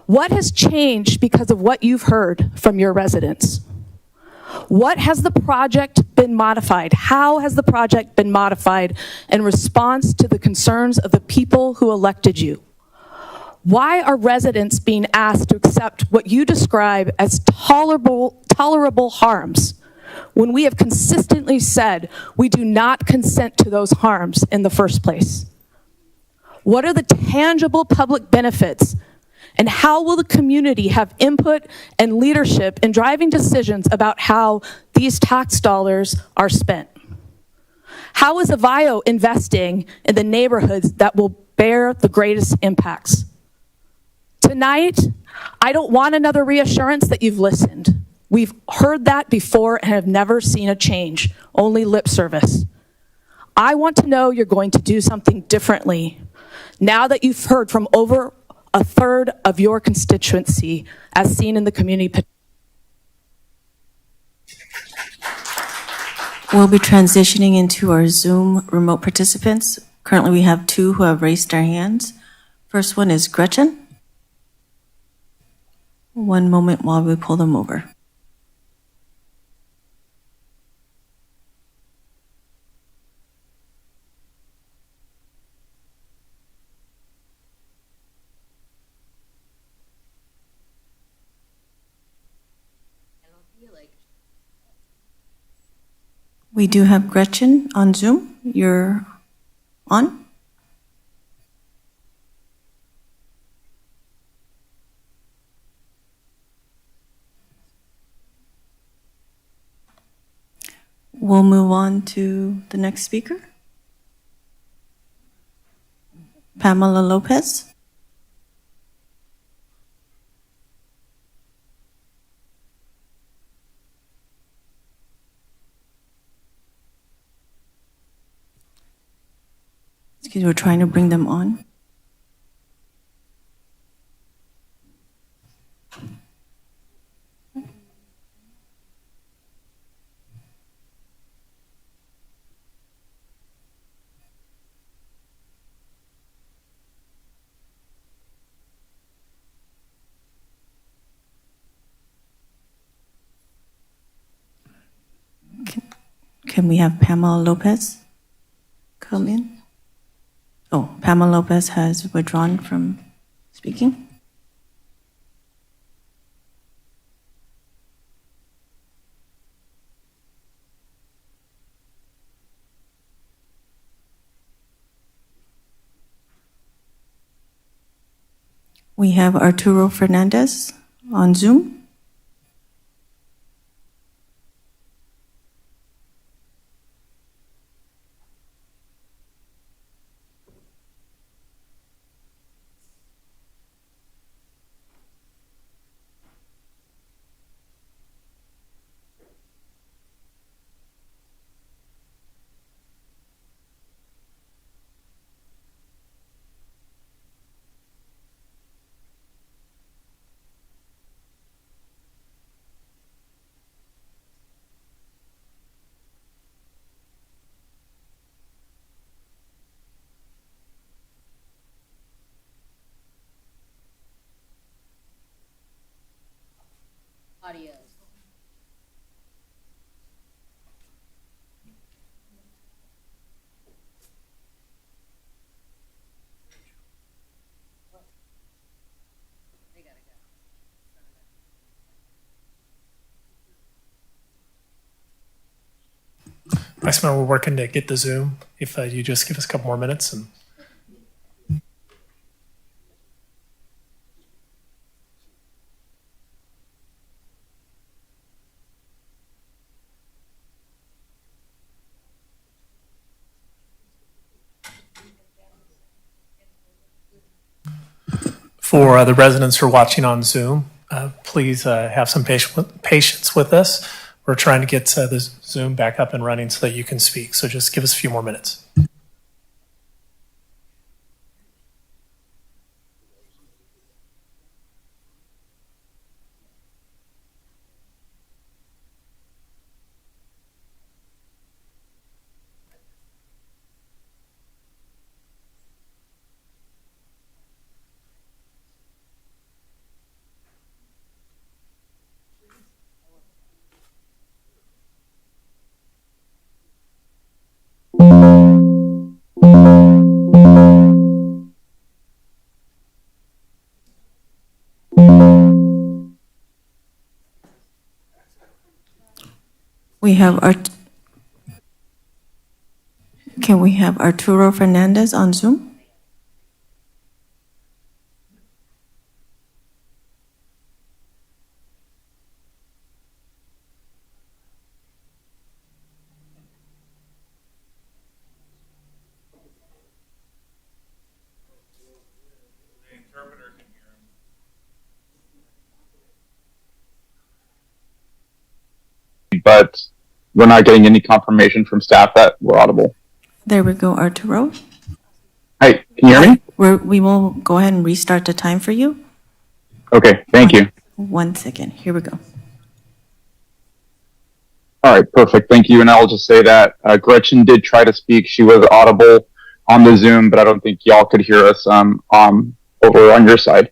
What has changed because of what you've heard from your residents? What has the project been modified? How has the project been modified in response to the concerns of the people who elected you? Why are residents being asked to accept what you describe as tolerable harms when we have consistently said we do not consent to those harms in the first place? What are the tangible public benefits, and how will the community have input and leadership in driving decisions about how these tax dollars are spent? How is Avio investing in the neighborhoods that will bear the greatest impacts? Tonight, I don't want another reassurance that you've listened. We've heard that before and have never seen a change, only lip service. I want to know you're going to do something differently now that you've heard from over a third of your constituency, as seen in the community petition. We'll be transitioning into our Zoom remote participants. Currently, we have 2 who have raised their hands. First one is Gretchen. One moment while we pull them over. We do have Gretchen on Zoom. You're on? We'll move on to the next speaker. Pamela Lopez. Excuse me, we're trying to bring them on. Can we have Pamela Lopez come in? Oh, Pamela Lopez has withdrawn from speaking. We have Arturo Fernandez on Zoom. Vice Mayor, we're working to get the Zoom. If you just give us a couple more minutes and. For the residents who are watching on Zoom, please have some patience with us. We're trying to get the Zoom back up and running so that you can speak. So just give us a few more minutes. We have Can we have Arturo Fernandez on Zoom? But we're not getting any confirmation from staff that we're audible. There we go, Arturo. Hi, can you hear me? We will go ahead and restart the time for you. Okay, thank you. 1 second. Here we go. All right, perfect. Thank you. And I'll just say that Gretchen did try to speak. She was audible on the Zoom, but I don't think y'all could hear us over on your side.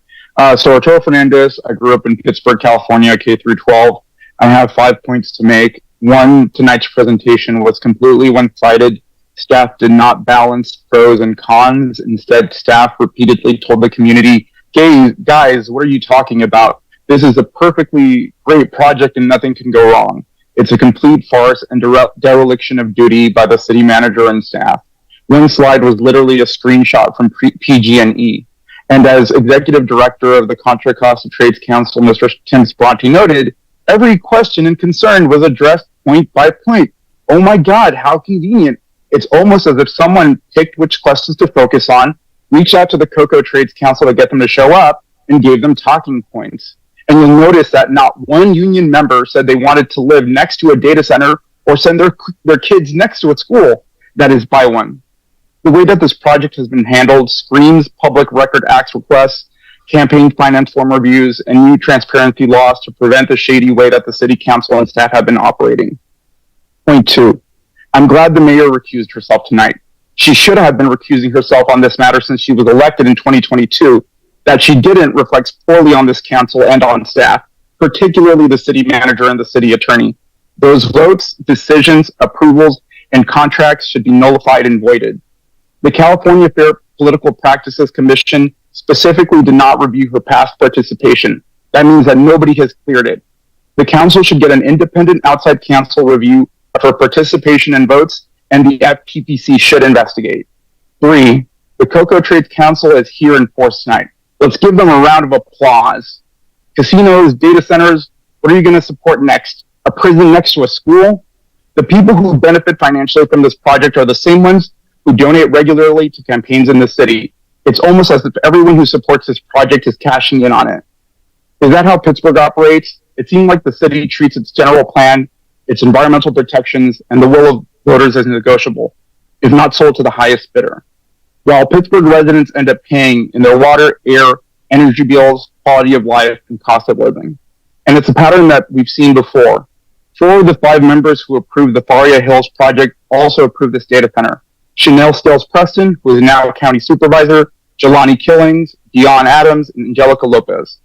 So Arturo Fernandez, I grew up in Pittsburgh, California, K through 12. I have 5 points to make. One, tonight's presentation was completely one-sided. Staff did not balance pros and cons. Instead, staff repeatedly told the community, guys, what are you talking about? This is a perfectly great project and nothing can go wrong. It's a complete farce and dereliction of duty by the city manager and staff. One slide was literally a screenshot from PG&E. And as executive director of the Contra Costa Trades Council, Mr. Tim Spronti noted, every question and concern was addressed point by point. Oh my God, how convenient. It's almost as if someone picked which questions to focus on, reached out to the Cocoa Trades Council to get them to show up, and gave them talking points. And you'll notice that not one union member said they wanted to live next to a data center or send their kids next to a school that is by one. The way that this project has been handled screams Public Record Act requests, campaign finance form reviews, and new transparency laws to prevent the shady way that the city council and staff have been operating. Point 2. I'm glad the mayor recused herself tonight. She should have been recusing herself on this matter since she was elected in 2022. That she didn't reflects poorly on this council and on staff, particularly the city manager and the city attorney. Those votes, decisions, approvals, and contracts should be nullified and voided. The California Fair Political Practices Commission specifically did not review her past participation. That means that nobody has cleared it. The council should get an independent outside counsel review of her participation and votes, and the FTPC should investigate. 3, the Cocoa Trades Council is here in force tonight. Let's give them a round of applause. Casinos, data centers, what are you going to support next? A prison next to a school? The people who benefit financially from this project are the same ones who donate regularly to campaigns in the city. It's almost as if everyone who supports this project is cashing in on it. Is that how Pittsburgh operates? It seems like the city treats its general plan, its environmental protections, and the will of voters as negotiable, if not sold to the highest bidder. While Pittsburgh residents end up paying in their water, air, energy bills, quality of life, and cost of living. And it's a pattern that we've seen before. 4 of the 5 members who approved the Faria Hills project also approved this data center. Chanel Stills Preston, who is now a county supervisor, Jelani Killings, Dion Adams, and Angelica Lopez.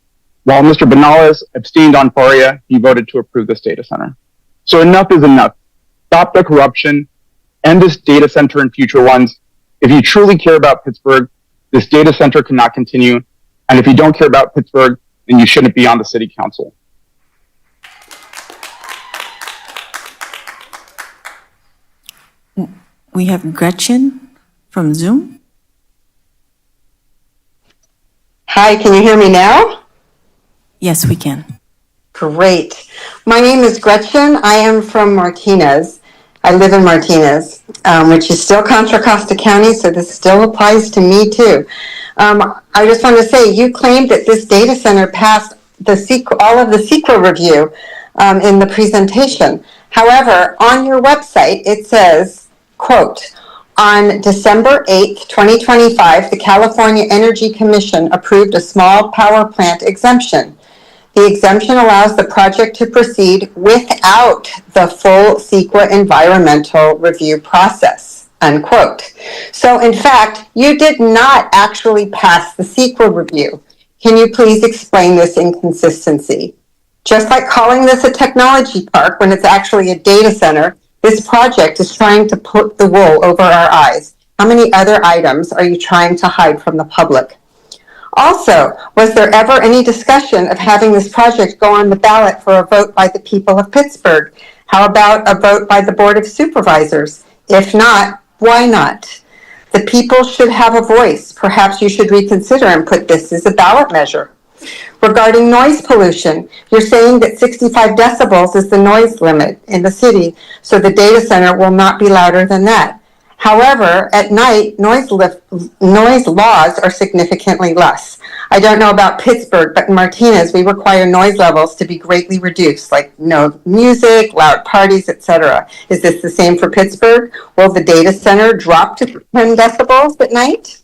While Mr. Benales abstained on Faria, he voted to approve this data center. So enough is enough. Stop the corruption, end this data center and future ones. If you truly care about Pittsburgh, this data center cannot continue. And if you don't care about Pittsburgh, then you shouldn't be on the city council. We have Gretchen from Zoom. Hi, can you hear me now? Yes, we can. Great. My name is Gretchen. I am from Martinez. I live in Martinez, which is still Contra Costa County, so this still applies to me too. I just want to say, you claimed that this data center passed all of the CEQA review in the presentation. However, on your website, it says, quote, on December 8th, 2025, the California Energy Commission approved a small power plant exemption. The exemption allows the project to proceed without the full CEQA environmental review process, unquote. So in fact, you did not actually pass the CEQA review. Can you please explain this inconsistency? Just like calling this a technology park when it's actually a data center, this project is trying to put the wool over our eyes. How many other items are you trying to hide from the public? Also, was there ever any discussion of having this project go on the ballot for a vote by the people of Pittsburgh? How about a vote by the Board of Supervisors? If not, why not? The people should have a voice. Perhaps you should reconsider and put this as a ballot measure. Regarding noise pollution, you're saying that 65 decibels is the noise limit in the city, so the data center will not be louder than that. However, at night, noise laws are significantly less. I don't know about Pittsburgh, but in Martinez, we require noise levels to be greatly reduced, like no music, loud parties, etc. Is this the same for Pittsburgh? Will the data center drop to 10 decibels at night?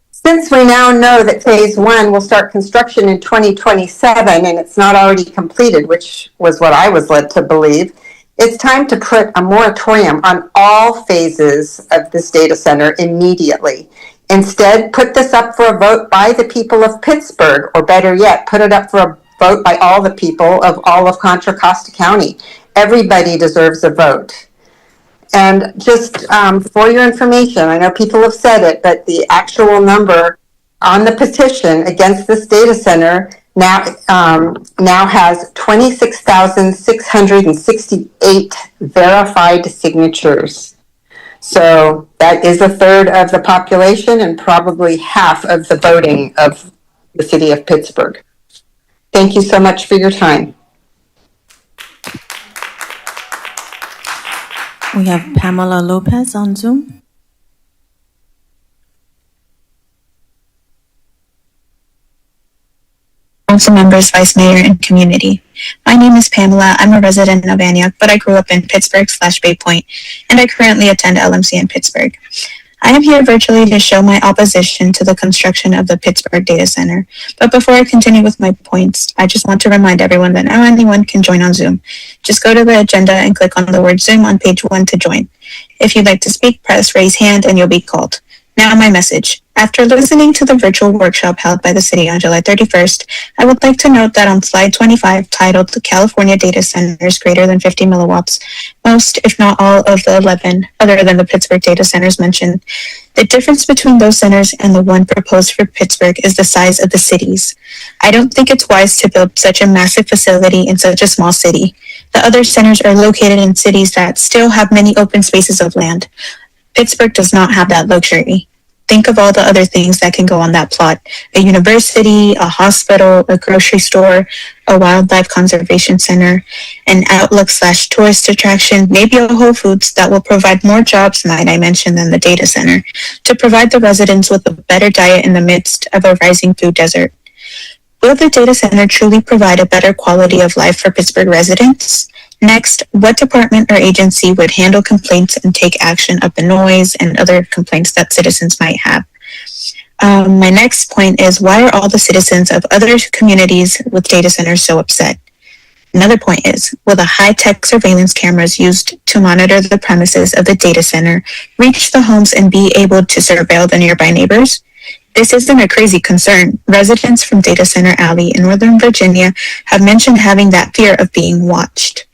Since we now know that phase 1 will start construction in 2027 and it's not already completed, which was what I was led to believe, it's time to put a moratorium on all phases of this data center immediately. Instead, put this up for a vote by the people of Pittsburgh, or better yet, put it up for a vote by all the people of all of Contra Costa County. Everybody deserves a vote. And just for your information, I know people have said it, but the actual number on the petition against this data center now has 26,668 verified signatures. So that is a third of the population and probably half of the voting of the city of Pittsburgh. Thank you so much for your time. We have Pamela Lopez on Zoom. Council members, Vice Mayor, and community. My name is Pamela. I'm a resident of Antioch, but I grew up in Pittsburgh/Bay Point, and I currently attend LMC in Pittsburgh. I am here virtually to show my opposition to the construction of the Pittsburgh Data Center. But before I continue with my points, I just want to remind everyone that now anyone can join on Zoom. Just go to the agenda and click on the word Zoom on page 1 to join. If you'd like to speak, press raise hand and you'll be called. Now my message. After listening to the virtual workshop held by the city on July 31st, I would like to note that on slide 25, titled the California Data Centers Greater than 50 Milliwatts, most, if not all, of the 11 other than the Pittsburgh data centers mentioned. The difference between those centers and the one proposed for Pittsburgh is the size of the cities. I don't think it's wise to build such a massive facility in such a small city. The other centers are located in cities that still have many open spaces of land. Pittsburgh does not have that luxury. Think of all the other things that can go on that plot. A university, a hospital, a grocery store, a wildlife conservation center, an outlook/tourist attraction, maybe a Whole Foods that will provide more jobs, might I mention, than the data center, to provide the residents with a better diet in the midst of a rising food desert. Will the data center truly provide a better quality of life for Pittsburgh residents? Next, what department or agency would handle complaints and take action of the noise and other complaints that citizens might have? My next point is, why are all the citizens of other communities with data centers so upset? Another point is, will the high-tech surveillance cameras used to monitor the premises of the data center reach the homes and be able to surveil the nearby neighbors? This isn't a crazy concern. Residents from Data Center Alley in Northern Virginia have mentioned having that fear of being watched.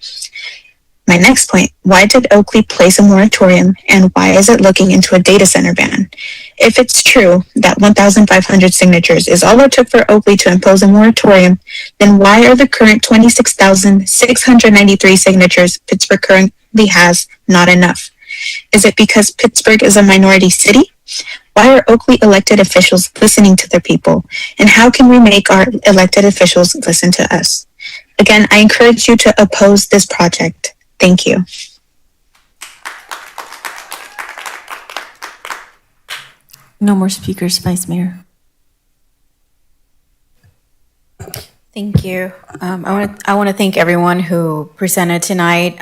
My next point, why did Oakley place a moratorium and why is it looking into a data center ban? If it's true that 1,500 signatures is all it took for Oakley to impose a moratorium, then why are the current 26,693 signatures Pittsburgh currently has not enough? Is it because Pittsburgh is a minority city? Why are Oakley elected officials listening to their people? And how can we make our elected officials listen to us? Again, I encourage you to oppose this project. Thank you. No more speakers, Vice Mayor. Thank you. I want to thank everyone who presented tonight,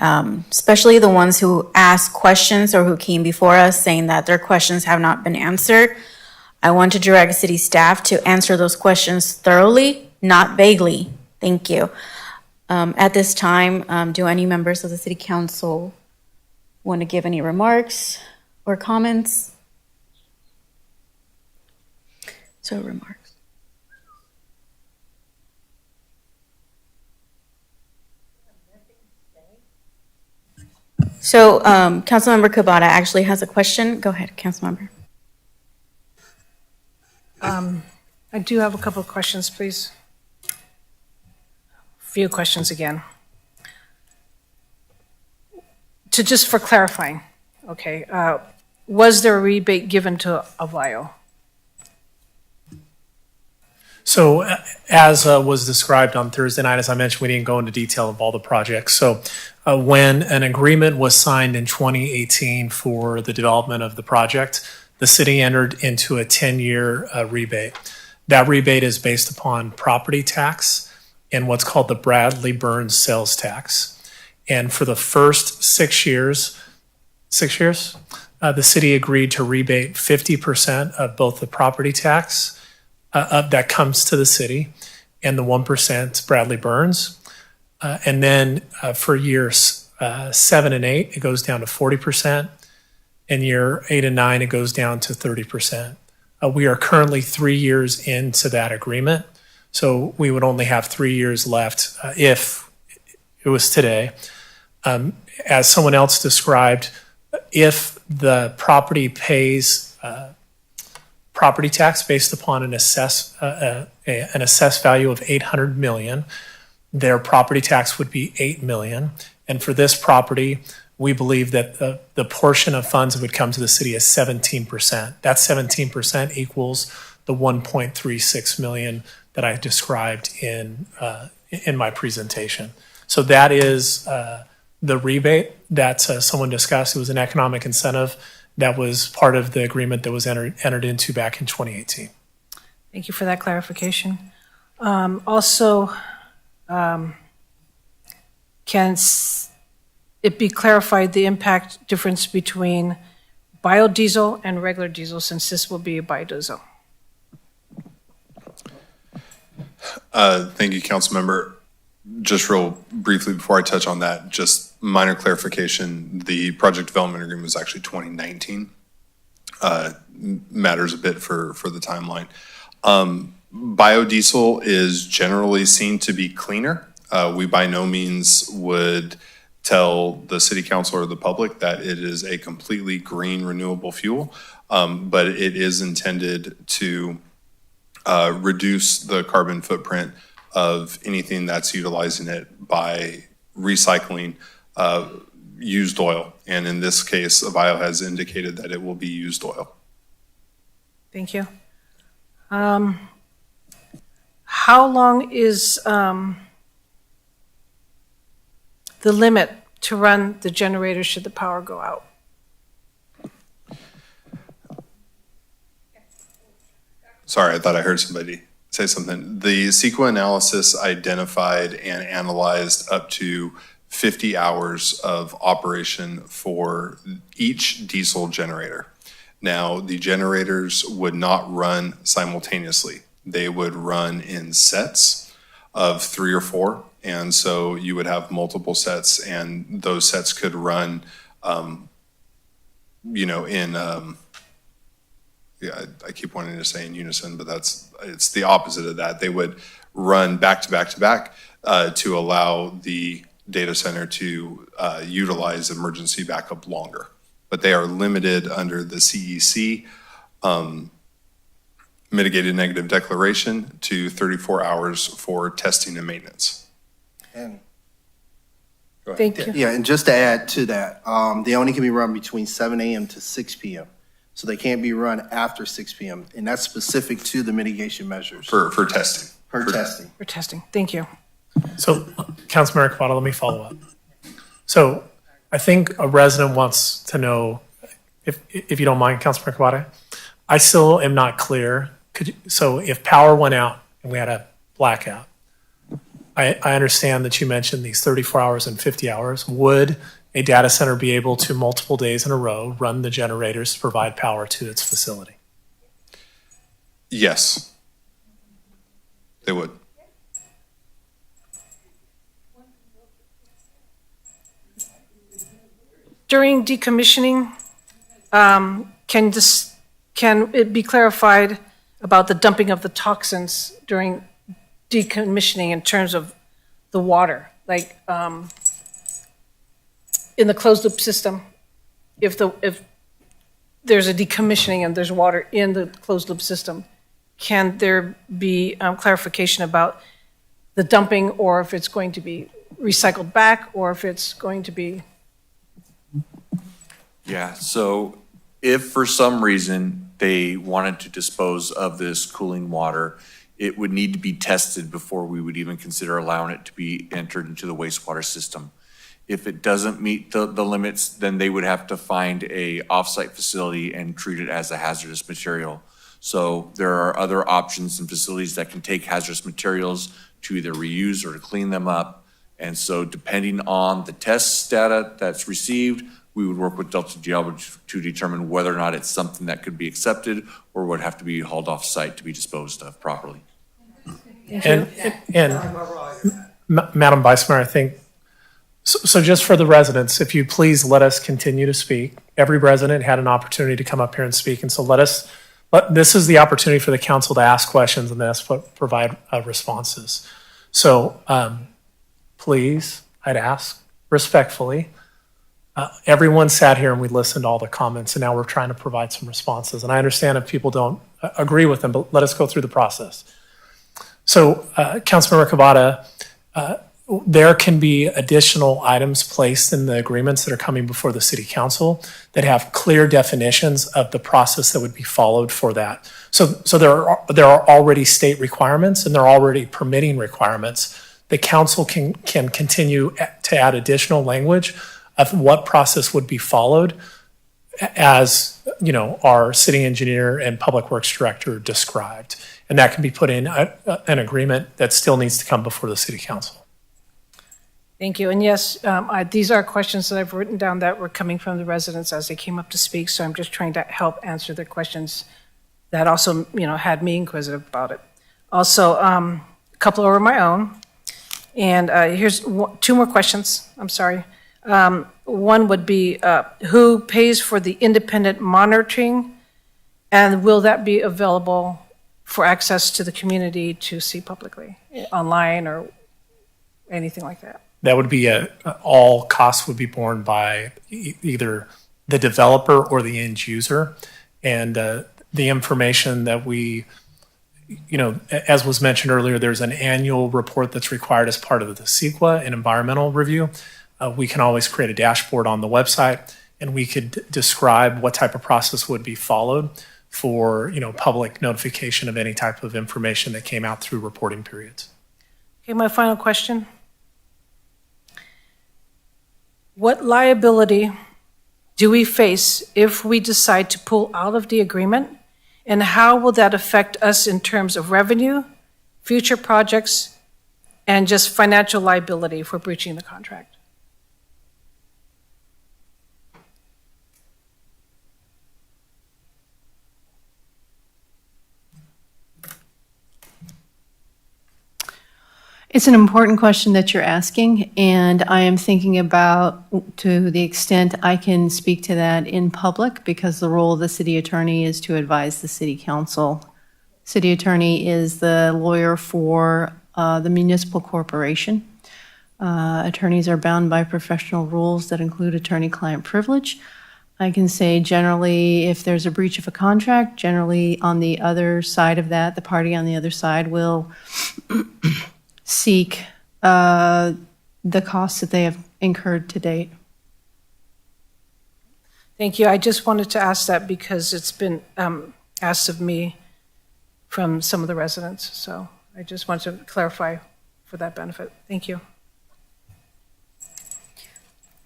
especially the ones who asked questions or who came before us saying that their questions have not been answered. I want to direct city staff to answer those questions thoroughly, not vaguely. Thank you. At this time, do any members of the City Council want to give any remarks or comments? So remarks. So Councilmember Kabata actually has a question. Go ahead, Councilmember. I do have a couple of questions, please. Few questions again. Just for clarifying, okay, was there a rebate given to Avio? So as was described on Thursday night, as I mentioned, we didn't go into detail of all the projects. So when an agreement was signed in 2018 for the development of the project, the city entered into a 10-year rebate. That rebate is based upon property tax and what's called the Bradley-Burns sales tax. And for the first 6 years, the city agreed to rebate 50% of both the property tax that comes to the city and the 1% Bradley-Burns. And then for years 7 and 8, it goes down to 40%. In year 8 and 9, it goes down to 30%. We are currently 3 years into that agreement. So we would only have 3 years left if it was today. As someone else described, if the property pays property tax based upon an assessed value of 800 million. Their property tax would be 8 million. And for this property, we believe that the portion of funds that would come to the city is 17%. That 17% equals the 1.36 million that I described in my presentation. So that is the rebate that someone discussed. It was an economic incentive that was part of the agreement that was entered into back in 2018. Thank you for that clarification. Also, can it be clarified the impact difference between biodiesel and regular diesel, since this will be a biodiesel? Thank you, Councilmember. Just real briefly before I touch on that, just minor clarification. The project development agreement was actually 2019. Matters a bit for the timeline. Biodiesel is generally seen to be cleaner. We by no means would tell the city council or the public that it is a completely green renewable fuel, but it is intended to reduce the carbon footprint of anything that's utilizing it by recycling used oil. And in this case, Avio has indicated that it will be used oil. Thank you. How long is the limit to run the generator should the power go out? Sorry, I thought I heard somebody say something. The CEQA analysis identified and analyzed up to 50 hours of operation for each diesel generator. Now, the generators would not run simultaneously. They would run in sets of 3 or 4. And so you would have multiple sets, and those sets could run, I keep wanting to say in unison, but it's the opposite of that. They would run back to back to back to allow the data center to utilize emergency backup longer. But they are limited under the CEC mitigated negative declaration to 34 hours for testing and maintenance. And Thank you. yeah, and just to add to that, they only can be run between 7 a.m. to 6 p.m. So they can't be run after 6 p.m. And that's specific to the mitigation measures. For testing. For testing. For testing. Thank you. So, Councilmember Cavada, let me follow up. So, I think a resident wants to know, if you don't mind, Councilmember Cavada, I still am not clear. So, if power went out and we had a blackout, I understand that you mentioned these 34 hours and 50 hours. Would a data center be able to multiple days in a row run the generators to provide power to its facility? Yes, they would. During decommissioning, can it be clarified about the dumping of the toxins during decommissioning in terms of the water? Like in the closed loop system, if there's a decommissioning and there's water in the closed loop system, can there be clarification about the dumping, or if it's going to be recycled back, or if it's going to be? Yeah, so if for some reason they wanted to dispose of this cooling water, it would need to be tested before we would even consider allowing it to be entered into the wastewater system. If it doesn't meet the limits, then they would have to find a offsite facility and treat it as a hazardous material. So there are other options and facilities that can take hazardous materials to either reuse or to clean them up. And so depending on the test data that's received, we would work with Delta Diablo to determine whether or not it's something that could be accepted or would have to be hauled off site to be disposed of properly. And Madam Vice Mayor, I think, so just for the residents, if you please let us continue to speak. Every resident had an opportunity to come up here and speak, and so this is the opportunity for the council to ask questions and then provide responses. So please, I'd ask respectfully, everyone sat here and we listened to all the comments, and now we're trying to provide some responses. And I understand if people don't agree with them, but let us go through the process. So, Councilmember Cavada, there can be additional items placed in the agreements that are coming before the City Council that have clear definitions of the process that would be followed for that. So there are already state requirements and there are already permitting requirements. The council can continue to add additional language of what process would be followed, as our city engineer and public works director described. And that can be put in an agreement that still needs to come before the City Council. Thank you. And yes, these are questions that I've written down that were coming from the residents as they came up to speak. So I'm just trying to help answer their questions that also, had me inquisitive about it. Also, a couple over my own. And here's two more questions. I'm sorry. One would be, who pays for the independent monitoring? And will that be available for access to the community to see publicly, online or anything like that? That would be all costs would be borne by either the developer or the end user. And the information that we, as was mentioned earlier, there's an annual report that's required as part of the CEQA, an environmental review. We can always create a dashboard on the website, and we could describe what type of process would be followed for, public notification of any type of information that came out through reporting periods. Okay, my final question. What liability do we face if we decide to pull out of the agreement? And how will that affect us in terms of revenue, future projects, and just financial liability for breaching the contract? It's an important question that you're asking, and I am thinking about, to the extent I can speak to that in public, because the role of the city attorney is to advise the city council. City attorney is the lawyer for the municipal corporation. Attorneys are bound by professional rules that include attorney-client privilege. I can say generally, if there's a breach of a contract, generally on the other side of that, the party on the other side will seek the costs that they have incurred to date. Thank you. I just wanted to ask that because it's been asked of me from some of the residents. So I just want to clarify for that benefit. Thank you.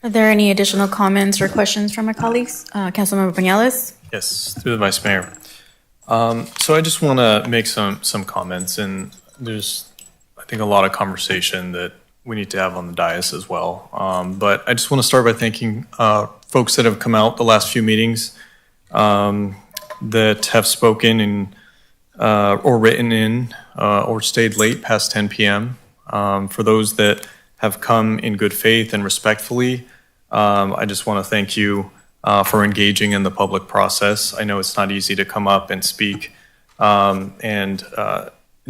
Are there any additional comments or questions from my colleagues? Councilmember Penales? Yes, through the Vice Mayor. So I just want to make some comments, and there's, I think, a lot of conversation that we need to have on the dais as well. But I just want to start by thanking folks that have come out the last few meetings, that have spoken and or written in or stayed late past 10 p.m. For those that have come in good faith and respectfully, I just want to thank you for engaging in the public process. I know it's not easy to come up and speak, and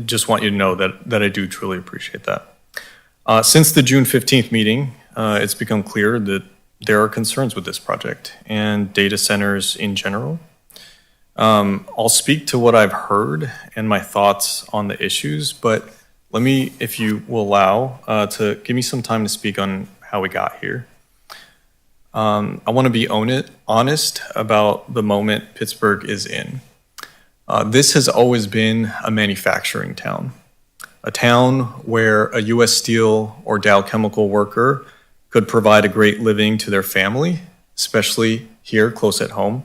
just want you to know that I do truly appreciate that. Since the June 15th meeting, it's become clear that there are concerns with this project and data centers in general. I'll speak to what I've heard and my thoughts on the issues, but let me, if you will allow, to give me some time to speak on how we got here. I want to be honest about the moment Pittsburgh is in. This has always been a manufacturing town, a town where a U.S. Steel or Dow Chemical worker could provide a great living to their family, especially here close at home.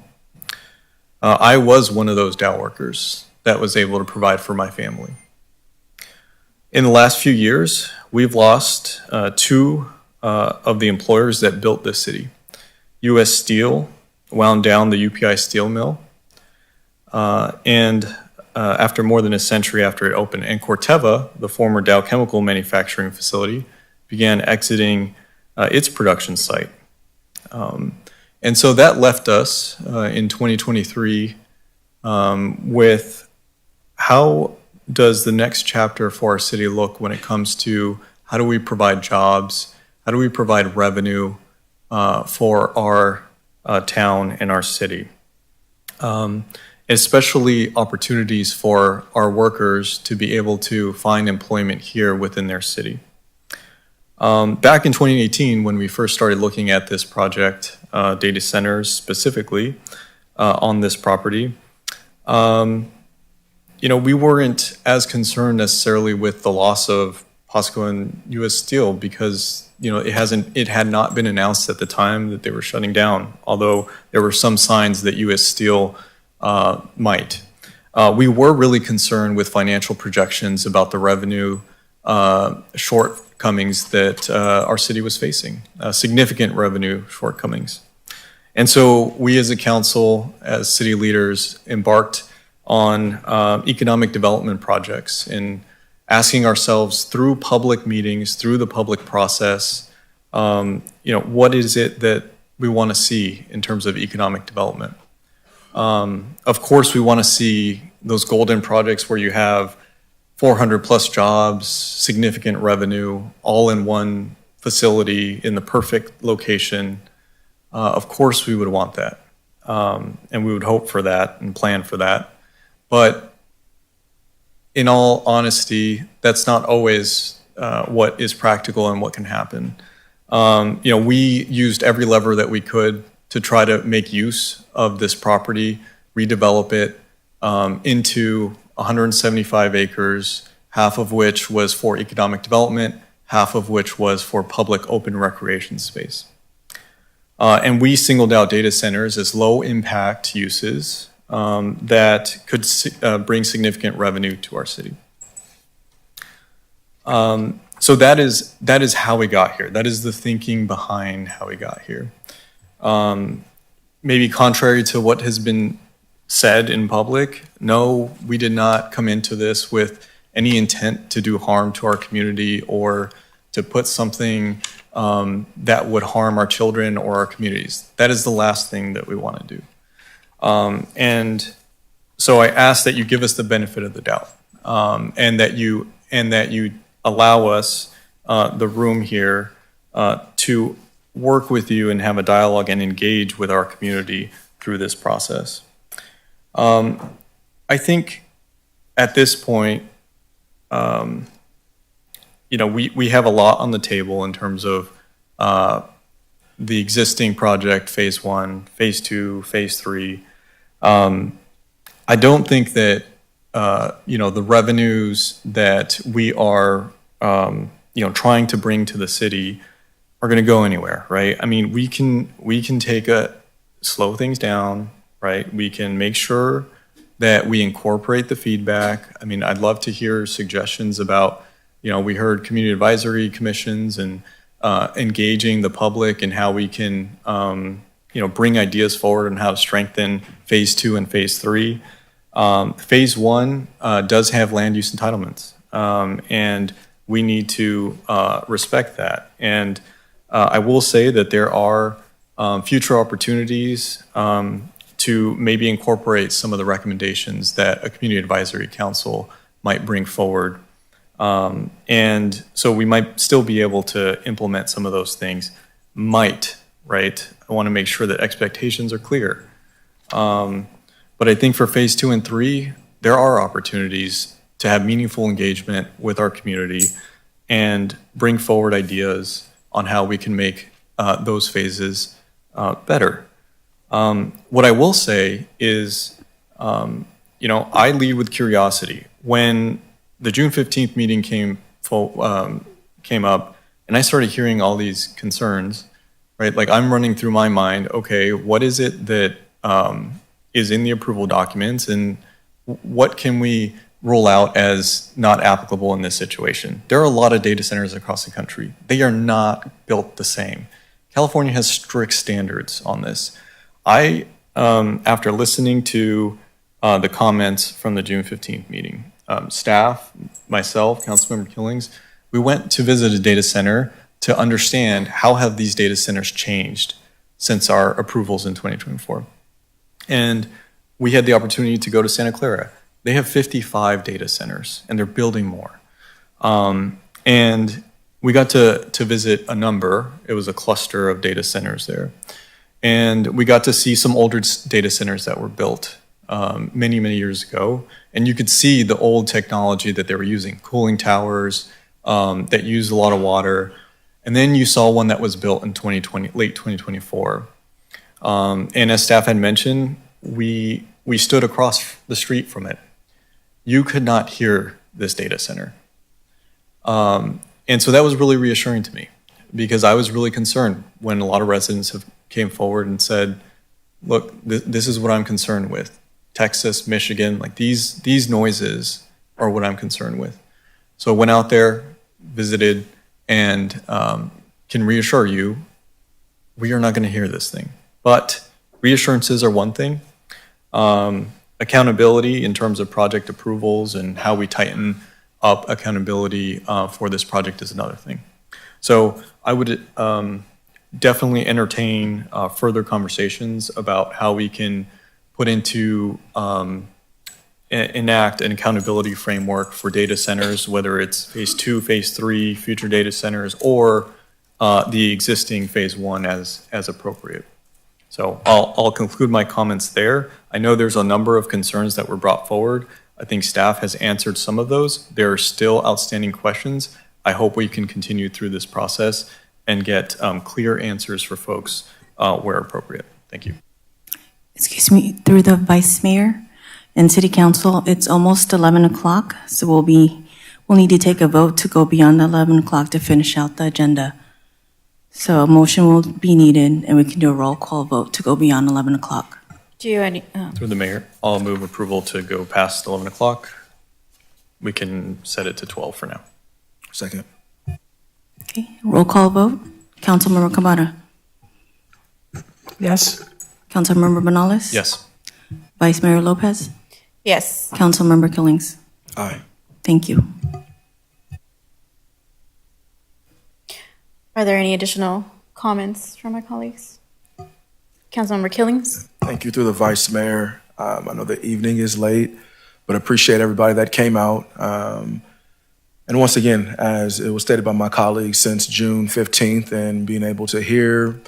I was one of those Dow workers that was able to provide for my family. In the last few years, we've lost two of the employers that built this city. U.S. Steel wound down the UPI steel mill, and after more than a century after it opened, and Corteva, the former Dow Chemical manufacturing facility, began exiting its production site. And so that left us in 2023 with how does the next chapter for our city look when it comes to how do we provide jobs, how do we provide revenue, for our town and our city. Especially opportunities for our workers to be able to find employment here within their city. Back in 2018, when we first started looking at this project, data centers specifically on this property, we weren't as concerned necessarily with the loss of POSCO and U.S. Steel because it had not been announced at the time that they were shutting down, although there were some signs that U.S. Steel might. We were really concerned with financial projections about the revenue shortcomings that our city was facing, significant revenue shortcomings. And so we as a council, as city leaders, embarked on economic development projects and asking ourselves through public meetings, through the public process, what is it that we want to see in terms of economic development? Of course, we want to see those golden projects where you have 400 plus jobs, significant revenue, all in one facility in the perfect location. Of course, we would want that. And we would hope for that and plan for that. But in all honesty, that's not always what is practical and what can happen. We used every lever that we could to try to make use of this property, redevelop it into 175 acres, half of which was for economic development, half of which was for public open recreation space. And we singled out data centers as low impact uses that could bring significant revenue to our city. So that is how we got here. That is the thinking behind how we got here. Maybe contrary to what has been said in public, no, we did not come into this with any intent to do harm to our community or to put something that would harm our children or our communities. That is the last thing that we want to do. And so I ask that you give us the benefit of the doubt, and that you allow us the room here to work with you and have a dialogue and engage with our community through this process. I think at this point, we have a lot on the table in terms of the existing project, phase 1, phase 2, phase 3. I don't think that the revenues that we are trying to bring to the city are going to go anywhere, right? I mean, we can slow things down, right? We can make sure that we incorporate the feedback. I mean, I'd love to hear suggestions about, we heard community advisory commissions and engaging the public and how we can, bring ideas forward on how to strengthen phase 2 and phase 3. Phase 1 does have land use entitlements, and we need to respect that. And I will say that there are future opportunities to maybe incorporate some of the recommendations that a community advisory council might bring forward. And so we might still be able to implement some of those things. Might, right? I want to make sure that expectations are clear. But I think for phase 2 and 3, there are opportunities to have meaningful engagement with our community and bring forward ideas on how we can make those phases better. What I will say is, I lead with curiosity. When the June 15th meeting came up, and I started hearing all these concerns, right? Like I'm running through my mind, okay, what is it that is in the approval documents, and what can we roll out as not applicable in this situation? There are a lot of data centers across the country. They are not built the same. California has strict standards on this. I, after listening to the comments from the June 15th meeting, staff, myself, Councilmember Killings, we went to visit a data center to understand how have these data centers changed since our approvals in 2024. And we had the opportunity to go to Santa Clara. They have 55 data centers, and they're building more. And we got to visit a number. It was a cluster of data centers there. And we got to see some older data centers that were built many, many years ago. And you could see the old technology that they were using, cooling towers that used a lot of water. And then you saw one that was built in 2020, late 2024. And as staff had mentioned, we stood across the street from it. You could not hear this data center. And so that was really reassuring to me because I was really concerned when a lot of residents have came forward and said, look, this is what I'm concerned with. Texas, Michigan, like these noises are what I'm concerned with. So I went out there, visited, and can reassure you, we are not going to hear this thing. But reassurances are one thing. Accountability in terms of project approvals and how we tighten up accountability for this project is another thing. So I would definitely entertain further conversations about how we can put into enact an accountability framework for data centers, whether it's phase 2, phase 3, future data centers, or the existing phase 1 as appropriate. So I'll conclude my comments there. I know there's a number of concerns that were brought forward. I think staff has answered some of those. There are still outstanding questions. I hope we can continue through this process and get clear answers for folks where appropriate. Thank you. Excuse me, through the Vice Mayor and City Council, it's almost 11 o'clock, so we'll need to take a vote to go beyond 11 o'clock to finish out the agenda. So a motion will be needed, and we can do a roll call vote to go beyond 11 o'clock. Do you any? Through the mayor, I'll move approval to go past 11 o'clock. We can set it to 12 for now. Second. Okay, roll call vote. Councilmember Camara. Yes. Councilmember Banales? Yes. Vice Mayor Lopez? Yes. Councilmember Killings? Aye. Thank you. Are there any additional comments from my colleagues? Councilmember Killings? Thank you through the Vice Mayor. I know the evening is late, but appreciate everybody that came out. And once again, as it was stated by my colleagues, since June 15th and being able to hear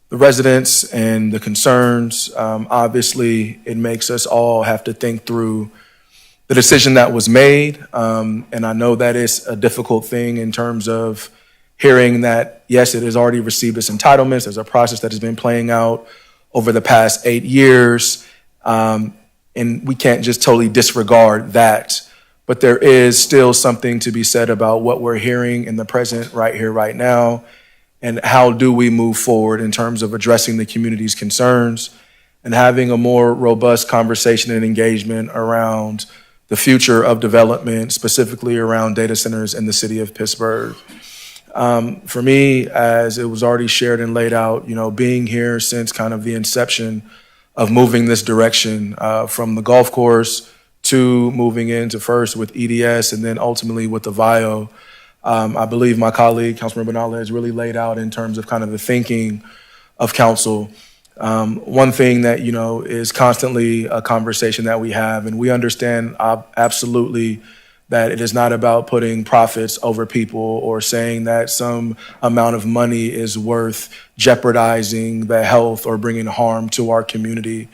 the residents and the concerns, obviously it makes us all have to think through the decision that was made. And I know that is a difficult thing in terms of hearing that, yes, it has already received its entitlements. There's a process that has been playing out over the past 8 years. And we can't just totally disregard that. But there is still something to be said about what we're hearing in the present right here, right now, and how do we move forward in terms of addressing the community's concerns and having a more robust conversation and engagement around the future of development, specifically around data centers in the city of Pittsburgh. For me, as it was already shared and laid out, being here since kind of the inception of moving this direction from the golf course to moving into first with EDS and then ultimately with the VIO, I believe my colleague, Councilmember Banales, has really laid out in terms of kind of the thinking of council. One thing that, is constantly a conversation that we have, and we understand absolutely that it is not about putting profits over people or saying that some amount of money is worth jeopardizing the health or bringing harm to our community.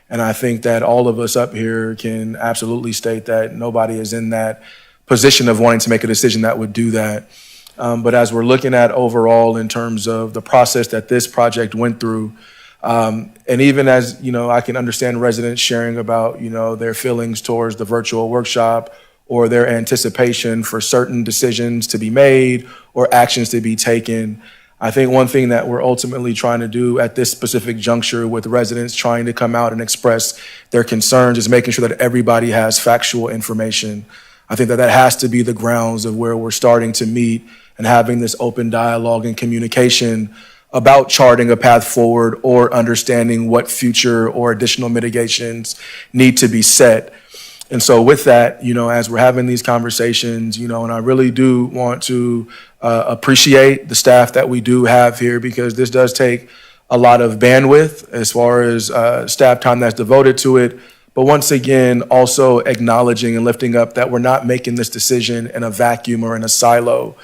And I think that all of us up here can absolutely state that nobody is in that position of wanting to make a decision that would do that. But as we're looking at overall in terms of the process that this project went through, and even as, I can understand residents sharing about, their feelings towards the virtual workshop or their anticipation for certain decisions to be made or actions to be taken. I think one thing that we're ultimately trying to do at this specific juncture with residents trying to come out and express their concerns is making sure that everybody has factual information. I think that has to be the grounds of where we're starting to meet and having this open dialogue and communication about charting a path forward or understanding what future or additional mitigations need to be set. And so with that, as we're having these conversations, and I really do want to appreciate the staff that we do have here because this does take a lot of bandwidth as far as staff time that's devoted to it. But once again, also acknowledging and lifting up that we're not making this decision in a vacuum or in a silo.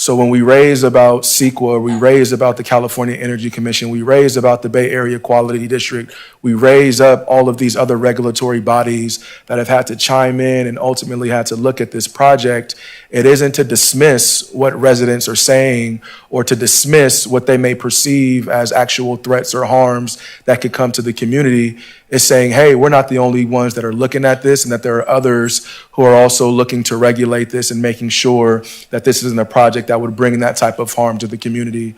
So when we raise about CEQA, we raise about the California Energy Commission, we raise about the Bay Area Quality District, we raise up all of these other regulatory bodies that have had to chime in and ultimately had to look at this project, it isn't to dismiss what residents are saying or to dismiss what they may perceive as actual threats or harms that could come to the community. It's saying, hey, we're not the only ones that are looking at this, and that there are others who are also looking to regulate this and making sure that this isn't a project that would bring that type of harm to the community.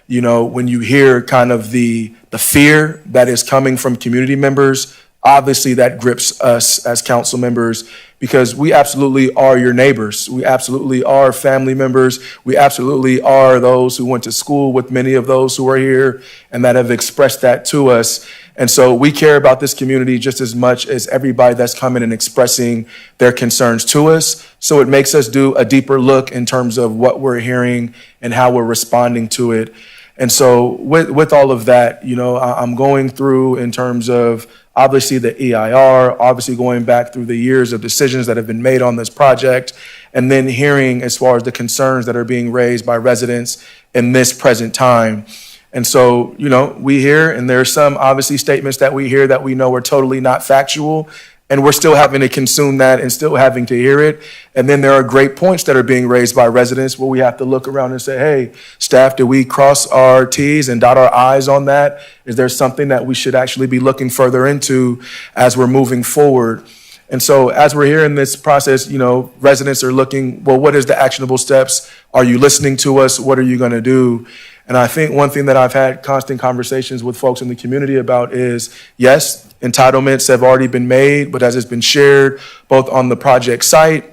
You know, when you hear kind of the fear that is coming from community members, obviously that grips us as council members, because we absolutely are your neighbors. We absolutely are family members. We absolutely are those who went to school with many of those who are here and that have expressed that to us. And so we care about this community just as much as everybody that's coming and expressing their concerns to us. So it makes us do a deeper look in terms of what we're hearing and how we're responding to it. And so with all of that, you know, I'm going through in terms of obviously the EIR, obviously going back through the years of decisions that have been made on this project, and then hearing as far as the concerns that are being raised by residents in this present time. And so, you know, we hear, and there are some obviously statements that we hear that we know are totally not factual, and we're still having to consume that and still having to hear it. And then there are great points that are being raised by residents where we have to look around and say, hey, staff, did we cross our T's and dot our I's on that? Is there something that we should actually be looking further into as we're moving forward? And so as we're here in this process, you know, residents are looking, well, what is the actionable steps? Are you listening to us? What are you going to do? And I think one thing that I've had constant conversations with folks in the community about is, yes, entitlements have already been made, but as has been shared both on the project site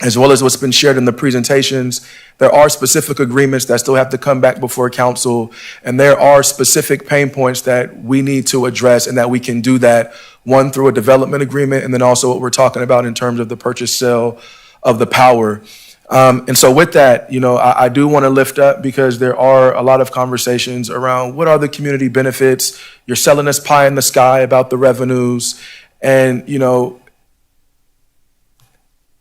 as well as what's been shared in the presentations, there are specific agreements that still have to come back before council, and there are specific pain points that we need to address, and that we can do that, one, through a development agreement, and then also what we're talking about in terms of the purchase sale of the power. And so with that, you know, I do want to lift up, because there are a lot of conversations around what are the community benefits. You're selling us pie in the sky about the revenues. And, you know,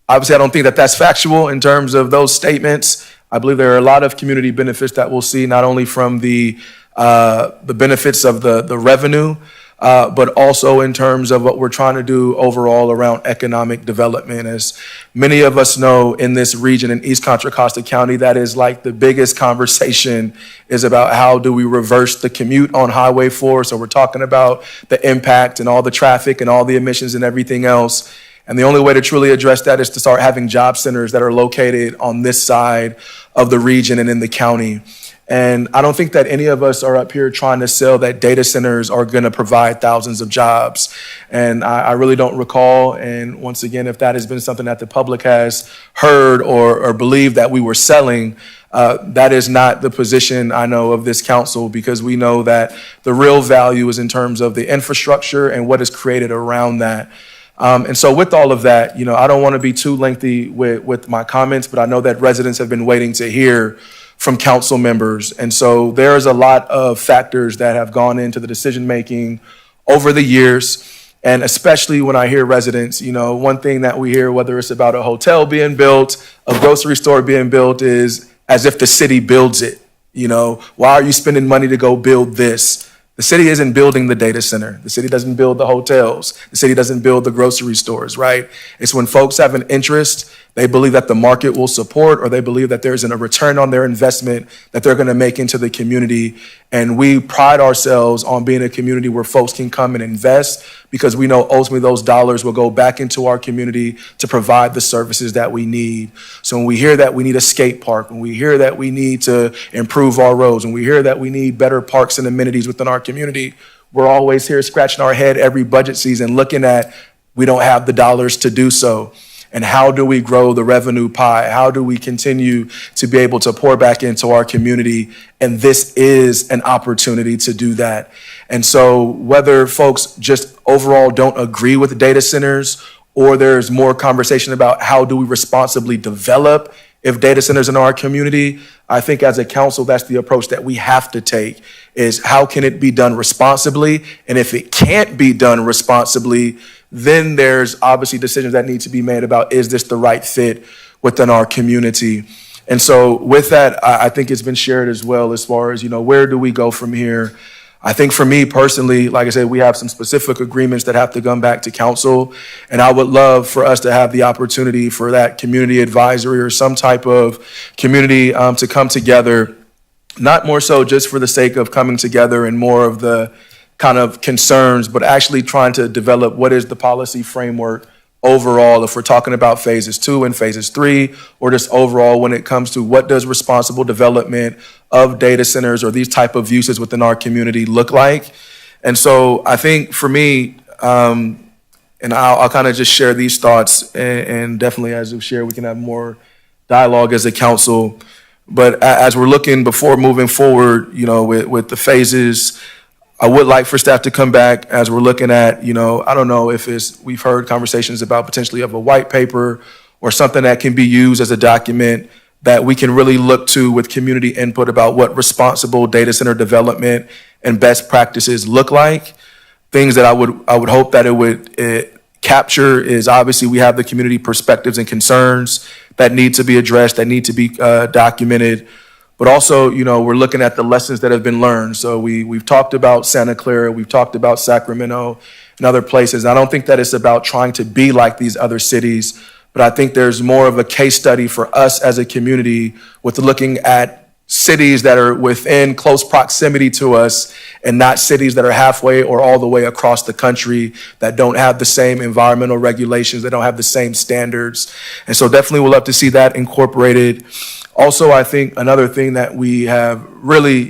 obviously I don't think that that's factual in terms of those statements. I believe there are a lot of community benefits that we'll see, not only from the benefits of the revenue, but also in terms of what we're trying to do overall around economic development. As many of us know, in this region in East Contra Costa County, that is like the biggest conversation is about how do we reverse the commute on Highway 4. So we're talking about the impact and all the traffic and all the emissions and everything else. And the only way to truly address that is to start having job centers that are located on this side of the region and in the county. And I don't think that any of us are up here trying to sell that data centers are going to provide thousands of jobs. And I really don't recall. And once again, if that has been something that the public has heard or believed that we were selling, that is not the position I know of this council, because we know that the real value is in terms of the infrastructure and what is created around that. And so with all of that, you know, I don't want to be too lengthy with my comments, but I know that residents have been waiting to hear from council members. And so there's a lot of factors that have gone into the decision-making over the years. And especially when I hear residents, you know, one thing that we hear, whether it's about a hotel being built, a grocery store being built, is as if the city builds it. You know, why are you spending money to go build this? The city isn't building the data center. The city doesn't build the hotels. The city doesn't build the grocery stores, right? It's when folks have an interest, they believe that the market will support, or they believe that there's a return on their investment that they're going to make into the community. And we pride ourselves on being a community where folks can come and invest, because we know ultimately those dollars will go back into our community to provide the services that we need. So when we hear that we need a skate park, when we hear that we need to improve our roads, when we hear that we need better parks and amenities within our community, we're always here scratching our head every budget season looking at we don't have the dollars to do so. And how do we grow the revenue pie? How do we continue to be able to pour back into our community? And this is an opportunity to do that. And so whether folks just overall don't agree with data centers, or there's more conversation about how do we responsibly develop if data centers in our community, I think as a council, that's the approach that we have to take, is how can it be done responsibly? And if it can't be done responsibly, then there's obviously decisions that need to be made about, is this the right fit within our community? And so with that, I think it's been shared as well as far as, where do we go from here? I think for me personally, like I said, we have some specific agreements that have to come back to council. And I would love for us to have the opportunity for that community advisory or some type of community to come together, not more so just for the sake of coming together and more of the kind of concerns, but actually trying to develop what is the policy framework overall, if we're talking about phases 2 and phases 3, or just overall when it comes to what does responsible development of data centers or these type of uses within our community look like. And so I think for me, and I'll kind of just share these thoughts, and definitely as we share, we can have more dialogue as a council. But as we're looking before moving forward, with the phases, I would like for staff to come back as we're looking at, I don't know if we've heard conversations about potentially of a white paper or something that can be used as a document that we can really look to with community input about what responsible data center development and best practices look like. Things that I would hope that it would capture is obviously we have the community perspectives and concerns that need to be addressed, that need to be documented. But also, we're looking at the lessons that have been learned. So we've talked about Santa Clara, we've talked about Sacramento and other places. I don't think that it's about trying to be like these other cities, but I think there's more of a case study for us as a community with looking at cities that are within close proximity to us and not cities that are halfway or all the way across the country that don't have the same environmental regulations, that don't have the same standards. And so definitely we'll love to see that incorporated. Also, I think another thing that we have really,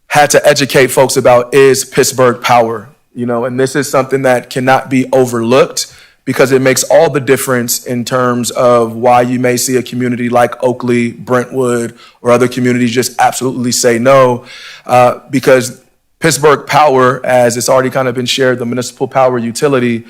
had to educate folks about is Pittsburgh Power, and this is something that cannot be overlooked because it makes all the difference in terms of why you may see a community like Oakley, Brentwood, or other communities just absolutely say no, because Pittsburgh Power, as it's already kind of been shared, the municipal power utility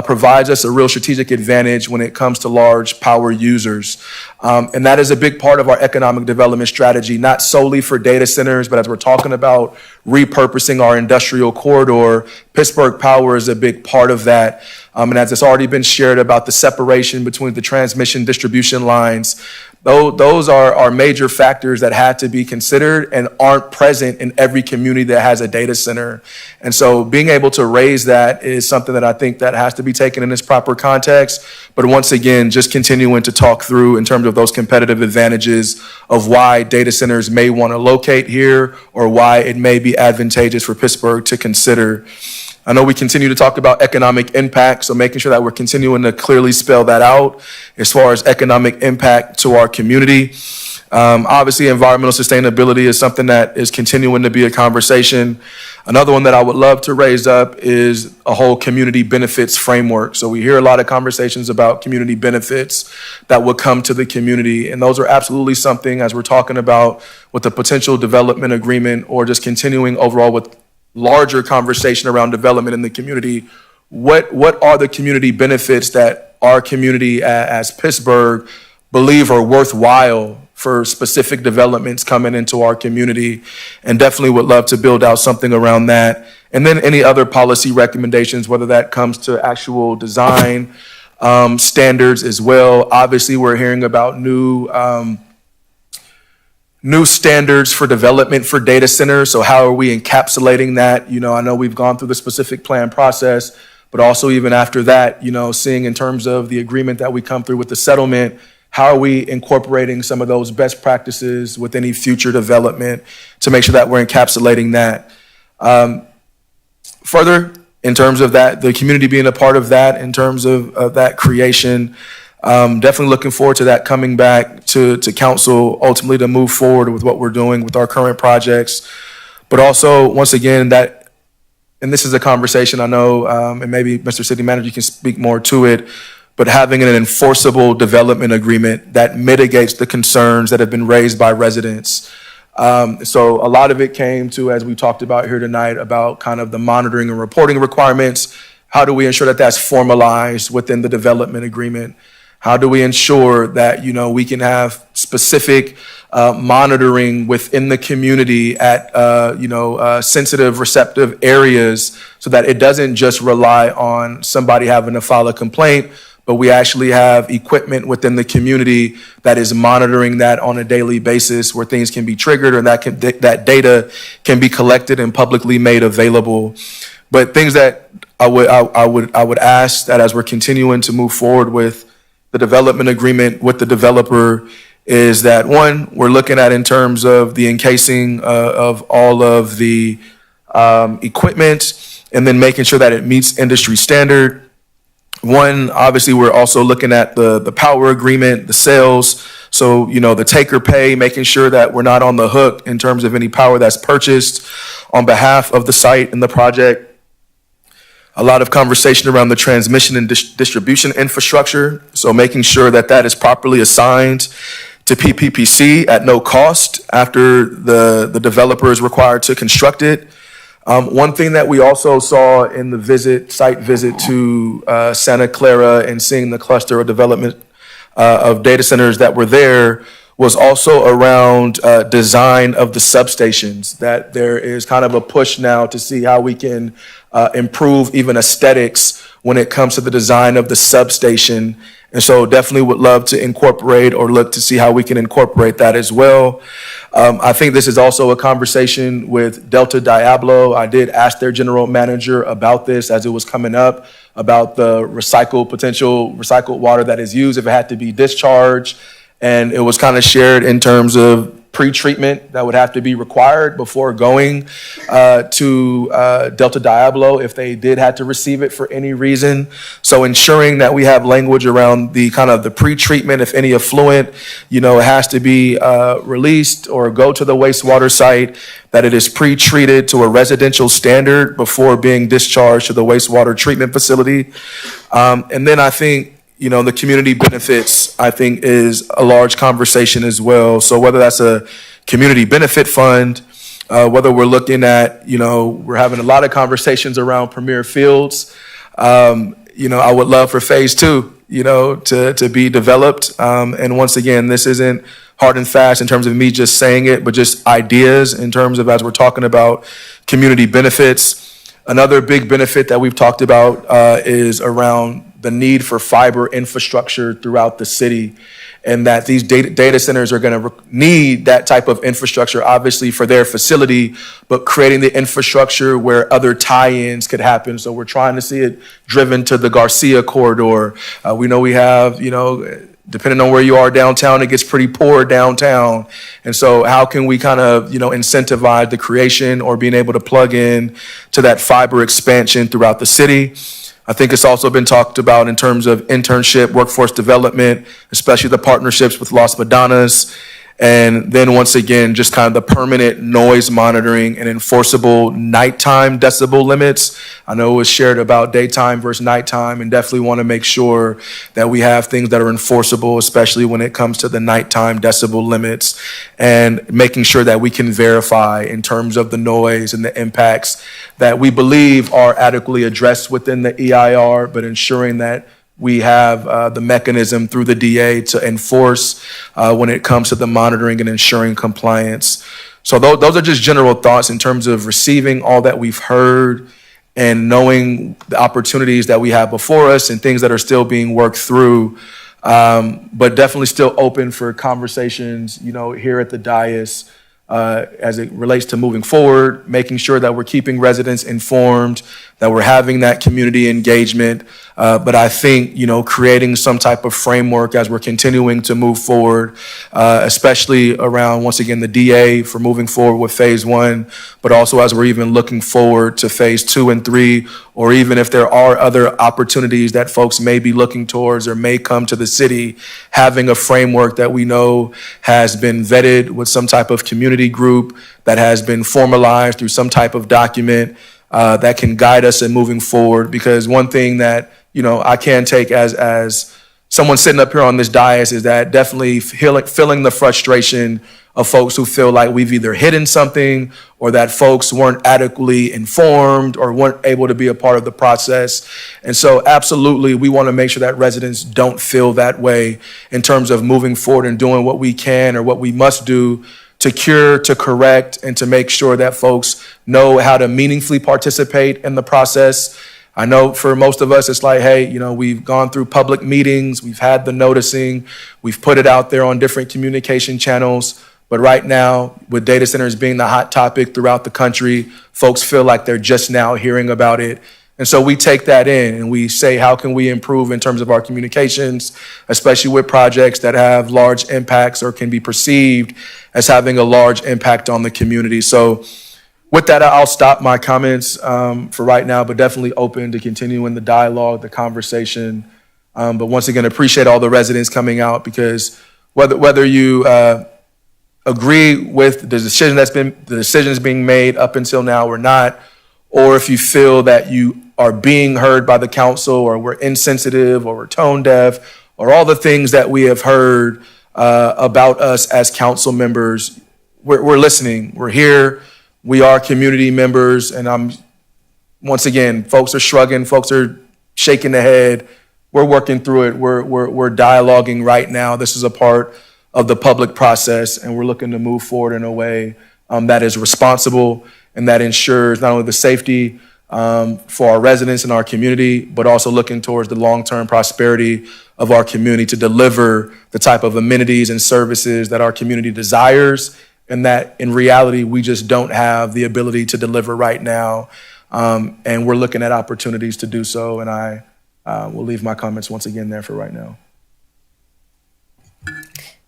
provides us a real strategic advantage when it comes to large power users. And that is a big part of our economic development strategy, not solely for data centers, but as we're talking about repurposing our industrial corridor, Pittsburgh Power is a big part of that. And as it's already been shared about the separation between the transmission distribution lines, those are major factors that had to be considered and aren't present in every community that has a data center. And so being able to raise that is something that I think that has to be taken in its proper context. But once again, just continuing to talk through in terms of those competitive advantages of why data centers may want to locate here or why it may be advantageous for Pittsburgh to consider. I know we continue to talk about economic impact, so making sure that we're continuing to clearly spell that out as far as economic impact to our community. Obviously, environmental sustainability is something that is continuing to be a conversation. Another one that I would love to raise up is a whole community benefits framework. So we hear a lot of conversations about community benefits that will come to the community, and those are absolutely something, as we're talking about with the potential development agreement or just continuing overall with larger conversation around development in the community. What are the community benefits that our community as Pittsburgh believe are worthwhile for specific developments coming into our community? And definitely would love to build out something around that. And then any other policy recommendations, whether that comes to actual design standards as well. Obviously, we're hearing about new standards for development for data centers. So how are we encapsulating that? I know we've gone through the specific plan process, but also even after that, seeing in terms of the agreement that we come through with the settlement, how are we incorporating some of those best practices with any future development to make sure that we're encapsulating that? Further, in terms of that, the community being a part of that, in terms of that creation, definitely looking forward to that coming back to council ultimately to move forward with what we're doing with our current projects. But also, once again, and this is a conversation I know, and maybe Mr. City Manager, you can speak more to it, but having an enforceable development agreement that mitigates the concerns that have been raised by residents. So a lot of it came to, as we talked about here tonight, about kind of the monitoring and reporting requirements. How do we ensure that that's formalized within the development agreement? How do we ensure that, we can have specific monitoring within the community at, sensitive, receptive areas so that it doesn't just rely on somebody having to file a complaint, but we actually have equipment within the community that is monitoring that on a daily basis, where things can be triggered and that data can be collected and publicly made available. But things that I would ask that as we're continuing to move forward with the development agreement with the developer is that, one, we're looking at in terms of the encasing of all of the equipment, and then making sure that it meets industry standard. One, obviously, we're also looking at the power agreement, the sales. So, the taker pay, making sure that we're not on the hook in terms of any power that's purchased on behalf of the site and the project. A lot of conversation around the transmission and distribution infrastructure. So making sure that that is properly assigned to PPPC at no cost after the developer is required to construct it. One thing that we also saw in the site visit to Santa Clara and seeing the cluster of development of data centers that were there was also around design of the substations, that there is kind of a push now to see how we can improve even aesthetics when it comes to the design of the substation. And so definitely would love to incorporate or look to see how we can incorporate that as well. I think this is also a conversation with Delta Diablo. I did ask their general manager about this as it was coming up, about the potential recycled water that is used if it had to be discharged. And it was kind of shared in terms of pre-treatment that would have to be required before going to Delta Diablo if they did have to receive it for any reason. So ensuring that we have language around the kind of the pre-treatment, if any effluent, it has to be released or go to the wastewater site, that it is pre-treated to a residential standard before being discharged to the wastewater treatment facility. And then I think, the community benefits, I think, is a large conversation as well. So whether that's a community benefit fund, whether we're looking at, we're having a lot of conversations around Premier Fields. I would love for phase 2, to be developed. And once again, this isn't hard and fast in terms of me just saying it, but just ideas in terms of as we're talking about community benefits. Another big benefit that we've talked about is around the need for fiber infrastructure throughout the city, and that these data centers are going to need that type of infrastructure, obviously, for their facility, but creating the infrastructure where other tie-ins could happen. So we're trying to see it driven to the Garcia corridor. We know we have, depending on where you are downtown, it gets pretty poor downtown. And so how can we kind of, incentivize the creation or being able to plug in to that fiber expansion throughout the city? I think it's also been talked about in terms of internship, workforce development, especially the partnerships with Las Vedanas. And then once again, just kind of the permanent noise monitoring and enforceable nighttime decibel limits. I know it was shared about daytime versus nighttime, and definitely want to make sure that we have things that are enforceable, especially when it comes to the nighttime decibel limits, and making sure that we can verify in terms of the noise and the impacts that we believe are adequately addressed within the EIR, but ensuring that we have the mechanism through the DA to enforce when it comes to the monitoring and ensuring compliance. So those are just general thoughts in terms of receiving all that we've heard and knowing the opportunities that we have before us and things that are still being worked through, but definitely still open for conversations, here at the dais as it relates to moving forward, making sure that we're keeping residents informed, that we're having that community engagement. But I think, creating some type of framework as we're continuing to move forward, especially around, once again, the DA for moving forward with phase 1, but also as we're even looking forward to phase 2 and 3, or even if there are other opportunities that folks may be looking towards or may come to the city, having a framework that we know has been vetted with some type of community group, that has been formalized through some type of document that can guide us in moving forward. Because one thing that, I can take as someone sitting up here on this dais is that definitely feeling the frustration of folks who feel like we've either hidden something or that folks weren't adequately informed or weren't able to be a part of the process. And so absolutely, we want to make sure that residents don't feel that way in terms of moving forward and doing what we can or what we must do to cure, to correct, and to make sure that folks know how to meaningfully participate in the process. I know for most of us, it's like, hey, you know, we've gone through public meetings, we've had the noticing, we've put it out there on different communication channels. But right now, with data centers being the hot topic throughout the country, folks feel like they're just now hearing about it. And so we take that in and we say, how can we improve in terms of our communications, especially with projects that have large impacts or can be perceived as having a large impact on the community. So with that, I'll stop my comments for right now, but definitely open to continuing the dialogue, the conversation. But once again, appreciate all the residents coming out, because whether you agree with the decisions being made up until now or not, or if you feel that you are being heard by the council, or we're insensitive, or we're tone deaf, or all the things that we have heard about us as council members, we're listening. We're here. We are community members, and once again, folks are shrugging, folks are shaking their head. We're working through it. We're dialoguing right now. This is a part of the public process, and we're looking to move forward in a way that is responsible and that ensures not only the safety for our residents and our community, but also looking towards the long-term prosperity of our community to deliver the type of amenities and services that our community desires, and that in reality, we just don't have the ability to deliver right now. And we're looking at opportunities to do so. And I will leave my comments once again there for right now.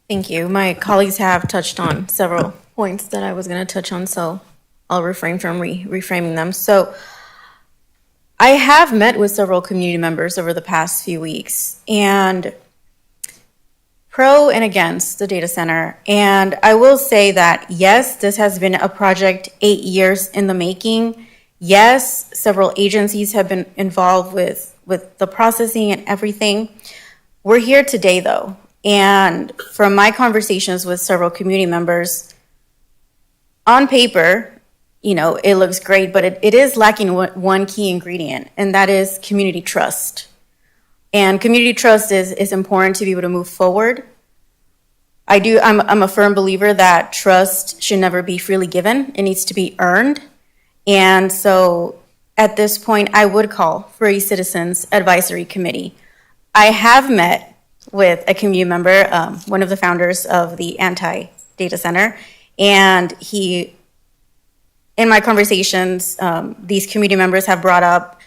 Thank you. My colleagues have touched on several points that I was going to touch on, so I'll refrain from reframing them. So I have met with several community members over the past few weeks, and pro and against the data center. And I will say that, yes, this has been a project 8 years in the making. Yes, several agencies have been involved with the processing and everything. We're here today, though. And from my conversations with several community members, on paper, you know, it looks great, but it is lacking one key ingredient, and that is community trust. And community trust is important to be able to move forward. I'm a firm believer that trust should never be freely given. It needs to be earned. And so at this point, I would call for a citizens advisory committee. I have met with a community member, one of the founders of the Anti-Data Center, and in my conversations, these community members have brought up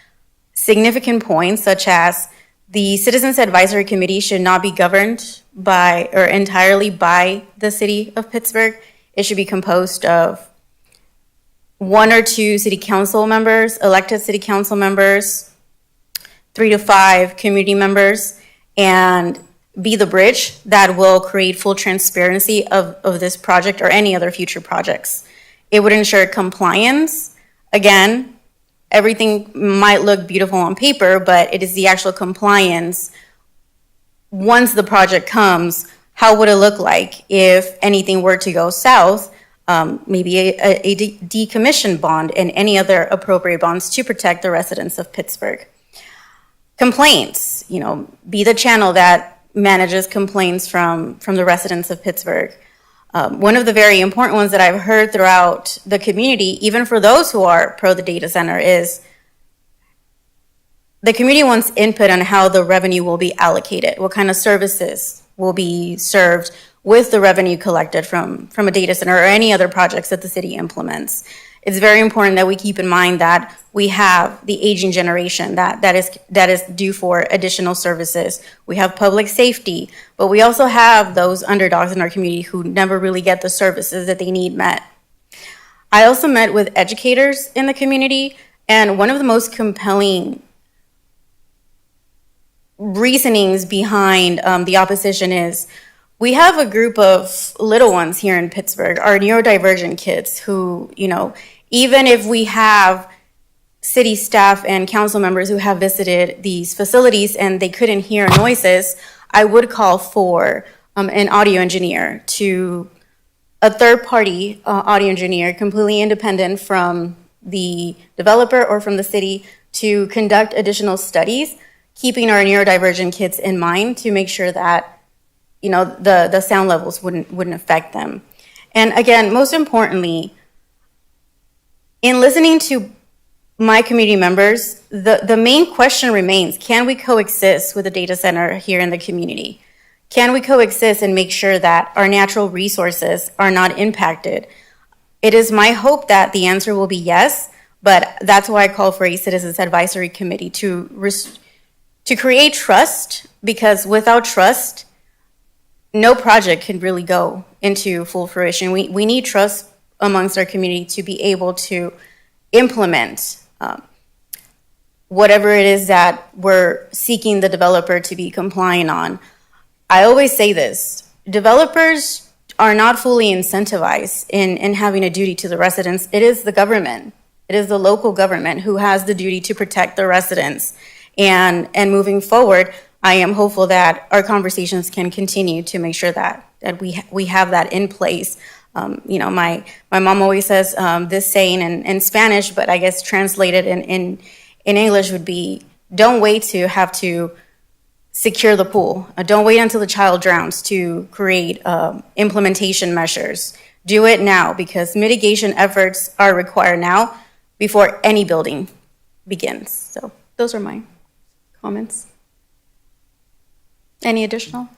significant points, such as the Citizens Advisory Committee should not be governed by or entirely by the city of Pittsburgh. It should be composed of 1 or 2 city council members, elected city council members, 3 to 5 community members, and be the bridge that will create full transparency of this project or any other future projects. It would ensure compliance. Again, everything might look beautiful on paper, but it is the actual compliance. Once the project comes, how would it look like if anything were to go south? Maybe a decommission bond and any other appropriate bonds to protect the residents of Pittsburgh. Complaints, you know, be the channel that manages complaints from the residents of Pittsburgh. One of the very important ones that I've heard throughout the community, even for those who are pro the data center, is the community wants input on how the revenue will be allocated, what kind of services will be served with the revenue collected from a data center or any other projects that the city implements. It's very important that we keep in mind that we have the aging generation that is due for additional services. We have public safety, but we also have those underdogs in our community who never really get the services that they need met. I also met with educators in the community, and one of the most compelling reasonings behind the opposition is we have a group of little ones here in Pittsburgh, our neurodivergent kids who, you know, even if we have city staff and council members who have visited these facilities and they couldn't hear noises, I would call for an audio engineer, to a third-party audio engineer, completely independent from the developer or from the city, to conduct additional studies, keeping our neurodivergent kids in mind to make sure that, you know, the sound levels wouldn't affect them. And again, most importantly, in listening to my community members, the main question remains, can we coexist with a data center here in the community? Can we coexist and make sure that our natural resources are not impacted? It is my hope that the answer will be yes, but that's why I call for a Citizens Advisory Committee to create trust, because without trust, no project can really go into full fruition. We need trust amongst our community to be able to implement whatever it is that we're seeking the developer to be compliant on. I always say this, developers are not fully incentivized in having a duty to the residents. It is the government. It is the local government who has the duty to protect the residents. And moving forward, I am hopeful that our conversations can continue to make sure that we have that in place. You know, my mom always says this saying in Spanish, but I guess translated in English would be, don't wait to have to secure the pool. Don't wait until the child drowns to create implementation measures. Do it now, because mitigation efforts are required now before any building begins. So those are my comments. Any additional?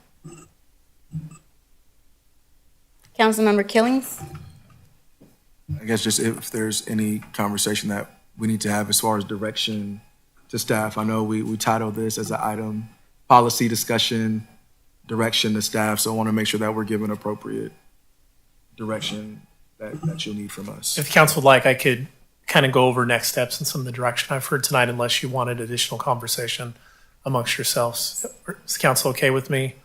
Councilmember Killings? I guess just if there's any conversation that we need to have as far as direction to staff. I know we titled this as an item, policy discussion, direction to staff, so I want to make sure that we're giving appropriate direction that you'll need from us. If council would like, I could kind of go over next steps and some of the direction I've heard tonight, unless you wanted additional conversation amongst yourselves. Is the council okay with me?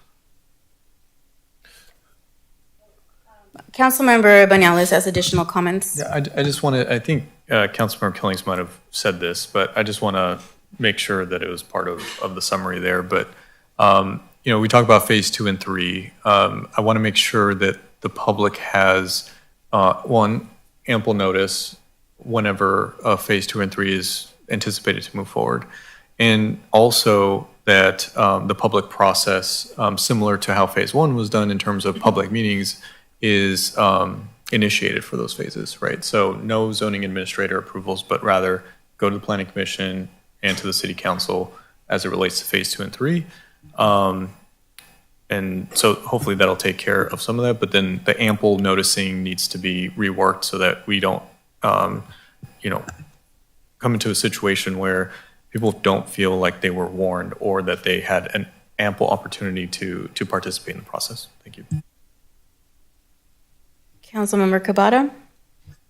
Councilmember Banales has additional comments. Yeah, I just want to, I think Councilmember Killings might have said this, but I just want to make sure that it was part of the summary there. But, you know, we talk about phase 2 and 3. I want to make sure that the public has, one, ample notice whenever phase 2 and 3 is anticipated to move forward. And also that the public process, similar to how phase 1 was done in terms of public meetings, is initiated for those phases, right? So no zoning administrator approvals, but rather go to the Planning Commission and to the City Council as it relates to phase 2 and 3. And so hopefully that'll take care of some of that, but then the ample noticing needs to be reworked so that we don't, you know, come into a situation where people don't feel like they were warned or that they had an ample opportunity to participate in the process. Thank you. Councilmember Cabada?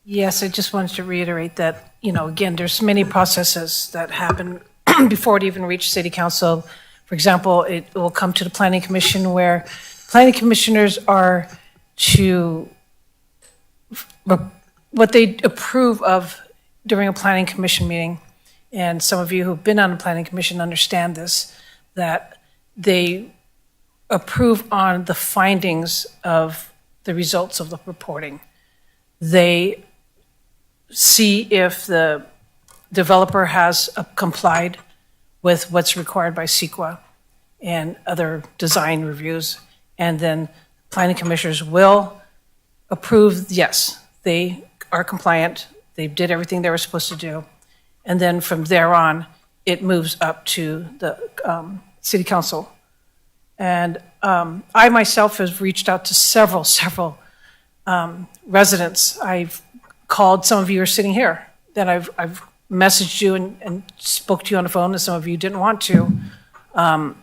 Yes, I just wanted to reiterate that, you know, again, there's many processes that happen before it even reaches City Council. For example, it will come to the Planning Commission, where planning commissioners are to, what they approve of during a Planning Commission meeting, and some of you who've been on the Planning Commission understand this, that they approve on the findings of the results of the reporting. They see if the developer has complied with what's required by CEQA and other design reviews, and then planning commissioners will approve, yes, they are compliant, they did everything they were supposed to do, and then from there on, it moves up to the City Council. And I myself have reached out to several residents. I've called, some of you are sitting here, then I've messaged you and spoke to you on the phone, and some of you didn't want to. Well,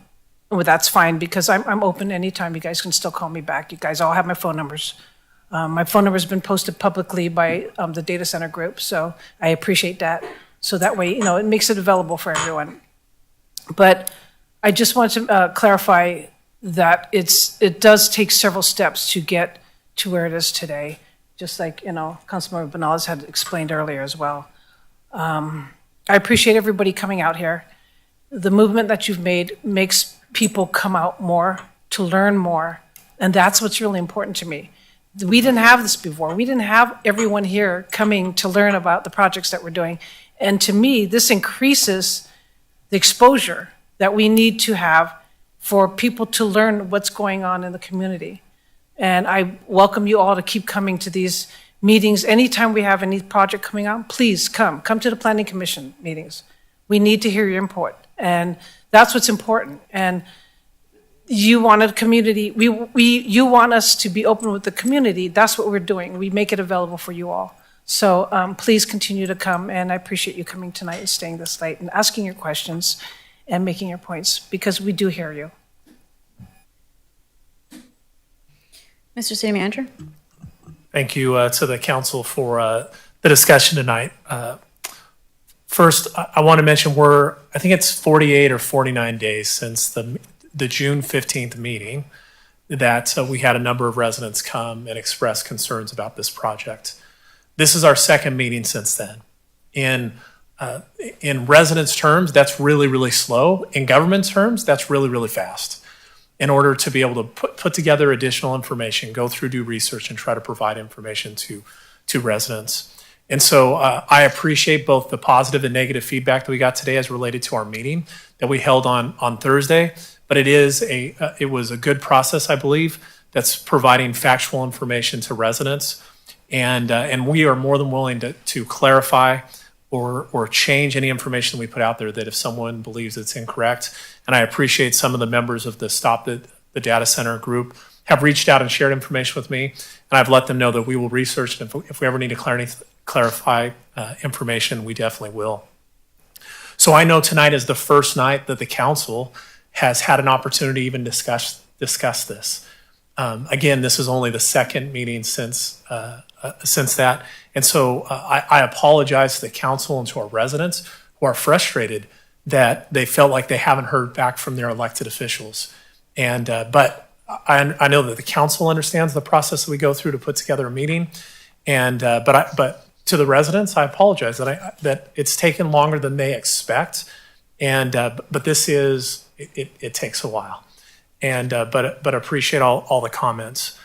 that's fine, because I'm open anytime. You guys can still call me back. You guys all have my phone numbers. My phone number has been posted publicly by the data center group, so I appreciate that. So that way, you know, it makes it available for everyone. But I just want to clarify that it does take several steps to get to where it is today, just like, you know, Councilmember Banales had explained earlier as well. I appreciate everybody coming out here. The movement that you've made makes people come out more to learn more, and that's what's really important to me. We didn't have this before. We didn't have everyone here coming to learn about the projects that we're doing. And to me, this increases the exposure that we need to have for people to learn what's going on in the community. And I welcome you all to keep coming to these meetings, anytime we have any project coming out, please come to the Planning Commission meetings. We need to hear your input, and that's what's important. And you want a community, you want us to be open with the community. That's what we're doing. We make it available for you all. So please continue to come, and I appreciate you coming tonight and staying this late and asking your questions and making your points, because we do hear you. Mr. City Manager? Thank you to the council for the discussion tonight. First, I want to mention I think it's 48 or 49 days since the June 15th meeting that we had a number of residents come and express concerns about this project. This is our second meeting since then. In residents' terms, that's really, really slow. In government terms, that's really, really fast. In order to be able to put together additional information, go through due research, and try to provide information to residents. And so I appreciate both the positive and negative feedback that we got today as related to our meeting that we held on Thursday. But it was a good process, I believe, that's providing factual information to residents. And we are more than willing to clarify or change any information we put out there that if someone believes it's incorrect. And I appreciate some of the members of the Stop the Data Center group have reached out and shared information with me. And I've let them know that we will research, and if we ever need to clarify information, we definitely will. So I know tonight is the first night that the council has had an opportunity to even discuss this. Again, this is only the second meeting since that. And so I apologize to the council and to our residents who are frustrated that they felt like they haven't heard back from their elected officials. And but I know that the council understands the process that we go through to put together a meeting. And but to the residents, I apologize that it's taken longer than they expect. And but this is it takes a while. And but appreciate all the comments.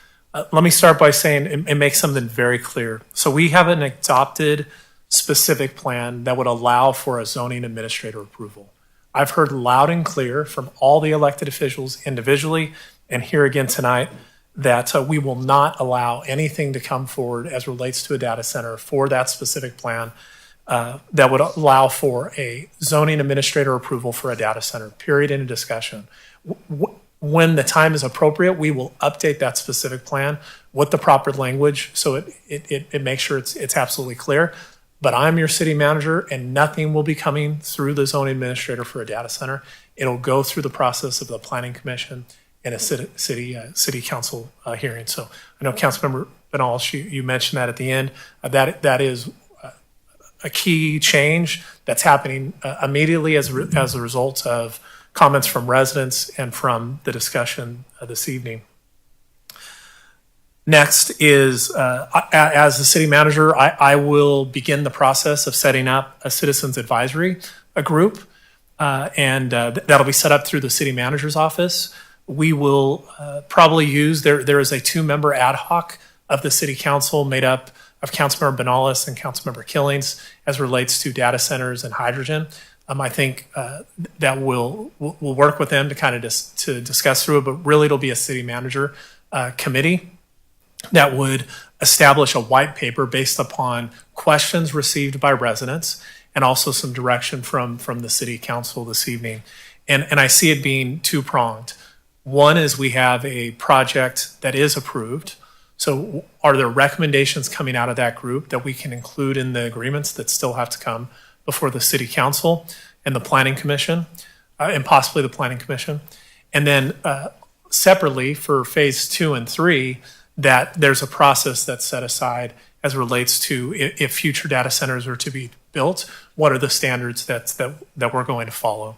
Let me start by saying and make something very clear. So we have an adopted specific plan that would allow for a zoning administrator approval. I've heard loud and clear from all the elected officials individually and here again tonight that we will not allow anything to come forward as relates to a data center for that specific plan that would allow for a zoning administrator approval for a data center, period, in a discussion. When the time is appropriate, we will update that specific plan with the proper language so it makes sure it's absolutely clear. But I'm your city manager, and nothing will be coming through the zoning administrator for a data center. It'll go through the process of the planning commission and a city council hearing. So I know Councilmember Benal, you mentioned that at the end. That is a key change that's happening immediately as a result of comments from residents and from the discussion this evening. Next is, as the city manager, I will begin the process of setting up a citizens advisory group, and that'll be set up through the city manager's office. We will probably use, there is a 2-member ad hoc of the city council made up of Councilmember Benales and Councilmember Killings as relates to data centers and hydrogen. I think that we'll work with them to kind of to discuss through it, but really it'll be a city manager committee that would establish a white paper based upon questions received by residents and also some direction from the city council this evening. And I see it being two-pronged. One is we have a project that is approved. So are there recommendations coming out of that group that we can include in the agreements that still have to come before the city council and the planning commission, and possibly the planning commission? And then separately for phase 2 and 3, that there's a process that's set aside as relates to if future data centers are to be built, what are the standards that we're going to follow.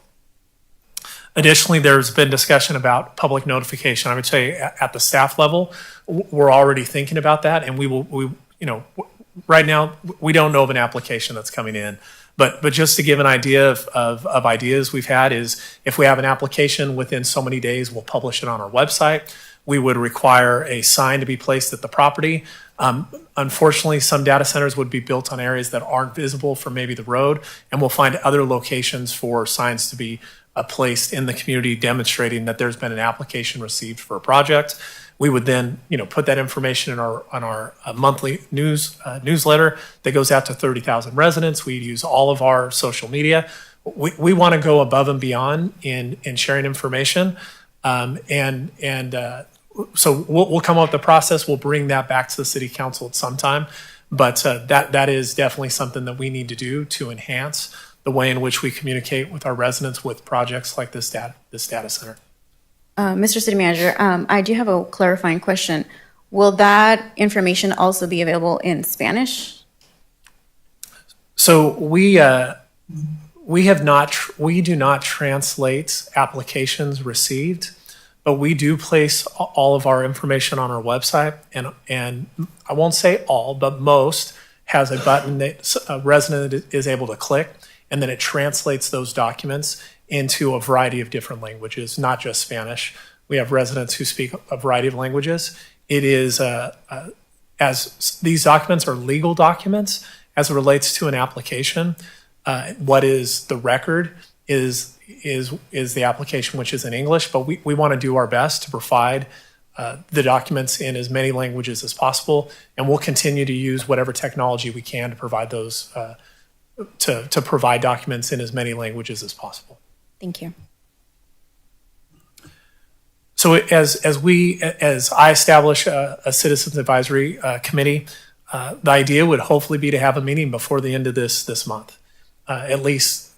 Additionally, there's been discussion about public notification. I would say at the staff level, we're already thinking about that, and right now we don't know of an application that's coming in. But just to give an idea of ideas we've had is if we have an application within so many days, we'll publish it on our website. We would require a sign to be placed at the property. Unfortunately, some data centers would be built on areas that aren't visible from maybe the road, and we'll find other locations for signs to be placed in the community demonstrating that there's been an application received for a project. We would then, put that information on our monthly newsletter that goes out to 30,000 residents. We use all of our social media. We want to go above and beyond in sharing information. So we'll come up with the process. We'll bring that back to the city council at some time. But that is definitely something that we need to do to enhance the way in which we communicate with our residents with projects like this data center. Mr. City Manager, I do have a clarifying question. Will that information also be available in Spanish? So we do not translate applications received, but we do place all of our information on our website, and I won't say all, but most has a button that a resident is able to click, and then it translates those documents into a variety of different languages, not just Spanish. We have residents who speak a variety of languages. It is, as these documents are legal documents, as it relates to an application, what is the record is the application, which is in English, but we want to do our best to provide the documents in as many languages as possible, and we'll continue to use whatever technology we can to provide those, to provide documents in as many languages as possible. Thank you. So as I establish a citizens advisory committee, the idea would hopefully be to have a meeting before the end of this month, at least.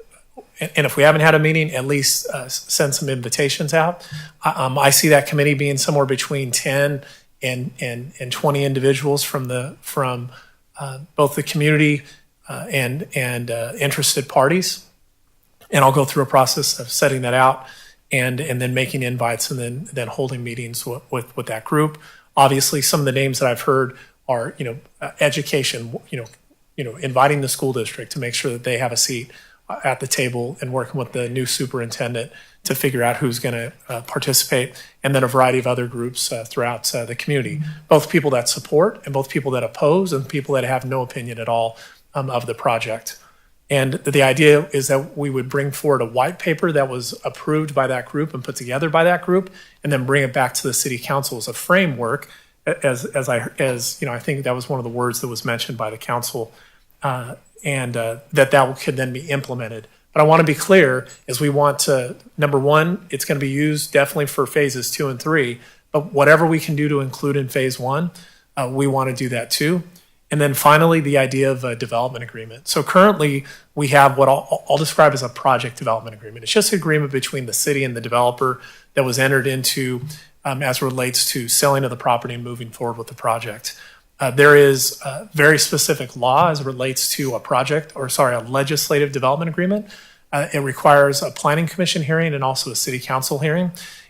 And if we haven't had a meeting, at least send some invitations out. I see that committee being somewhere between 10 and 20 individuals from both the community and interested parties. And I'll go through a process of setting that out and then making invites and then holding meetings with that group. Obviously, some of the names that I've heard are, education, inviting the school district to make sure that they have a seat at the table and working with the new superintendent to figure out who's going to participate, and then a variety of other groups throughout the community, both people that support and both people that oppose and people that have no opinion at all of the project. And the idea is that we would bring forward a white paper that was approved by that group and put together by that group, and then bring it back to the city council as a framework, as I think that was one of the words that was mentioned by the council, and that could then be implemented. But I want to be clear, is we want to, number one, it's going to be used definitely for phases 2 and 3, but whatever we can do to include in phase 1, we want to do that too. And then finally, the idea of a development agreement. So currently, we have what I'll describe as a project development agreement. It's just an agreement between the city and the developer that was entered into as relates to selling of the property and moving forward with the project. There is a very specific law as it relates to a legislative development agreement. It requires a planning commission hearing and also a city council hearing.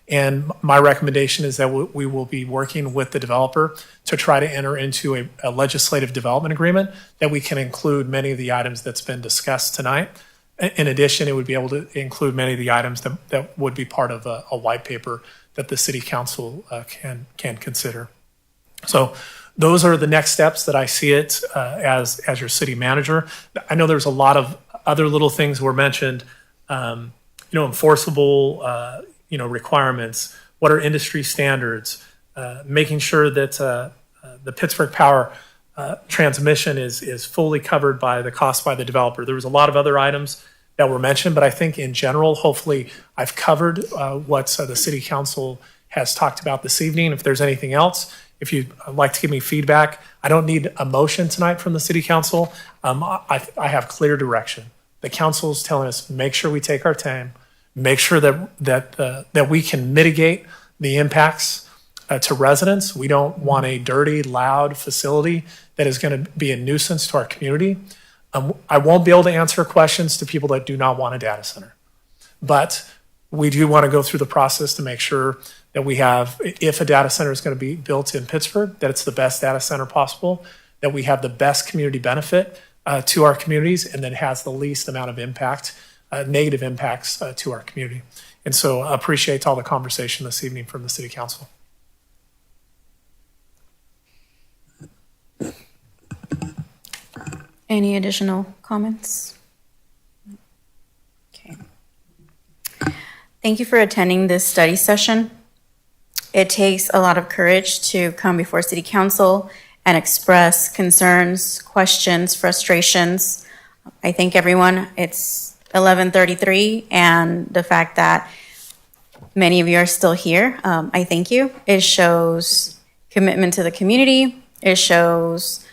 And my recommendation is that we will be working with the developer to try to enter into a legislative development agreement that we can include many of the items that's been discussed tonight. In addition, it would be able to include many of the items that would be part of a white paper that the city council can consider. So those are the next steps that I see it as your city manager. I know there's a lot of other little things were mentioned, enforceable requirements, what are industry standards, making sure that the Pittsburgh Power transmission is fully covered by the cost by the developer. There was a lot of other items that were mentioned, but I think in general, hopefully I've covered what the city council has talked about this evening. If there's anything else, if you'd like to give me feedback, I don't need a motion tonight from the city council. I have clear direction. The council is telling us, make sure we take our time, make sure that we can mitigate the impacts to residents. We don't want a dirty, loud facility that is going to be a nuisance to our community. I won't be able to answer questions to people that do not want a data center, but we do want to go through the process to make sure that we have, if a data center is going to be built in Pittsburgh, that it's the best data center possible, that we have the best community benefit to our communities, and that has the least amount of impact, negative impacts to our community. And so I appreciate all the conversation this evening from the City Council. Any additional comments? Okay. Thank you for attending this study session. it takes a lot of courage to come before City Council and express concerns, questions, frustrations. I thank everyone. It's 11:33, and the fact that many of you are still here, I thank you. It shows commitment to the community. It shows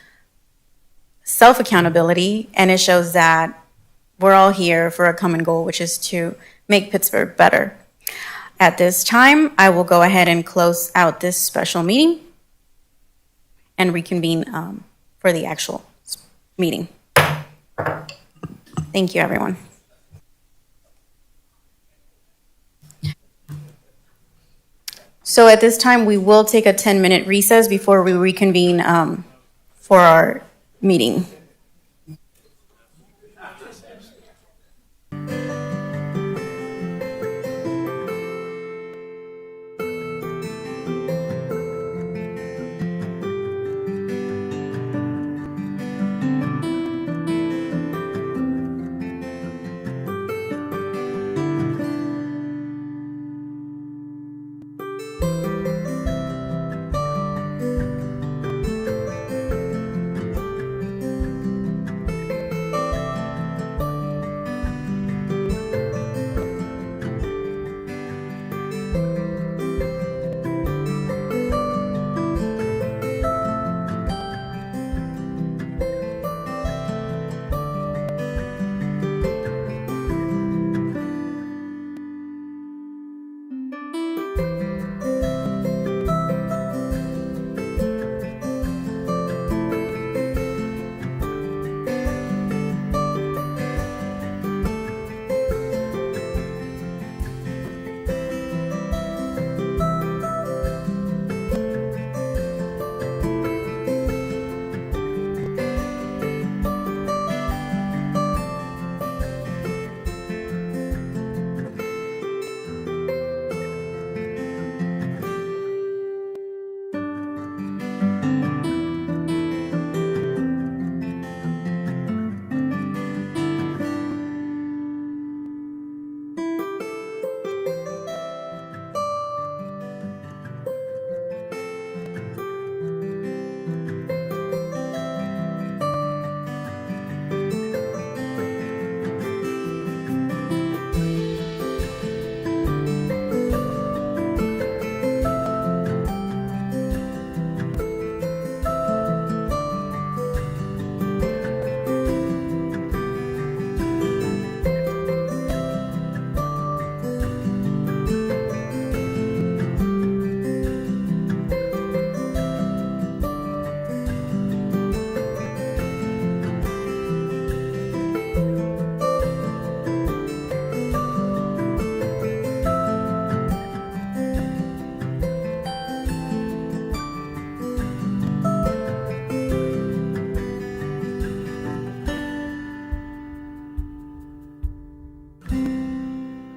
self-accountability, and it shows that we're all here for a common goal, which is to make Pittsburgh better. At this time, I will go ahead and close out this special meeting and reconvene for the actual meeting. Thank you, everyone. So at this time, we will take a 10-minute recess before we reconvene for our meeting.